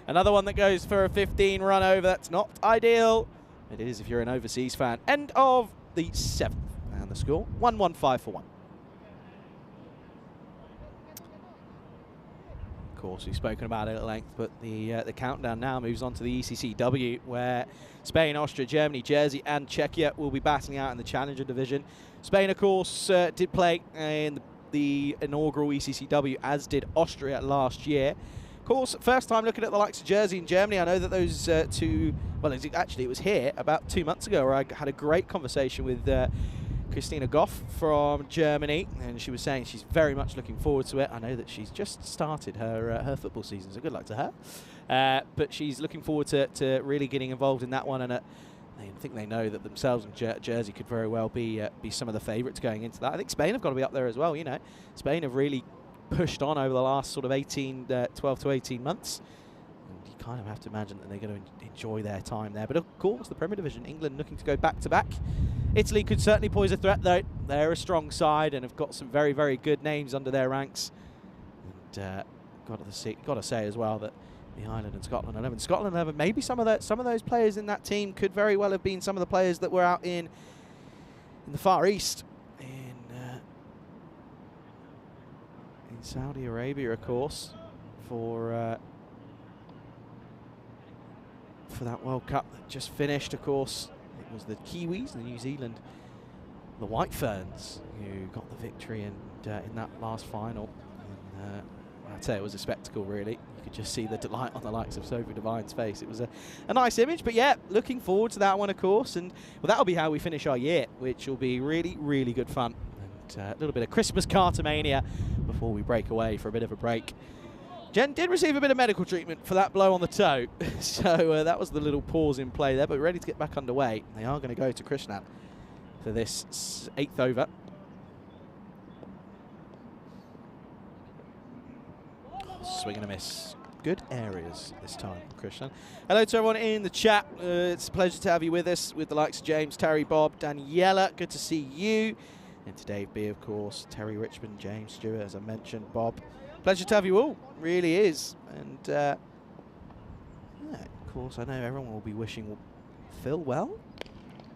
Another one that goes for a 15 run over. That's not ideal. It is if you're an overseas fan. End of the 7th. And the score, 1-1-5 for 1. Of course, we've spoken about it at length, but the countdown now moves on to the ECCW, where Spain, Austria, Germany, Jersey, and Czechia will be battling out in the Challenger division. Spain, of course, did play in the inaugural ECCW, as did Austria last year. Of course, first time looking at the likes of Jersey and Germany. I know that those two, well, actually, it was here about 2 months ago where I had a great conversation with Christina Goff from Germany, and she was saying she's very much looking forward to it. I know that she's just started her football season, so good luck to her. But she's looking forward to really getting involved in that one, and I think they know that themselves and Jersey could very well be some of the favourites going into that. I think Spain have got to be up there as well. You know, Spain have really pushed on over the last sort of 12 to 18 months. And you kind of have to imagine that they're going to enjoy their time there. But of course, the Premier Division, England looking to go back to back. Italy could certainly pose a threat, though. They're a strong side and have got some very, very good names under their ranks. And got to say as well that the Ireland and Scotland 11. Scotland 11, maybe some of those players in that team could very well have been some of the players that were out in the Far East, in Saudi Arabia, of course, for that World Cup that just finished. Of course, it was the Kiwis, the New Zealand, the White Ferns, who got the victory in that last final. And, I'd say it was a spectacle, really. You could just see the delight on the likes of Sophie Devine's face. It was a nice image, but yeah, looking forward to that one, of course. And well, that'll be how we finish our year, which will be really, really good fun. And a little bit of Christmas Cartomania before we break away for a bit of a break. Jen did receive a bit of medical treatment for that blow on the toe, so that was the little pause in play there, but we're ready to get back underway. They are going to go to Krishnan for this 8th over. Swing and a miss. Good areas this time, Krishnan. Hello to everyone in the chat. It's a pleasure to have you with us, with the likes of James, Terry, Bob, Daniela. Good to see you. And to Dave B, of course, Terry Richmond, James Stewart, as I mentioned, Bob. Pleasure to have you all. Really is. And yeah, of course, I know everyone will be wishing Phil well.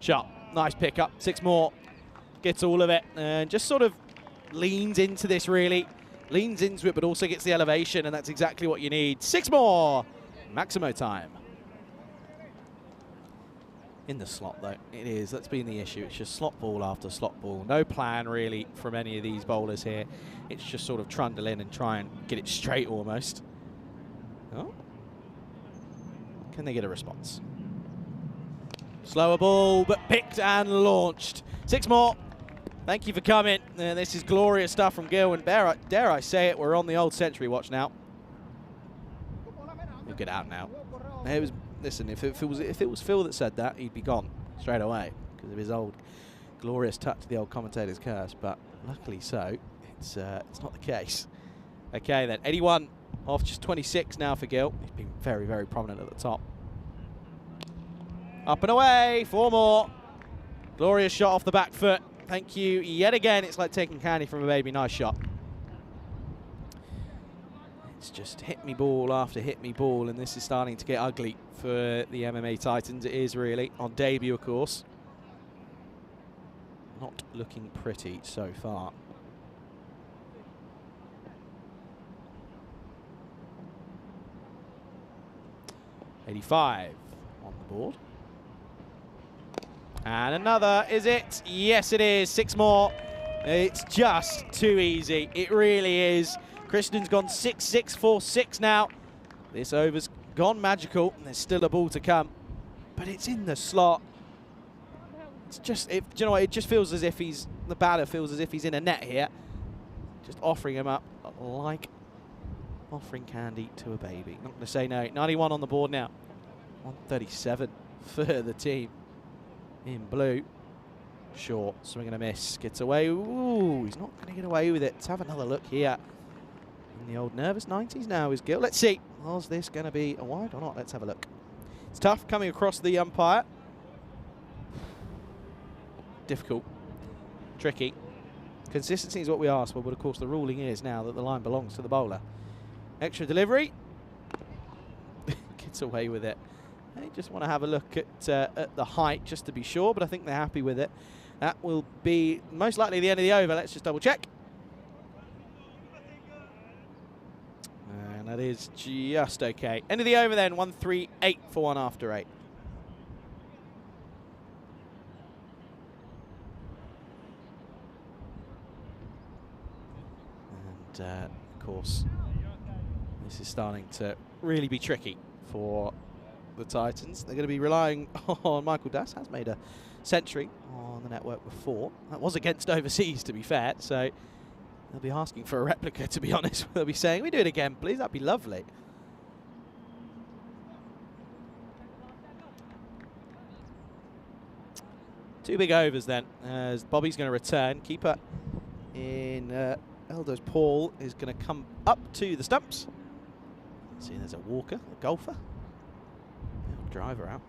Sharp. Nice pickup. 6 more. Gets all of it and just sort of leans into this, really. Leans into it, but also gets the elevation, and that's exactly what you need. 6 more. Maximo time. In the slot, though, it is. That's been the issue. It's just slot ball after slot ball. No plan, really, from any of these bowlers here. It's just sort of trundle in and try and get it straight, almost. Oh. Can they get a response? Slower ball, but picked and launched. 6 more. Thank you for coming. This is glorious stuff from Gil, and dare I say it, we're on the old century watch now. He'll get out now. It was, listen, if it was Phil that said that, he'd be gone straight away because of his old glorious touch to the old commentator's curse. But luckily so, it's not the case. Okay then, 81 off just 26 now for Gil. He's been very, very prominent at the top. Up and away, 4 more. Glorious shot off the back foot. Thank you yet again. It's like taking candy from a baby. Nice shot. It's just hit me ball after hit me ball, and this is starting to get ugly for the MMA Titans. It is really, on debut of course. Not looking pretty so far. .85 on the board. And another, is it? Yes, it is. 6 more. It's just too easy. It really is. Kristen's gone 6-6, 4-6 now. This over's gone magical, and there's still a ball to come. But it's in the slot. It's just, do you know what? It just feels as if the batter feels as if he's in a net here. Just offering him up like offering candy to a baby. Not going to say no. 91 on the board now. 137 for the team. In blue. Short, swing and a miss. Gets away. Ooh, he's not going to get away with it. Let's have another look here. In the old nervous 90s now is Gil. Let's see. Was this going to be a wide or not? Let's have a look. It's tough coming across the umpire. Difficult. Tricky. Consistency is what we asked for, but of course the ruling is now that the line belongs to the bowler. Extra delivery. Gets away with it. They just want to have a look at the height just to be sure, but I think they're happy with it. That will be most likely the end of the over. Let's just double check. And that is just okay. End of the over then, 138 for 1 after 8. And of course, this is starting to really be tricky for the Titans. They're going to be relying on Michael Das. Has made a century on the network before. That was against overseas, to be fair, so they'll be asking for a replica, to be honest. They'll be saying, we do it again, please. That'd be lovely. Two big overs then, as Bobby's going to return. Keeper in Eldo's Paul is going to come up to the stumps. See, there's a walker, a golfer. Driver out.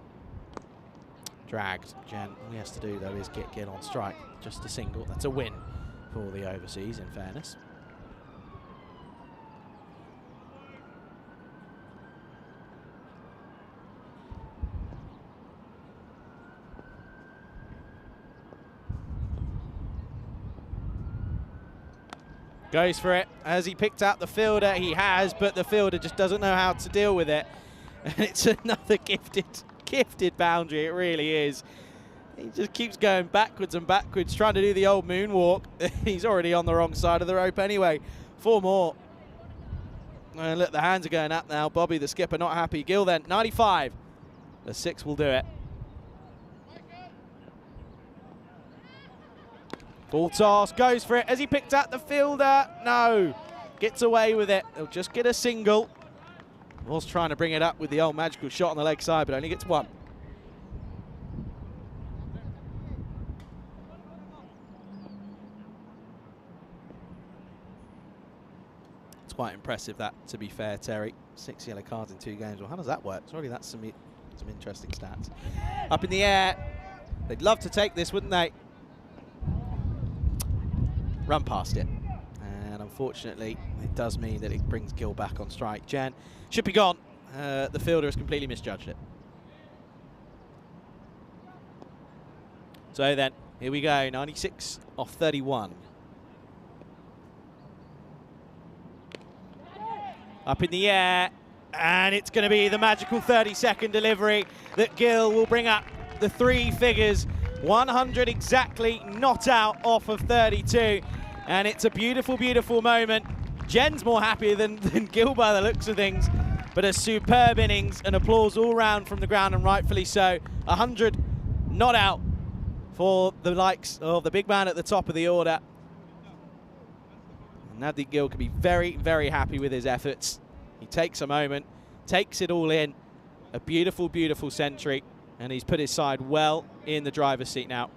Dragged. Jen, all he has to do, though, is get on strike. Just a single. That's a win for the overseas, in fairness. Goes for it. Has he picked out the fielder? He has, but the fielder just doesn't know how to deal with it. And it's another gifted boundary, it really is. He just keeps going backwards and backwards, trying to do the old moonwalk. He's already on the wrong side of the rope anyway. 4 more. And look, the hands are going up now. Bobby, the skipper, not happy. Gil then, 95. The 6 will do it. Full toss, goes for it. Has he picked out the fielder? No. Gets away with it. He'll just get a single. Was trying to bring it up with the old magical shot on the leg side, but only gets 1. It's quite impressive that, to be fair, Terry. 6 yellow cards in 2 games. Well, how does that work? Surely that's some interesting stats. Up in the air. They'd love to take this, wouldn't they? Run past it. And unfortunately, it does mean that it brings Gil back on strike. Jan should be gone. The fielder has completely misjudged it. So then, here we go, 96 off 31. Up in the air, and it's going to be the magical 30-second delivery that Gill will bring up the 3 figures, 100 exactly, not out off of 32. And it's a beautiful, beautiful moment. Jen's more happy than Gill by the looks of things, but a superb innings, and applause all round from the ground, and rightfully so. 100 not out for the likes of the big man at the top of the order. Navdeep Gill can be very, very happy with his efforts. He takes a moment, takes it all in. A beautiful, beautiful century, and he's put his side well in the driver's seat now.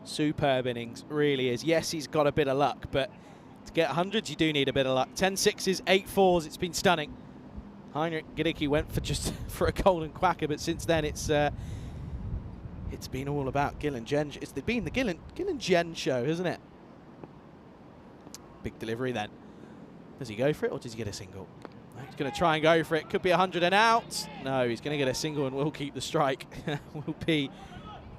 Superb innings, really is. Yes, he's got a bit of luck, but to get 100s, you do need a bit of luck. 10 sixes, 8 fours, it's been stunning. Heinrich Gidicki went for just for a golden quacker, but since then it's been all about Gill and Jen. It's been the Gill and Jen show, isn't it? Big delivery then. Does he go for it, or does he get a single? No, he's going to try and go for it. Could be 100 and out. No, he's going to get a single and will keep the strike. Will be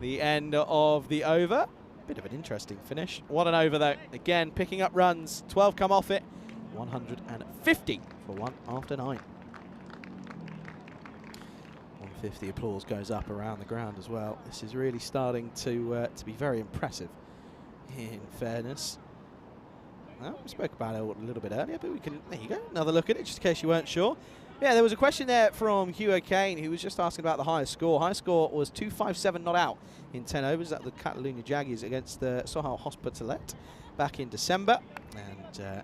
the end of the over. Bit of an interesting finish. What an over, though. Again, picking up runs. 12 come off it. 150 for 1 after 9. 150 applause goes up around the ground as well. This is really starting to be very impressive, in fairness. Well, we spoke about it a little bit earlier, but we can, there you go, another look at it, just in case you weren't sure. Yeah, there was a question there from Hugh O'Kane, who was just asking about the highest score. Highest score was 257 not out in 10 overs at the Catalunya Jaggies against the Sohal Hospitalet back in December. And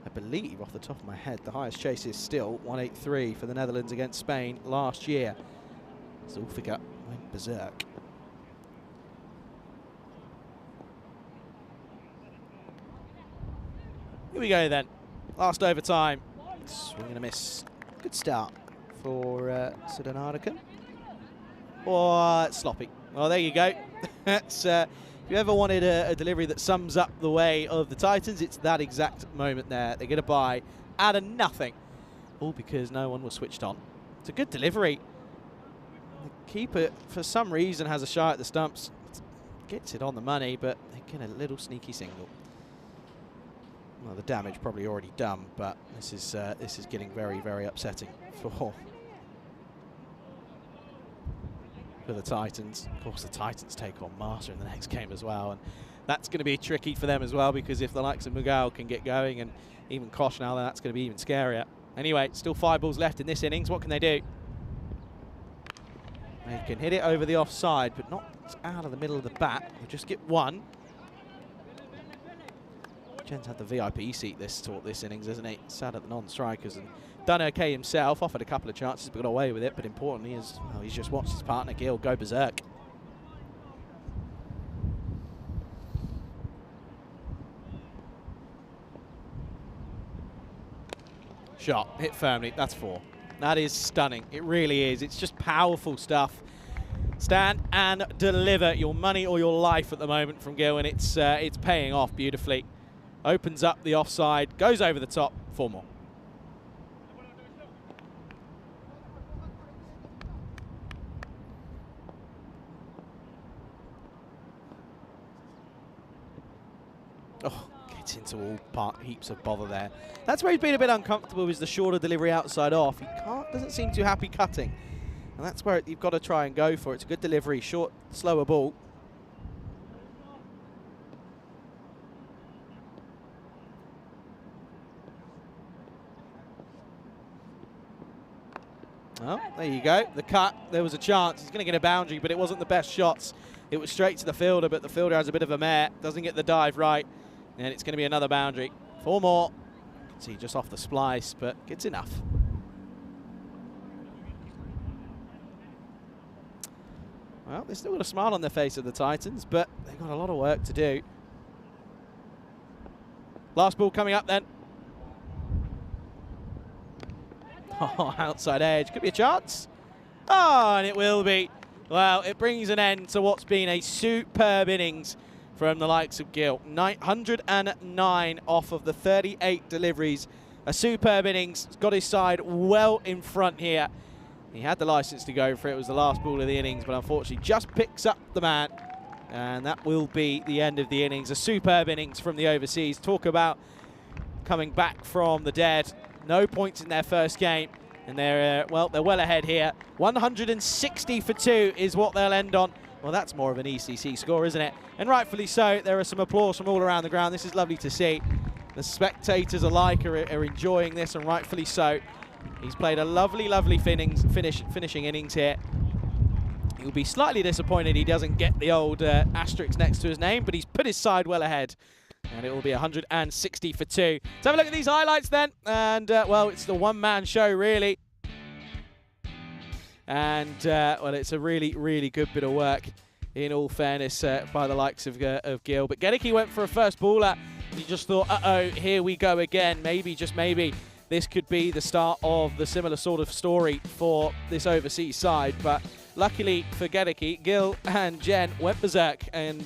I believe, off the top of my head, the highest chase is still 183 for the Netherlands against Spain last year. Zulfikar went berserk. Here we go then. Last overtime. Swing and a miss. Good start for Sudanardican. Or sloppy. Well, there you go. That's, if you ever wanted a delivery that sums up the way of the Titans, it's that exact moment there. They get a bye out of nothing. All because no one was switched on. It's a good delivery. The keeper, for some reason, has a shot at the stumps. Gets it on the money, but they get a little sneaky single. Well, the damage probably already done, but this is getting very, very upsetting for the Titans. Of course, the Titans take on Malta in the next game as well, and that's going to be tricky for them as well, because if the likes of Mughal can get going, and even Kosh now, then that's going to be even scarier. Anyway, still 5 balls left in this innings. What can they do? They can hit it over the offside, but not out of the middle of the bat. They just get 1. Jen's had the VIP seat this innings, hasn't he? Sat at the non-strikers and done okay himself. Offered a couple of chances, but got away with it. But importantly, well, he's just watched his partner Gill go berserk. Shot hit firmly. That's 4. That is stunning. It really is. It's just powerful stuff. Stand and deliver your money or your life at the moment from Gill, and it's paying off beautifully. Opens up the offside, goes over the top, 4 more. Oh, gets into all heaps of bother there. That's where he's been a bit uncomfortable, is the shorter delivery outside off. He doesn't seem too happy cutting. And that's where you've got to try and go for. It's a good delivery, short, slower ball. Oh, there you go. The cut, there was a chance. He's going to get a boundary, but it wasn't the best shots. It was straight to the fielder, but the fielder has a bit of a mare. Doesn't get the dive right, and it's going to be another boundary. 4 more. See, just off the splice, but gets enough. Well, they've still got a smile on their face of the Titans, but they've got a lot of work to do. Last ball coming up then. Oh, outside edge. Could be a chance. Oh, and it will be. Well, it brings an end to what's been a superb innings from the likes of Gill. 909 off of the 38 deliveries. A superb innings. He's got his side well in front here. He had the license to go for it. It was the last ball of the innings, but unfortunately just picks up the man. And that will be the end of the innings. A superb innings from the overseas. Talk about coming back from the dead. No points in their first game. And they're well ahead here. 160 for 2 is what they'll end on. Well, that's more of an ECC score, isn't it? And rightfully so. There are some applause from all around the ground. This is lovely to see. The spectators alike are enjoying this, and rightfully so. He's played a lovely, lovely finishing innings here. He'll be slightly disappointed he doesn't get the old asterisk next to his name, but he's put his side well ahead. And it will be 160 for 2. Let's have a look at these highlights then. And, well, it's the one-man show, really. And, well, it's a really, really good bit of work, in all fairness, by the likes of Gil. But Gedicke went for a first baller. He just thought, uh-oh, here we go again. Maybe, just maybe, this could be the start of the similar sort of story for this overseas side. But luckily for Gedicke, Gil and Jen went berserk, and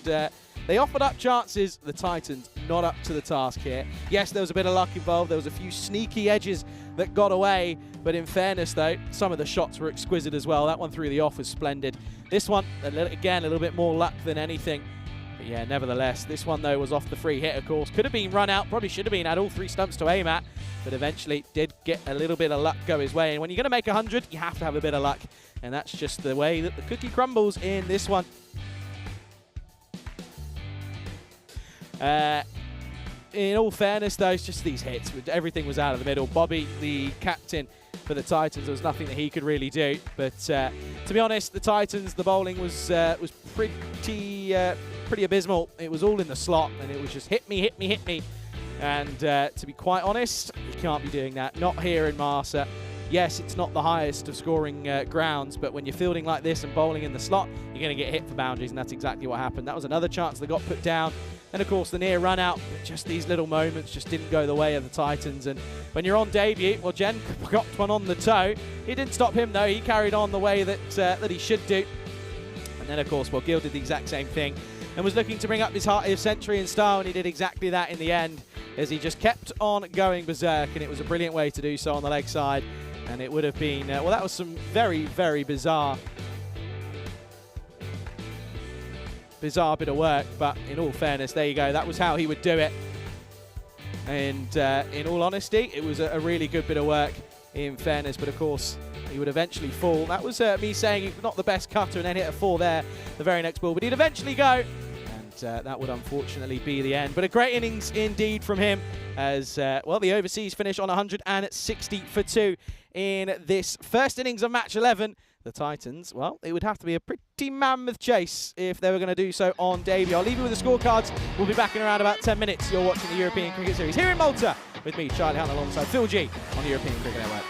they offered up chances. The Titans not up to the task here. Yes, there was a bit of luck involved. There was a few sneaky edges that got away. But in fairness, though, some of the shots were exquisite as well. That one through the off was splendid. This one, again, a little bit more luck than anything. But yeah, nevertheless, this one, though, was off the free hit, of course. Could have been run out. Probably should have been had all 3 stumps to aim at. But eventually did get a little bit of luck go his way. And when you're going to make 100, you have to have a bit of luck. And that's just the way that the cookie crumbles in this one. In all fairness, though, it's just these hits. Everything was out of the middle. Bobby, the captain for the Titans, there was nothing that he could really do. But to be honest, the Titans, the bowling was pretty abysmal. It was all in the slot, and it was just hit me, hit me, hit me. And to be quite honest, you can't be doing that. Not here in Malta. Yes, it's not the highest of scoring grounds, but when you're fielding like this and bowling in the slot, you're going to get hit for boundaries, and that's exactly what happened. That was another chance that got put down. And, of course, the near run-out, just these little moments just didn't go the way of the Titans. And when you're on debut, well, Jen got one on the toe. It didn't stop him, though. He carried on the way that he should do. And then, of course, well, Gil did the exact same thing and was looking to bring up his century in style, and he did exactly that in the end as he just kept on going berserk, and it was a brilliant way to do so on the leg side. And it would have been, well, that was some very, very bizarre bit of work, but in all fairness, there you go. That was how he would do it. And in all honesty, it was a really good bit of work, in fairness, but of course, he would eventually fall. That was me saying he's not the best cutter and then hit a 4 there the very next ball, but he'd eventually go. That would unfortunately be the end. But a great innings indeed from him as, well, the overseas finish on 160 for 2 in this first innings of match 11. The Titans, well, it would have to be a pretty mammoth chase if they were going to do so on debut. I'll leave you with the scorecards. We'll be back in around about 10 minutes. You're watching the European Cricket Series here in Malta with me, Charlie Hunt, alongside Phil G on the European Cricket Network.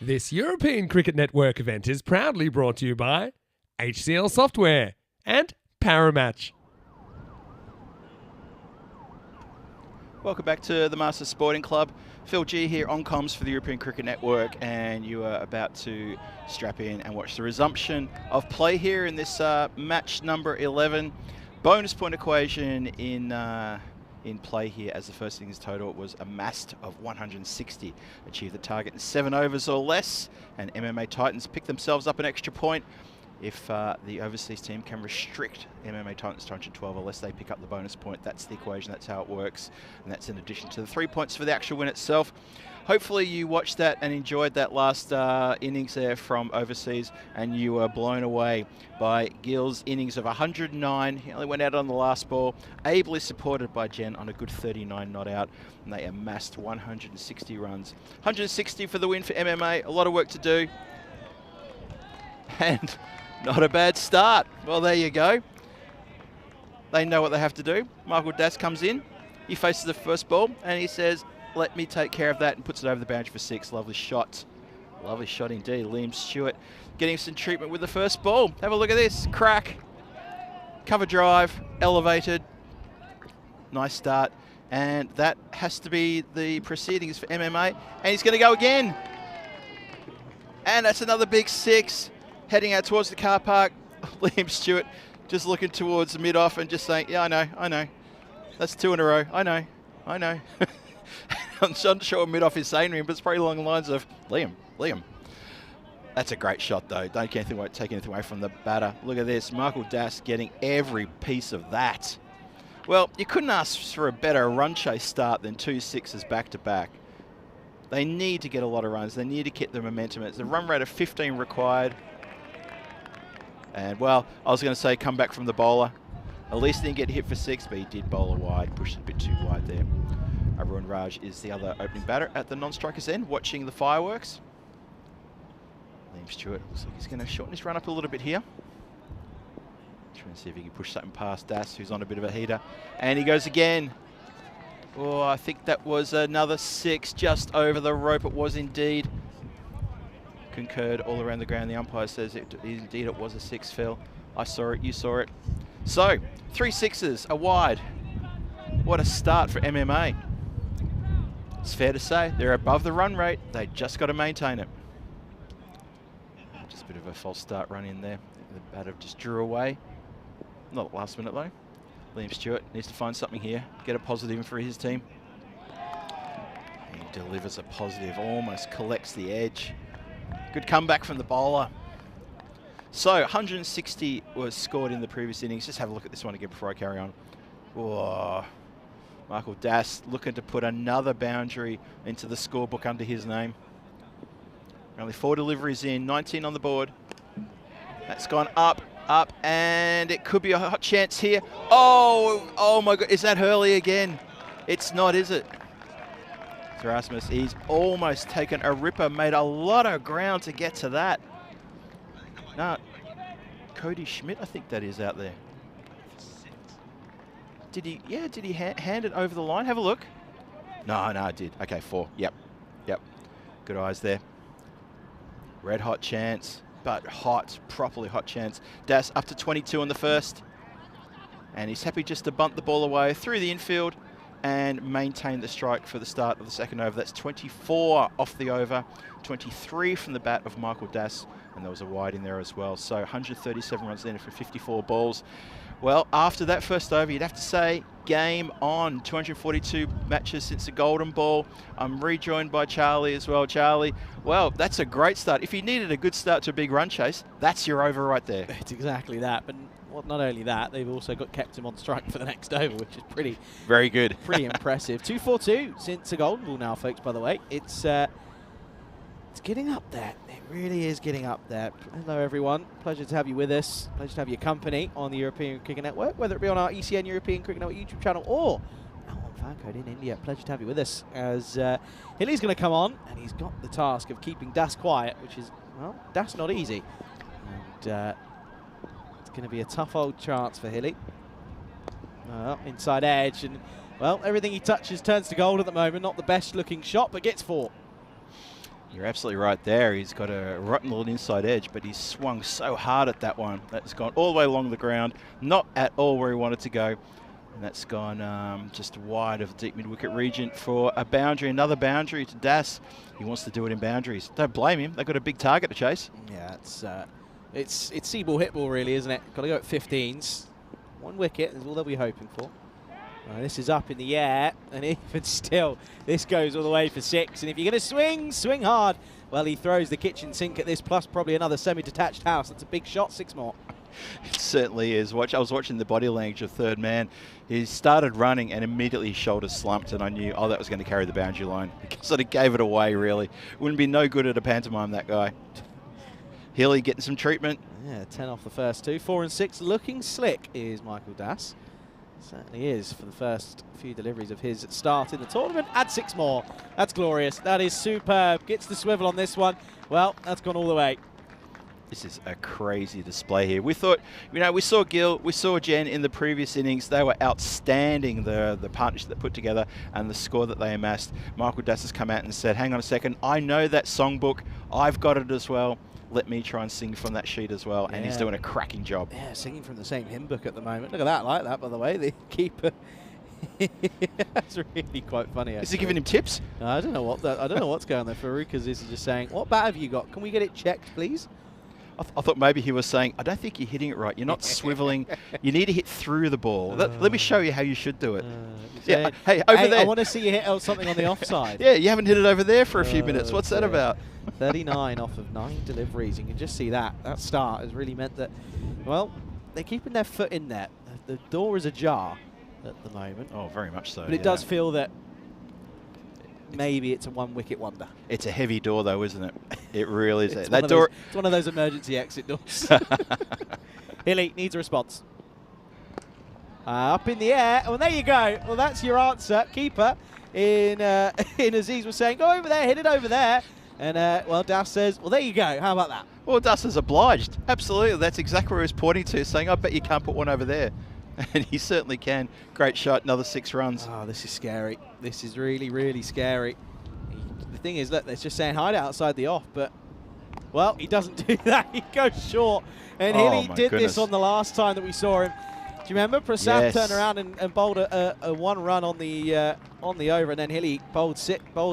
This European Cricket Network event is proudly brought to you by HCL Software and Paramatch. Welcome back to the Masters Sporting Club. Phil G here on comms for the European Cricket Network, and you are about to strap in and watch the resumption of play here in this match number 11. Bonus point equation in play here, as the first innings total was amassed of 160. Achieved the target in 7 overs or less, and MMA Titans picked themselves up an extra point. If the overseas team can restrict MMA Titans to 112 or less, they pick up the bonus point. That's the equation, that's how it works. And that's in addition to the 3 points for the actual win itself. Hopefully you watched that and enjoyed that last innings there from overseas, and you were blown away by Gill's innings of 109. He only went out on the last ball, ably supported by Jen on a good 39 not out, and they amassed 160 runs. 160 for the win for MMA, a lot of work to do. And not a bad start. Well, there you go. They know what they have to do. Michael Das comes in. He faces the first ball and he says, let me take care of that, and puts it over the boundary for 6. Lovely shot. Lovely shot indeed. Liam Stewart getting some treatment with the first ball. Have a look at this. Crack. Cover drive. Elevated. Nice start. And that has to be the proceedings for MMA. And he's going to go again. And that's another big 6. Heading out towards the car park. Liam Stewart just looking towards the mid-off and just saying, yeah, I know. That's 2 in a row. I know. I'm not sure what mid-off is saying to him, but it's probably along the lines of, Liam. That's a great shot, though. Don't take anything away from the batter. Look at this. Michael Das getting every piece of that. Well, you couldn't ask for a better run chase start than 2 6s back-to-back. They need to get a lot of runs. They need to keep the momentum. It's a run rate of 15 required. And, well, I was going to say come back from the bowler. At least he didn't get hit for 6, but he did bowl a wide, pushed it a bit too wide there. Arun Raj is the other opening batter at the non-strikers end, watching the fireworks. Liam Stewart looks like he's going to shorten his run up a little bit here. Trying to see if he can push something past Das, who's on a bit of a heater. And he goes again. Oh, I think that was another 6, just over the rope. It was indeed. Concurred all around the ground. The umpire says indeed it was a 6, Phil. I saw it, you saw it. So, 3 6s, a wide. What a start for MMA. It's fair to say they're above the run rate. They just got to maintain it. Just a bit of a false start run in there. The batter just drew away. Not last minute though. Liam Stewart needs to find something here. Get a positive for his team. He delivers a positive, almost collects the edge. Good comeback from the bowler. So 160 was scored in the previous innings. Just have a look at this one again before I carry on. Whoa. Michael Das looking to put another boundary into the scorebook under his name. Only 4 deliveries in, 19 on the board. That's gone up, and it could be a hot chance here. Oh my God, is that Hurley again? It's not, is it? Erasmus, he's almost taken a ripper, made a lot of ground to get to that. No, Cody Schmidt, I think that is out there. Did he hand it over the line? Have a look. No, I did. Okay, 4. Yep. Good eyes there. Red hot chance, but hot, properly hot chance. Das up to 22 on the first. And he's happy just to bunt the ball away through the infield and maintain the strike for the start of the second over. That's 24 off the over, 23 from the bat of Michael Das, and there was a wide in there as well. So 137 runs in for 54 balls. Well, after that first over, you'd have to say game on. 242 matches since the golden ball. I'm rejoined by Charlie as well. Charlie, well, that's a great start. If you needed a good start to a big run chase, that's your over right there. It's exactly that. But well, not only that, they've also kept him on strike for the next over, which is pretty very good. Pretty impressive. 242 since the golden ball now, folks, by the way. It's getting up there. It really is getting up there. Hello, everyone. Pleasure to have you with us. Pleasure to have your company on the European Cricket Network, whether it be on our ECN European Cricket Network YouTube channel or out on Fan Code in India. Pleasure to have you with us as Hilly's going to come on, and he's got the task of keeping Das quiet, which is, well, Das not easy. And it's going to be a tough old chance for Hilly. Inside edge, and, well, everything he touches turns to gold at the moment. Not the best looking shot, but gets 4. You're absolutely right there. He's got a rotten little inside edge, but he's swung so hard at that one. That's gone all the way along the ground, not at all where he wanted to go. And that's gone just wide of the deep mid-wicket region for a boundary, another boundary to Das. He wants to do it in boundaries. Don't blame him. They've got a big target to chase. Yeah, it's see-ball, hit-ball really, isn't it? Got to go at 15s. 1 wicket is all they'll be hoping for. This is up in the air, and even still, this goes all the way for 6. And if you're going to swing, swing hard. Well, he throws the kitchen sink at this, plus probably another semi-detached house. That's a big shot, 6 more. It certainly is. I was watching the body language of third man. He started running and immediately his shoulders slumped, and I knew, oh, that was going to carry the boundary line. He sort of gave it away, really. Wouldn't be no good at a pantomime, that guy. Healy getting some treatment. Yeah, 10 off the first 2. 4 and 6, looking slick is Michael Das. Certainly is for the first few deliveries of his start in the tournament. Add 6 more. That's glorious. That is superb. Gets the swivel on this one. Well, that's gone all the way. This is a crazy display here. We thought, we saw Gil, we saw Jen in the previous innings. They were outstanding, the partnership they put together and the score that they amassed. Michael Das has come out and said, hang on a second, I know that songbook. I've got it as well. Let me try and sing from that sheet as well. Yeah. And he's doing a cracking job. Yeah, singing from the same hymn book at the moment. Look at that, I like that, by the way. The keeper. That's really quite funny. Actually. Is he giving him tips? I don't know what's going on there. Farouk is just saying, "What bat have you got? Can we get it checked, please?" I thought maybe he was saying, I don't think you're hitting it right. You're not swiveling. You need to hit through the ball. Let me show you how you should do it. Yeah, hey, over there. I want to see you hit something on the offside. Yeah, you haven't hit it over there for a few minutes. What's that about? 39 off of 9 deliveries. You can just see that. That start has really meant that, well, they're keeping their foot in there. The door is ajar at the moment. Oh, very much so. But it does feel that maybe it's a 1-wicket wonder. It's a heavy door, though, isn't it? It really is. It's door. It's one of those emergency exit doors. Hilly needs a response. Up in the air. Well, there you go. Well, that's your answer. Keeper in Aziz was saying, go over there, hit it over there. And, well, Das says, well, there you go. How about that? Well, Das is obliged. Absolutely. That's exactly where he was pointing to, saying, I bet you can't put one over there. And he certainly can. Great shot, another 6 runs. Oh, this is scary. This is really, really scary. The thing is, look, they're just saying hide outside the off, but, well, he doesn't do that. He goes short. And Hilly did this on the last time that we saw him. Do you remember? Prasad turned around and bowled a 1 run on the over, and then Hilly bowled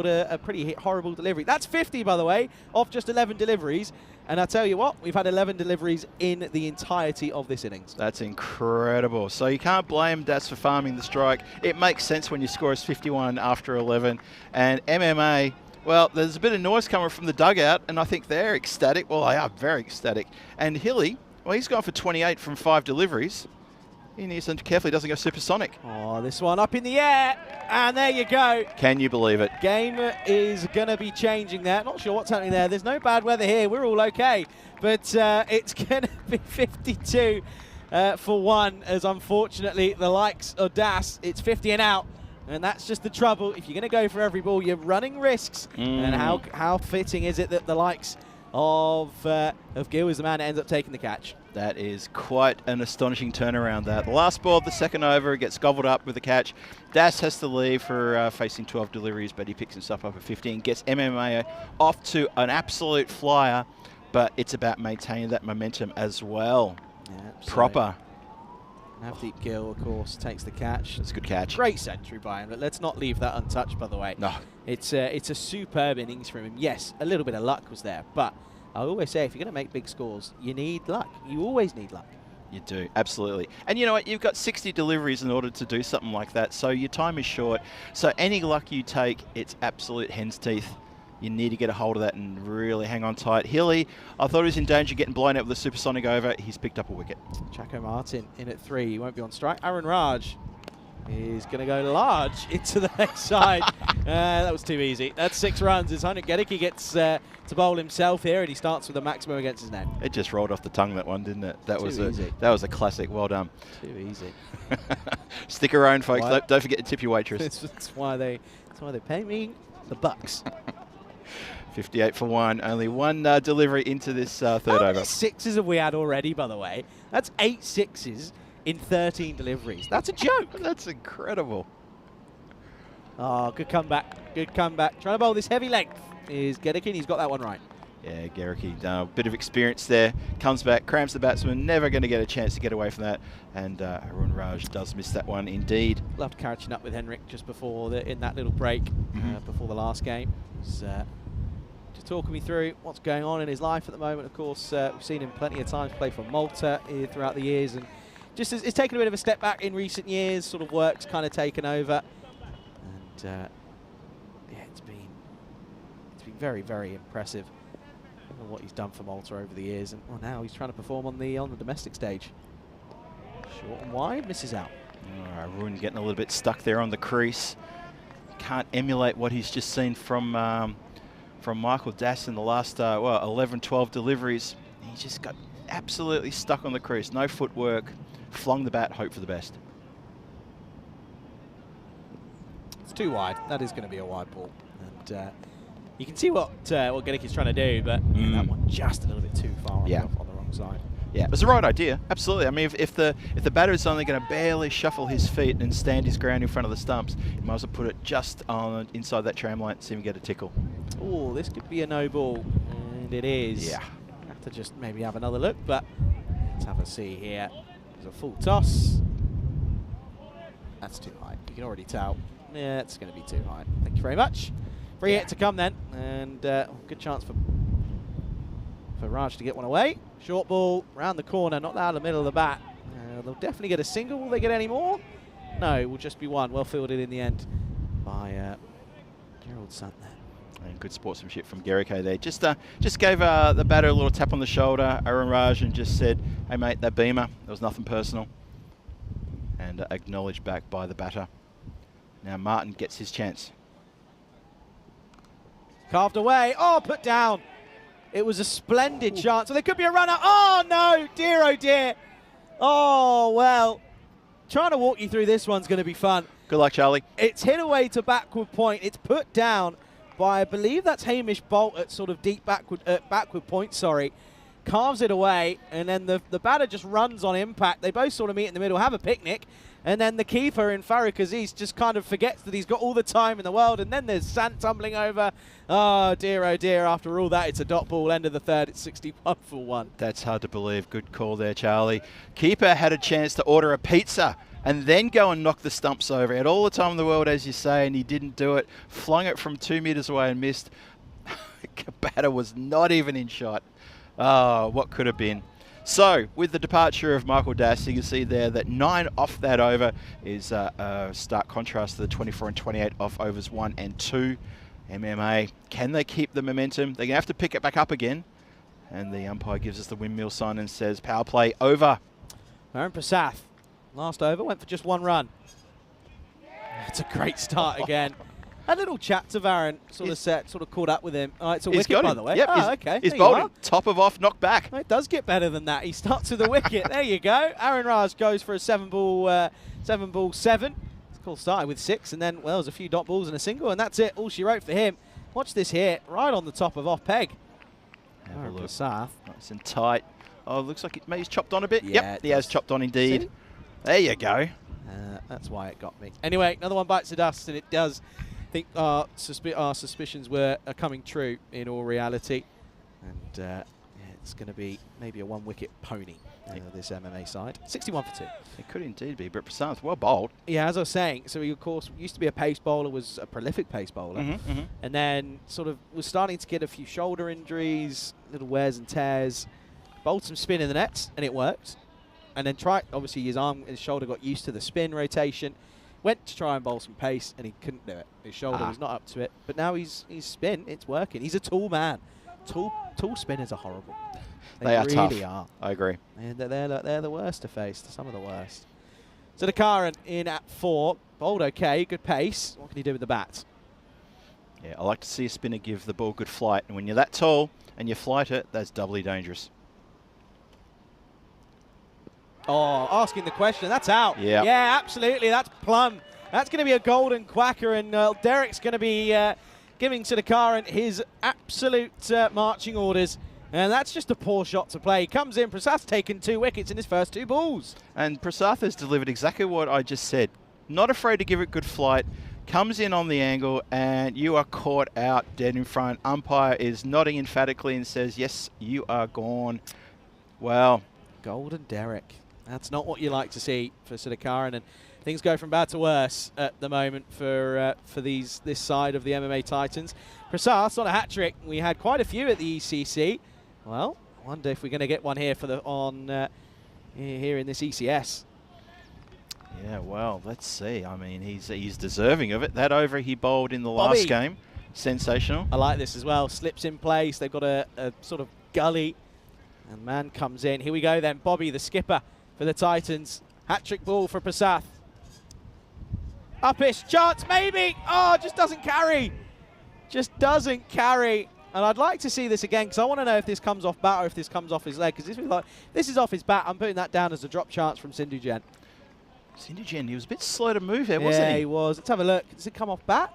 a pretty horrible delivery. That's 50, by the way, off just 11 deliveries. And I tell you what, we've had 11 deliveries in the entirety of this innings. That's incredible. So you can't blame Das for farming the strike. It makes sense when your score is 51 after 11. And MMA, well, there's a bit of noise coming from the dugout, and I think they're ecstatic. Well, they are very ecstatic. And Hilly, well, he's gone for 28 from 5 deliveries. He needs to carefully doesn't go supersonic. Oh, this one up in the air, and there you go. Can you believe it? Game is going to be changing there. Not sure what's happening there. There's no bad weather here. We're all okay. But it's going to be 52 for 1, as unfortunately the likes of Das, it's 50 and out. And that's just the trouble. If you're going to go for every ball, you're running risks. And how fitting is it that the likes of Gil is the man that ends up taking the catch? That is quite an astonishing turnaround. That the last ball of the second over gets gobbled up with a catch. Das has to leave for facing 12 deliveries, but he picks himself up at 15, gets MMA off to an absolute flyer, but it's about maintaining that momentum as well. Yeah, proper. Navdeep Gill, of course, takes the catch. It's a good catch. Great century by him, but let's not leave that untouched, by the way. No. It's a superb innings from him. Yes, a little bit of luck was there, but I always say if you're going to make big scores, you need luck. You always need luck. You do, absolutely. And you know what? You've got 60 deliveries in order to do something like that, so your time is short. So any luck you take, it's absolute hen's teeth. You need to get a hold of that and really hang on tight. Hilly, I thought he was in danger of getting blown out with a supersonic over. He's picked up a wicket. Chaco Martin in at 3. He won't be on strike. Aaron Raj is going to go large into the next side. That was too easy. That's 6 runs. As Hunter Gedicke gets to bowl himself here, and he starts with a maximum against his name. It just rolled off the tongue, that one, didn't it? That was a classic. Well done. Too easy. Stick around, folks. Don't forget to tip your waitress. That's why they pay me the bucks. 58 for 1. Only 1 delivery into this third over. How many 6s have we had already, by the way? That's 8 6s in 13 deliveries. That's a joke. That's incredible. Oh, good comeback. Good comeback. Trying to bowl this heavy length. is Gedekin. He's got that one right. Yeah, Gericke, a bit of experience there. Comes back, cramps the batsman, never going to get a chance to get away from that. And Arun Raj does miss that one indeed. Loved catching up with Henrik just before in that little break before the last game. He's just talking me through what's going on in his life at the moment. Of course, we've seen him plenty of times play for Malta throughout the years, and just it's taken a bit of a step back in recent years. Sort of work's kind of taken over, and yeah, it's been very, very impressive what he's done for Malta over the years, and well, now he's trying to perform on the domestic stage. Short and wide, misses out. Arun getting a little bit stuck there on the crease. Can't emulate what he's just seen from Michael Das in the last 11, 12 deliveries. He just got absolutely stuck on the crease. No footwork. Flung the bat. Hope for the best. It's too wide. That is going to be a wide ball, and you can see what Gedicke's trying to do, but yeah, that one just a little bit too far on the wrong side. Yeah, it was the right idea. Absolutely. I mean, if the batter is only going to barely shuffle his feet and stand his ground in front of the stumps, you might as well put it just on inside that tram line, see him get a tickle. Oh, this could be a no ball, and it is. Yeah. Have to just maybe have another look, but let's have a see here. There's a full toss. That's too high. You can already tell. Yeah, it's going to be too high. Thank you very much. Free hit to come then, and good chance for Raj to get one away. Short ball round the corner, not out of the middle of the bat. They'll definitely get a single. Will they get any more? No, it will just be one. Well fielded in the end by Gerald Sant there. And good sportsmanship from Gericke there. Just gave the batter a little tap on the shoulder, Arun Raj, and just said, "Hey mate, that beamer, there was nothing personal." And acknowledged back by the batter. Now Martin gets his chance. Carved away. Oh, put down. It was a splendid chance. So there could be a runner. Oh, no. Dear, oh, dear. Oh, well. Trying to walk you through this one's going to be fun. Good luck, Charlie. It's hit away to backward point. It's put down by, I believe that's Hamish Bolt at sort of deep backward point, sorry. Carves it away, and then the batter just runs on impact. They both sort of meet in the middle, have a picnic, and then the keeper in Farouk Aziz just kind of forgets that he's got all the time in the world, and then there's Sant tumbling over. Oh dear, after all that, it's a dot ball, end of the third, it's 61 for 1. That's hard to believe. Good call there, Charlie. Keeper had a chance to order a pizza and then go and knock the stumps over. He had all the time in the world, as you say, and he didn't do it. Flung it from 2 meters away and missed. Batter was not even in shot. Oh, what could have been. So, with the departure of Michael Das, you can see there that 9 off that over is a stark contrast to the 24 and 28 off overs 1 and 2. MMA, can they keep the momentum? They're going to have to pick it back up again. And the umpire gives us the windmill sign and says, power play over. Aaron Prasath, last over, went for just 1 run. It's a great start again. A little chat to Varun, sort of caught up with him. It's a wicket, by the way. Yep, okay. He's bowling. Top of off, knock back. It does get better than that. He starts with a wicket. There you go. Aaron Raj goes for a 7-ball 7. It's cool. Started with 6, and then, well, there's a few dot balls and a single, and that's it. All she wrote for him. Watch this here, right on the top of off peg. Have a look. Prasath. Nice and tight. Oh, looks like maybe he's chopped on a bit. Yeah, yep, he has chopped on indeed. See? There you go. That's why it got me. Anyway, another one bites the dust, and it does. I think our suspicions are coming true in all reality, and yeah, it's going to be maybe a 1-wicket pony, this MMA side. 61 for 2. It could indeed be, but Prasanth, well bowled. Yeah, as I was saying, so he, of course, used to be a pace bowler, was a prolific pace bowler, and then sort of was starting to get a few shoulder injuries, little wears and tears, bowled some spin in the nets, and it worked, and then obviously his shoulder got used to the spin rotation. Went to try and bowl some pace, and he couldn't do it. His shoulder was not up to it. But now he's spin. It's working. He's a tall man. Tall spinners are horrible. They are really tough. I agree. And they're the worst to face. Some of the worst. So the Karan in at 4. Bowled okay. Good pace. What can he do with the bat? Yeah, I like to see a spinner give the ball good flight. And when you're that tall and you flight it, that's doubly dangerous. Oh, asking the question. That's out. Yeah. Yeah, absolutely. That's plumb. That's going to be a golden quacker, and Derek's going to be giving Sudhakaran his absolute marching orders. And that's just a poor shot to play. He comes in. Prasath's taken 2 wickets in his first 2 balls. And Prasath has delivered exactly what I just said. Not afraid to give it good flight. comes in on the angle, and you are caught out dead in front. Umpire is nodding emphatically and says, yes, you are gone. Well, Golden Derek. That's not what you like to see for Sudakaran, and things go from bad to worse at the moment for this side of the MMA Titans. Prasath's on a hat trick. We had quite a few at the ECC. Well, I wonder if we're going to get one here for here in this ECS. yeah, well, let's see. I mean, he's deserving of it. That over he bowled in the last game. Sensational. I like this as well. Slips in place. They've got a sort of gully. And man comes in. Here we go then. Bobby, the skipper for the Titans. Hat-trick ball for Prasath. Uppish. Chance, maybe. Oh, just doesn't carry. Just doesn't carry. And I'd like to see this again because I want to know if this comes off bat or if this comes off his leg. Because this is off his bat. I'm putting that down as a drop chance from Sindhu Jain. Sindhu Jain, he was a bit slow to move there, wasn't he? Yeah, he was. Let's have a look. Does it come off bat?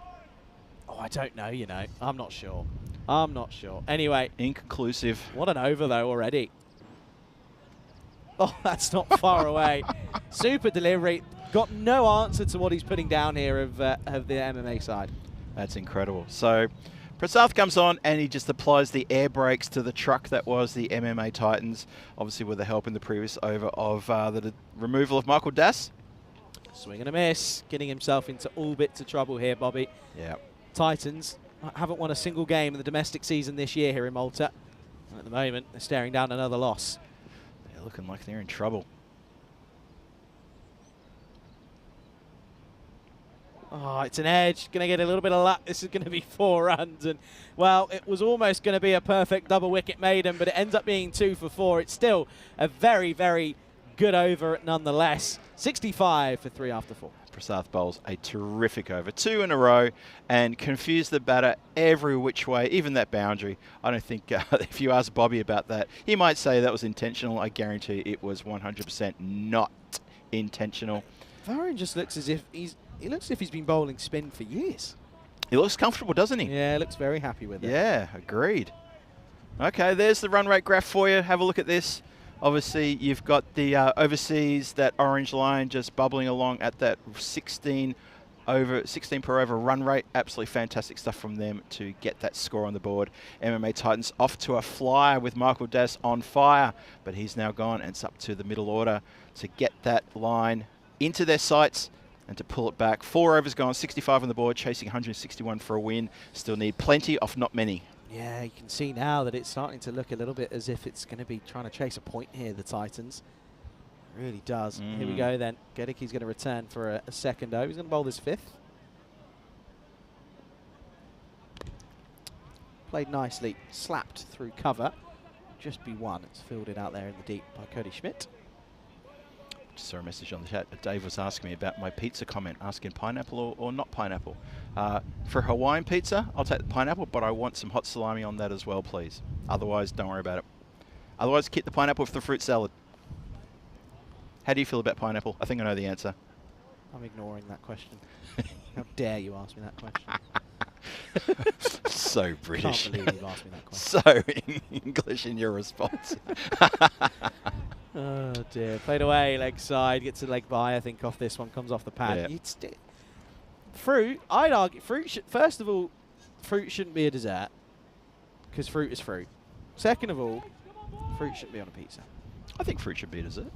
Oh, I don't know, I'm not sure. I'm not sure. Anyway. Inconclusive. What an over, though, already. Oh, that's not far away. Super delivery. Got no answer to what he's putting down here of the MMA side. That's incredible. So Prasath comes on and he just applies the air brakes to the truck that was the MMA Titans, obviously with the help in the previous over of the removal of Michael Das. Swing and a miss. Getting himself into all bits of trouble here, Bobby. Yeah. Titans haven't won a single game in the domestic season this year here in Malta. And at the moment, they're staring down another loss. They're looking like they're in trouble. Oh, it's an edge. Going to get a little bit of luck. This is going to be 4 runs. And, well, it was almost going to be a perfect double wicket maiden, but it ends up being 2 for 4. It's still a very, very good over nonetheless. 65 for 3 after 4. Prasath bowls a terrific over, 2 in a row, and confused the batter every which way, even that boundary. I don't think if you ask Bobby about that, he might say that was intentional. I guarantee it was 100% not intentional. Varun just looks as if he looks as if he's been bowling spin for years. He looks comfortable, doesn't he? Yeah, looks very happy with it. Yeah, agreed. Okay, there's the run rate graph for you. Have a look at this. Obviously, you've got the overseas, that orange line just bubbling along at that 16 per over run rate. Absolutely fantastic stuff from them to get that score on the board. MMA Titans off to a flyer with Michael Das on fire, but he's now gone, and it's up to the middle order to get that line into their sights and to pull it back. 4 overs gone, 65 on the board, chasing 161 for a win. Still need plenty of not many. Yeah, you can see now that it's starting to look a little bit as if it's going to be trying to chase a point here, the Titans. It really does. Here we go then. Gedicke's going to return for a second over. He's going to bowl this 5th. Played nicely, slapped through cover. Just be 1. It's fielded out there in the deep by Cody Schmidt. Just saw a message on the chat. Dave was asking me about my pizza comment, asking pineapple or not pineapple. For Hawaiian pizza, I'll take the pineapple, but I want some hot salami on that as well, please. Otherwise, don't worry about it. Otherwise, keep the pineapple for the fruit salad. How do you feel about pineapple? I think I know the answer. I'm ignoring that question. How dare you ask me that question? So British. Can't believe you've asked me that question. So English in your response. Oh dear. Played away, leg side, gets a leg by, I think, off this one, comes off the pad. Yeah. Fruit, I'd argue, first of all, fruit shouldn't be a dessert, because fruit is fruit. Second of all, fruit shouldn't be on a pizza. I think fruit should be a dessert.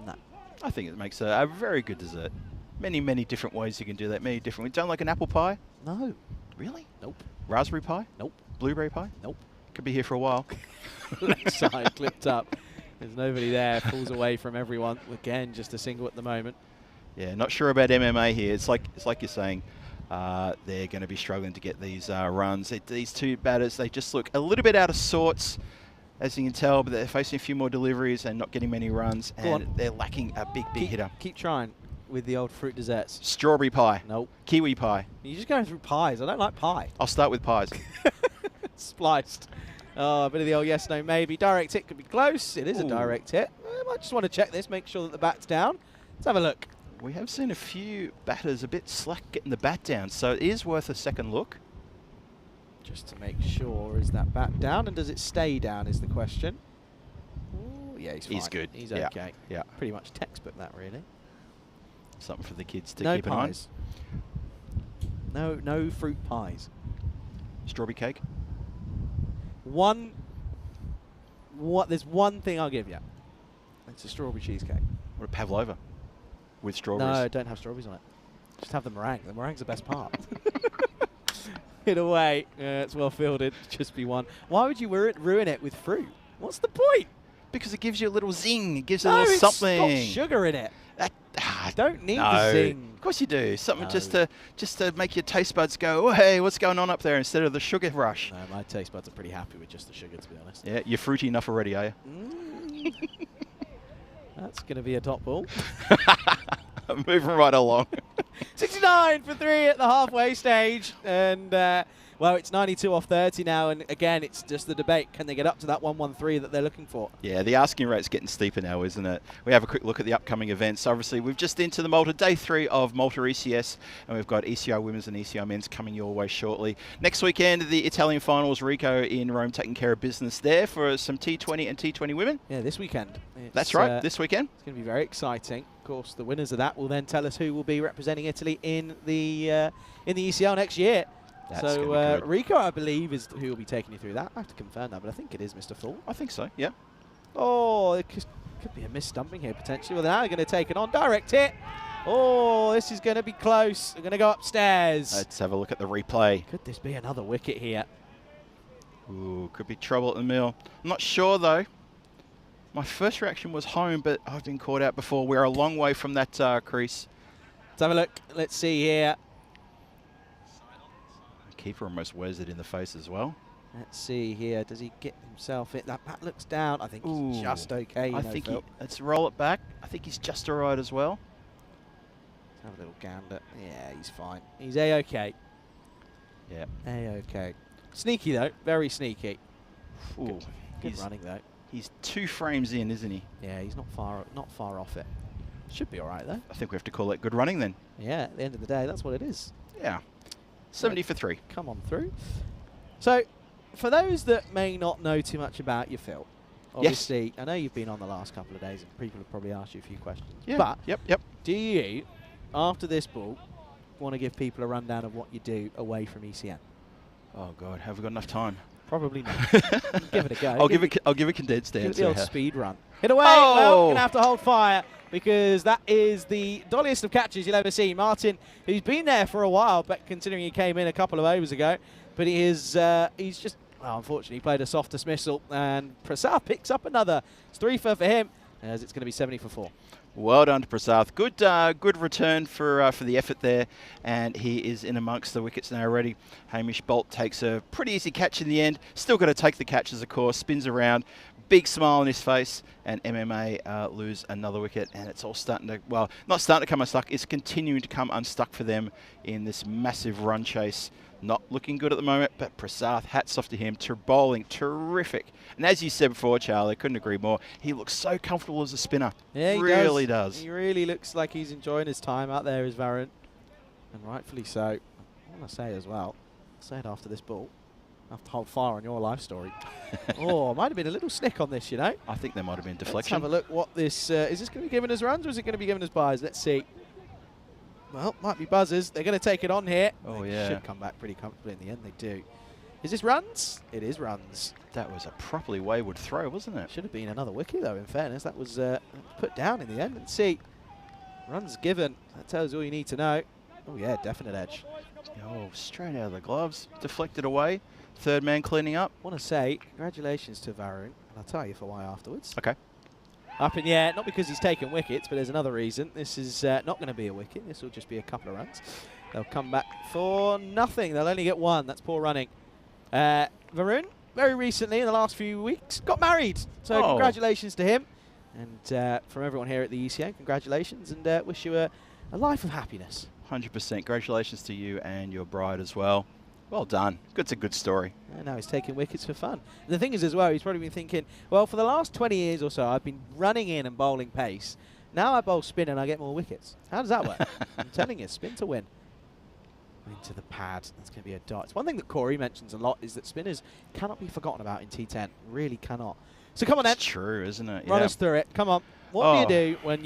No. I think it makes a very good dessert. Many, many different ways you can do that, many different ways. Don't like an apple pie? No. Really? Nope. Raspberry pie? Nope. Blueberry pie? Nope. Could be here for a while. Leg side clipped up. There's nobody there. Falls away from everyone. Again, just a single at the moment. Yeah, not sure about MMA here. It's like you're saying, they're going to be struggling to get these runs. These two batters, they just look a little bit out of sorts, as you can tell, but they're facing a few more deliveries and not getting many runs, and they're lacking a big hitter. Keep trying with the old fruit desserts. Strawberry pie. Nope. Kiwi pie. You're just going through pies. I don't like pie. I'll start with pies. Spliced. Oh, a bit of the old yes, no, maybe. Direct hit could be close. It is a direct hit. I just want to check this, make sure that the bat's down. Let's have a look. We have seen a few batters a bit slack getting the bat down, so it is worth a second look. Just to make sure, is that bat down, and does it stay down is the question. Ooh, yeah, he's fine. He's good. He's Yeah. okay. Yeah. Pretty much textbook that, really. Something for the kids to No keep an eye on. pies. No fruit pies. Strawberry cake. There's one thing I'll give you. It's a strawberry cheesecake. Or a pavlova with strawberries. No, don't have strawberries on it. Just have the meringue. The meringue's the best part. In a way, it's well fielded. Just be one. Why would you ruin it with fruit? What's the point? Because it gives you a little zing. It gives you a little something. It's got sugar in it. Don't need no. the zing. Of course you do. Something No. just to make your taste buds go, oh, hey, what's going on up there, instead of the sugar rush. No, my taste buds are pretty happy with just the sugar, to be honest. Yeah, you're fruity enough already, are you? That's going to be a top ball. Moving right along. 69 for 3 at the halfway stage. And, well, it's 92 off 30 now. And, again, it's just the debate. Can they get up to that 113 that they're looking for? Yeah, the asking rate's getting steeper now, isn't it? We have a quick look at the upcoming events. Obviously, we've just into the Malta, day 3 of Malta ECS, and we've got ECI Women's and ECI Men's coming your way shortly. Next weekend, the Italian finals, Rico in Rome taking care of business there for some T20 and T20 women. Yeah, this weekend. That's right, this weekend. It's going to be very exciting. Of course, the winners of that will then tell us who will be representing Italy in the ECL next year. That's so Rico, I believe, is who will be taking you through that. I have to confirm that, but I think it is Mr. Full. I think so, yeah. Oh, it could be a misstumping here, potentially. Well, now they're going to take it on. Direct hit. Oh, this is going to be close. They're going to go upstairs. Let's have a look at the replay. Could this be another wicket here? Ooh, could be trouble at the mill. I'm not sure, though. My first reaction was home, but I've been caught out before. We're a long way from that crease. Let's have a look. Let's see here. The keeper almost wears it in the face as well. Let's see here. Does he get himself in? That bat looks down. I think he's just okay. I think let's roll it back. I think he's just all right as well. Let's have a little gander. Yeah, he's fine. He's A-okay. Yeah. A-okay. Sneaky, though. Very sneaky. Ooh, Good running, though. He's 2 frames in, isn't he? Yeah, he's not far off it. Should be all right, though. I think we have to call it good running then. Yeah, at the end of the day, that's what it is. Yeah. 70 for 3. Come on through. So, for those that may not know too much about you, Phil, obviously, I know you've been on the last couple of days and people have probably asked you a few questions. Yeah. But Yep. do you, after this ball, want to give people a rundown of what you do away from ECN? Oh, God. Have we got enough time? Probably not. Give it a go. I'll give a condensed Give it answer. the old speed run. Hit away. Oh! Well, going to have to hold fire because that is the dolliest of catches you'll ever see. Martin, who's been there for a while, but considering he came in a couple of overs ago, but he's just, well, unfortunately, played a soft dismissal, and Prasad picks up another. It's 3 for him, as it's going to be 70 for 4. Well done to Prasad. Good return for the effort there, and he is in amongst the wickets now already. Hamish Bolt takes a pretty easy catch in the end. Still got to take the catches, of course. Spins around, big smile on his face, and MMA lose another wicket, and it's all starting to, well, not starting to come unstuck. It's continuing to come unstuck for them in this massive run chase. Not looking good at the moment, but Prasad, hats off to him. Bowling terrific. And as you said before, Charlie, I couldn't agree more. He looks so comfortable as a spinner. Yeah, he really does. He really looks like he's enjoying his time out there as Varun, and rightfully so. I want to say as well, I said after this ball, I have to hold fire on your life story. Oh, might have been a little snick on this, you know. I think there might have been deflection. Let's have a look what this, is this going to be giving us runs or is it going to be giving us buys? Let's see. Well, might be buzzers. They're going to take it on here. Oh, they yeah. should come back pretty comfortably in the end. They do. Is this runs? It is runs. That was a properly wayward throw, wasn't it? Should have been another wicket, though, in fairness. That was put down in the end. Let's see. Runs given. That tells you all you need to know. Oh, yeah, definite edge. Oh, straight out of the gloves. Deflected away. Third man cleaning up. Want to say congratulations to Varun, and I'll tell you for why afterwards. Okay. Up in the air, not because he's taken wickets, but there's another reason. This is not going to be a wicket. This will just be a couple of runs. They'll come back for nothing. They'll only get 1. That's poor running. Varun, very recently, in the last few weeks, got married. So congratulations to him. And from everyone here at the ECN, congratulations, and wish you a life of happiness. 100%. Congratulations to you and your bride as well. Well done. It's a good story. And now he's taking wickets for fun. And the thing is as well, he's probably been thinking, well, for the last 20 years or so, I've been running in and bowling pace. Now I bowl spin and I get more wickets. How does that work? I'm telling you, spin to win. Into the pad. That's going to be a dot. It's one thing that Corey mentions a lot is that spinners cannot be forgotten about in T10. Really cannot. So come on then. It's true, isn't it? Run us through it. Come on. What do you do when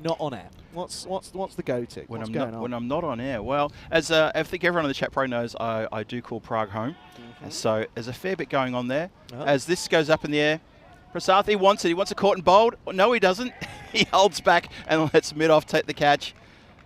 not on air? What's the go-to? When What's I'm going not on? when I'm not on air. Well, as I think everyone in the chat probably knows, I do call Prague home, and so there's a fair bit going on there. Oh. As this goes up in the air, Prasath, he wants it. He wants a caught and bowled. No, he doesn't. He holds back and lets Midoff take the catch,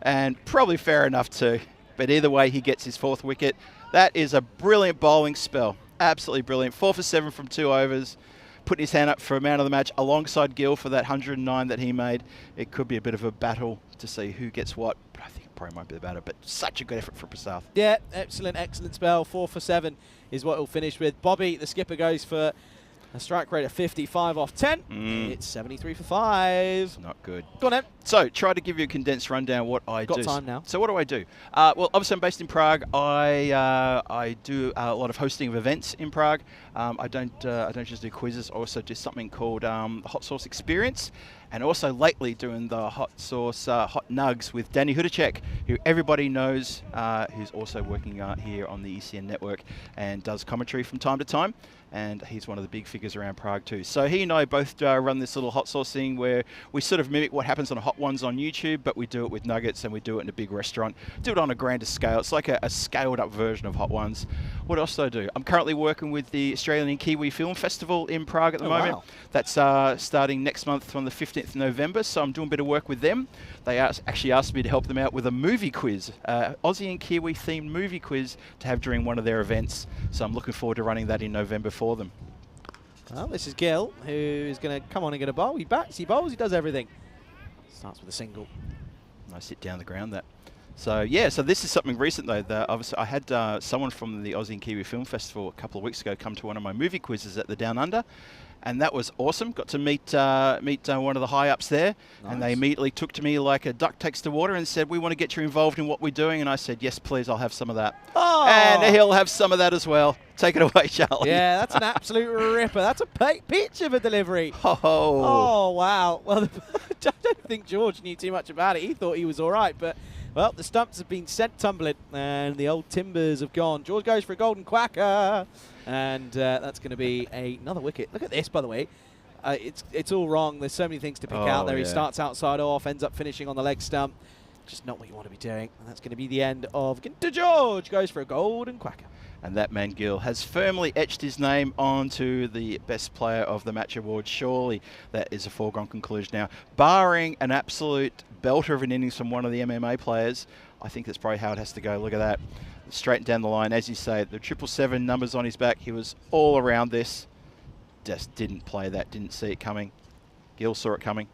and probably fair enough too. But either way, he gets his 4th wicket. That is a brilliant bowling spell. Absolutely brilliant. 4 for 7 from 2 overs. Putting his hand up for a man of the match alongside Gill for that 109 that he made. It could be a bit of a battle to see who gets what. But I think it probably might be the battle. But such a good effort from Prasath. Yeah, excellent spell. 4 for 7 is what he'll finish with. Bobby, the skipper, goes for a strike rate of 55 off 10. It's 73 for 5. Not good. Go on, then. So, try to give you a condensed rundown of what I do. Got time now. So, what do I do? Well, obviously, I'm based in Prague. I do a lot of hosting of events in Prague. I don't just do quizzes. I also do something called the Hot Sauce Experience, and also lately doing the Hot Sauce Hot Nugs with Danny Hudacek, who everybody knows, who's also working here on the ECN network and does commentary from time to time. And he's one of the big figures around Prague too. So he and I both run this little hot sauce thing where we sort of mimic what happens on Hot Ones on YouTube, but we do it with nuggets and we do it in a big restaurant. Do it on a grander scale. It's like a scaled up version of Hot Ones. What else do I do? I'm currently working with the Australian and Kiwi Film Festival in Prague at the moment. Wow. That's starting next month on the 15th of November. So I'm doing a bit of work with them. They actually asked me to help them out with a movie quiz, Aussie and Kiwi themed movie quiz to have during one of their events. So I'm looking forward to running that in November for them. Well, this is Gill, who is going to come on and get a bowl. He bats, he bowls, he does everything. Starts with a single. Nice hit down the ground, that. So, yeah, so this is something recent, though. Obviously, I had someone from the Aussie and Kiwi Film Festival a couple of weeks ago come to one of my movie quizzes at the Down Under. And that was awesome. Got to meet one of the high-ups there. Nice. And they immediately took to me like a duck takes to water and said, we want to get you involved in what we're doing. And I said, yes, please, I'll have some of that. Oh! And he'll have some of that as well. Take it away, Charlie. Yeah, that's an absolute ripper. That's a pitch of a delivery. Oh, wow. Well, I don't think George knew too much about it. He thought he was all right, but, well, the stumps have been sent tumbling, and the old timbers have gone. George goes for a golden quacker, and that's going to be another wicket. Look at this, by the way. It's all wrong. There's so many things to pick out there. Yeah. He starts outside off, ends up finishing on the leg stump. Just not what you want to be doing. And that's going to be the end of Ginter George. Goes for a golden quacker. And that man, Gill, has firmly etched his name onto the Best Player of the Match award. Surely that is a foregone conclusion now. Barring an absolute belter of an innings from one of the MMA players, I think that's probably how it has to go. Look at that. Straight down the line. As you say, the 777 numbers on his back, he was all around this. Just didn't play that, didn't see it coming. Gill saw it coming.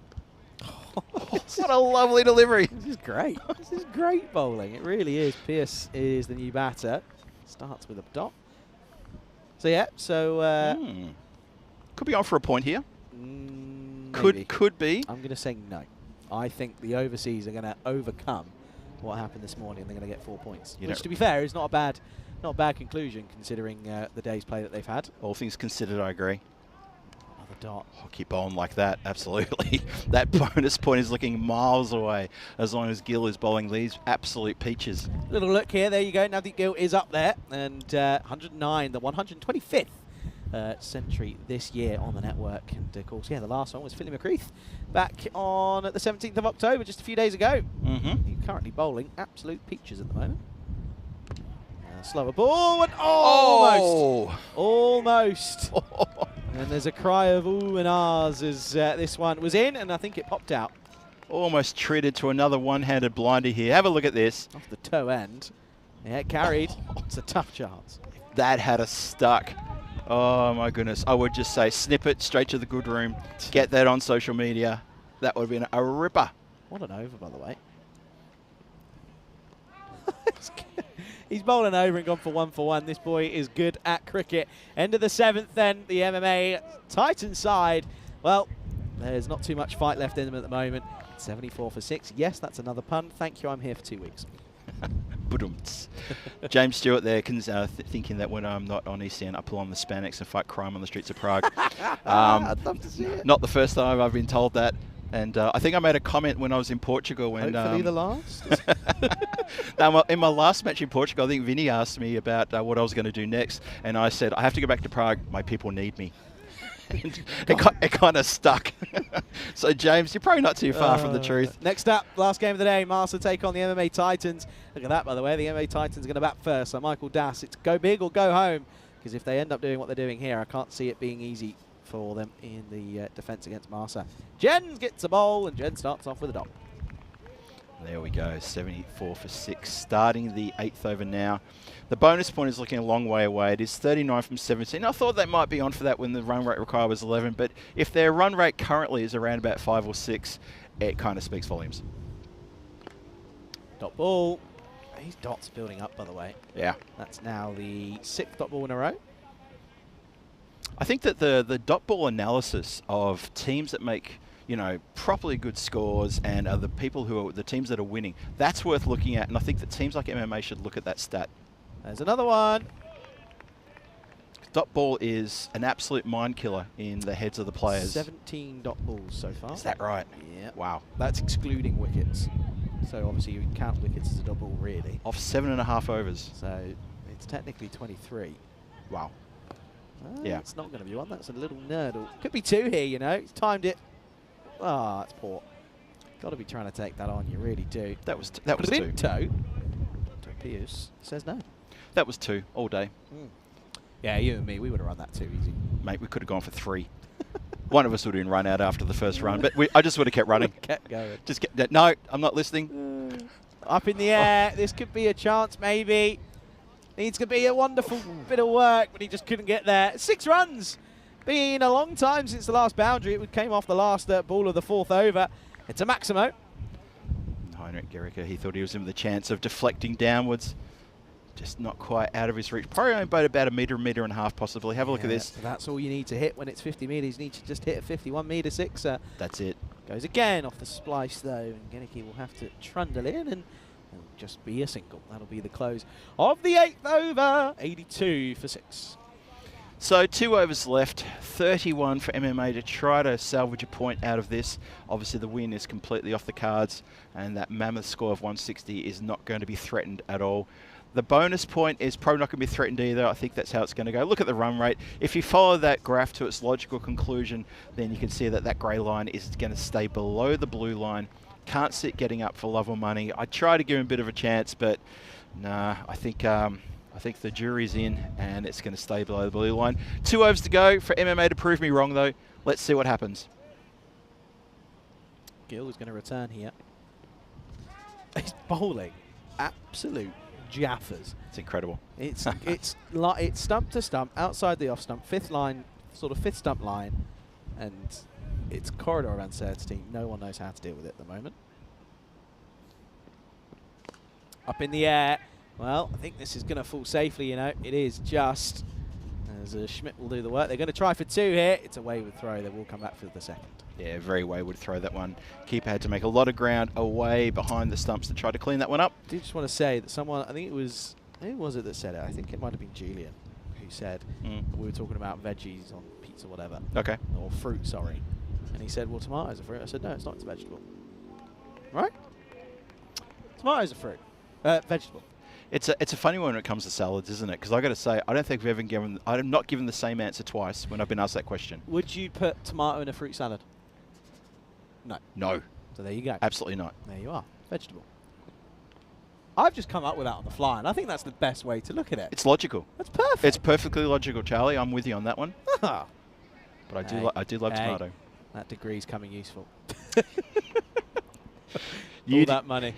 What a lovely delivery. This is great. This is great bowling. It really is. Pierce is the new batter. Starts with a dot. So, yeah. So, could be on for a point here. Maybe. Could be. I'm going to say no. I think the overseas are going to overcome what happened this morning. They're going to get 4 points. Which, to be fair, is not a bad conclusion considering the day's play that they've had. All things considered, I agree. Another dot. Oh, keep bowling like that, absolutely. That bonus point is looking miles away as long as Gill is bowling these absolute peaches. Little look here. There you go. Navdeep Gill is up there. And 109, the 125th century this year on the network. And, of course, yeah, the last one was Philly McCreath back on the 17th of October, just a few days ago. He's currently bowling absolute peaches at the moment. Slower ball. And almost. And there's a cry of ooh and ahs as this one was in, and I think it popped out. Almost treated to another one-handed blinder here. Have a look at this. Off the toe end. Yeah, it carried. It's a tough chance. That had us stuck. Oh, my goodness. I would just say snip it straight to the good room. Get that on social media. That would have been a ripper. What an over, by the way. He's bowling over and gone for 1 for 1. This boy is good at cricket. End of the 7th then, the MMA Titan side. Well, there's not too much fight left in them at the moment. 74 for 6. Yes, that's another pun. Thank you, I'm here for 2 weeks. James Stewart there thinking that when I'm not on ECN, I pull on the Spanx and fight crime on the streets of Prague. I'd love to see it. Not the first time I've been told that. And I think I made a comment when I was in Portugal. When, hopefully the last. Now, in my last match in Portugal, I think Vinny asked me about what I was going to do next. And I said, I have to go back to Prague. My people need me. it kind of stuck. So, James, you're probably not too far from the truth. Next up, last game of the day, Malta take on the MMA Titans. Look at that, by the way. The MMA Titans are going to bat first. So, Michael Das, it's go big or go home. Because if they end up doing what they're doing here, I can't see it being easy for them in the defence against Malta. Jen gets a bowl, and Jen starts off with a dot. There we go, 74 for 6, starting the 8th over now. The bonus point is looking a long way away. It is 39 from 17. I thought they might be on for that when the run rate required was 11, but if their run rate currently is around about 5 or 6, it kind of speaks volumes. Dot ball. These dots building up, by the way. Yeah. That's now the 6th dot ball in a row. I think that the dot ball analysis of teams that make, you know, properly good scores and are the people who are the teams that are winning, that's worth looking at. And I think that teams like MMA should look at that stat. There's another one. Dot ball is an absolute mind killer in the heads of the players. 17 dot balls so far. Is that right? Yeah. Wow. That's excluding wickets. So obviously you count wickets as a dot ball, really. Off 7.5 overs. So it's technically 23. Wow. Yeah. It's not going to be one. That's a little nerdle. Could be 2 here, you know. He's timed it. Ah, that's poor. Got to be trying to take that on. You really do. That was 2. Dr. Pierce says no. That was 2 all day. Yeah, you and me, we would have run that too easy. Mate, we could have gone for 3. One of us would have been run out after the first run, but I just would have kept running. Kept going. Just kept, no, I'm not listening. Up in the air. This could be a chance, maybe. Needs to be a wonderful bit of work, but he just couldn't get there. 6 runs. Been a long time since the last boundary. It came off the last ball of the 4th over. It's a Maximo. Heinrich Gericke, he thought he was in the chance of deflecting downwards. Just not quite out of his reach. Probably only about a metre and a half possibly. Have a look at this. So that's all you need to hit when it's 50 metres. You need to just hit a 51 metre sixer. That's it. Goes again off the splice though, and Gericke will have to trundle in and it'll just be a single. That'll be the close of the 8th over. 82 for 6. So 2 overs left, 31 for MMA to try to salvage a point out of this. Obviously the win is completely off the cards and that mammoth score of 160 is not going to be threatened at all. The bonus point is probably not going to be threatened either. I think that's how it's going to go. Look at the run rate. If you follow that graph to its logical conclusion, then you can see that that grey line is going to stay below the blue line. Can't see it getting up for love or money. I try to give him a bit of a chance, but nah, I think the jury's in and it's going to stay below the blue line. 2 overs to go for MMA to prove me wrong, though. Let's see what happens. Gill is going to return here. He's bowling absolute jaffers. It's incredible. It's stump to stump, outside the off stump, 5th line, sort of 5th stump line, and it's corridor of uncertainty. No one knows how to deal with it at the moment. Up in the air. Well, I think this is going to fall safely, you know. It is just as Schmidt will do the work. They're going to try for 2 here. It's a wayward throw. They will come back for the 2nd. Yeah, very wayward throw, that one. Keeper had to make a lot of ground away behind the stumps to try to clean that one up. I do just want to say that someone, I think it was, who was it that said it? I think it might have been Julian who said we were talking about veggies on pizza, whatever. Okay. Or fruit, sorry. And he said, well, tomatoes are fruit. I said, no, it's not, it's a vegetable. Right? Tomatoes are fruit. Vegetable. It's a funny one when it comes to salads, isn't it? Because I got to say, I don't think we've ever given, I'm not given the same answer twice when I've been asked that question. Would you put tomato in a fruit salad? No. No. So there you go. Absolutely not. There you are. Vegetable. I've just come up with that on the fly, and I think that's the best way to look at it. It's logical. That's perfect. It's perfectly logical, Charlie. I'm with you on that one. But But I do love tomato. That degree's coming useful. You All that money.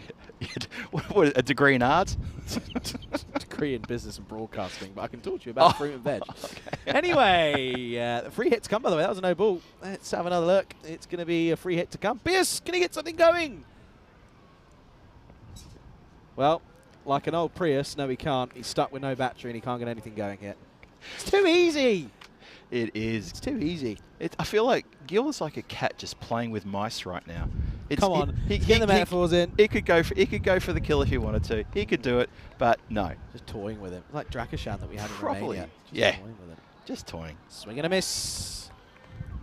What, a degree in arts? Degree in business and broadcasting, but I can talk to you about fruit and veg. Okay. Anyway, the free hit's come, by the way. That was a no ball. Let's have another look. It's going to be a free hit to come. Pierce, can he get something going? Well, like an old Prius, no he can't. He's stuck with no battery and he can't get anything going yet. It's too easy. It is. It's too easy. I feel like Gil is like a cat just playing with mice right now. Come on, get the metaphors in. He could go for the kill if he wanted to. He could do it, but no. Just toying with him. Like Drakashan that we had in Probably. Romania. Just Yeah. toying with him. Just toying. Swing and a miss.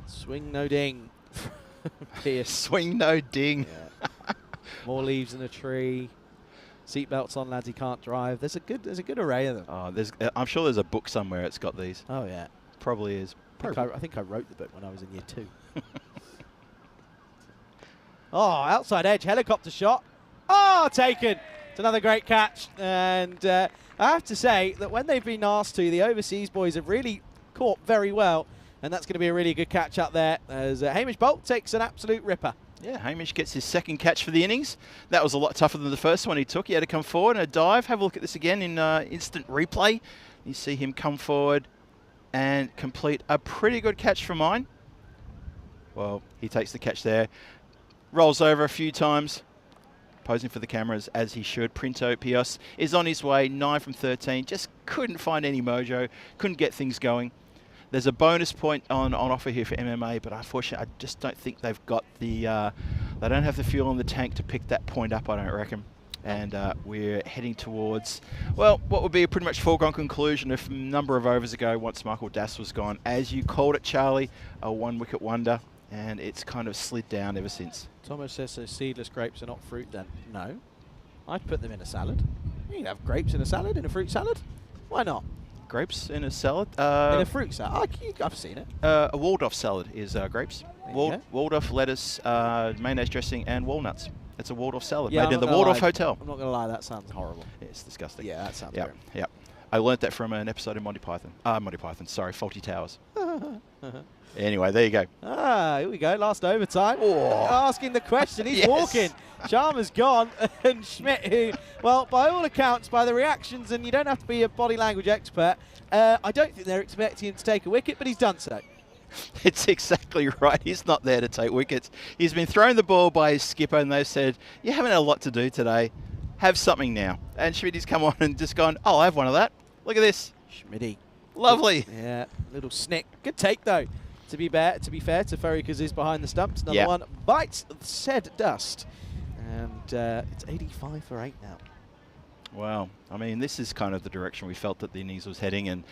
Swing, no ding. Pierce. Swing, no ding. Yeah. More leaves in a tree. Seatbelts on, lads. He can't drive. There's a good array of them. Oh, I'm sure there's a book somewhere. It's got these. Oh yeah. Probably is. I think I wrote the book when I was in year 2. Oh, outside edge, helicopter shot. Oh, taken. It's another great catch. And I have to say that when they've been asked to, the overseas boys have really caught very well. And that's going to be a really good catch up there as Hamish Bolt takes an absolute ripper. Yeah, Hamish gets his second catch for the innings. That was a lot tougher than the first one he took. He had to come forward and a dive. Have a look at this again in instant replay. You see him come forward and complete a pretty good catch for mine. Well, he takes the catch there. Rolls over a few times. Posing for the cameras as he should. Printo Pios is on his way. 9 from 13. Just couldn't find any mojo. Couldn't get things going. There's a bonus point on offer here for MMA, but unfortunately, I just don't think they've got the. They don't have the fuel in the tank to pick that point up, I don't reckon. And we're heading towards, well, what would be a pretty much foregone conclusion if a number of overs ago, once Michael Das was gone. As you called it, Charlie, a one-wicket wonder, and it's kind of slid down ever since. Thomas says so seedless grapes are not fruit then. No. I'd put them in a salad. You can have grapes in a salad, in a fruit salad. Why not? Grapes in a salad? In a fruit salad? I've seen it. A Waldorf salad is grapes. Waldorf lettuce, mayonnaise dressing, and walnuts. It's a Waldorf salad made in the Waldorf Hotel. I'm not going to lie, that sounds horrible. Yeah, it's disgusting. Yeah, that sounds terrible. Yeah. I learnt that from an episode of Monty Python. Sorry, Faulty Towers. Anyway, there you go. Here we go, last overtime. Oh. Asking the question, he's Yes. walking. Sharma's gone, and Schmidt, who, well, by all accounts, by the reactions, and you don't have to be a body language expert, I don't think they're expecting him to take a wicket, but he's done so. It's exactly right. He's not there to take wickets. He's been thrown the ball by his skipper, and they've said, you haven't had a lot to do today. Have something now. And Schmidt's come on and just gone, I'll have one of that. Look at this. Schmidty. Lovely. Yeah, little snick. Good take, though. To be fair to Ferry, because he's behind the stumps. Another one bites said dust. And it's 85 for 8 now. Well, I mean, this is kind of the direction we felt that the innings was heading. And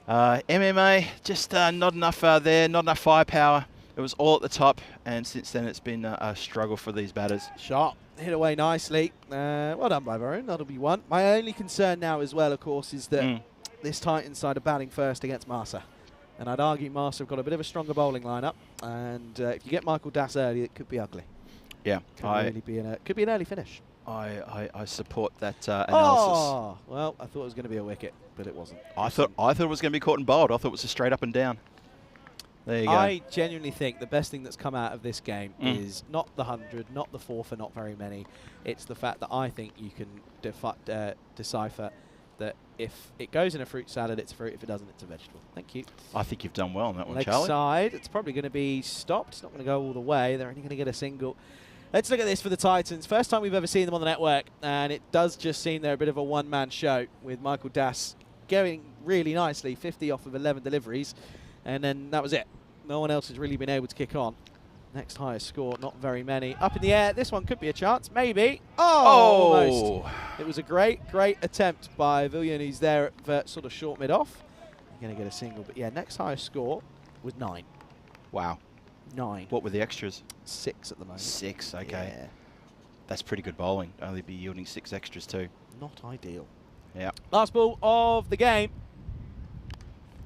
MMA, just not enough there, not enough firepower. It was all at the top. And since then, it's been a struggle for these batters. Sharp. Hit away nicely. Well done by Varun. That'll be one. My only concern now as well, of course, is that this Titans side are batting first against Malta. And I'd argue Malta have got a bit of a stronger bowling lineup. And if you get Michael Das early, it could be ugly. Yeah. Could be an early finish. I support that analysis. Oh, well, I thought it was going to be a wicket, but it wasn't. I thought it was going to be caught and bowled. I thought it was a straight up and down. There you go. I genuinely think the best thing that's come out of this game is not the 100, not the 4 for not very many. It's the fact that I think you can decipher that if it goes in a fruit salad, it's a fruit. If it doesn't, it's a vegetable. Thank you. I think you've done well on that one, Leg Charlie. side, it's probably going to be stopped. It's not going to go all the way. They're only going to get a single. Let's look at this for the Titans. First time we've ever seen them on the network, and it does just seem they're a bit of a one-man show with Michael Das going really nicely, 50 off of 11 deliveries, and then that was it. No one else has really been able to kick on. Next highest score, not very many. Up in the air, this one could be a chance, maybe. Oh, almost. It was a great attempt by Villian, who's there at sort of short mid-off. Going to get a single, but yeah, next highest score was 9. Wow. 9. What were the extras? 6 at the moment. 6, okay. Yeah. That's pretty good bowling. Only be yielding 6 extras too. Not ideal. Yeah. Last ball of the game.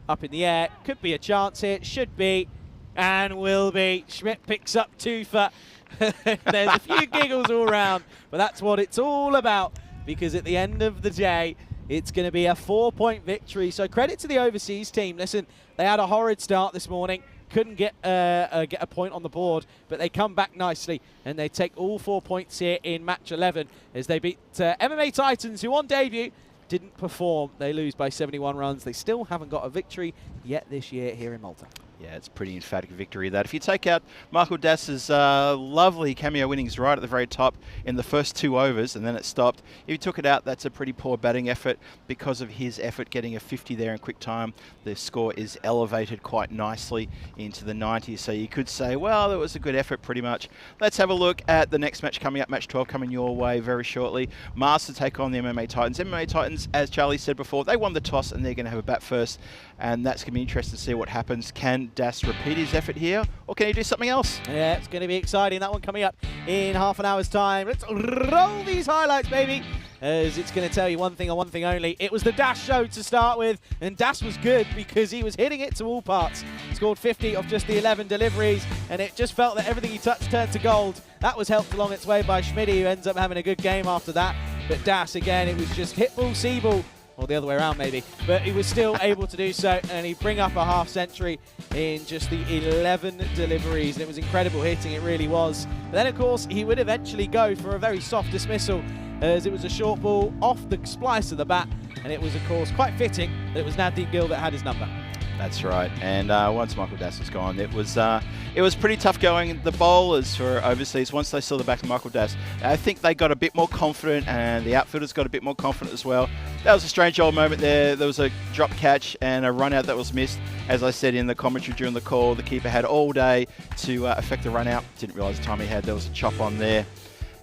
Up in the air. Could be a chance here. Should be. And will be. Schmidt picks up 2 for. There's a few giggles all around. But that's what it's all about. Because at the end of the day, it's going to be a 4-point victory. So credit to the overseas team. Listen, they had a horrid start this morning. Couldn't get a point on the board, but they come back nicely and they take all 4 points here in match 11 as they beat MMA Titans, who on debut didn't perform. They lose by 71 runs. They still haven't got a victory yet this year here in Malta. Yeah, it's a pretty emphatic victory that. If you take out Michael Das's lovely cameo innings right at the very top in the first 2 overs and then it stopped, if you took it out, that's a pretty poor batting effort. Because of his effort getting a 50 there in quick time, the score is elevated quite nicely into the 90s. So you could say, well, that was a good effort pretty much. Let's have a look at the next match coming up, match 12 coming your way very shortly. Mars to take on the MMA Titans. MMA Titans, as Charlie said before, they won the toss and they're going to have a bat first. And that's going to be interesting to see what happens. Can Das repeat his effort here, or can he do something else? Yeah, it's going to be exciting. That one coming up in half an hour's time. Let's roll these highlights, baby. as it's going to tell you one thing and one thing only. It was the Das show to start with, and Das was good because he was hitting it to all parts. Scored 50 off just the 11 deliveries, and it just felt that everything he touched turned to gold. That was helped along its way by Schmidt, who ends up having a good game after that. But Das, again, it was just hit ball, see ball, or the other way around maybe, but he was still able to do so, and he'd bring up a half century in just the 11 deliveries, and it was incredible hitting, it really was. But then of course he would eventually go for a very soft dismissal, as it was a short ball off the splice of the bat, and it was of course quite fitting that it was Navdeep Gill that had his number. That's right, and once Michael Das was gone, it was pretty tough going. The bowlers for overseas, once they saw the back of Michael Das, I think they got a bit more confident, and the outfielders got a bit more confident as well. That was a strange old moment there. There was a drop catch and a run out that was missed. As I said in the commentary during the call, the keeper had all day to affect the run out. Didn't realise the time he had. There was a chop on there,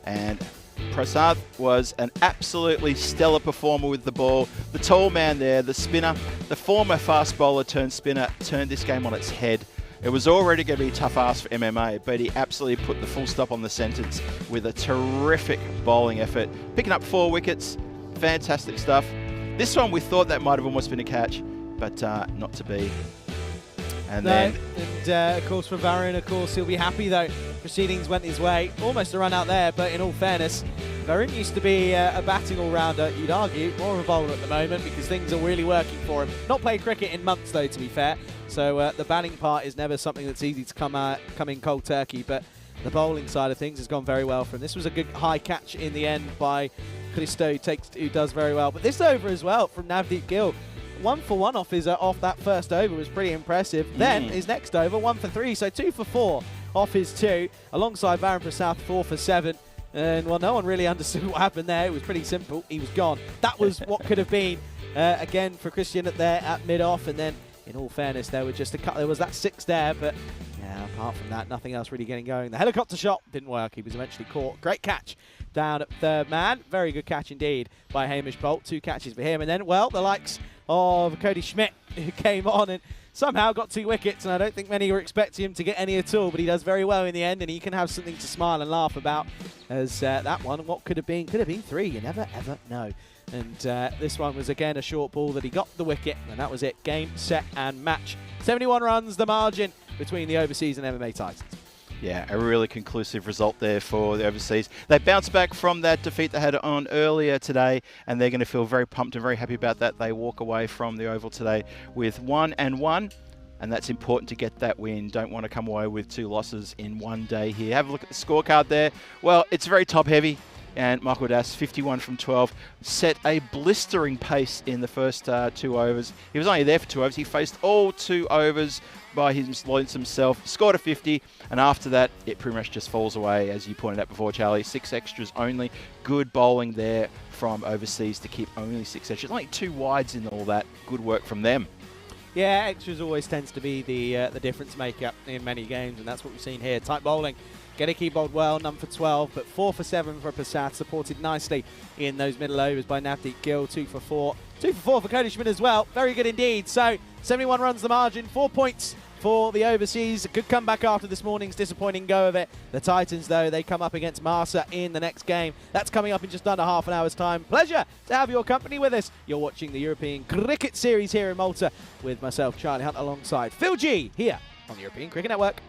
and Prasad was an absolutely stellar performer with the ball. The tall man there, the spinner, the former fast bowler turned spinner, turned this game on its head. It was already going to be a tough ask for MMA, but he absolutely put the full stop on the sentence with a terrific bowling effort. Picking up 4 wickets, fantastic stuff. This one we thought that might have almost been a catch, but not to be. And then, of course for Varun, of course he'll be happy though. Proceedings went his way, almost a run out there, but in all fairness, Varun used to be a batting all-rounder, you'd argue, more of a bowler at the moment because things are really working for him. Not played cricket in months though, to be fair, so the batting part is never something that's easy to come in cold turkey, but the bowling side of things has gone very well for him. This was a good high catch in the end by Christo, who does very well, but this over as well from Navdeep Gill. 1 for 1 off that first over was pretty impressive. Then his next over, 1 for 3, so 2 for 4 off his 2, alongside Varun Prasad, 4 for 7. And well, no one really understood what happened there. It was pretty simple. He was gone. That was what could have been again for Christian at mid-off. And then, in all fairness, there was that 6 there, but yeah, apart from that, nothing else really getting going. The helicopter shot didn't work. He was eventually caught. Great catch down at third man. Very good catch indeed by Hamish Bolt. 2 catches for him. And then, well, the likes of Cody Schmidt, who came on and somehow got 2 wickets, and I don't think many were expecting him to get any at all, but he does very well in the end, and he can have something to smile and laugh about, as that one, what could have been 3, you never ever know. And this one was again a short ball that he got the wicket, and that was it. Game, set and match. 71 runs the margin between the overseas and MMA Titans. Yeah, a really conclusive result there for the overseas. They bounced back from that defeat they had on earlier today, and they're going to feel very pumped and very happy about that. They walk away from the Oval today with 1-1, and that's important to get that win. Don't want to come away with 2 losses in one day here. Have a look at the scorecard there. Well, it's very top-heavy, and Michael Das, 51 from 12, set a blistering pace in the first 2 overs. He was only there for 2 overs. He faced all 2 overs by himself, scored a 50, and after that, it pretty much just falls away, as you pointed out before, Charlie. 6 extras only. Good bowling there from overseas to keep only 6 extras. Only 2 wides in all that. Good work from them. Yeah, extras always tends to be the difference maker in many games, and that's what we've seen here. Tight bowling. Gedeke bowled well, none for 12, but 4 for 7 for Prasad, supported nicely in those middle overs by Navdeep Gill. 2 for 4. 2 for 4 for Cody Schmidt as well. Very good indeed. So 71 runs the margin, 4 points for the overseas. A good comeback after this morning's disappointing go of it. The Titans, though, they come up against Malta in the next game. That's coming up in just under half an hour's time. Pleasure to have your company with us. You're watching the European Cricket Series here in Malta with myself, Charlie Hunt, alongside Phil G here on the European Cricket Network.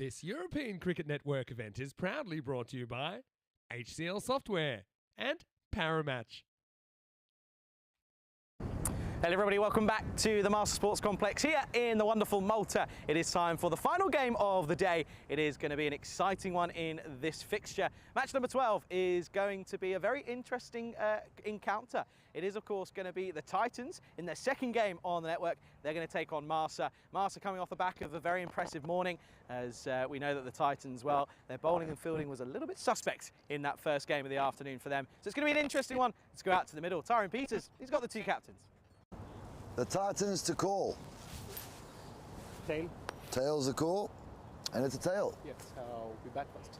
This European Cricket Network event is proudly brought to you by HCL Software and Paramatch. Hello everybody, welcome back to the Master Sports Complex here in the wonderful Malta. It is time for the final game of the day. It is going to be an exciting one in this fixture. Match number 12 is going to be a very interesting encounter. It is of course going to be the Titans in their second game on the network. They're going to take on Malta. Malta coming off the back of a very impressive morning, as we know that the Titans, well, their bowling and fielding was a little bit suspect in that first game of the afternoon for them. So it's going to be an interesting one. Let's go out to the middle. Tyrone Peters, he's got the two captains. The Titans to call. Tail? Tail's the call, and it's a tail. Yes, I'll be back first.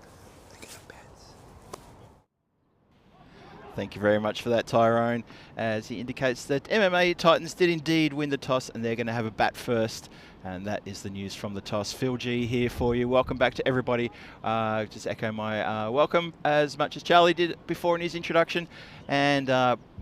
Thank you very much for that, Tyrone, as he indicates that MMA Titans did indeed win the toss and they're going to have a bat first. And that is the news from the toss. Phil G here for you. Welcome back to everybody. Just echo my welcome as much as Charlie did before in his introduction. And,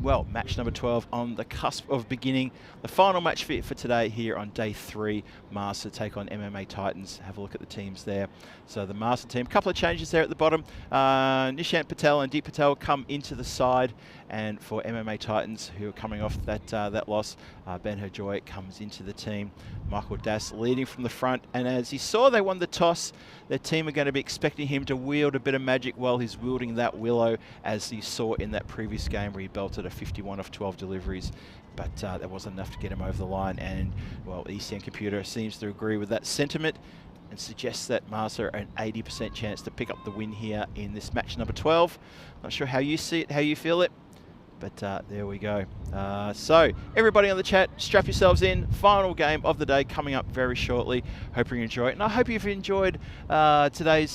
well, match number 12 on the cusp of beginning. The final match for today here on day 3. Master take on MMA Titans. Have a look at the teams there. So the Master team, a couple of changes there at the bottom. Nishant Patel and Deep Patel come into the side. And for MMA Titans, who are coming off that loss, Ben Herjoy comes into the team. Michael Das leading from the front. And as he saw they won the toss, their team are going to be expecting him to wield a bit of magic while he's wielding that willow, as he saw in that previous game where he belted a 51 off 12 deliveries. But that wasn't enough to get him over the line. And, well, ECN Computer seems to agree with that sentiment and suggests that Master are an 80% chance to pick up the win here in this match number 12. Not sure how you see it, how you feel it. But there we go. So everybody on the chat, strap yourselves in. Final game of the day coming up very shortly. Hope you enjoy it, and I hope you've enjoyed today's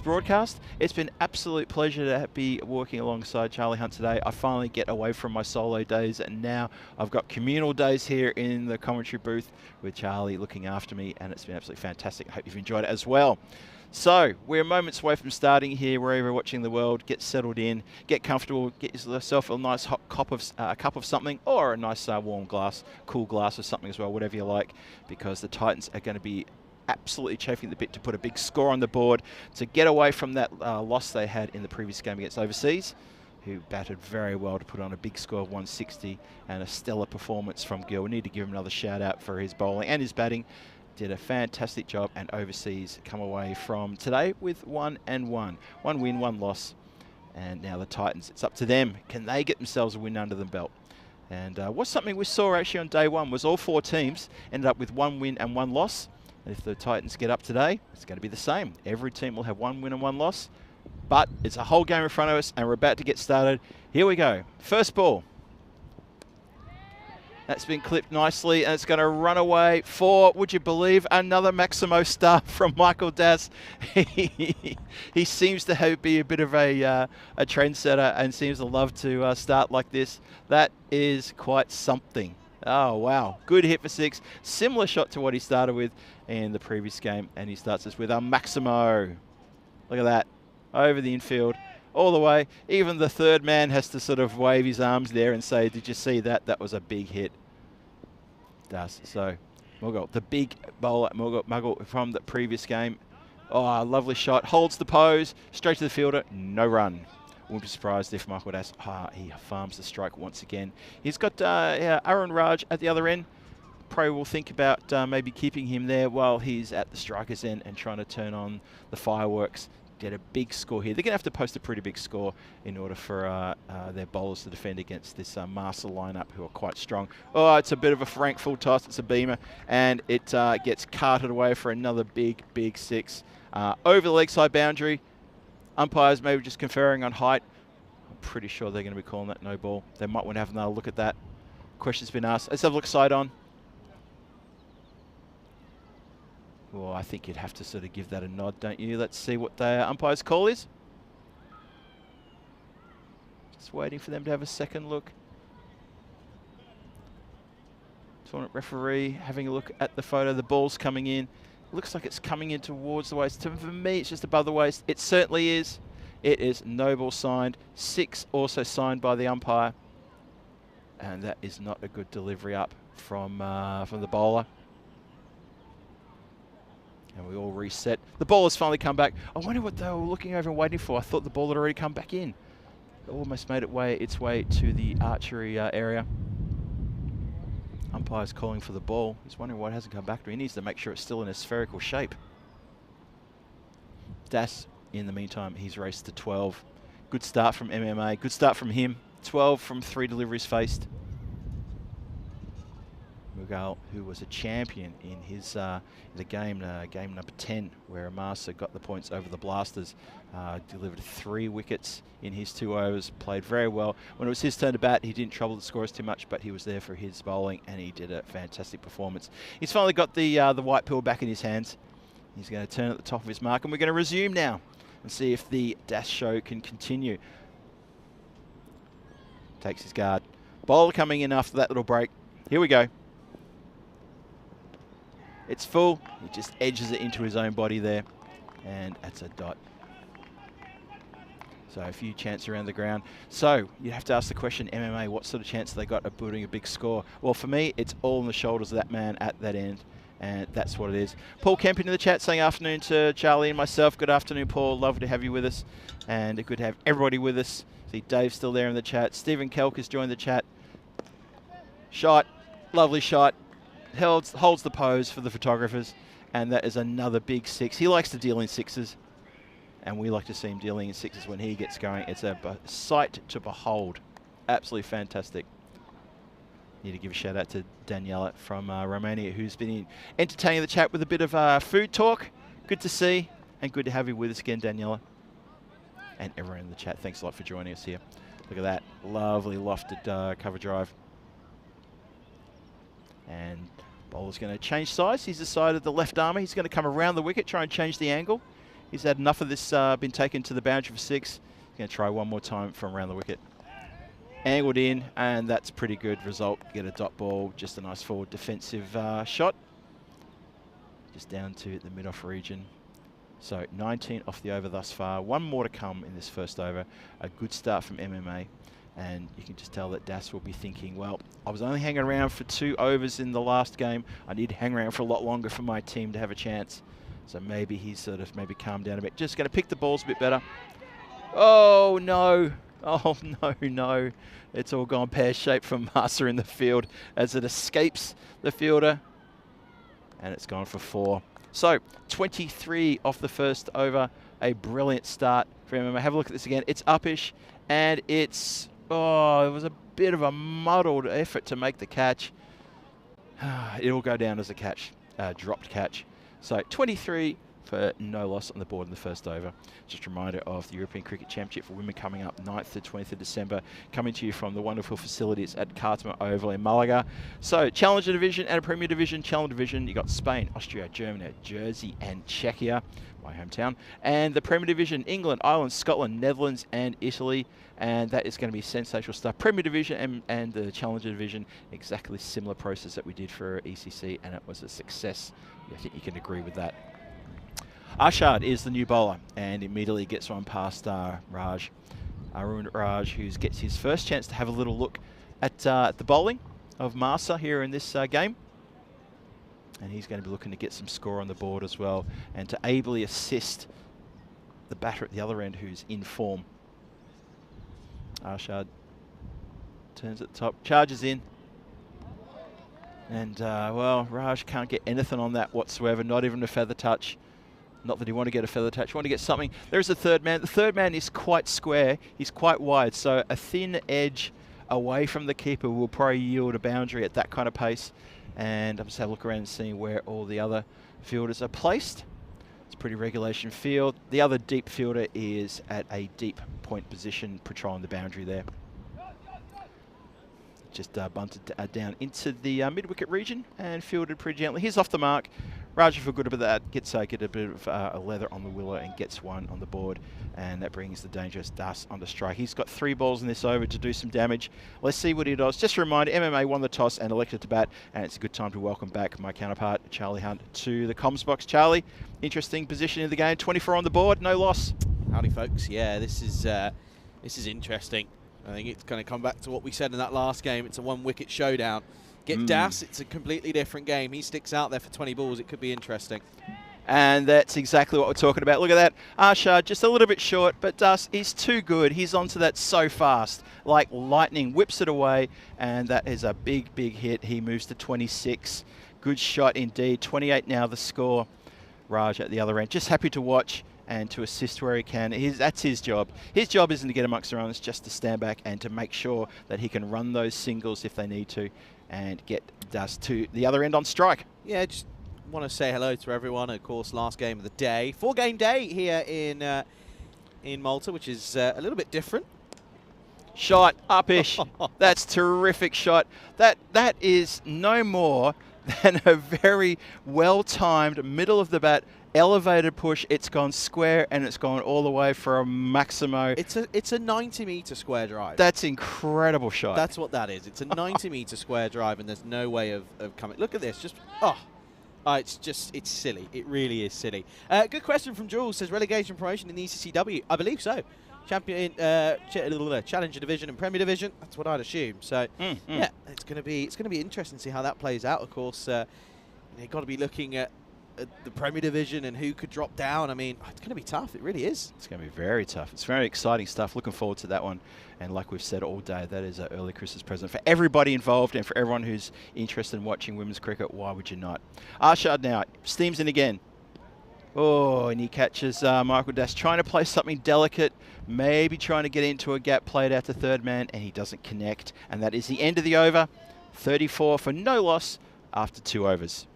broadcast. It's been absolute pleasure to be working alongside Charlie Hunt today. I finally get away from my solo days, and now I've got communal days here in the commentary booth with Charlie looking after me, and it's been absolutely fantastic. I hope you've enjoyed it as well. So, we're moments away from starting here, wherever you're watching the world. Get settled in, get comfortable, get yourself a nice hot cup of something, or a nice warm glass, cool glass or something as well, whatever you like, because the Titans are going to be absolutely chafing the bit to put a big score on the board to get away from that loss they had in the previous game against Overseas, who batted very well to put on a big score of 160 and a stellar performance from Gill. We need to give him another shout out for his bowling and his batting. Did a fantastic job, and Overseas come away from today with 1-1. 1 win, 1 loss. And now the Titans, it's up to them. Can they get themselves a win under the belt? And what's something we saw actually on day 1 was all 4 teams ended up with 1 win and 1 loss. And if the Titans get up today, it's going to be the same. Every team will have 1 win and 1 loss. But it's a whole game in front of us, and we're about to get started. Here we go. First ball. That's been clipped nicely, and it's going to run away for, would you believe, another Maximo star from Michael Das. He seems to be a bit of a trendsetter and seems to love to start like this. That is quite something. Oh, wow. Good hit for 6. Similar shot to what he started with in the previous game, and he starts this with a Maximo. Look at that. Over the infield. All the way. Even the third man has to sort of wave his arms there and say, did you see that? That was a big hit. Does. So, Muggle, the big bowler, Muggle from the previous game. Oh, lovely shot. Holds the pose. Straight to the fielder. No run. Wouldn't be surprised if Michael Das, he farms the strike once again. He's got Arun Raj at the other end. Pro will think about maybe keeping him there while he's at the striker's end and trying to turn on the fireworks. Get a big score here. They're going to have to post a pretty big score in order for their bowlers to defend against this Master lineup, who are quite strong. Oh, it's a bit of a frank full toss. It's a beamer, and it gets carted away for another big 6. Over the leg side boundary. Umpires maybe just conferring on height. I'm pretty sure they're going to be calling that no ball. They might want to have another look at that. Question's been asked. Let's have a look side on. Well, I think you'd have to sort of give that a nod, don't you? Let's see what the umpire's call is. Just waiting for them to have a second look. Tournament referee having a look at the photo. The ball's coming in. Looks like it's coming in towards the waist. For me, it's just above the waist. It certainly is. It is no ball signed. 6 also signed by the umpire. And that is not a good delivery up from the bowler. And we all reset. The ball has finally come back. I wonder what they were looking over and waiting for. I thought the ball had already come back in. It almost made its way to the archery area. Umpire's calling for the ball. He's wondering why it hasn't come back to him. He needs to make sure it's still in a spherical shape. Das, in the meantime, he's raced to 12. Good start from MMA. Good start from him. 12 from 3 deliveries faced. Mughal, who was a champion in his the game number 10, where Amasa got the points over the Blasters, delivered 3 wickets in his 2 overs, played very well. When it was his turn to bat, he didn't trouble the scorers too much, but he was there for his bowling, and he did a fantastic performance. He's finally got the white pill back in his hands. He's going to turn at the top of his mark, and we're going to resume now and see if the Das show can continue. Takes his guard. Bowler coming in after that little break. Here we go. It's full. He just edges it into his own body there, and that's a dot. So a few chances around the ground. So you have to ask the question, MMA, what sort of chance have they got of building a big score? Well, for me, it's all on the shoulders of that man at that end, and that's what it is. Paul Kemp in the chat saying afternoon to Charlie and myself. Good afternoon, Paul. Lovely to have you with us, and good to have everybody with us. See Dave's still there in the chat. Stephen Kelk has joined the chat. Shot. Lovely shot. Holds the pose for the photographers, and that is another big 6. He likes to deal in 6s, and we like to see him dealing in 6s when he gets going. It's a sight to behold. Absolutely fantastic. Need to give a shout out to Daniela from Romania, who's been entertaining the chat with a bit of food talk. Good to see, and good to have you with us again, Daniela. And everyone in the chat, thanks a lot for joining us here. Look at that, lovely lofted cover drive. And bowler's going to change size. He's decided the left armour. He's going to come around the wicket, try and change the angle. He's had enough of this, been taken to the boundary for 6. He's going to try one more time from around the wicket. Angled in, and that's pretty good result. Get a dot ball, just a nice forward defensive shot. Just down to the mid-off region. So 19 off the over thus far. 1 more to come in this first over. A good start from MMA. And you can just tell that Das will be thinking, well, I was only hanging around for 2 overs in the last game. I need to hang around for a lot longer for my team to have a chance. So maybe he's sort of maybe calmed down a bit. Just going to pick the balls a bit better. Oh, no. Oh, no. It's all gone pear-shaped from Massa in the field as it escapes the fielder. And it's gone for 4. So 23 off the first over. A brilliant start for MMA. Have a look at this again. It's uppish, and it's... Oh, it was a bit of a muddled effort to make the catch. It'll go down as a catch, dropped catch. So 23 for no loss on the board in the first over. Just a reminder of the European Cricket Championship for women coming up 9th to 20th of December, coming to you from the wonderful facilities at Cartama Oval in Malaga. So Challenger Division and a Premier Division. Challenger Division, you got Spain, Austria, Germany, Jersey and Czechia, my hometown. And the Premier Division, England, Ireland, Scotland, Netherlands and Italy. And that is going to be sensational stuff. Premier Division and the Challenger Division, exactly similar process that we did for ECC, and it was a success. I think you can agree with that. Arshad is the new bowler, and immediately gets one past Raj. Arun Raj, who gets his first chance to have a little look at the bowling of Masa here in this game. And he's going to be looking to get some score on the board as well, and to ably assist the batter at the other end who's in form. Arshad turns at the top, charges in. And, well, Raj can't get anything on that whatsoever, not even a feather touch. Not that he want to get a feather touch, want to get something. There's a third man. The third man is quite square. He's quite wide, so a thin edge away from the keeper will probably yield a boundary at that kind of pace. And I'm just having a look around and seeing where all the other fielders are placed. It's a pretty regulation field. The other deep fielder is at a deep point position, patrolling the boundary there. Just bunted down into the mid-wicket region and fielded pretty gently. He's off the mark. Raja for good about that. Get a bit of a leather on the willow and gets one on the board. And that brings the dangerous Das onto strike. He's got 3 balls in this over to do some damage. Let's see what he does. Just a reminder, MMA won the toss and elected to bat. And it's a good time to welcome back my counterpart, Charlie Hunt, to the comms box. Charlie, interesting position in the game. 24 on the board, no loss. Howdy, folks. Yeah, this is interesting. I think it's going to come back to what we said in that last game. It's a 1-wicket showdown. Get Das, it's a completely different game. He sticks out there for 20 balls. It could be interesting. And that's exactly what we're talking about. Look at that. Arshad just a little bit short, but Dus is too good. He's onto that so fast. Like lightning, whips it away, and that is a big, big hit. He moves to 26. Good shot indeed. 28 now the score. Raj at the other end. Just happy to watch and to assist where he can. That's his job. His job isn't to get amongst the runners, just to stand back and to make sure that he can run those singles if they need to and get Dus to the other end on strike. Yeah, just want to say hello to everyone. Of course, last game of the day. 4-game day here in Malta, which is a little bit different. Shot, upish. That's terrific shot. That is no more than a very well-timed, middle of the bat, elevated push. It's gone square and it's gone all the way for a maximo. It's a 90-meter square drive. That's incredible shot. That's what that is. It's a 90-meter square drive, and there's no way of coming. Look at this. Just it's silly. It really is silly. Good question from Jules. Says relegation promotion in the ECCW. I believe so. Champion, Challenger Division and Premier Division. That's what I'd assume. So yeah, it's going to be interesting to see how that plays out. Of course, you've got to be looking at the Premier Division and who could drop down. I mean, it's going to be tough. It really is. It's going to be very tough. It's very exciting stuff. Looking forward to that one. And like we've said all day, that is an early Christmas present for everybody involved and for everyone who's interested in watching women's cricket. Why would you not? Arshad now steams in again. Oh, and he catches Michael Das trying to play something delicate, maybe trying to get into a gap, played out to third man, and he doesn't connect. And that is the end of the over. 34 for no loss after 2 overs.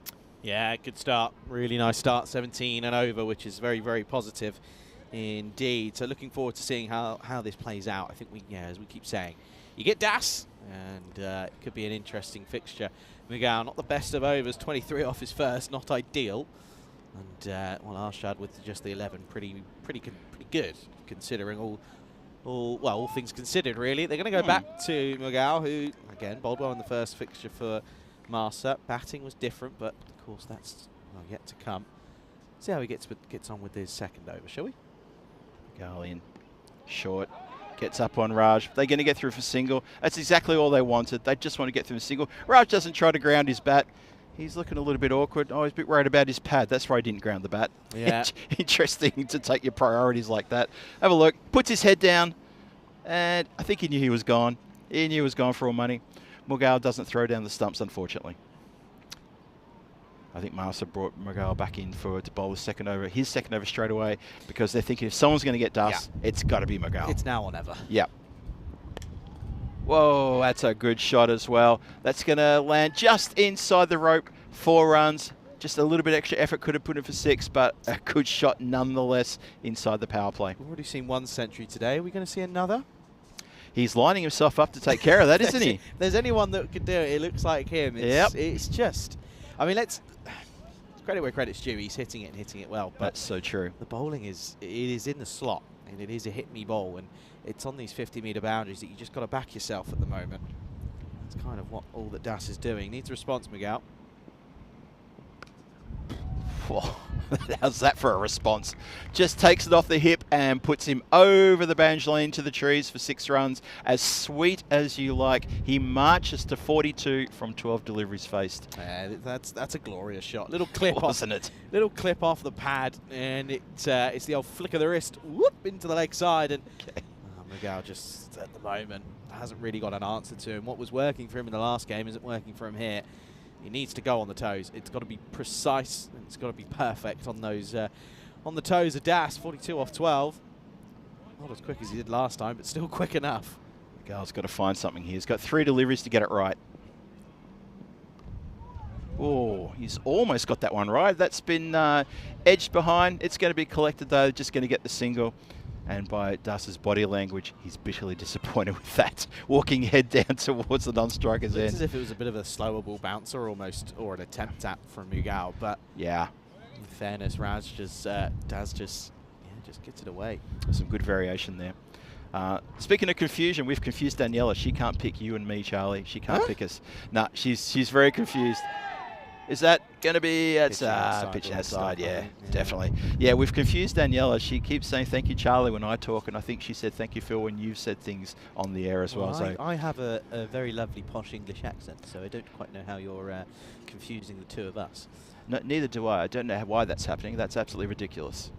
Yeah, good start. Really nice start. 17 and over, which is very, very positive indeed. So looking forward to seeing how this plays out. I think as we keep saying, you get Das, and it could be an interesting fixture. Miguel, not the best of overs, 23 off his first, not ideal. And Arshad with just the 11, pretty good considering all things considered. Really, they're going to go back to Miguel, who again bowled well in the first fixture for Malta. Batting was different, but of course that's yet to come. See how he gets on with his second over, shall we? Miguel in short. Gets up on Raj. They're going to get through for single. That's exactly all they wanted. They just want to get through a single. Raj doesn't try to ground his bat. He's looking a little bit awkward. Oh, he's a bit worried about his pad. That's why he didn't ground the bat. Yeah. Interesting to take your priorities like that. Have a look. Puts his head down. And I think he knew he was gone. He knew he was gone for all money. Miguel doesn't throw down the stumps, unfortunately. I think Malta brought Miguel back in to bowl his second over straight away, because they're thinking if someone's going to get dust, it's got to be Miguel. It's now or never. Yep. Whoa, that's a good shot as well. That's going to land just inside the rope. 4 runs. Just a little bit extra effort could have put him for 6, but a good shot nonetheless inside the power play. We've already seen 1 century today. Are we going to see another? He's lining himself up to take care of that, isn't he? If there's anyone that could do it, it looks like him. It's just, I mean, let's credit where credit's due. He's hitting it and hitting it well. But that's so true. The bowling is in the slot, and it is a hit me bowl, and it's on these 50-meter boundaries that you just got to back yourself at the moment. That's kind of what all that Das is doing. Needs a response, Miguel. Whoa, how's that for a response? Just takes it off the hip and puts him over the boundary line to the trees for 6 runs. As sweet as you like. He marches to 42 from 12 deliveries faced. That's a glorious shot. Little clip Wasn't it? Little clip off the pad, and it's the old flick of the wrist, whoop, into the leg side, and Miguel just at the moment hasn't really got an answer to him. What was working for him in the last game isn't working for him here. He needs to go on the toes. It's got to be precise, and it's got to be perfect on those on the toes of Das. 42 off 12. Not as quick as he did last time, but still quick enough. Miguel's got to find something here. He's got 3 deliveries to get it right. Oh, he's almost got that one right. That's been edged behind. It's going to be collected, though. Just going to get the single. And by Das's body language, he's bitterly disappointed with that. Walking head down towards the non-striker's end. It's as if it was a bit of a slower ball bouncer almost, or an attempt at from Miguel. But yeah, in fairness, Das just gets it away. Some good variation there. Speaking of confusion, we've confused Daniela. She can't pick you and me, Charlie. She can't pick us. Nah, she's very confused. Is that going to be pitching outside? Yeah, definitely. Yeah, we've confused Daniela. She keeps saying thank you, Charlie, when I talk, and I think she said thank you, Phil, when you've said things on the air as well. So I have a very lovely posh English accent, so I don't quite know how you're confusing the two of us. No, neither do I. I don't know why that's happening. That's absolutely ridiculous.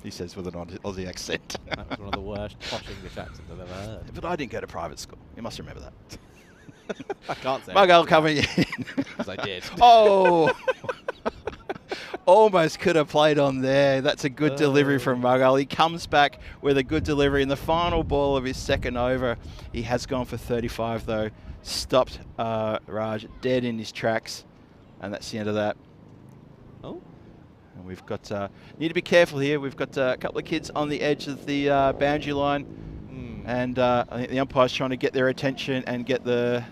He says with an Aussie accent. That was one of the worst posh English accents I've ever heard. But I didn't go to private school. You must remember that. I can't say. Muggle coming in. Because I did. Oh! Almost could have played on there. That's a good delivery from Muggle. He comes back with a good delivery in the final ball of his second over. He has gone for 35 though. Stopped Raj dead in his tracks. And that's the end of that. Oh. And we've got, need to be careful here. We've got a couple of kids on the edge of the boundary line. And I think the umpire's trying to get their attention and get the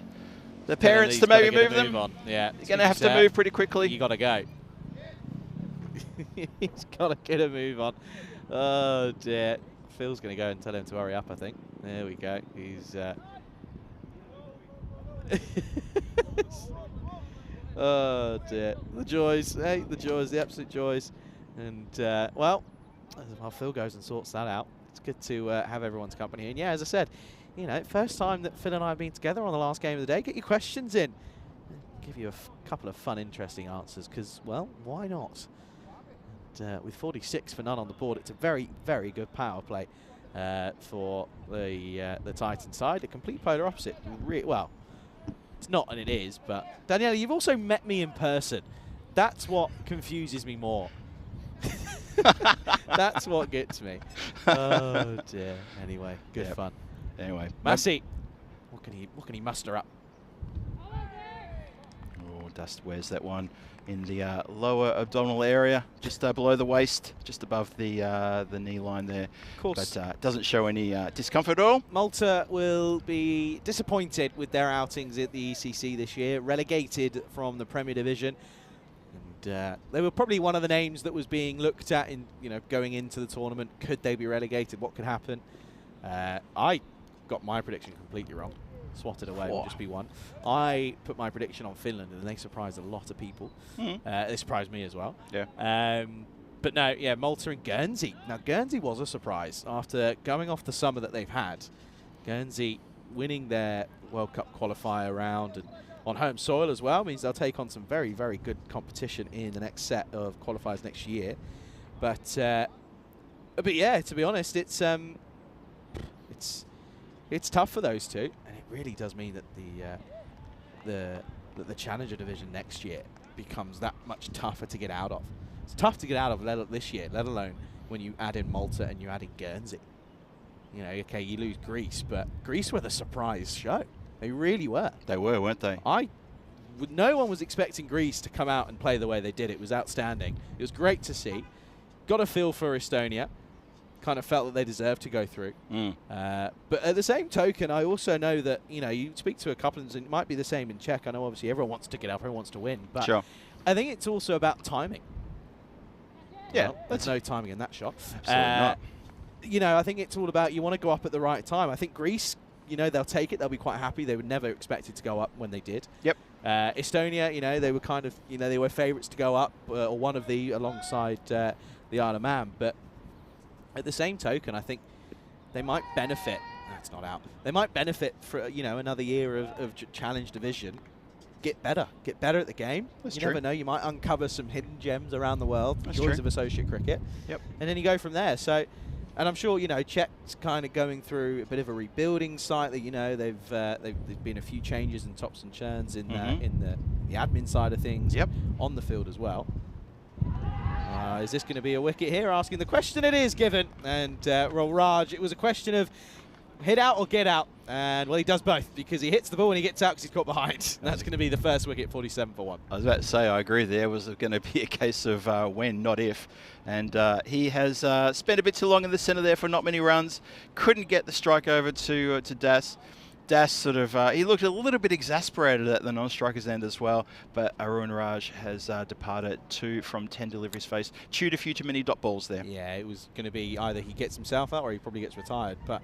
parents to maybe move them. Yeah. You're going to have to move pretty quickly. You got to go. He's got to get a move on. Oh, dear. Phil's going to go and tell him to hurry up, I think. There we go. He's... oh, dear. The joys. Hey, the joys. The absolute joys. And, well, while Phil goes and sorts that out, it's good to have everyone's company. And, yeah, as I said, you know, first time that Phil and I have been together on the last game of the day. Get your questions in. Give you a couple of fun, interesting answers because, well, why not? And, with 46 for none on the board, it's a very, very good power play for the Titan side. A complete polar opposite. Well, it's not, and it is. But Daniela, you've also met me in person. That's what confuses me more. That's what gets me. Oh dear. Anyway, good fun. Anyway, Massey, what can he muster up? Oh, Dust wears that one in the lower abdominal area, just below the waist, just above the knee line there. Of course. But doesn't show any discomfort at all. Malta will be disappointed with their outings at the ECC this year, relegated from the Premier Division. And they were probably one of the names that was being looked at in, you know, going into the tournament. Could they be relegated? What could happen? I got my prediction completely wrong. Swatted away, will just be one. I put my prediction on Finland, and they surprised a lot of people. They surprised me as well. Yeah. But no, yeah, Malta and Guernsey. Now, Guernsey was a surprise after going off the summer that they've had. Guernsey winning their World Cup qualifier round and on home soil as well means they'll take on some very, very good competition in the next set of qualifiers next year. But yeah, to be honest, it's tough for those two, and it really does mean that the Challenger division next year becomes that much tougher to get out of. It's tough to get out of this year, let alone when you add in Malta and you add in Guernsey. You know, okay, you lose Greece, but Greece were the surprise show. They really were. They were, weren't they? No one was expecting Greece to come out and play the way they did. It was outstanding. It was great to see. Got a feel for Estonia. Kind of felt that they deserved to go through. But at the same token, I also know that, you know, you speak to a couple and it might be the same in Czech. I know obviously everyone wants to get up, everyone wants to win. But sure. I think it's also about timing. Yeah. Well, there's no timing in that shot. Absolutely not. You know, I think it's all about you want to go up at the right time. I think Greece, you know, they'll take it. They'll be quite happy. They were never expected to go up when they did. Yep. Estonia, you know, they were kind of, you know, they were favourites to go up, or one of the, alongside the Isle of Man. But at the same token, I think they might benefit. That's not out. They might benefit for, you know, another year of Challenge Division. Get better at the game. That's you true. never know. You might uncover some hidden gems around the world. That's Joys true. of associate cricket. Yep. And then you go from there. So. And I'm sure, you know, Czech's kind of going through a bit of a rebuilding slightly. You know, there's been a few changes and tops and churns in the admin side of things. Yep. On the field as well. Is this going to be a wicket here? Asking the question, it is given. And well, Raj, it was a question of hit out or get out. And, well, he does both because he hits the ball and he gets out because he's caught behind. That's going to be the first wicket, 47 for 1. I was about to say, I agree there was going to be a case of when, not if. And he has spent a bit too long in the centre there for not many runs. Couldn't get the strike over to Das. Das sort of, he looked a little bit exasperated at the non-striker's end as well. But Arun Raj has departed 2 from 10 deliveries faced. Chewed a few too many dot balls there. Yeah, it was going to be either he gets himself out or he probably gets retired. But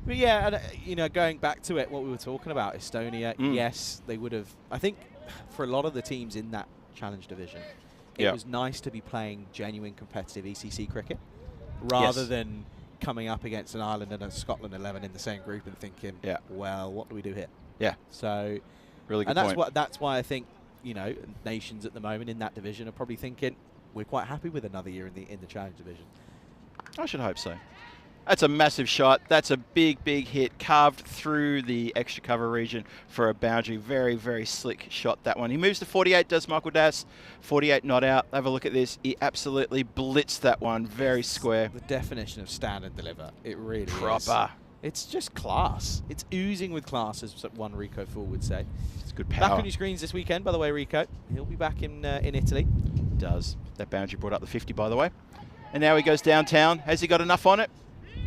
yeah, and, you know, going back to it, what we were talking about, Estonia, yes, they would have. I think for a lot of the teams in that Challenge Division, it was nice to be playing genuine competitive ECC cricket rather than coming up against an Ireland and a Scotland 11 in the same group and thinking, well, what do we do here? Yeah. So, really good and point. that's why I think, nations at the moment in that division are probably thinking we're quite happy with another year in the challenge division. I should hope so. That's a massive shot. That's a big, big hit, carved through the extra cover region for a boundary. Very, very slick shot, that one. He moves to 48, does Michael Das. 48 not out. Have a look at this. He absolutely blitzed that one. Very square. The definition of stand and deliver. It really is. Proper. It's just class. It's oozing with class, as one Rico Fool would say. It's good power. Back on your screens this weekend, by the way, Rico. He'll be back in Italy. Does. That boundary brought up the 50, by the way. And now he goes downtown. Has he got enough on it?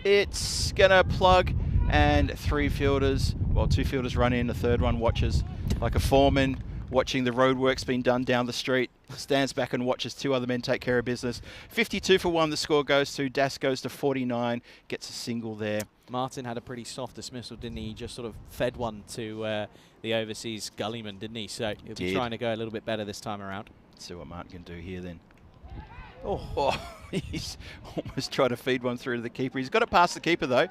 It's going to plug, and 3 fielders, well, 2 fielders run in, a third one watches, like a foreman watching the roadworks being done down the street, stands back and watches 2 other men take care of business. 52 for 1 the score goes to. Das goes to 49, gets a single there. Martin had a pretty soft dismissal, didn't he? He just sort of fed one to the overseas gullyman, didn't he? So he'll be trying to go a little bit better this time around. Let's see what Martin can do here then. Oh, he's almost tried to feed one through to the keeper. He's got it past the keeper, though.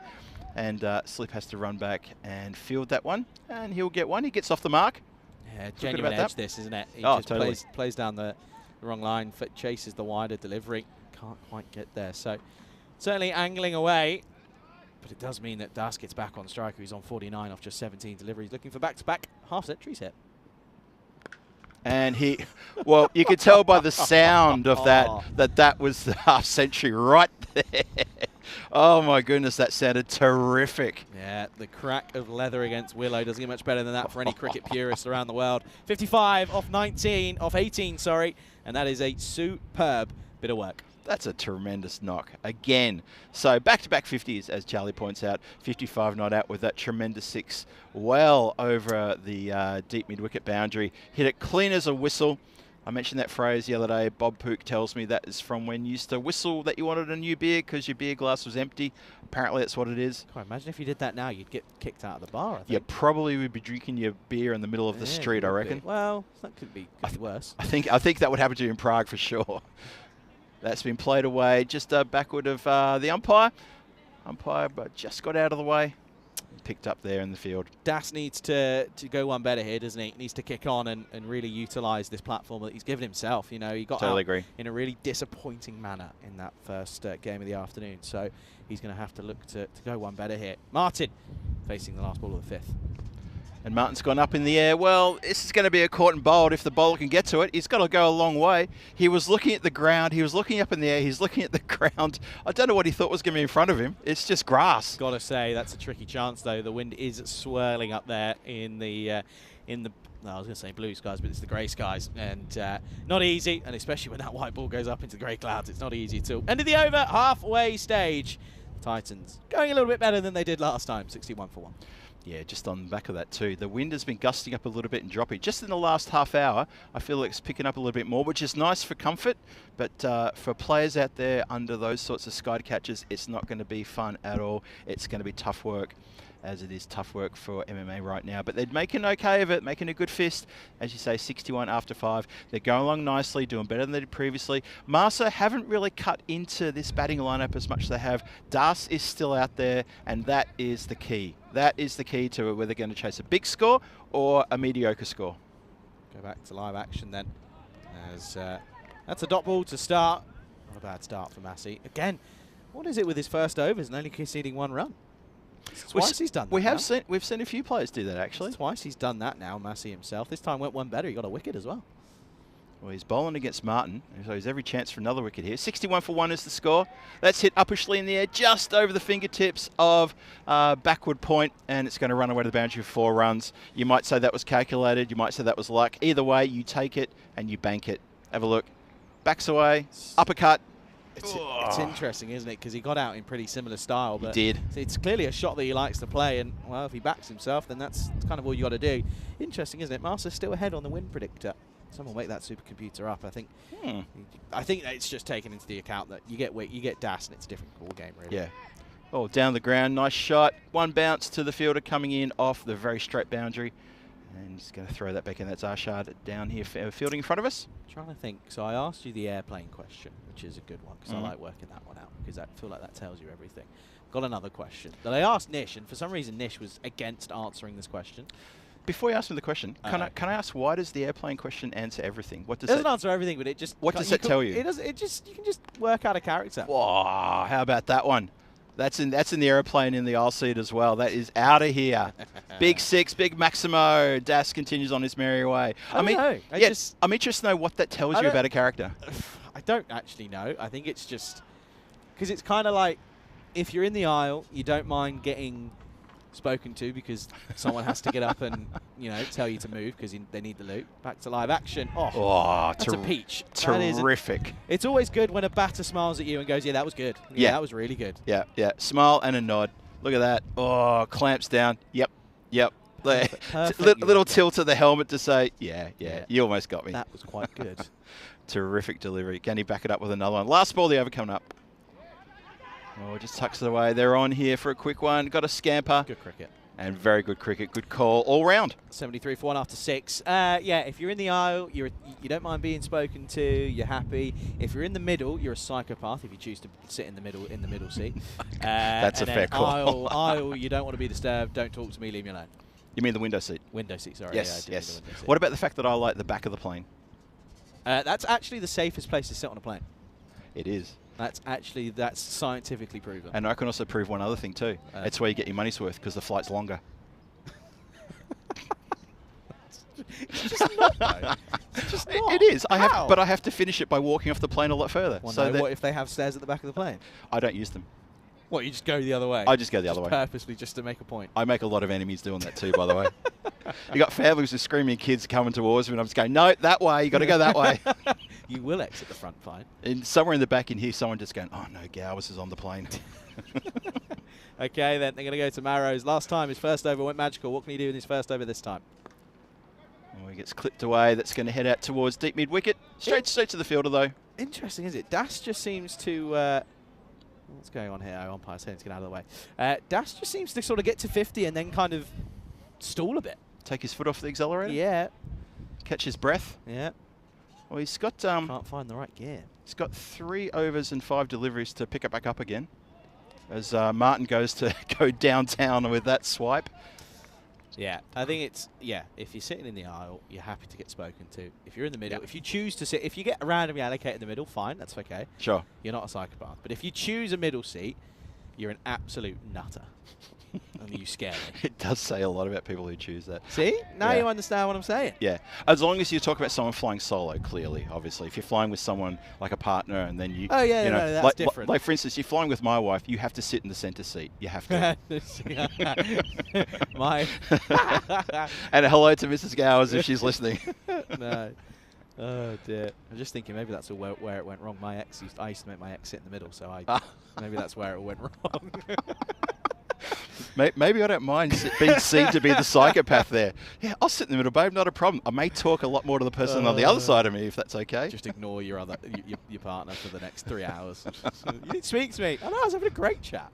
And Slip has to run back and field that one. And he'll get one. He gets off the mark. Yeah, genuine edge this, isn't it? He just plays down the wrong line, chases the wider delivery. Can't quite get there. So certainly angling away. But it does mean that Das gets back on striker. He's on 49 off just 17 deliveries. Looking for back-to-back half-centuries here. And he, well, you could tell by the sound of that was the half-century right there. Oh, my goodness, that sounded terrific. Yeah, the crack of leather against Willow doesn't get much better than that for any cricket purist around the world. 55 off 18, sorry. And that is a superb bit of work. That's a tremendous knock again. So back-to-back 50s, as Charlie points out. 55 not out with that tremendous 6 well over the deep mid-wicket boundary. Hit it clean as a whistle. I mentioned that phrase the other day. Bob Pook tells me that is from when you used to whistle that you wanted a new beer because your beer glass was empty. Apparently that's what it is. God, imagine if you did that now, you'd get kicked out of the bar, I think. You probably would be drinking your beer in the middle of the street, I reckon. Well, that could be worse. I think that would happen to you in Prague for sure. That's been played away just backward of the umpire. Umpire but just got out of the way. Picked up there in the field. Das needs to go one better here, doesn't he? Needs to kick on and really utilise this platform that he's given himself. You know, he got out in a really disappointing manner in that first game of the afternoon. So he's going to have to look to go one better here. Martin facing the last ball of the 5th. And Martin's gone up in the air. Well, this is going to be a caught and bowled if the bowler can get to it. He's got to go a long way. He was looking at the ground. He was looking up in the air. He's looking at the ground. I don't know what he thought was going to be in front of him. It's just grass. Got to say, that's a tricky chance, though. The wind is swirling up there in the I was going to say blue skies, but it's the grey skies. And not easy, and especially when that white ball goes up into the grey clouds, it's not easy at all. End of the over, halfway stage. Titans going a little bit better than they did last time, 61 for 1. Yeah, just on the back of that too. The wind has been gusting up a little bit and dropping. Just in the last half hour, I feel like it's picking up a little bit more, which is nice for comfort. But for players out there under those sorts of sky catches, it's not going to be fun at all. It's going to be tough work, as it is tough work for MMA right now. But they're making okay of it, making a good fist. As you say, 61 after 5. They're going along nicely, doing better than they did previously. Marsa haven't really cut into this batting lineup as much as they have. Das is still out there, and that is the key. That is the key to whether they're going to chase a big score or a mediocre score. Go back to live action then. As that's a dot ball to start. Not a bad start for Massey. Again, what is it with his first overs and only conceding 1 run? Twice he's done that. We've seen a few players do that actually. Twice he's done that now, Massey himself. This time went 1 better. He got a wicket as well. Well, he's bowling against Martin, so he's every chance for another wicket here. 61 for 1 is the score. That's hit uppishly in the air, just over the fingertips of backward point, and it's going to run away to the boundary for 4 runs. You might say that was calculated. You might say that was luck. Either way, you take it and you bank it. Have a look. Backs away, uppercut. It's interesting, isn't it? Because he got out in pretty similar style. But he did. It's clearly a shot that he likes to play, and, well, if he backs himself, then that's kind of all you got to do. Interesting, isn't it? Marsa's still ahead on the win predictor. Someone wake that supercomputer up. I think. I think that it's just taken into the account that you get Das, and it's a different ball game, really. Yeah. Oh, down the ground, nice shot. 1 bounce to the fielder coming in off the very straight boundary, and he's going to throw that back in. That's Arshad down here fielding in front of us. Trying to think. So I asked you the airplane question, which is a good one because I like working that one out because I feel like that tells you everything. Got another question that I asked Nish, and for some reason Nish was against answering this question. Before you ask me the question, can I ask why does the airplane question answer everything? What does It doesn't answer everything, but it just. What does it tell you? It does. It just. You can just work out a character. Whoa, how about that one? That's in the aeroplane in the aisle seat as well. That is out of here. Big 6, big Maximo. Das continues on his merry way. I know. I'm interested to know what that tells you about a character. I don't actually know. I think it's just because it's kind of like if you're in the aisle, you don't mind getting spoken to because someone has to get up and tell you to move because they need the loot. Back to live action. Oh, that's a peach. Terrific. It's always good when a batter smiles at you and goes, "Yeah, that was good. Yeah, that was really good." Yeah, yeah. Smile and a nod. Look at that. Oh, clamps down. Yep. Little tilt of the helmet to say, yeah. You almost got me. That was quite good. Terrific delivery. Can he back it up with another one? Last ball, the over coming up. Oh, just tucks it away. They're on here for a quick one. Got a scamper. Good cricket. And very good cricket. Good call all round. 73 for 1 after 6. Yeah, if you're in the aisle, you don't mind being spoken to. You're happy. If you're in the middle, you're a psychopath. If you choose to sit in the middle seat. That's a fair call. Aisle, you don't want to be disturbed. Don't talk to me. Leave me alone. You mean the window seat? Window seat. Sorry. Yes. Yeah, Yes. the window seat. What about the fact that I like the back of the plane? That's actually the safest place to sit on a plane. It is. That's scientifically proven. And I can also prove one other thing too. It's where you get your money's worth because the flight's longer. It's just not, though. It's just not. It is. How? But I have to finish it by walking off the plane a lot further. Well, so no, what if they have stairs at the back of the plane? I don't use them. What, you just go the other way? I just go the other way. Purposely, just to make a point. I make a lot of enemies doing that too, by the way. You got families with screaming kids coming towards me, and I'm just going, no, that way. You got to go that way. You will exit the front fine. And somewhere in the back in here, someone just going, oh no, Gowers is on the plane. Okay, then they're going to go to Marrows. Last time his first over went magical. What can he do in his first over this time? Oh, he gets clipped away. That's going to head out towards deep mid wicket. Straight to the fielder though. Interesting, is it? Das just seems to. What's going on here? Umpire's saying to get out of the way. Das just seems to sort of get to 50 and then kind of stall a bit. Take his foot off the accelerator. Yeah. Catch his breath. Yeah. Well, he's got can't find the right gear. He's got 3 overs and 5 deliveries to pick it back up again. As Martin goes to go downtown with that swipe. Yeah, I think it's, if you're sitting in the aisle, you're happy to get spoken to. If you're in the middle, if you choose to sit, if you get randomly allocated in the middle, fine, that's okay. Sure. You're not a psychopath. But if you choose a middle seat, you're an absolute nutter. And you scare me. It does say a lot about people who choose that. See? Now you understand what I'm saying. Yeah. As long as you talk about someone flying solo, clearly, obviously. If you're flying with someone like a partner and then you... Oh, yeah, you know, no, that's different. Like, for instance, you're flying with my wife, you have to sit in the centre seat. You have to. And a hello to Mrs. Gowers if she's listening. No. Oh, dear. I'm just thinking maybe that's where it went wrong. I used to make my ex sit in the middle, so maybe that's where it went wrong. Maybe I don't mind being seen to be the psychopath there. Yeah, I'll sit in the middle, babe, not a problem. I may talk a lot more to the person on the other side of me, if that's okay. Just ignore your partner for the next 3 hours. You didn't speak to me. I know, I was having a great chat.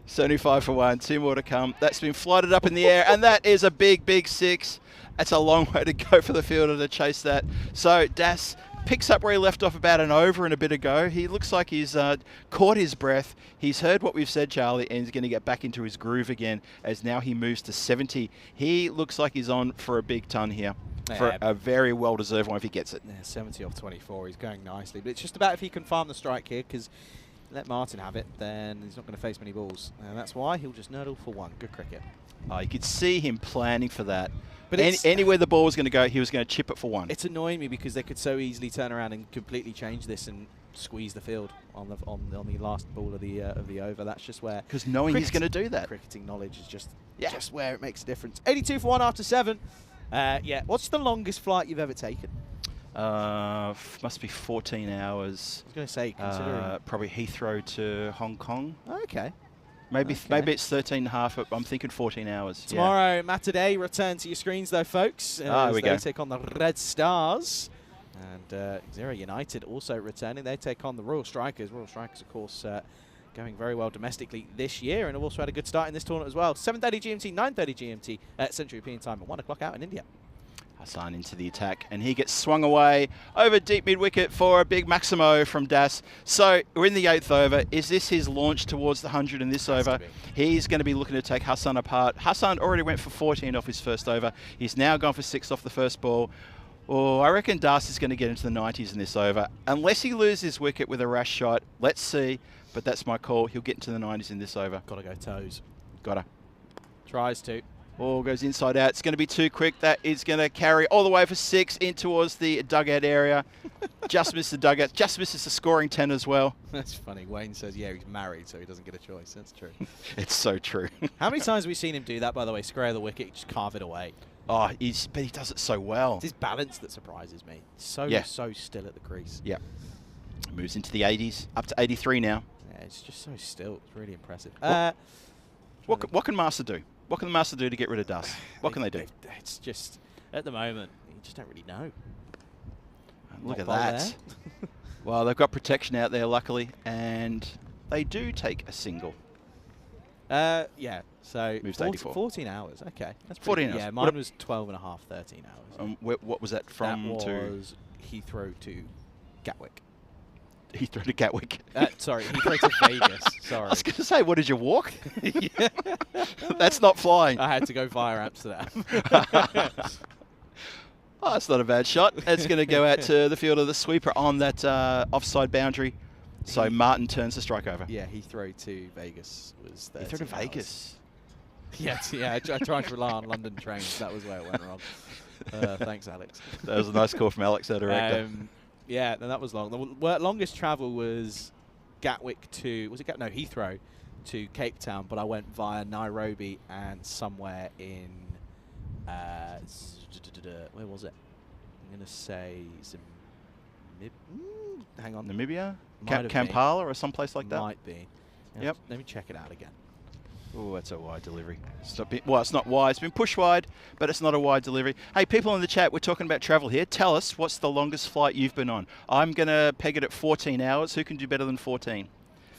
75 for 1, 2 more to come. That's been floated up in the air, and that is a big, big 6. That's a long way to go for the fielder to chase that. So Das picks up where he left off about an over and a bit ago. He looks like he's caught his breath. He's heard what we've said, Charlie, and he's going to get back into his groove again as now he moves to 70. He looks like he's on for a big ton here. For a very well-deserved one if he gets it. Yeah, 70 off 24. He's going nicely. But it's just about if he can farm the strike here, because let Martin have it, then he's not going to face many balls. And that's why he'll just nurdle for 1. Good cricket. Oh, you could see him planning for that. But anywhere the ball was going to go, he was going to chip it for 1. It's annoying me because they could so easily turn around and completely change this and squeeze the field on the last ball of the over. That's just where, because knowing he's going to do that, cricketing knowledge is just where it makes a difference. 82 for 1 after 7. What's the longest flight you've ever taken? Must be 14 hours. I was going to say, considering probably Heathrow to Hong Kong. Okay. Maybe it's 13 and a half. I'm thinking 14 hours. Tomorrow, Matadei return to your screens, though, folks. As they take on the Red Stars. And Zero United also returning. They take on the Royal Strikers. Royal Strikers, of course, going very well domestically this year, and have also had a good start in this tournament as well. 7:30 GMT, 9:30 GMT at Central European Time, at 1 o'clock out in India. Hassan into the attack, and he gets swung away over deep mid-wicket for a big Maximo from Das. So we're in the 8th over. Is this his launch towards the 100 in this over? He's going to be looking to take Hassan apart. Hassan already went for 14 off his first over. He's now gone for 6 off the first ball. Oh, I reckon Das is going to get into the 90s in this over. Unless he loses his wicket with a rash shot. Let's see. But that's my call. He'll get into the 90s in this over. Got to go toes. Gotta. Tries to. Ball goes inside out. It's going to be too quick. That is going to carry all the way for 6 in towards the dugout area. Just missed the dugout. Just misses the scoring 10 as well. That's funny. Wayne says, yeah, he's married, so he doesn't get a choice. That's true. It's so true. How many times have we seen him do that, by the way? Square the wicket, just carve it away. Oh, but he does it so well. It's his balance that surprises me. So still at the crease. Yeah. Moves into the 80s, up to 83 now. Yeah, it's just so still. It's really impressive. What can Master do? What can the Master do to get rid of dust? What can they do? It's just, at the moment, you just don't really know. Look at that. Well, they've got protection out there, luckily, and they do take a single. Yeah, so moves to 84. 14 hours, okay. That's 14 hours. Yeah, mine was 12 and a half, 13 hours. What was that from that to? Was Heathrow to Gatwick. Heathrow to Gatwick. Sorry, Heathrow to Vegas. Sorry. I was going to say, what did you walk? That's not flying. I had to go via Amsterdam. Oh, that's not a bad shot. It's going to go out to the fielder, the sweeper on that offside boundary. So Martin turns the strike over. Yeah, Heathrow to Vegas was there. Heathrow to Vegas. Yeah, I tried to rely on London trains. That was where it went wrong. Thanks, Alex. That was a nice call from Alex, our director. Yeah, no, that was long. The longest travel was Gatwick to, Heathrow to Cape Town, but I went via Nairobi and somewhere in, where was it? I'm going to say hang on. Namibia? Kampala or someplace like that? Might be. Yep. Let me check it out again. Oh, that's a wide delivery. It's not wide. It's been pushed wide, but it's not a wide delivery. Hey, people in the chat, we're talking about travel here. Tell us, what's the longest flight you've been on? I'm going to peg it at 14 hours. Who can do better than 14?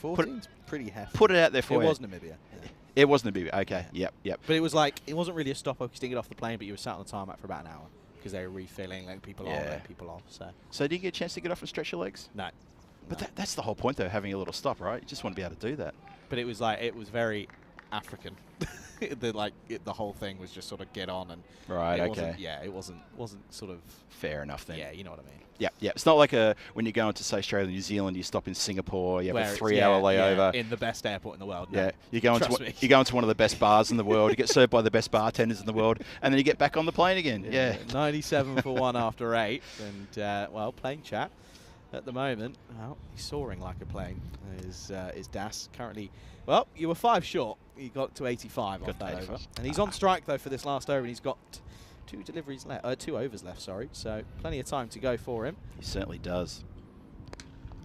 14's pretty hefty. Put it out there for you. It was Namibia. Yeah. It was Namibia. Okay. Yeah. Yep. But it was like, it wasn't really a stop because you didn't get off the plane, but you were sat on the tarmac for about an hour because they were refilling, letting people on, letting people off. So did you get a chance to get off and stretch your legs? No. But that's the whole point, though, having a little stop, right? You just want to be able to do that. But it was like, it was very African. The whole thing was just sort of get on and right. It wasn't sort of fair enough then. Yeah, you know what I mean. Yeah. It's not like when you go into, say, Australia, New Zealand, you stop in Singapore, you have a 3-hour layover. In the best airport in the world. Yeah, you go into one of the best bars in the world. You get served by the best bartenders in the world, and then you get back on the plane again. Yeah. 97 for 1 after 8, and plane chat. At the moment, he's soaring like a plane. Is Das currently? Well, you were 5 short. He got to 85 off that over, and he's on strike though for this last over, and he's got 2 deliveries left, 2 overs left. Sorry, so plenty of time to go for him. He certainly does.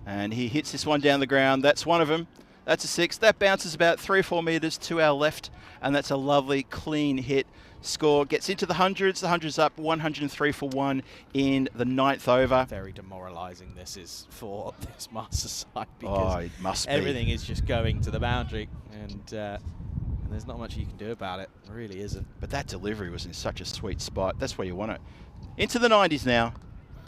And he hits this one down the ground. That's one of them. That's a 6. That bounces about 3 or 4 metres to our left, and that's a lovely clean hit. Score gets into the hundreds. The hundreds up 103 for 1 in the 9th over. Very demoralising this is for this Master side because it must be. Everything is just going to the boundary, and there's not much you can do about it. There really isn't. But that delivery was in such a sweet spot. That's where you want it. Into the 90s now.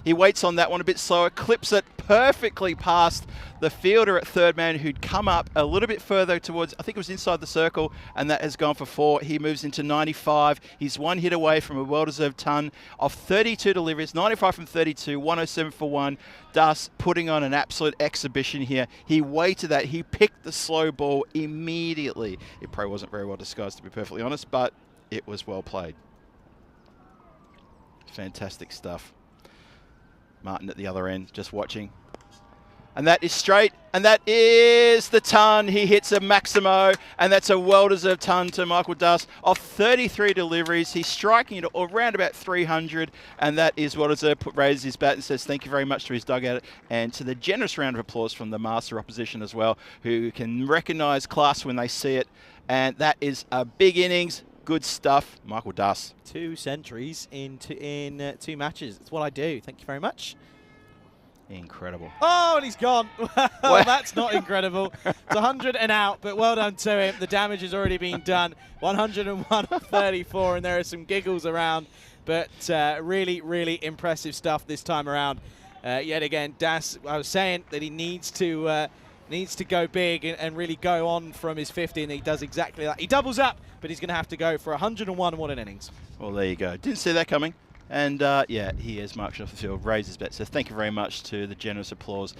He waits on that one a bit slower, clips it perfectly past the fielder at third man who'd come up a little bit further towards, I think it was inside the circle, and that has gone for 4. He moves into 95. He's 1 hit away from a well-deserved ton of 32 deliveries, 95 from 32, 107 for 1. Das putting on an absolute exhibition here. He waited that. He picked the slow ball immediately. It probably wasn't very well disguised, to be perfectly honest, but it was well played. Fantastic stuff. Martin at the other end, just watching. And that is straight, and that is the ton. He hits a Maximo, and that's a well-deserved ton to Michael Das. Off 33 deliveries, he's striking it around about 300, and that is well-deserved. Raises his bat and says thank you very much to his dugout, and to the generous round of applause from the Master opposition as well, who can recognise class when they see it. And that is a big innings. Good stuff, Michael Das. 2 centuries in 2 matches. It's what I do. Thank you very much. Incredible. Oh, and he's gone. Well, that's not incredible. It's 100 and out, but well done to him. The damage has already been done. 101 34, and there are some giggles around But really, really impressive stuff this time around. Yet again, Das, I was saying that he needs to go big and really go on from his 50, and he does exactly that. He doubles up, but he's going to have to go for 101 in innings. Well, there you go. Didn't see that coming. And, yeah, he is marching off the field, raised his bet. So thank you very much to the generous applause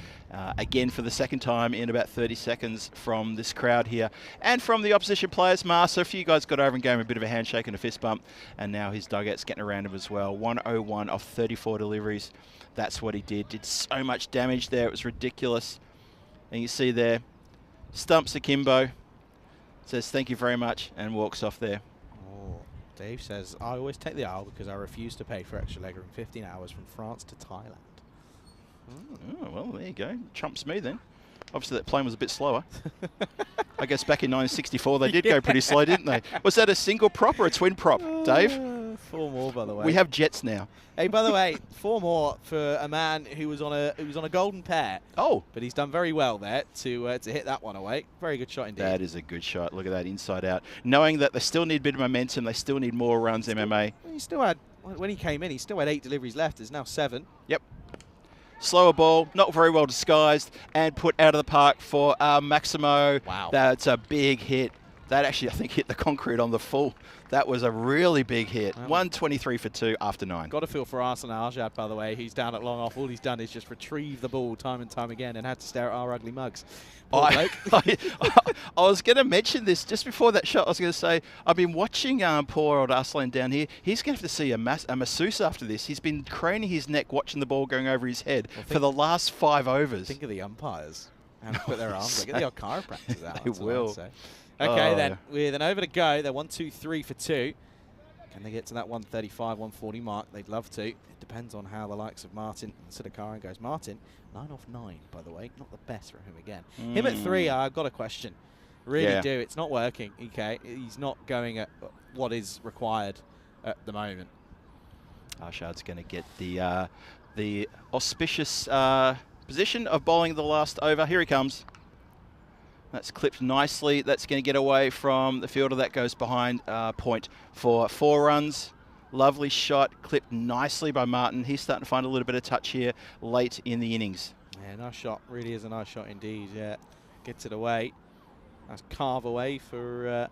again for the second time in about 30 seconds from this crowd here and from the opposition players. Mars, so a few guys got over and gave him a bit of a handshake and a fist bump, and now his dugout's getting around him as well. 101 off 34 deliveries. That's what he did. Did so much damage there. It was ridiculous. And you see there, stumps Akimbo, says thank you very much, and walks off there. Dave says, I always take the Isle because I refuse to pay for extra leg room 15 hours from France to Thailand. Oh, well, there you go. Trumps me then. Obviously, that plane was a bit slower. I guess back in 1964, they did go pretty slow, didn't they? Was that a single prop or a twin prop, Dave? 4 more, by the way. We have jets now. Hey, by the way, 4 more for a man who was on a golden pair. Oh. But he's done very well there to hit that one away. Very good shot indeed. That is a good shot. Look at that inside out. Knowing that they still need a bit of momentum, they still need more runs, MMA. He still had, when he came in, he still had 8 deliveries left. There's now 7. Yep. Slower ball, not very well disguised, and put out of the park for Maximo. Wow. That's a big hit. That actually, I think, hit the concrete on the full. That was a really big hit. 123 for 2 after 9. Got to feel for Arsene Arjad, by the way. He's down at long off. All he's done is just retrieve the ball time and time again and had to stare at our ugly mugs. I was going to mention this just before that shot. I was going to say, I've been watching poor old Arslan down here. He's going to have to see a masseuse after this. He's been craning his neck watching the ball going over his head for the last 5 overs. Think of the umpires. And put their arms like, get the old chiropractors out. They will. Okay, then with an over to go, they're 1, 2, 3 for 2. Can they get to that 135, 140 mark? They'd love to. It depends on how the likes of Martin and Sudakaran goes. Martin, 9 off 9, by the way. Not the best for him again. Him at 3, I've got a question. Really do. It's not working. Okay, he's not going at what is required at the moment. Arshad's going to get the auspicious position of bowling the last over. Here he comes. That's clipped nicely. That's going to get away from the fielder. That goes behind point for 4 runs. Lovely shot, clipped nicely by Martin. He's starting to find a little bit of touch here late in the innings. Yeah, nice shot. Really is a nice shot indeed. Yeah, gets it away. Nice carve away for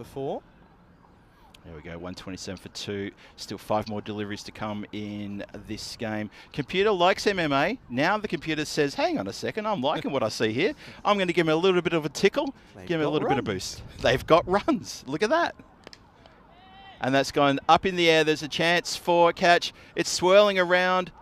4. There we go, 127 for 2. Still 5 more deliveries to come in this game. Computer likes MMA. Now the computer says, hang on a second, I'm liking what I see here. I'm going to give him a little bit of a tickle, give him a little bit of boost. They've got runs. Look at that. And that's gone up in the air. There's a chance for a catch. It's swirling around.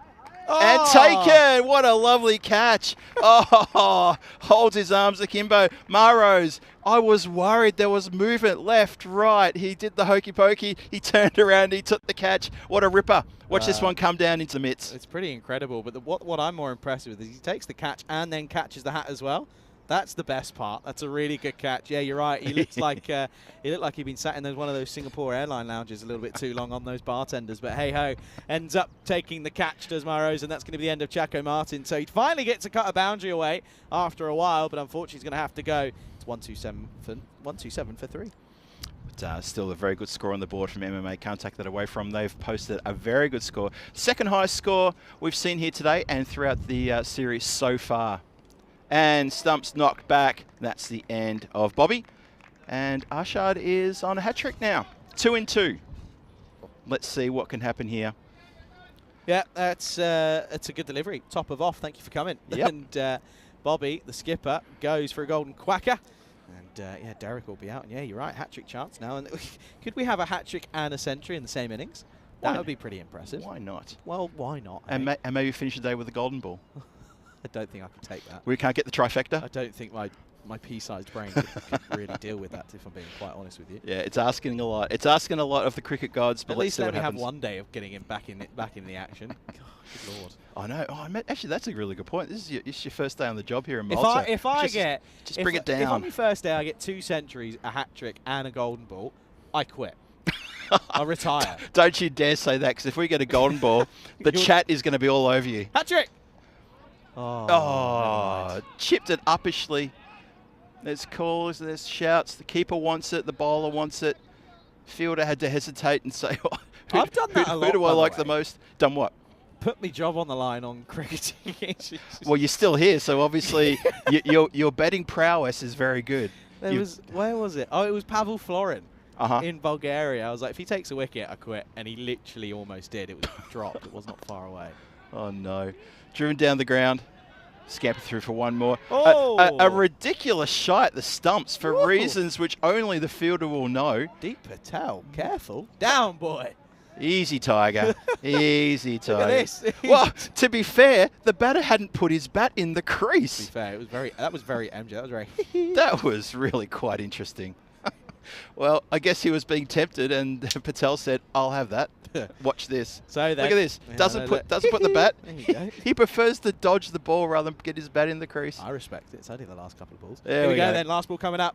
And taken! What a lovely catch. Oh, holds his arms akimbo. Maros, I was worried there was movement left, right. He did the hokey pokey. He turned around. He took the catch. What a ripper. Watch this one come down into the mitts. It's pretty incredible. But what I'm more impressed with is he takes the catch and then catches the hat as well. That's the best part. That's a really good catch. Yeah, you're right. He looks like he'd been sat in one of those Singapore airline lounges a little bit too long on those bartenders. But hey ho, ends up taking the catch, does Maros, and that's going to be the end of Chaco Martin. So he finally gets to cut a boundary away after a while, but unfortunately he's going to have to go. It's 127 for 3. But still a very good score on the board from MMA. Can't take that away from them. They've posted a very good score. Second highest score we've seen here today and throughout the series so far. And Stump's knocked back. That's the end of Bobby. And Arshad is on a hat-trick now. 2 in 2. Let's see what can happen here. Yeah, it's a good delivery. Top of off. Thank you for coming. Yep. And Bobby, the skipper, goes for a golden quacker. And yeah, Derek will be out. And yeah, you're right. Hat-trick chance now. And could we have a hat-trick and a century in the same innings? That would be pretty impressive. Why not? Well, why not? And maybe finish the day with a golden ball. I don't think I can take that. We can't get the trifecta? I don't think my pea-sized brain could really deal with that, if I'm being quite honest with you. Yeah, it's asking a lot. It's asking a lot of the cricket gods, but at let's least see let what me happens. have one day of getting him back in the action. God, good lord. I know. Oh, actually, that's a really good point. This is your first day on the job here in Malta. If I get bring it down. If on my first day I get 2 centuries, a hat-trick, and a golden ball, I quit. I'll retire. Don't you dare say that, because if we get a golden ball, the chat is going to be all over you. Hat-trick! Oh, chipped it uppishly. There's calls, there's shouts. The keeper wants it. The bowler wants it. fielder had to hesitate and say, oh, I've done that a lot, who do I by the like the way. most? Done what? Put me job on the line on cricketing. Well, you're still here, so obviously your batting prowess is very good. Where was it? Oh, it was Pavel Florin Uh-huh. in Bulgaria. I was like, if he takes a wicket, I quit. And he literally almost did. It was dropped. It was not far away. Oh, no. Driven down the ground. Scamper through for one more. Oh! A ridiculous shot at the stumps for Woo. reasons which only the fielder will know. Deep Patel. Careful. Down, boy. Easy, Tiger. Easy, Tiger. Look at this. Well, to be fair, the batter hadn't put his bat in the To be crease. fair, that was very MJ. That was very That was really quite interesting. Well, I guess he was being tempted, and Patel said, "I'll have that." Watch this. So then, Look at this. yeah, Doesn't put the bat. There you go. He prefers to dodge the ball rather than get his bat in the crease. I respect it. It's only the last couple of balls. There Here we we go go. then. Last ball coming up.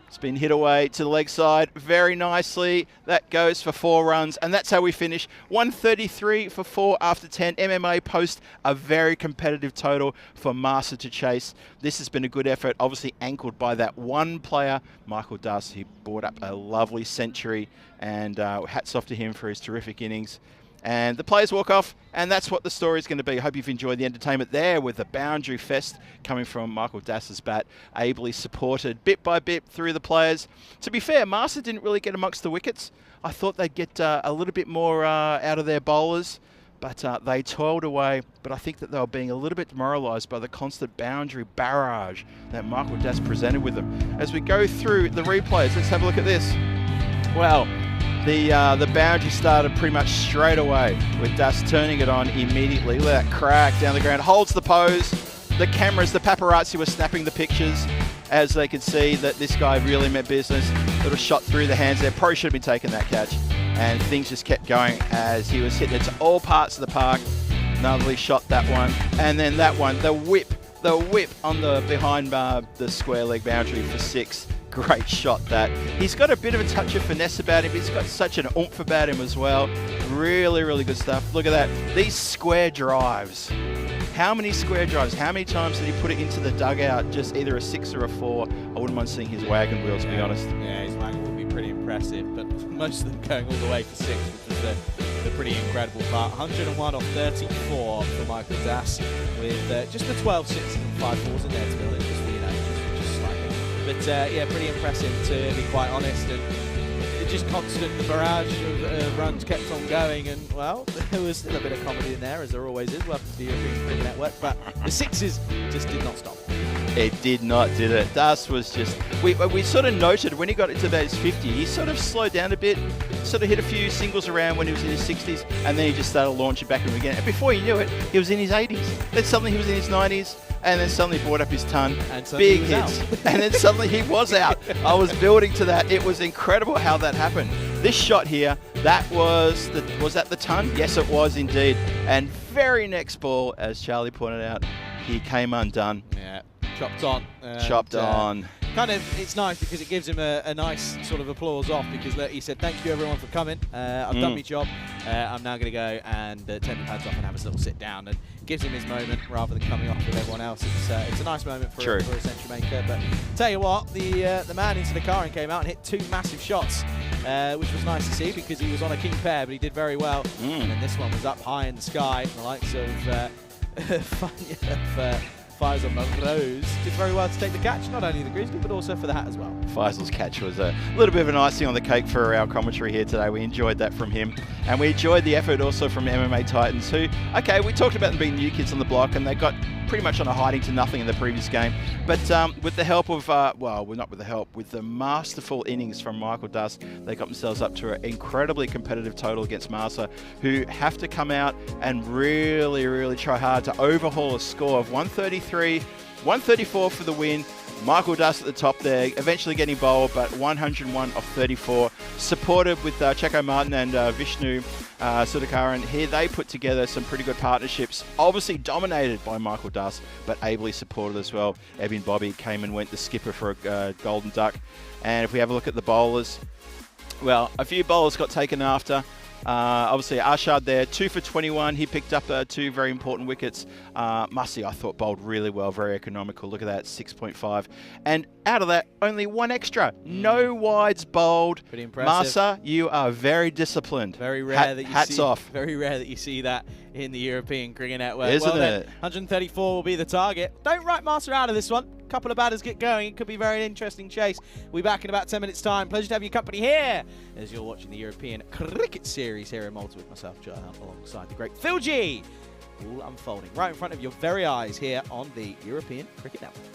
It's been hit away to the leg side very nicely. That goes for 4 runs, and that's how we finish. 133 for 4 after 10. MMA post a very competitive total for Master to chase. This has been a good effort, obviously anchored by that one player, Michael Duss. He brought up a lovely century, and hats off to him for his terrific innings. And the players walk off, and that's what the story is going to be. I hope you've enjoyed the entertainment there with the boundary fest coming from Michael Dass's bat, ably supported bit by bit through the players. To be fair, Master didn't really get amongst the wickets. I thought they'd get a little bit more out of their bowlers, but they toiled away. But I think that they were being a little bit demoralised by the constant boundary barrage that Michael Dass presented with them. As we go through the replays, let's have a look at this. Well, the boundary started pretty much straight away with Dass turning it on immediately. Look at that crack down the ground. Holds the pose. The cameras, the paparazzi were snapping the pictures as they could see that this guy really meant business. Little shot through the hands there. Probably should have been taking that catch. And things just kept going as he was hitting it to all parts of the park. Lovely shot, that one. And then that one, the whip on the behind the square leg boundary for 6. Great shot that. He's got a bit of a touch of finesse about him. He's got such an oomph about him as well. Really, really good stuff. Look at that. These square drives. How many square drives? How many times did he put it into the dugout? Just either a 6 or a 4. I wouldn't mind seeing his wagon wheel, to be honest. Yeah, his wagon will be pretty impressive, but most of them going all the way for 6, which was the pretty incredible part. 101 off 34 for Michael Dass, with just the 12 6s and 5 4s in there, to be honest, just slightly. But yeah, pretty impressive, to be quite honest. And just constant barrage of runs kept on going, and well, there was still a bit of comedy in there, as there always is. Welcome to the European Cricket Network, but the 6s just did not stop. It did not, did it? Das was just... We sort of noted when he got into those 50, he sort of slowed down a bit, sort of hit a few singles around when he was in his 60s, and then he just started launching back in again. And before you knew it, he was in his 80s. Then suddenly he was in his 90s, and then suddenly brought up his ton. And suddenly big he was hits. And then suddenly he was out. I was building to that. It was incredible how that happened. This shot here, that was that the ton? Yes, it was indeed. And very next ball, as Charlie pointed out, he came undone. Yeah, chopped on. Chopped on. Kind of, it's nice because it gives him a nice sort of applause off, because look, he said, thank you everyone for coming. I've done my job. I'm now going to go and take the pads off and have a little sit down, and gives him his moment rather than coming off with everyone else. It's a nice moment for a century maker. But tell you what, the man into the car and came out and hit 2 massive shots, which was nice to see because he was on a king pair, but he did very well. And then this one was up high in the sky, the likes of Faisal Rose did very well to take the catch, not only the Grizzly, but also for the hat as well. Faisal's catch was a little bit of an icing on the cake for our commentary here today. We enjoyed that from him. And we enjoyed the effort also from MMA Titans, who, okay, we talked about them being new kids on the block, and they got pretty much on a hiding to nothing in the previous game. But with the help of, well, not with the help, with the masterful innings from Michael Dass, they got themselves up to an incredibly competitive total against Malta, who have to come out and really, really try hard to overhaul a score of 133, 134 for the win. Michael Dass at the top there, eventually getting bowled, but 101 off 34. Supported with Checo Martin and Vishnu Sudhakaran. Here they put together some pretty good partnerships, obviously dominated by Michael Dass, but ably supported as well. Evan Bobby came and went the skipper for a golden duck. And if we have a look at the bowlers, well, a few bowlers got taken after. Obviously, Arshad there, 2 for 21. He picked up 2 very important wickets. Mussy, I thought, bowled really well, very economical. Look at that, 6.5. And out of that, only 1 extra. No wides bowled. Pretty impressive. Massa, you are very disciplined. Very rare that you hats see, off. Very rare that you see that in the European Cricket Network. Isn't well, then, it? 134 will be the target. Don't write Master out of this one. Couple of batters get going. It could be a very interesting chase. We'll be back in about 10 minutes' time. Pleasure to have your company here as you're watching the European Cricket Series here in Malta with myself, Joe Hunt, alongside the great Phil G. All unfolding right in front of your very eyes here on the European Cricket Network.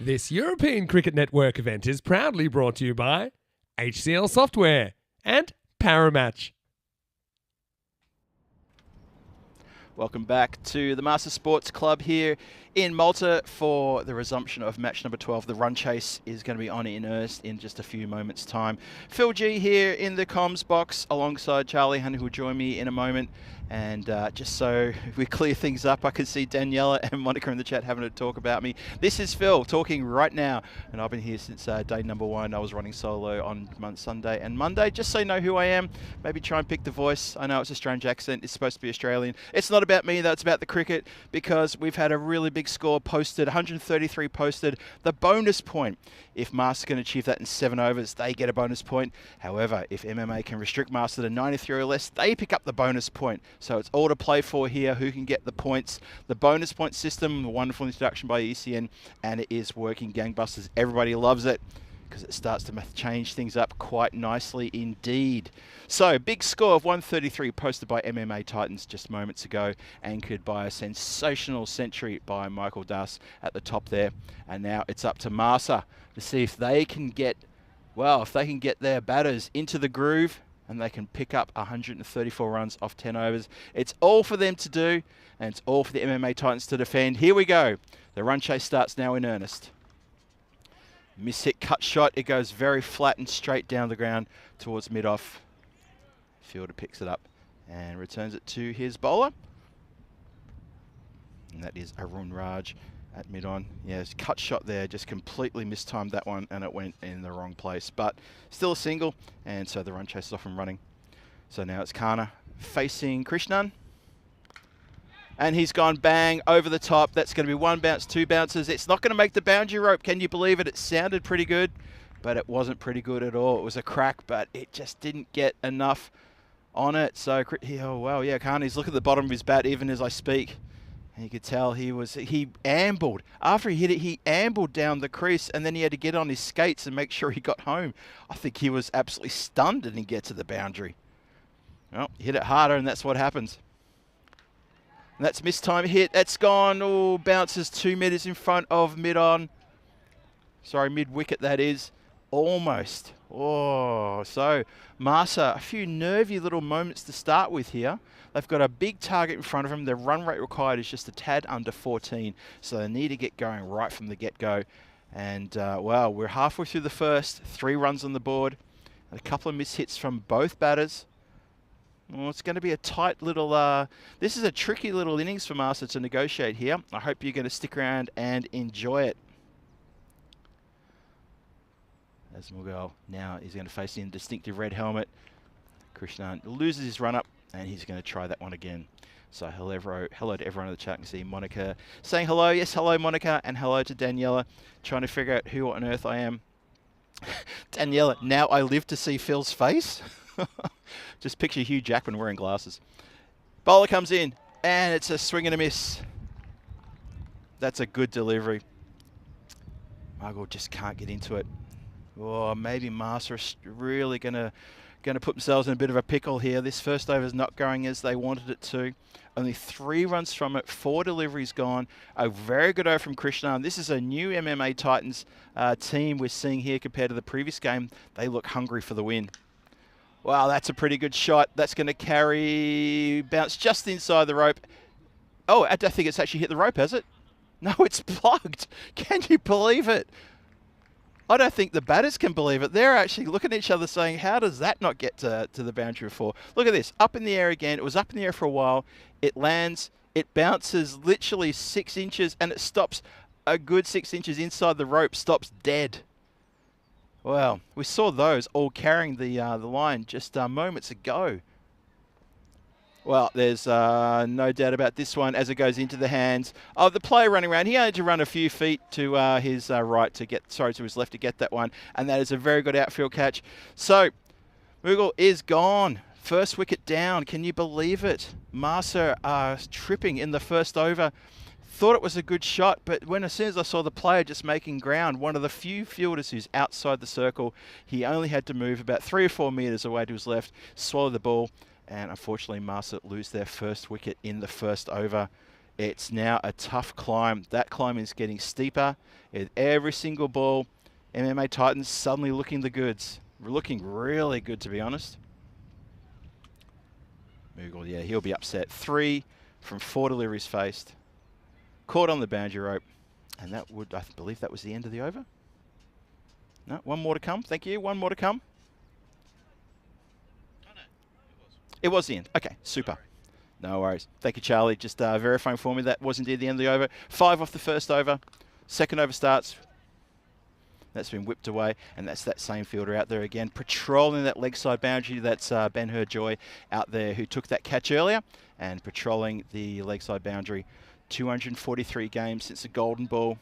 This European Cricket Network event is proudly brought to you by HCL Software and Paramatch. Welcome back to the Master Sports Club here in Malta for the resumption of match number 12. The run chase is going to be on in earnest in just a few moments' time. Phil G here in the comms box alongside Charlie Hunter, who will join me in a moment. And just so we clear things up, I can see Daniela and Monica in the chat having a talk about me. This is Phil talking right now, and I've been here since day number 1. I was running solo on Sunday and Monday, just so you know who I am. Maybe try and pick the voice. I know it's a strange accent. It's supposed to be Australian. It's not about me, though. It's about the cricket, because we've had a really big score posted, 133 posted. The bonus point, if Master can achieve that in 7 overs, they get a bonus point. However, if MMA can restrict Master to 93 or less, they pick up the bonus point. So it's all to play for here, who can get the points. The bonus point system, a wonderful introduction by ECN, and it is working gangbusters. Everybody loves it, because it starts to change things up quite nicely indeed. So, big score of 133 posted by MMA Titans just moments ago, anchored by a sensational century by Michael Das at the top there. And now it's up to Marsa to see if they can get, well, if they can get their batters into the groove and they can pick up 134 runs off 10 overs. It's all for them to do, and it's all for the MMA Titans to defend. Here we go. The run chase starts now in earnest. Miss-hit cut shot. It goes very flat and straight down the ground towards mid-off. Fielder picks it up and returns it to his bowler. And that is Arun Raj at mid-on. Yeah, it's cut shot there. Just completely mistimed that one, and it went in the wrong place. But still a single, and so the run chase is off and running. So now it's Kana facing Krishnan. And he's gone bang over the top. That's going to be 1 bounce, 2 bounces. It's not going to make the boundary rope. Can you believe it? It sounded pretty good, but it wasn't pretty good at all. It was a crack, but it just didn't get enough on it. So, oh, well, yeah, Kana's look at the bottom of his bat even as I speak. And you could tell he ambled. After he hit it, he ambled down the crease, and then he had to get on his skates and make sure he got home. I think he was absolutely stunned and he get to the boundary. Well, hit it harder, and that's what happens. And that's missed time hit. That's gone. Oh, bounces 2 meters in front of mid-on. Sorry, mid-wicket that is. Almost. Oh, so Marsa, a few nervy little moments to start with here. They've got a big target in front of them. Their run rate required is just a tad under 14. So they need to get going right from the get-go. And, well, we're halfway through the first. 3 runs on the board. And a couple of miss-hits from both batters. Well, it's going to be a tight little, this is a tricky little innings for Marsa to negotiate here. I hope you're going to stick around and enjoy it. As Mughal now is going to face the distinctive red helmet. Krishnan loses his run up, and he's going to try that one again. So hello to everyone in the chat. I can see Monica saying hello. Yes, hello, Monica, and hello to Daniela, trying to figure out who on earth I am. Daniela, now I live to see Phil's face. Just picture Hugh Jackman wearing glasses. Bowler comes in, and it's a swing and a miss. That's a good delivery. Margot just can't get into it. Oh, maybe Marsa is really going to put themselves in a bit of a pickle here. This first over is not going as they wanted it to. Only 3 runs from it, 4 deliveries gone. A very good over from Krishnan. This is a new MMA Titans team we're seeing here compared to the previous game. They look hungry for the win. Wow, that's a pretty good shot. That's going to bounce just inside the rope. Oh, I don't think it's actually hit the rope, has it? No, it's plugged. Can you believe it? I don't think the batters can believe it. They're actually looking at each other saying, how does that not get to the boundary before? Look at this, up in the air again. It was up in the air for a while. It lands, it bounces literally 6 inches, and it stops a good 6 inches inside the rope, stops dead. Well, we saw those all carrying the line just moments ago. Well, there's no doubt about this one as it goes into the hands of the player running around. He had to run a few feet to his right to get, to his left to get that one. And that is a very good outfield catch. So, Mughal is gone. First wicket down. Can you believe it? Marsa tripping in the first over. Thought it was a good shot, but as soon as I saw the player just making ground, one of the few fielders who's outside the circle, he only had to move about 3 or 4 meters away to his left, swallow the ball. And unfortunately, Marsa lose their first wicket in the first over. It's now a tough climb. That climb is getting steeper. With every single ball, MMA Titans suddenly looking the goods. Looking really good, to be honest. Mughal, yeah, he'll be upset. 3 from 4 deliveries faced. Caught on the boundary rope. And that would, I believe that was the end of the over. No, one more to come. Thank you. One more to come. It was the end. Okay, super. No worries. Thank you, Charlie. Just verifying for me that was indeed the end of the over. 5 off the first over. Second over starts. That's been whipped away, and that's that same fielder out there again, patrolling that leg side boundary. That's Ben Joy out there who took that catch earlier, and patrolling the leg side boundary. 243 games since the Golden Ball.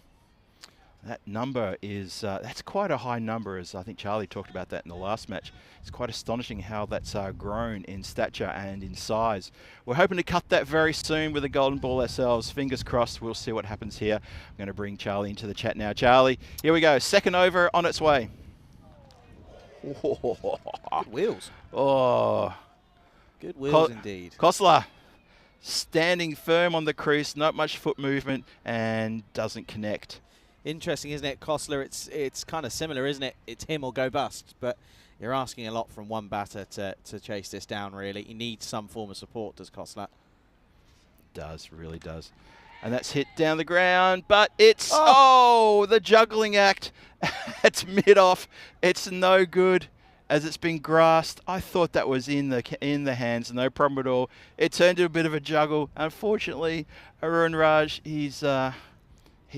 That number is, that's quite a high number, as I think Charlie talked about that in the last match. It's quite astonishing how that's grown in stature and in size. We're hoping to cut that very soon with the Golden Ball ourselves. Fingers crossed, we'll see what happens here. I'm going to bring Charlie into the chat now. Charlie, here we go. Second over on its way. Good wheels. Oh. Good wheels indeed. Kosler standing firm on the crease, not much foot movement, and doesn't connect. Interesting, isn't it, Kosler? It's kind of similar, isn't it? It's him or go bust, but you're asking a lot from one batter to chase this down, really. He needs some form of support, does Kosler? Does, really does. And that's hit down the ground, but it's, oh the juggling act. It's mid-off. It's no good as it's been grasped. I thought that was in the hands, no problem at all. It turned to a bit of a juggle. Unfortunately, Arun Raj, he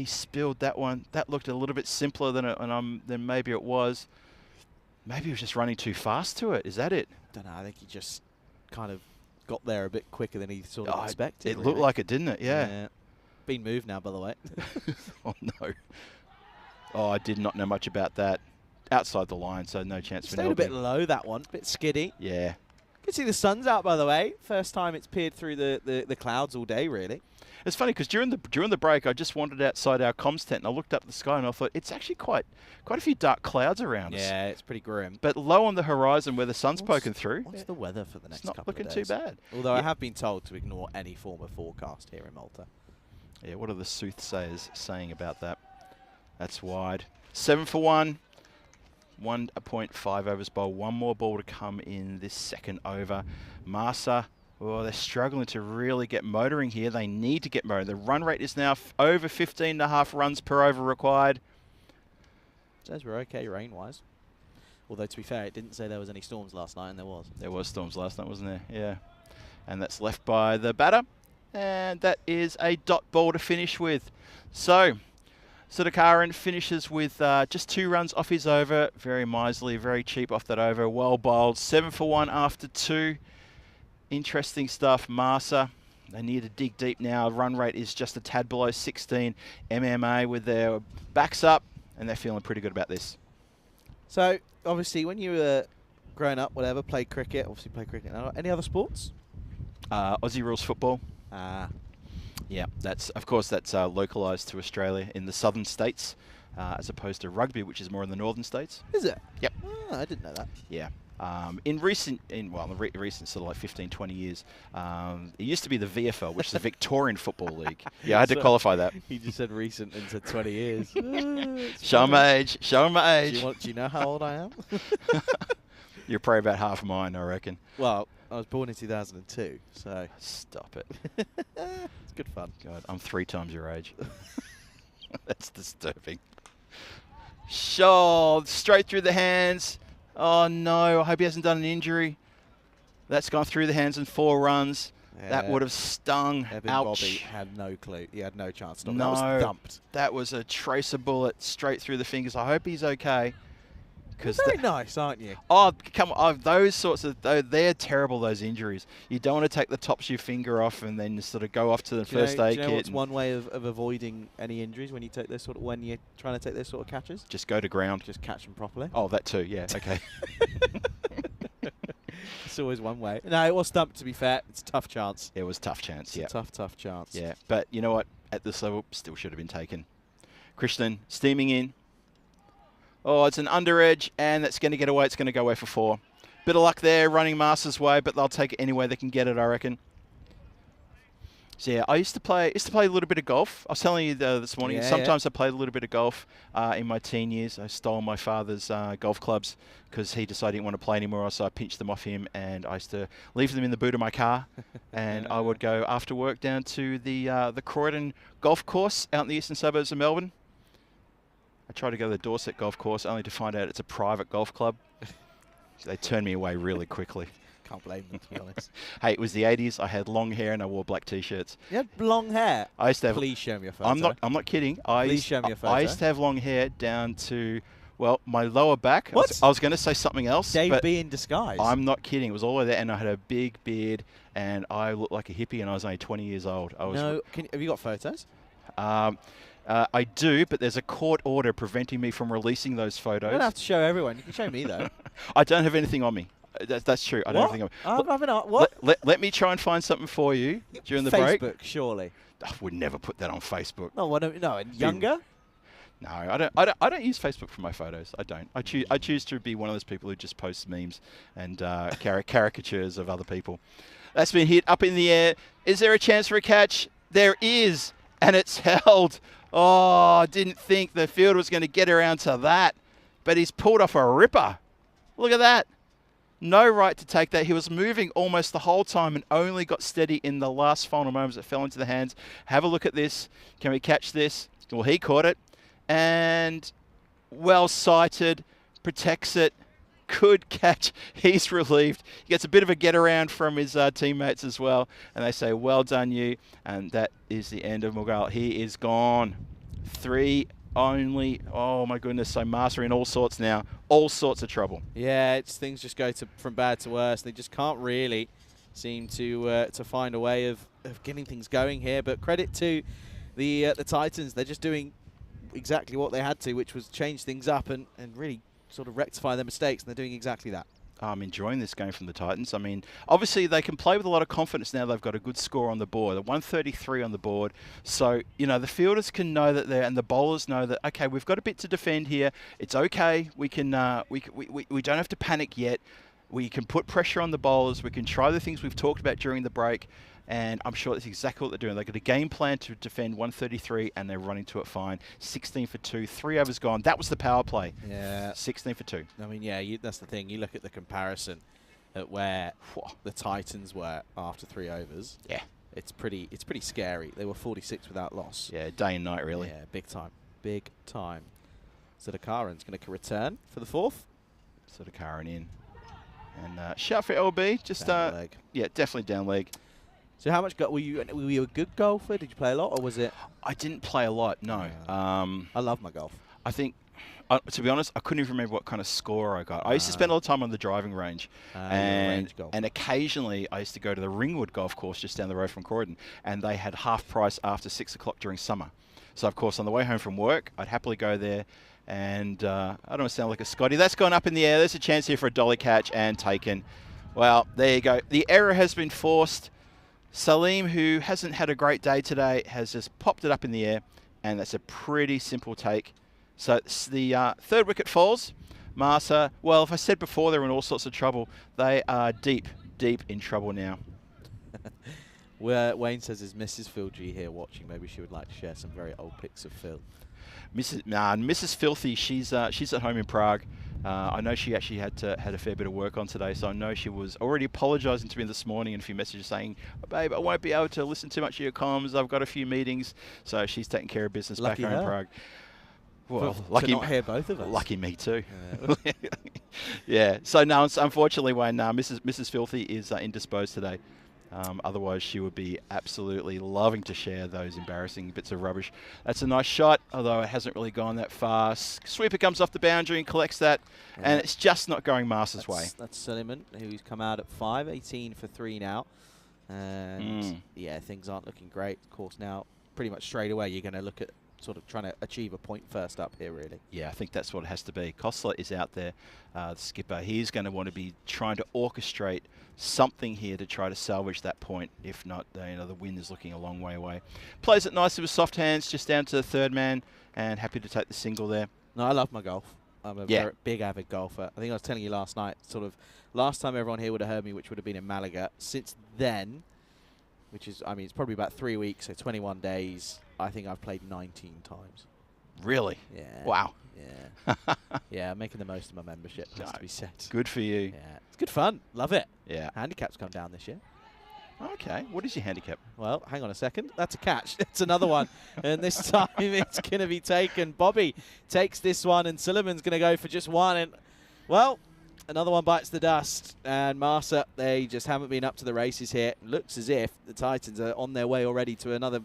spilled that one. That looked a little bit simpler than maybe it was. Maybe he was just running too fast to it. Is that it? Don't know. I think he just kind of got there a bit quicker than he sort of expected. It looked like it, didn't it? Yeah. Been moved now, by the way. Oh, no. Oh, I did not know much about that. Outside the line, so no chance for Stayed a bit low, that one. A bit skiddy. Yeah. You can see the sun's out, by the way. First time it's peered through the clouds all day, really. It's funny because during the break, I just wandered outside our comms tent and I looked up at the sky and I thought it's actually quite a few dark clouds around us. Yeah, it's pretty grim. But low on the horizon where the sun's poking through. What's the weather for the next couple of days? It's not looking too bad. Although I have been told to ignore any form of forecast here in Malta. Yeah, what are the soothsayers saying about that? That's wide. 7 for 1. 1.5 overs bowl. One more ball to come in this second over. Masa, well, they're struggling to really get motoring here. They need to get motoring. The run rate is now over 15.5 runs per over required. Says we're okay rain-wise. Although, to be fair, it didn't say there was any storms last night, and there was. There was storms last night, wasn't there? Yeah. And that's left by the batter. And that is a dot ball to finish with. So, Sudhakaran finishes with just 2 runs off his over. Very miserly, very cheap off that over. Well bowled. 7 for 1 after 2. Interesting stuff. Masa, they need to dig deep now. Run rate is just a tad below 16. MMA with their backs up, and they're feeling pretty good about this. So, obviously, when you were growing up, whatever, played cricket, obviously played cricket. Any other sports? Aussie rules football. Yeah, that's localised to Australia in the southern states, as opposed to rugby, which is more in the northern states. Is it? Yep. Oh, I didn't know that. Yeah. In recent sort of like 15, 20 years, it used to be the VFL, which is the Victorian Football League. Yeah, I had to qualify that. He just said recent and said 20 years. Show my age. Show my age. Do you know how old I am? You're probably about half mine, I reckon. Well, I was born in 2002, so... Stop it. It's good fun. God, I'm 3 times your age. That's disturbing. Sure, straight through the hands. Oh, no, I hope he hasn't done an injury. That's gone through the hands in 4 runs. Yeah. That would have stung. Evan Ouch. Bobby had no clue. He had no chance. No, that was dumped. That was a tracer bullet straight through the fingers. I hope he's okay. You're very nice, aren't you? Oh, come on. Those sorts of... They're terrible, those injuries. You don't want to take the tops of your finger off and then sort of go off to the first aid kit. Do you know what's one way of avoiding any injuries when you take this when you're trying to take this sort of catches? Just go to ground. Just catch them properly. Oh, that too. Yeah. Okay. It's always one way. No, it was stumped, to be fair. It's a tough chance. It was a tough chance, yeah. Tough chance. Yeah, but you know what? At this level, still should have been taken. Krishnan steaming in. Oh, it's an under edge, and that's going to get away. It's going to go away for 4. Bit of luck there, running Masters' way, but they'll take it any way they can get it, I reckon. So yeah, I used to play a little bit of golf. I was telling you this morning. Yeah, Sometimes I played a little bit of golf in my teen years. I stole my father's golf clubs because he decided he didn't want to play anymore. So I pinched them off him, and I used to leave them in the boot of my car. And I would go after work down to the Croydon golf course out in the eastern suburbs of Melbourne. I tried to go to the Dorset golf course only to find out it's a private golf club. They turned me away really quickly. Can't blame them, to be honest. Hey, it was the 80s. I had long hair and I wore black T-shirts. You had long hair. I used to have. Please show me a photo. I'm not kidding. Please show me a photo. I used to have long hair down to, well, my lower back. What? I was going to say something else. Dave but B in disguise. I'm not kidding. It was all the way there, and I had a big beard, and I looked like a hippie, and I was only 20 years old. I was. No, have you got photos? I do, but there's a court order preventing me from releasing those You photos. don't have to show everyone. You can show me, though. I don't have anything on me. That's true. I don't have anything on me. What? Let me try and find something for you during the break. Facebook, surely. I would never put that on Facebook. No, younger? No, I don't use Facebook for my photos. I don't. I choose to be one of those people who just posts memes and caricatures of other people. That's been hit up in the air. Is there a chance for a catch? There is, and it's held. Oh, I didn't think the field was going to get around to that, but he's pulled off a ripper. Look at that. No right to take that. He was moving almost the whole time and only got steady in the last final moments. It fell into the hands. Have a look at this. Can we catch this? Well, he caught it. And well sighted. Protects it. Good catch. He's relieved. He gets a bit of a get around from his teammates as well. And they say, well done, you. And that is the end of Mughal. He is gone. 3 only. Oh my goodness. So Master in all sorts now. All sorts of trouble. Yeah, things just go from bad to worse. They just can't really seem to find a way of getting things going here. But credit to the Titans. They're just doing exactly what they had to, which was change things up and really sort of rectify their mistakes. And they're doing exactly that. I'm enjoying this game from the Titans. I mean, obviously they can play with a lot of confidence now. They've got a good score on the board, a 133 on the board. So, you know, the fielders can know that and the bowlers know that, okay, we've got a bit to defend here. It's okay. We can, we don't have to panic yet. We can put pressure on the bowlers. We can try the things we've talked about during the break. And I'm sure that's exactly what they're doing. They've got a game plan to defend 133, and they're running to it fine. 16 for 2, 3 overs gone. That was the power play. Yeah. 16 for 2. I mean, yeah, that's the thing. You look at the comparison at where the Titans were after 3 overs. Yeah. It's pretty scary. They were 46 without loss. Yeah, day and night, really. Yeah, big time. Big time. Sadakaran's going to return for the 4th. Sadakaran in. And shout for LB. Just, Down leg. Yeah, definitely down leg. So how much were you a good golfer? Did you play a lot, or was it? I didn't play a lot, no. I love my golf. I think, to be honest, I couldn't even remember what kind of score I got. I used to spend a lot of time on the driving range. And occasionally I used to go to the Ringwood golf course just down the road from Croydon, and they had half price after 6 o'clock during summer. So, of course, on the way home from work, I'd happily go there. And I don't want to sound like a Scotty. That's gone up in the air. There's a chance here for a dolly catch and taken. Well, there you go. The error has been forced. Salim, who hasn't had a great day today, has just popped it up in the air, and that's a pretty simple take. So the 3rd wicket falls. Marsa, well, if I said before they were in all sorts of trouble, they are deep, deep in trouble now. Wayne says, is Mrs. Phil G here watching? Maybe she would like to share some very old pics of Phil. Mrs. Filthy, she's at home in Prague. I know she actually had a fair bit of work on today, so I know she was already apologising to me this morning and a few messages saying, oh, babe, I won't be able to listen too much of your comms. I've got a few meetings. So she's taking care of business back home in Prague. Well, lucky to not hear both of us. Lucky me too. Yeah. So no, unfortunately, when Mrs. Filthy is indisposed today. Otherwise, she would be absolutely loving to share those embarrassing bits of rubbish. That's a nice shot, although it hasn't really gone that far. Sweeper comes off the boundary and collects that, and it's just not going Master's way. That's Suleiman, who's come out at 5, 18 for 3 now. And yeah, things aren't looking great. Of course, now pretty much straight away you're going to look at sort of trying to achieve a point first up here, really. Yeah, I think that's what it has to be. Kostler is out there, the skipper. He's going to want to be trying to orchestrate something here to try to salvage that point. If not, the wind is looking a long way away. Plays it nicely with soft hands, just down to the 3rd man, and happy to take the single there. No, I love my golf. I'm a very big avid golfer. I think I was telling you last night, sort of last time everyone here would have heard me, which would have been in Malaga. Since then, which is, I mean, it's probably about 3 weeks, so 21 days. I think I've played 19 times. Really? Yeah. Wow. Yeah. Yeah, making the most of my membership, has to be said. Good for you. Yeah. It's good fun. Love it. Yeah. Handicaps come down this year. Okay. What is your handicap? Well, hang on a second. That's a catch. It's another one. And this time it's going to be taken. Bobby takes this one, and Silliman's going to go for just one. And, well, another one bites the dust. And Marsa, they just haven't been up to the races here. Looks as if the Titans are on their way already to another,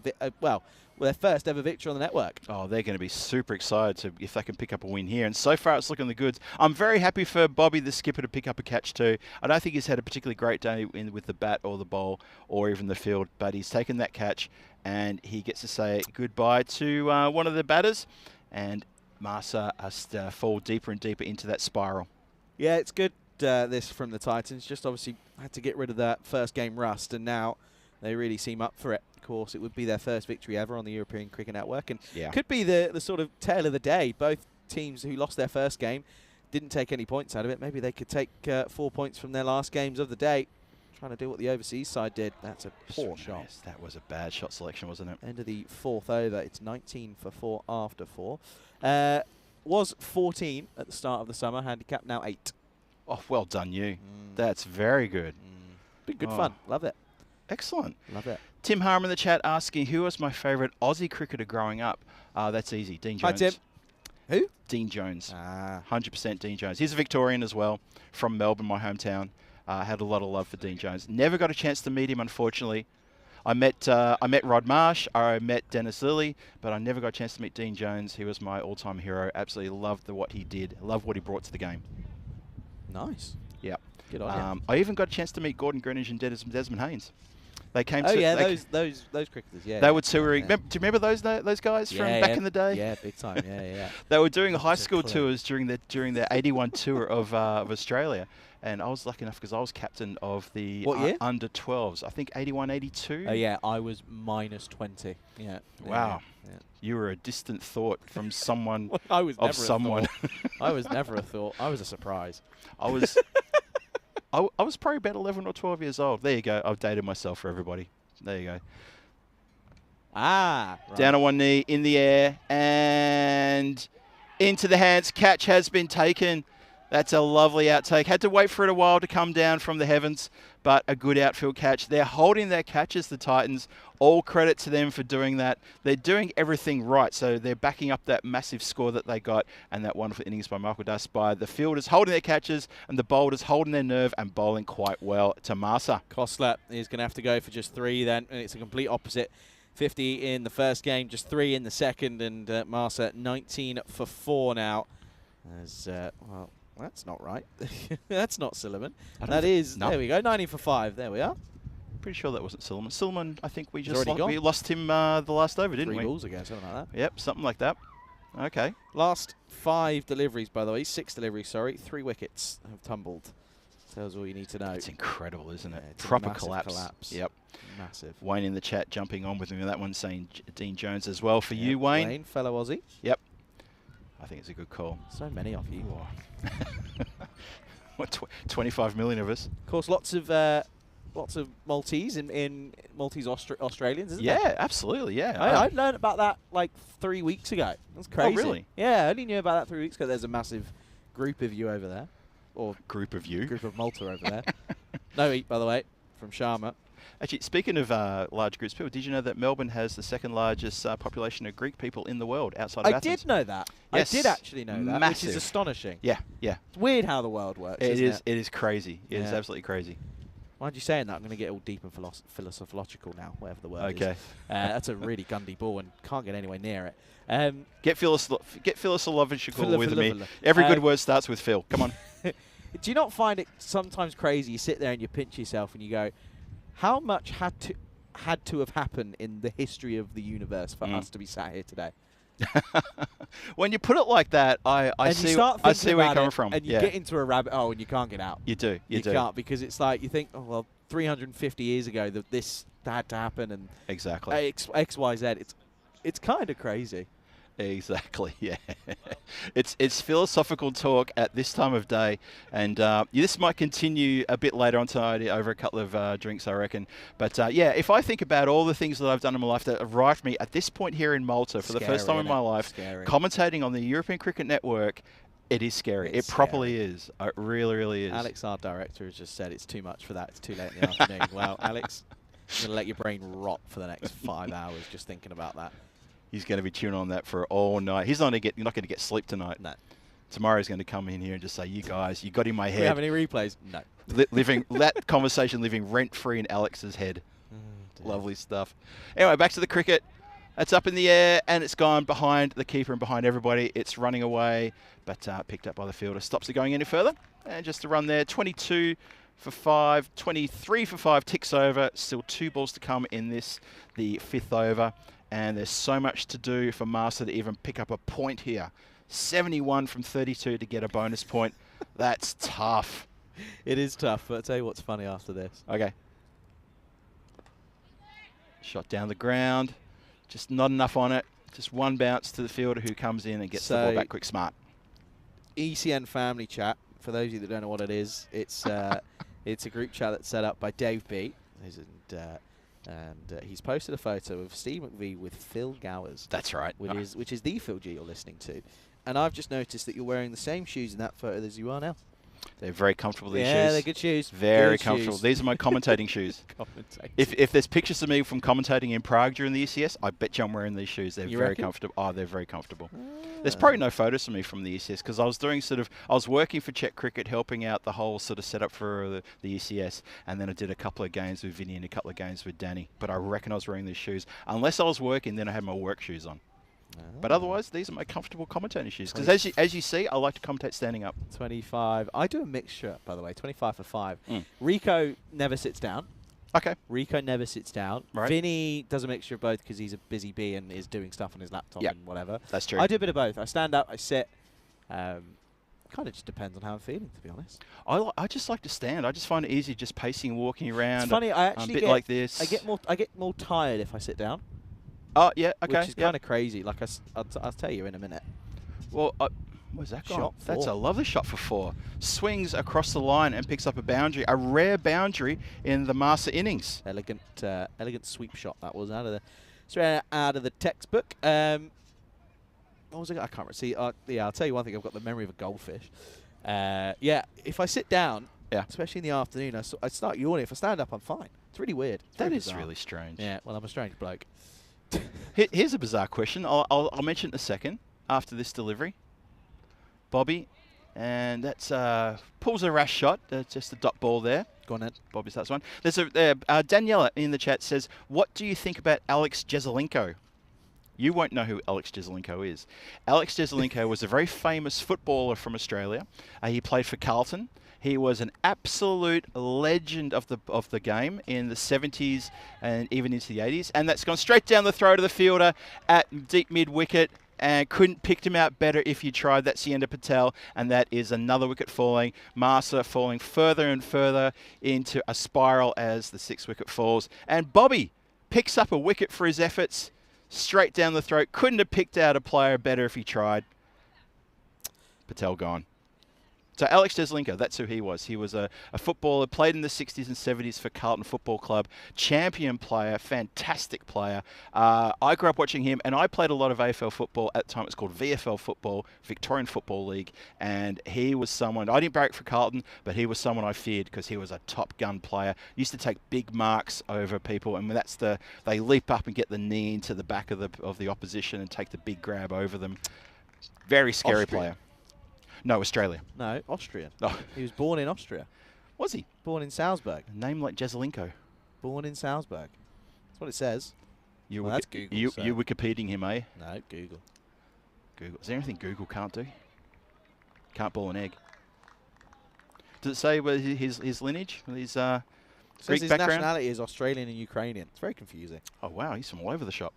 their first ever victory on the network. Oh, they're going to be super excited if they can pick up a win here. And so far, it's looking the goods. I'm very happy for Bobby, the skipper, to pick up a catch too. I don't think he's had a particularly great day with the bat or the bowl or even the field, but he's taken that catch and he gets to say goodbye to one of the batters. And Marsa has to fall deeper and deeper into that spiral. Yeah, it's good, this from the Titans. Just obviously had to get rid of that first game rust, and now they really seem up for it. Of course, it would be their first victory ever on the European Cricket Network, and could be the sort of tale of the day. Both teams who lost their first game didn't take any points out of it. Maybe they could take 4 points from their last games of the day. Trying to do what the overseas side did. That's a poor shot. Yes, that was a bad shot selection, wasn't it? End of the 4th over. It's 19 for 4 after 4. Was 14 at the start of the summer. Handicap now 8. Oh, well done you. That's very good. Been good fun. Love it. Excellent. Love it. Tim Harmer in the chat asking, who was my favourite Aussie cricketer growing up? That's easy. Dean Jones. Hi, Tim. Who? Dean Jones. 100% 100% Dean Jones. He's a Victorian as well, from Melbourne, my hometown. Had a lot of love for Dean Jones. Never got a chance to meet him, unfortunately. I met Rod Marsh, I met Dennis Lilly, but I never got a chance to meet Dean Jones. He was my all-time hero. Absolutely loved what he did. Loved what he brought to the game. Nice. Yeah. Good on you. I even got a chance to meet Gordon Greenidge and Desmond Haynes. They came. Oh to, yeah, they those cricketers. Yeah. They were touring. Do you remember those guys from back in the day? Yeah, big time. Yeah. They were doing high school tours during their 81 tour of Australia, and I was lucky enough because I was captain of the under 12s. I think 81, 82. Oh yeah, I was -20. Yeah. Wow. Yeah. You were a distant thought from someone I was of never someone. A thought. I was never a thought. I was a surprise. I was. I was probably about 11 or 12 years old. There you go. I've dated myself for everybody. There you go. Right. Down on one knee, in the air, and into the hands. Catch has been taken. That's a lovely outtake. Had to wait for it a while to come down from the heavens, but a good outfield catch. They're holding their catches, the Titans. All credit to them for doing that. They're doing everything right, so they're backing up that massive score that they got and that wonderful innings by Michael Dust by the fielders holding their catches and the bowlers holding their nerve and bowling quite well to Marsa. Kostler is going to have to go for just 3 then, and it's a complete opposite. 50 in the first game, just 3 in the second, and Marsa 19 for 4 now. Well, that's not right. That's not Silliman. That is, no. There we go, 19 for 5. There we are. Pretty sure that wasn't Silliman. Silliman, I think we He's just already gone. we lost him the last over, didn't 3 we? balls ago, something like that. Yep, something like that. Okay. Last 5 deliveries, by the way. 6 deliveries, sorry. 3 wickets have tumbled. Tells all you need to know. It's incredible, isn't it? Yeah, it's Proper a massive collapse. Yep. Massive. Wayne in the chat jumping on with me with that one, saying Dean Jones as well for you, Wayne. Wayne, fellow Aussie. Yep. I think it's a good call. So many of you. What, 25 million of us? Of course, lots of Maltese in Maltese Australians, isn't there? Yeah, absolutely, yeah. I learned about that like 3 weeks ago. That's crazy. Oh, really? Yeah, I only knew about that 3 weeks ago. There's a massive group of you over there. Or group of you. Group of Malta over there. No eat, by the way, from Sharma. Actually, speaking of large groups of people, did you know that Melbourne has the second largest population of Greek people in the world outside of Athens? I did know that. Yes. I did actually know that, Massive. which is astonishing. Yeah. It's weird how the world works, It isn't is. it? It is crazy. It is Yeah. absolutely crazy. Mind you saying that, I'm going to get all deep and philosophical now, whatever the word is. Okay. That's a really gundy ball and can't get anywhere near it. Get philosophical with me. Philo- Every good word starts with Phil. Come on. Do you not find it sometimes crazy? You sit there and you pinch yourself and you go, how much had to have happened in the history of the universe for us to be sat here today? When you put it like that, I see where you're coming from. And you get into a rabbit hole and you can't get out. You do. You can't, because it's like you think, oh, well, 350 years ago that this had to happen and exactly X, Y, Z. It's kind of crazy. Exactly, yeah. It's philosophical talk at this time of day, and this might continue a bit later on tonight over a couple of drinks, I reckon. But yeah, if I think about all the things that I've done in my life that arrived me at this point here in Malta for the first time in my life, commentating on the European Cricket Network, it is scary. It properly is. It really, really is. Alex, our director, has just said it's too much for that. It's too late in the afternoon. Well, Alex, I'm going to let your brain rot for the next 5 hours just thinking about that. He's going to be tuning on that for all night. You're not going to get sleep tonight. No. Tomorrow's going to come in here and just say, you guys, you got in my head. Do we have any replays? No. That conversation living rent-free in Alex's head. Lovely stuff. Anyway, back to the cricket. It's up in the air, and it's gone behind the keeper and behind everybody. It's running away, but picked up by the fielder. Stops it going any further. And just a run there. 22 for 5, 23 for 5, ticks over. Still 2 balls to come in this, the 5th over. And there's so much to do for Malta to even pick up a point here. 71 from 32 to get a bonus point. That's tough. It is tough, but I'll tell you what's funny after this. Okay. Shot down the ground. Just not enough on it. Just one bounce to the fielder who comes in and gets the ball back quick smart. ECN family chat, for those of you that don't know what it is, it's it's a group chat that's set up by Dave B. And he's posted a photo of Steve McVie with Phil Gowers. That's right. Which is the Phil G you're listening to. And I've just noticed that you're wearing the same shoes in that photo as you are now. They're very comfortable, these shoes. Yeah, they're good shoes. Very good comfortable. Shoes. These are my commentating shoes. If there's pictures of me from commentating in Prague during the ECS, I bet you I'm wearing these shoes. They're very comfortable. Oh, they're very comfortable. There's probably no photos of me from the ECS because I was doing I was working for Czech Cricket, helping out the whole sort of setup for the ECS, and then I did a couple of games with Vinny and a couple of games with Danny. But I reckon I was wearing these shoes. Unless I was working, then I had my work shoes on. But otherwise, these are my comfortable commentating shoes. Because as you see, I like to commentate standing up. 25. I do a mixture, by the way. 25 for 5. Rico never sits down. Okay. Rico never sits down. Right. Vinny does a mixture of both because he's a busy bee and is doing stuff on his laptop and whatever. That's true. I do a bit of both. I stand up, I sit. Kind of just depends on how I'm feeling, to be honest. I just like to stand. I just find it easy just pacing, walking around. It's funny. I actually a bit like this. I get more tired if I sit down. Oh, yeah, okay. Which is kind of crazy. Like I'll tell you in a minute. Well, where's that gone? Shot 4. That's a lovely shot for 4. Swings across the line and picks up a boundary. A rare boundary in the Malta innings. Elegant sweep shot that was straight out of the textbook. What was it? I can't see. Yeah, I'll tell you one thing. I've got the memory of a goldfish. Yeah, if I sit down, especially in the afternoon, I start yawning. If I stand up, I'm fine. It's really weird. That is really strange. Yeah, well, I'm a strange bloke. Here's a bizarre question. I'll mention it in a second after this delivery. Bobby, and that's pulls a rash shot. Just a dot ball there. Go on, Ed. Bobby starts one. There's Daniela in the chat says, "What do you think about Alex Jezelenko?" You won't know who Alex Jezelenko is. Alex Jezelenko was a very famous footballer from Australia. He played for Carlton. He was an absolute legend of the game in the 70s and even into the 80s. And that's gone straight down the throat of the fielder at deep mid-wicket and couldn't picked him out better if you tried. That's Sienda Patel, and that is another wicket falling. Malta falling further and further into a spiral as the 6th wicket falls. And Bobby picks up a wicket for his efforts straight down the throat. Couldn't have picked out a player better if he tried. Patel gone. So Alex Jezelenko, that's who he was. He was a footballer, played in the 60s and 70s for Carlton Football Club, champion player, fantastic player. I grew up watching him, and I played a lot of AFL football. At the time, it was called VFL football, Victorian Football League, and he was someone, I didn't barrack for Carlton, but he was someone I feared because he was a top gun player. Used to take big marks over people, and they leap up and get the knee into the back of the opposition and take the big grab over them. Very scary player. No, Australia. No, Austria. Oh. He was born in Austria. Was he? Born in Salzburg. A name like Jezelenko. Born in Salzburg. That's what it says. That's Google. You Wikipediaing him, eh? No, Google. Google. Is there anything Google can't do? Can't boil an egg. Does it say his lineage? His Greek his background? nationality is Australian and Ukrainian. It's very confusing. Oh, wow. He's from all over the shop.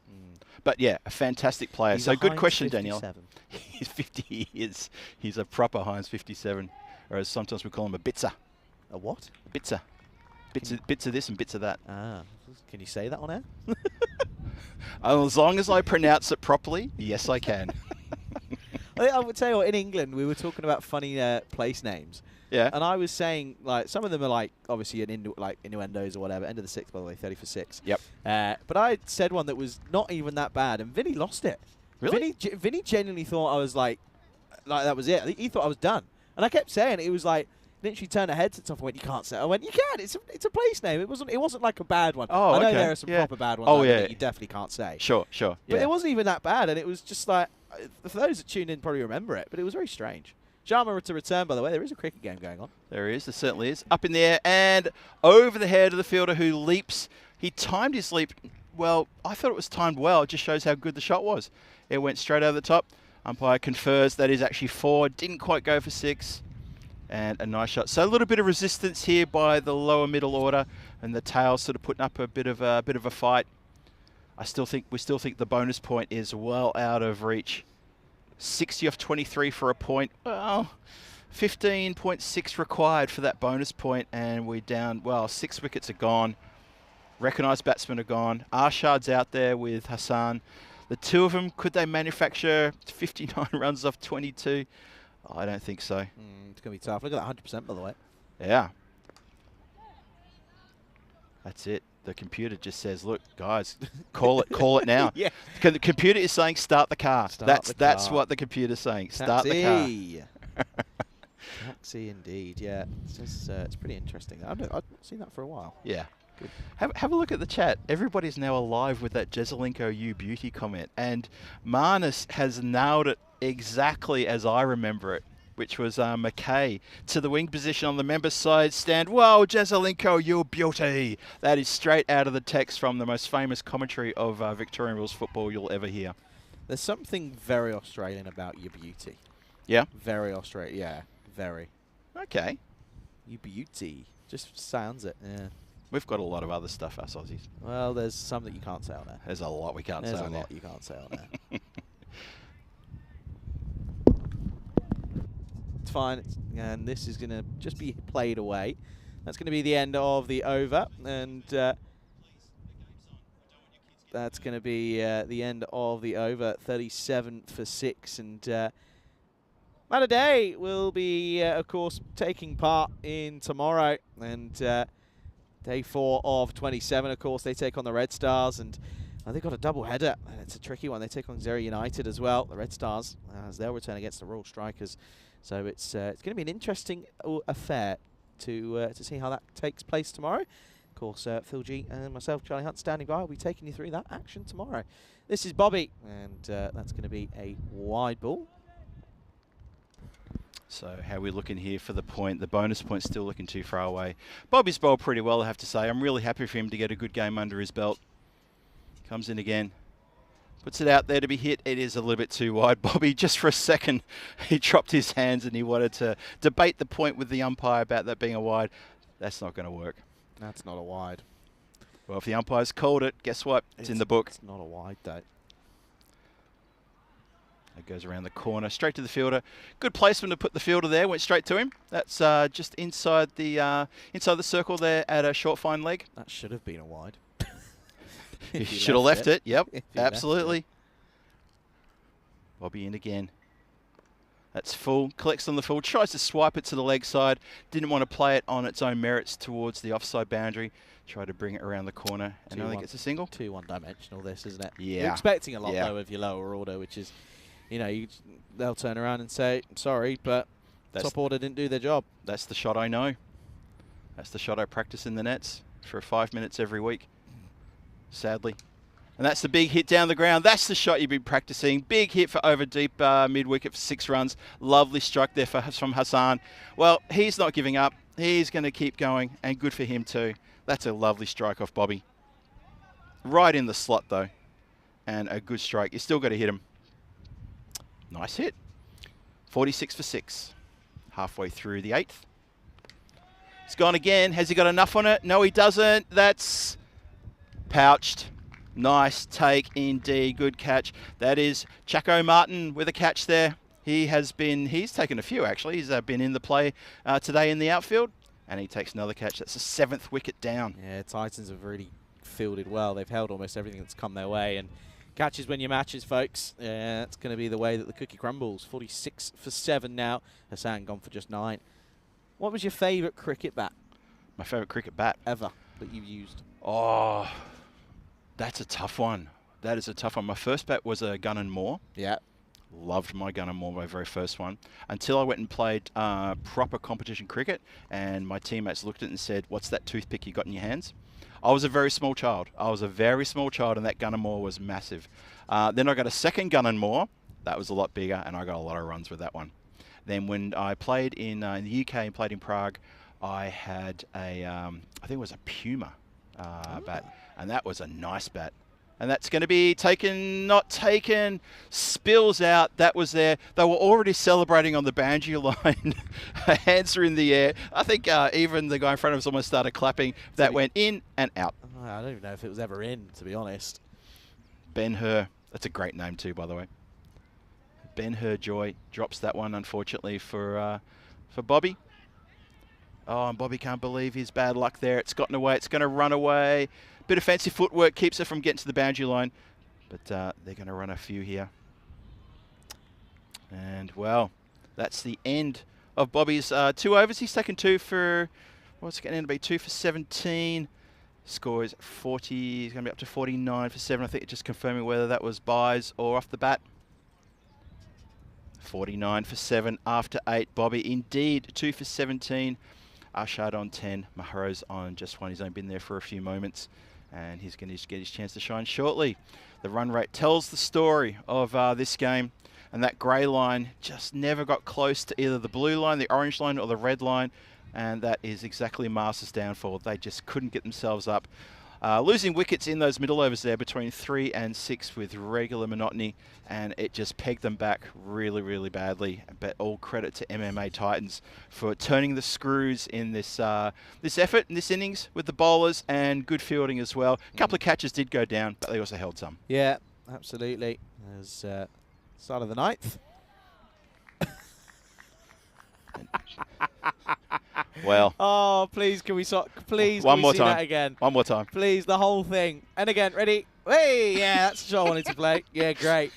But, yeah, a fantastic player. He's so, a good Heinz question, 57. Danielle. He's 50 years. He's a proper Heinz 57. Or as sometimes we call him a bitzer. A what? A bitzer. Bits of this and bits of that. Ah. Can you say that on air? As long as I pronounce it properly, yes, I can. I would say, in England, we were talking about funny place names. Yeah. And I was saying, like, some of them are, like, obviously innuendos or whatever. End of the sixth, by the way, 30 for 6. Yep. But I said one that was not even that bad, and Vinny lost it. Really? Vinny genuinely thought I was, like that was it. He thought I was done. And I kept saying it. It was like, literally turned her head to stuff and went, you can't say it. I went, you can. It's a place name. It wasn't like a bad one. Oh, I know okay. there are some Yeah. proper bad ones that you definitely can't say. Sure. But it wasn't even that bad, and it was just like, for those that tuned in probably remember it, but it was very strange. Sharma to return, by the way. There is a cricket game going on. There is. There certainly is. Up in the air and over the head of the fielder who leaps. He timed his leap. Well, I thought it was timed well. It just shows how good the shot was. It went straight over the top. Umpire confers that is actually 4. Didn't quite go for 6. And a nice shot. So a little bit of resistance here by the lower middle order, and the tail sort of putting up a bit of a fight. We still think the bonus point is well out of reach. 60 off 23 for a point. Well, 15.6 required for that bonus point, and we're down. Well, 6 wickets are gone. Recognised batsmen are gone. Arshad's out there with Hassan. The two of them, could they manufacture 59 runs off 22? I don't think so. It's going to be tough. Look at that 100%, by the way. Yeah. That's it. The computer just says, look, guys, call it now. Yeah. The computer is saying start the car. That's what the computer's saying. Start the car. Taxi indeed, yeah. It's pretty interesting. I've not seen that for a while. Yeah. Good. Have a look at the chat. Everybody's now alive with that Jezelenko you beauty comment. And Marnus has nailed it exactly as I remember it, which was McKay to the wing position on the members' side stand. Whoa, Jezelenko, you beauty. That is straight out of the text from the most famous commentary of Victorian rules football you'll ever hear. There's something very Australian about your beauty. Yeah? Very Australian, yeah. Very. Okay. You beauty. Just sounds it, yeah. We've got a lot of other stuff, us Aussies. Well, there's some that you can't say on there. There's a lot we can't say on there. There's a lot you can't say on there. It's fine. And this is going to just be played away. That's going to be the end of the over. And that's going to be the end of the over. 37 for 6. And Malta Day will be, of course, taking part in tomorrow. And day 4 of 27, of course, they take on the Red Stars. And they've got a double header. And it's a tricky one. They take on Xeri United as well, the Red Stars, as they'll return against the Royal Strikers. So it's going to be an interesting affair to see how that takes place tomorrow. Of course, Phil G and myself, Charlie Hunt, standing by. I'll be taking you through that action tomorrow. This is Bobby, and that's going to be a wide ball. So how are we looking here for the point? The bonus point's still looking too far away. Bobby's bowled pretty well, I have to say. I'm really happy for him to get a good game under his belt. Comes in again. Puts it out there to be hit. It is a little bit too wide. Bobby, just for a second, he dropped his hands and he wanted to debate the point with the umpire about that being a wide. That's not going to work. That's not a wide. Well, if the umpire's called it, guess what? It's in the book. It's not a wide, though. It goes around the corner, straight to the fielder. Good placement to put the fielder there. Went straight to him. That's just inside the circle there at a short fine leg. That should have been a wide. You should have left it. Yep, absolutely. Bobby in again. That's full. Collects on the full. Tries to swipe it to the leg side. Didn't want to play it on its own merits towards the offside boundary. Tried to bring it around the corner and only gets a single. Too one-dimensional, this, isn't it? Yeah. You're expecting a lot, though, of your lower order, which is, they'll turn around and say, sorry, but top order didn't do their job. That's the shot I know. That's the shot I practice in the nets for 5 minutes every week, sadly. And that's the big hit down the ground. That's the shot you've been practicing. Big hit for over deep mid-wicket for 6 runs. Lovely strike there from Hassan. Well, he's not giving up. He's going to keep going, and good for him too. That's a lovely strike off Bobby. Right in the slot, though. And a good strike. You still got to hit him. Nice hit. 46 for 6. Halfway through the 8th. It's gone again. Has he got enough on it? No, he doesn't. That's pouched. Nice take indeed. Good catch. That is Chaco Martin with a catch there. He's taken a few, actually. He's been in the play today in the outfield. And he takes another catch. That's the 7th wicket down. Yeah, Titans have really fielded well. They've held almost everything that's come their way, and catches when you matches, folks. That's going to be the way that the cookie crumbles. 46 for 7 now. Hassan gone for just 9. What was your favourite cricket bat? My favourite cricket bat ever that you've used? Oh, that's a tough one. That is a tough one. My first bat was a Gun and More. Yeah. Loved my Gun and More, my very first one, until I went and played proper competition cricket, and my teammates looked at it and said, "What's that toothpick you got in your hands?" I was a very small child. And that Gun and More was massive. Then I got a second Gun and More. That was a lot bigger, and I got a lot of runs with that one. Then when I played in the UK and played in Prague, I had a, I think it was a Puma bat, and that was a nice bat. And that's going to be taken, not taken, spills out. That was there. They were already celebrating on the boundary line. Hands are in the air. I think even the guy in front of us almost started clapping. That went in and out. I don't even know if it was ever in, to be honest. Ben-Hur. That's a great name too, by the way. Ben-Hur Joy drops that one, unfortunately, for Bobby. Oh, and Bobby can't believe his bad luck there. It's gotten away. It's going to run away. Bit of fancy footwork keeps it from getting to the boundary line. But they're going to run a few here. And, well, that's the end of Bobby's 2 overs. He's taken 2 for, what's it going to end up be? 2 for 17. Score is 40. He's going to be up to 49 for 7. I think just confirming whether that was buys or off the bat. 49 for 7 after 8. Bobby, indeed, 2 for 17. Ashad on 10. Maharo's on just 1. He's only been there for a few moments, and he's going to get his chance to shine shortly. The run rate tells the story of this game, and that grey line just never got close to either the blue line, the orange line, or the red line, and that is exactly Marsa's downfall. They just couldn't get themselves up. Losing wickets in those middle overs there between 3 and 6 with regular monotony, and it just pegged them back really, really badly. But all credit to MMA Titans for turning the screws in this this effort, in this innings, with the bowlers and good fielding as well. A couple of catches did go down, but they also held some. Yeah, absolutely. As start of the 9th. Well. Oh, please, can we stop? Please, one can we more see time. that again? One more time. Please, the whole thing. And again, ready? Hey, yeah, that's the shot I wanted to play. Yeah, great.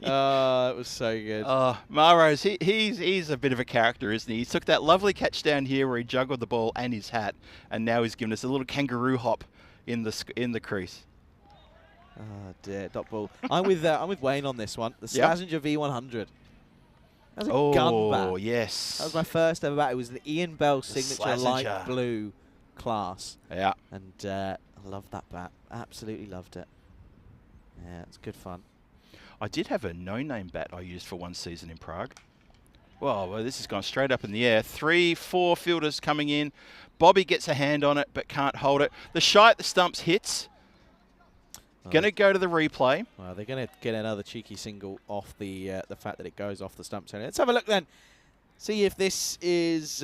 Oh, it was so good. Maros, he's a bit of a character, isn't he? He took that lovely catch down here where he juggled the ball and his hat, and now he's given us a little kangaroo hop in the crease. Oh dear, dot ball. I'm with Wayne on this one. The Slazenger V100. That was a gun bat. Oh, yes. That was my first ever bat. It was the Ian Bell signature Slazenger. light blue class. Yeah. And I loved that bat. Absolutely loved it. Yeah, it's good fun. I did have a no-name bat I used for one season in Prague. Well, this has gone straight up in the air. 3, 4 fielders coming in. Bobby gets a hand on it but can't hold it. The shy at the stumps hits. Going to go to the replay. Well, they're going to get another cheeky single off the fact that it goes off the stumps. Let's have a look then. See if this is...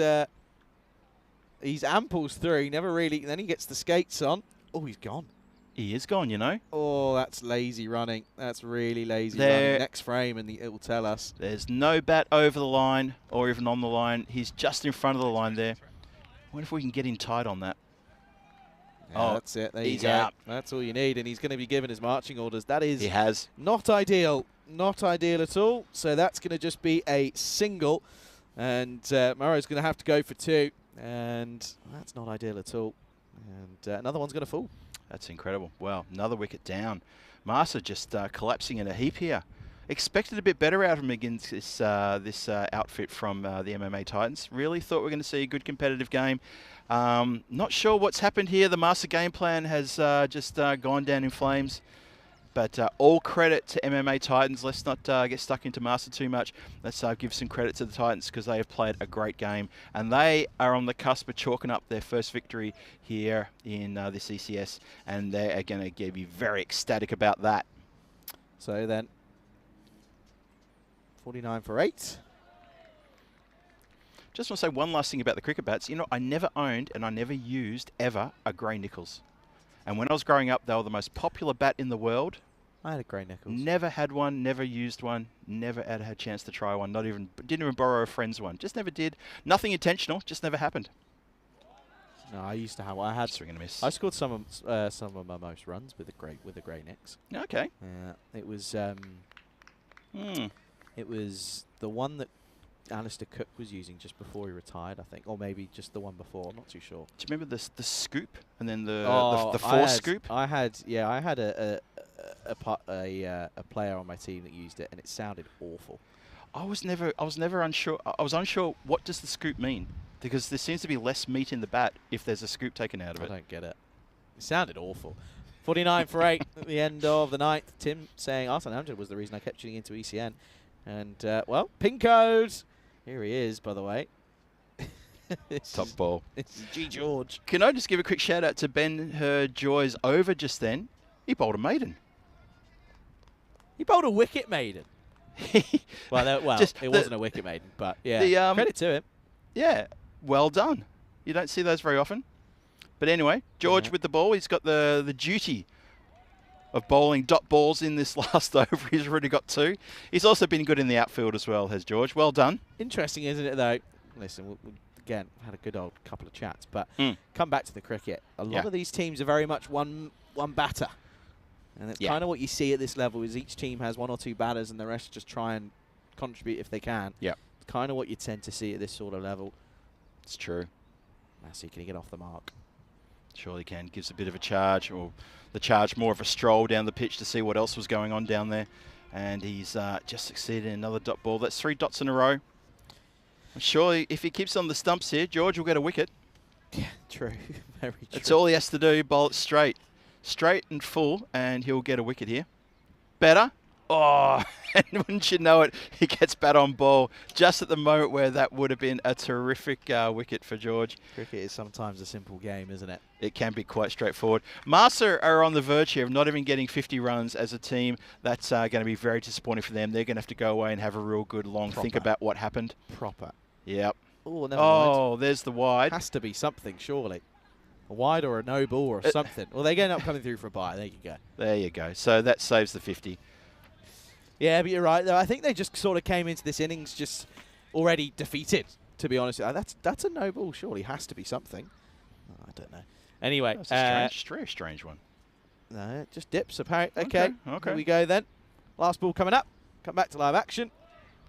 he's amples through. He never really... Then he gets the skates on. Oh, he's gone. He is gone, you know. Oh, that's lazy running. That's really lazy running. Next frame and it will tell us. There's no bat over the line or even on the line. He's just in front of the line there. I wonder if we can get in tight on that. Yeah, that's it. There you go. Out. That's all you need, and he's going to be given his marching orders. That is not ideal. Not ideal at all. So that's going to just be a single, and Murray's going to have to go for 2, and that's not ideal at all. And another one's going to fall. That's incredible. Well, another wicket down. Marsa just collapsing in a heap here. Expected a bit better out of him against this outfit from the MMA Titans. Really thought we were going to see a good competitive game. Not sure what's happened here. The Marsa game plan has just gone down in flames. But all credit to MMA Titans. Let's not get stuck into Marsa too much. Let's give some credit to the Titans because they have played a great game. And they are on the cusp of chalking up their first victory here in this ECS. And they are going to be very ecstatic about that. So then, 49 for 8. Just want to say one last thing about the cricket bats. You know, I never owned and I never used ever a grey Nichols. And when I was growing up, they were the most popular bat in the world. I had a grey Nichols. Never had one, never used one, never had a chance to try one. Didn't even borrow a friend's one. Just never did. Nothing intentional, just never happened. No, I used to have. I had. Swing and a miss. I scored some of my most runs with the Grey Nicks. Okay. It was Hmm. it was the one that Alistair Cook was using just before he retired, I think, or maybe just the one before. I'm not too sure. Do you remember the scoop and then the I force had- scoop? I had a player on my team that used it, and it sounded awful. I was never unsure. I was unsure. What does the scoop mean? Because there seems to be less meat in the bat if there's a scoop taken out of I it. don't get it. It sounded awful. 49 for 8 at the end of the ninth. Tim saying Arsene Amjad was the reason I kept tuning into ECN. And, well, pin code. Here he is, by the way. Top ball. It's G. George. Can I just give a quick shout out to Ben Joy's over just then? He bowled a maiden. He bowled a wicket maiden. Well, Just it the- wasn't a wicket maiden, but yeah, The, credit to him. Yeah, well done. You don't see those very often. But anyway, George Yeah. with the ball. He's got the duty of bowling dot balls in this last over. He's already got 2. He's also been good in the outfield as well, has George. Well done. Interesting, isn't it, though? Listen, we again, had a good old couple of chats, but Mm. come back to the cricket. A lot Yeah. of these teams are very much one batter. And that's Yeah. kind of what you see at this level is each team has 1 or 2 batters and the rest just try and contribute if they can. Yeah. It's kind of what you tend to see at this sort of level. It's true. Massey, can he get off the mark? Surely can. Gives a bit of a charge, or the charge more of a stroll down the pitch to see what else was going on down there. And he's just succeeded in another dot ball. That's 3 dots in a row. And surely, if he keeps on the stumps here, George will get a wicket. Yeah, true. Very true. That's all he has to do. Bowl it straight. Straight and full, and he'll get a wicket here. Better. Oh, and wouldn't you know it, he gets bat on ball just at the moment where that would have been a terrific wicket for George. Cricket is sometimes a simple game, isn't it? It can be quite straightforward. Malta are on the verge here of not even getting 50 runs as a team. That's going to be very disappointing for them. They're going to have to go away and have a real good long think Proper. about what happened. Proper. Yep. Oh, never mind. Oh, there's the wide. Has to be something, surely. A wide or a no ball or something. Well, they end up coming through for a bye. There you go. There you go. So that saves the 50. Yeah, but you're right, though. I think they just sort of came into this innings just already defeated, to be honest. That's a no ball, surely. Has to be something. Oh, I don't know. Anyway. That's a strange one. No, it just dips, apparently. Okay. Okay. Here we go, then. Last ball coming up. Come back to live action.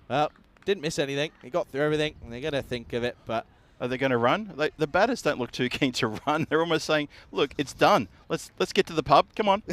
Well, didn't miss anything. He got through everything, and they're going to think of it, but... Are they going to run? The batters don't look too keen to run. They're almost saying, look, it's done. Let's get to the pub. Come on.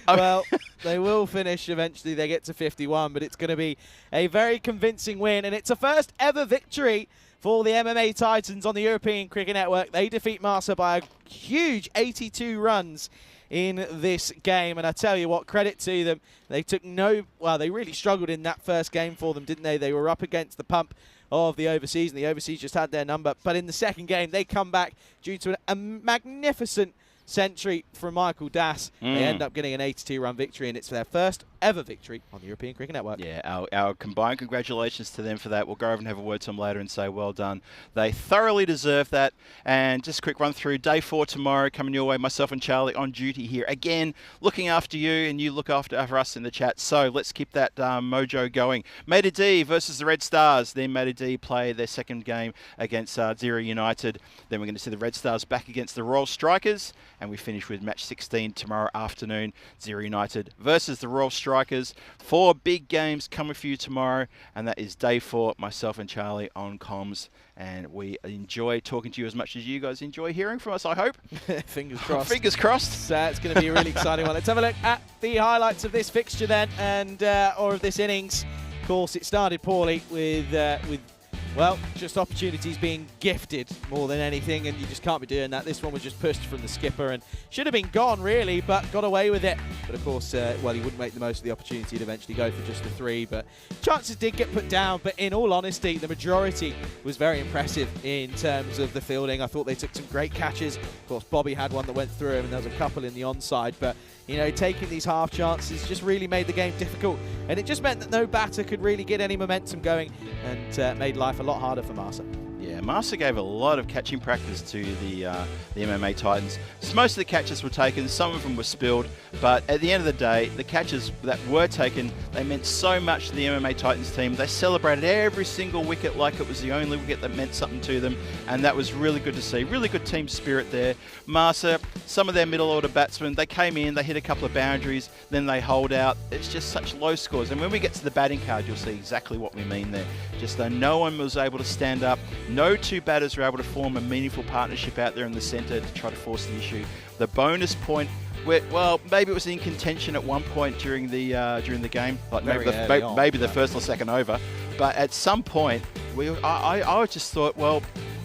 Well, they will finish eventually. They get to 51, but it's going to be a very convincing win, and it's a first ever victory for the MMA Titans on the European Cricket Network. They defeat Malta by a huge 82 runs in this game, and I tell you what, credit to them. They took they really struggled in that first game for them, didn't they? They were up against the pump of the overseas, and the overseas just had their number. But in the second game, they come back due to a magnificent century from Michael Das. They end up getting an 82-run victory, and it's their first ever victory on the European Cricket Network. Yeah, our combined congratulations to them for that. We'll go over and have a word to them later and say well done. They thoroughly deserve that. And just a quick run through. Day 4 tomorrow, coming your way. Myself and Charlie on duty here. Again, looking after you, and you look after us in the chat. So let's keep that mojo going. Meta D versus the Red Stars. Then Meta D play their second game against Zero United. Then we're going to see the Red Stars back against the Royal Strikers. And we finish with match 16 tomorrow afternoon. Zero United versus the Royal Strikers. 4 big games coming for you tomorrow, and that is day 4. Myself and Charlie on comms, and we enjoy talking to you as much as you guys enjoy hearing from us, I hope. Fingers crossed. Fingers crossed. So it's going to be a really exciting one. Let's have a look at the highlights of this fixture then, and or of this innings. Of course, it started poorly with well, just opportunities being gifted more than anything, and you just can't be doing that. This one was just pushed from the skipper and should have been gone, really, but got away with it. But, of course, well, he wouldn't make the most of the opportunity to eventually go for just a 3, but chances did get put down. But in all honesty, the majority was very impressive in terms of the fielding. I thought they took some great catches. Of course, Bobby had one that went through him, and there was a couple in the onside, but you know, taking these half chances just really made the game difficult, and it just meant that no batter could really get any momentum going, and made life a lot harder for Malta. Yeah, there. Master gave a lot of catching practice to the MMA Titans. So most of the catches were taken, some of them were spilled, but at the end of the day, the catches that were taken, they meant so much to the MMA Titans team. They celebrated every single wicket like it was the only wicket that meant something to them, and that was really good to see. Really good team spirit there. Master, some of their middle order batsmen, they came in, they hit a couple of boundaries, then they hold out. It's just such low scores, and when we get to the batting card, you'll see exactly what we mean there. Just though no one was able to stand up, no two batters were able to form a meaningful partnership out there in the centre to try to force the issue. The bonus point, well, maybe it was in contention at one point during the game, like maybe the first or second over, but at some point, I just thought, well,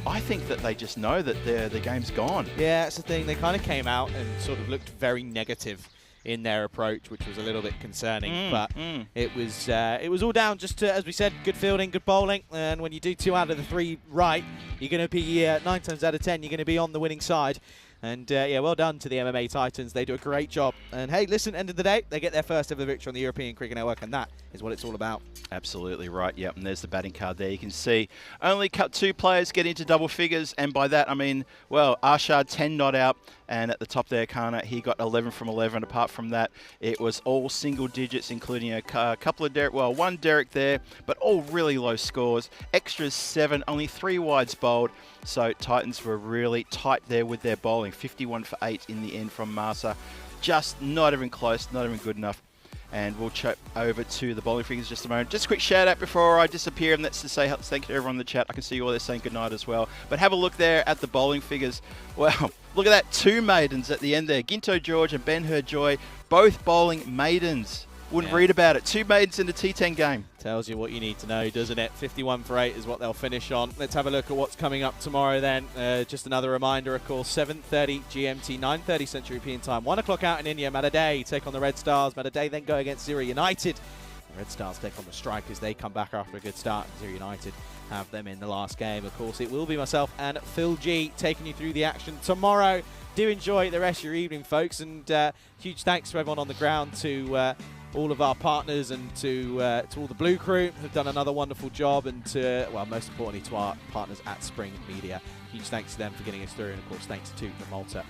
I think that they just know that the game's gone. Yeah, that's the thing. They kind of came out and sort of looked very negative in their approach, which was a little bit concerning. But it was all down just to, as we said, good fielding, good bowling, and when you do 2 out of the 3 right, you're going to be 9 times out of 10, you're going to be on the winning side. And yeah, well done to the MMA Titans. They do a great job. And hey, listen, end of the day, they get their first ever victory on the European Cricket Network, and that is what it's all about. Absolutely right, yep, and there's the batting card there. You can see only 2 players get into double figures, and by that I mean, well, Arshad 10 not out, and at the top there, Kana, he got 11 from 11. Apart from that, it was all single digits, including a couple of Derek, well, 1 Derek there, but all really low scores. Extras 7, only 3 wides bowled. So Titans were really tight there with their bowling. 51 for 8 in the end from Masa. Just not even close, not even good enough. And we'll check over to the bowling figures just a moment. Just a quick shout out before I disappear, and that's to say thank you to everyone in the chat. I can see you all there saying goodnight as well. But have a look there at the bowling figures. Well, look at that, 2 maidens at the end there. Ginto George and Ben Hur Joy, both bowling maidens. Wouldn't read about it. 2 maidens in the T10 game. Tells you what you need to know, doesn't it? 51 for 8 is what they'll finish on. Let's have a look at what's coming up tomorrow then. Just another reminder, of course, 7:30 GMT, 9:30 Central European Time. 1 o'clock out in India. Madaday take on the Red Stars. Madaday then go against Zira United. The Red Stars take on the Strikers. They come back after a good start. Zira United have them in the last game. Of course, it will be myself and Phil G taking you through the action tomorrow. Do enjoy the rest of your evening, folks. And huge thanks to everyone on the ground, to all of our partners, and to all the Blue Crew who've done another wonderful job, and to, well, most importantly, to our partners at Spring Media. Huge thanks to them for getting us through, and of course thanks to the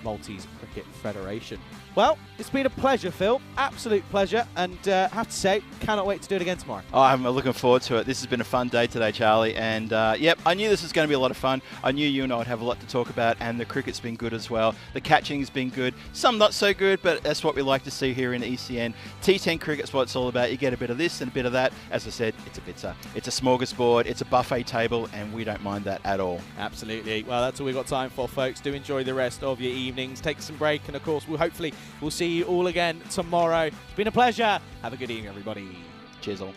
Maltese Cricket Federation. Well, it's been a pleasure, Phil. Absolute pleasure, and I have to say, cannot wait to do it again tomorrow. Oh, I'm looking forward to it. This has been a fun day today, Charlie, and yep, I knew this was going to be a lot of fun. I knew you and I would have a lot to talk about, and the cricket's been good as well. The catching's been good, some not so good, but that's what we like to see here in ECN. T10 cricket's what it's all about. You get a bit of this and a bit of that. As I said, it's a smorgasbord, it's a buffet table, and we don't mind that at all. Absolutely. Well, that's all we've got time for, folks. Do enjoy the rest of your evenings. Take some break, and of course, we'll see you all again tomorrow. It's been a pleasure. Have a good evening, everybody. Cheers all.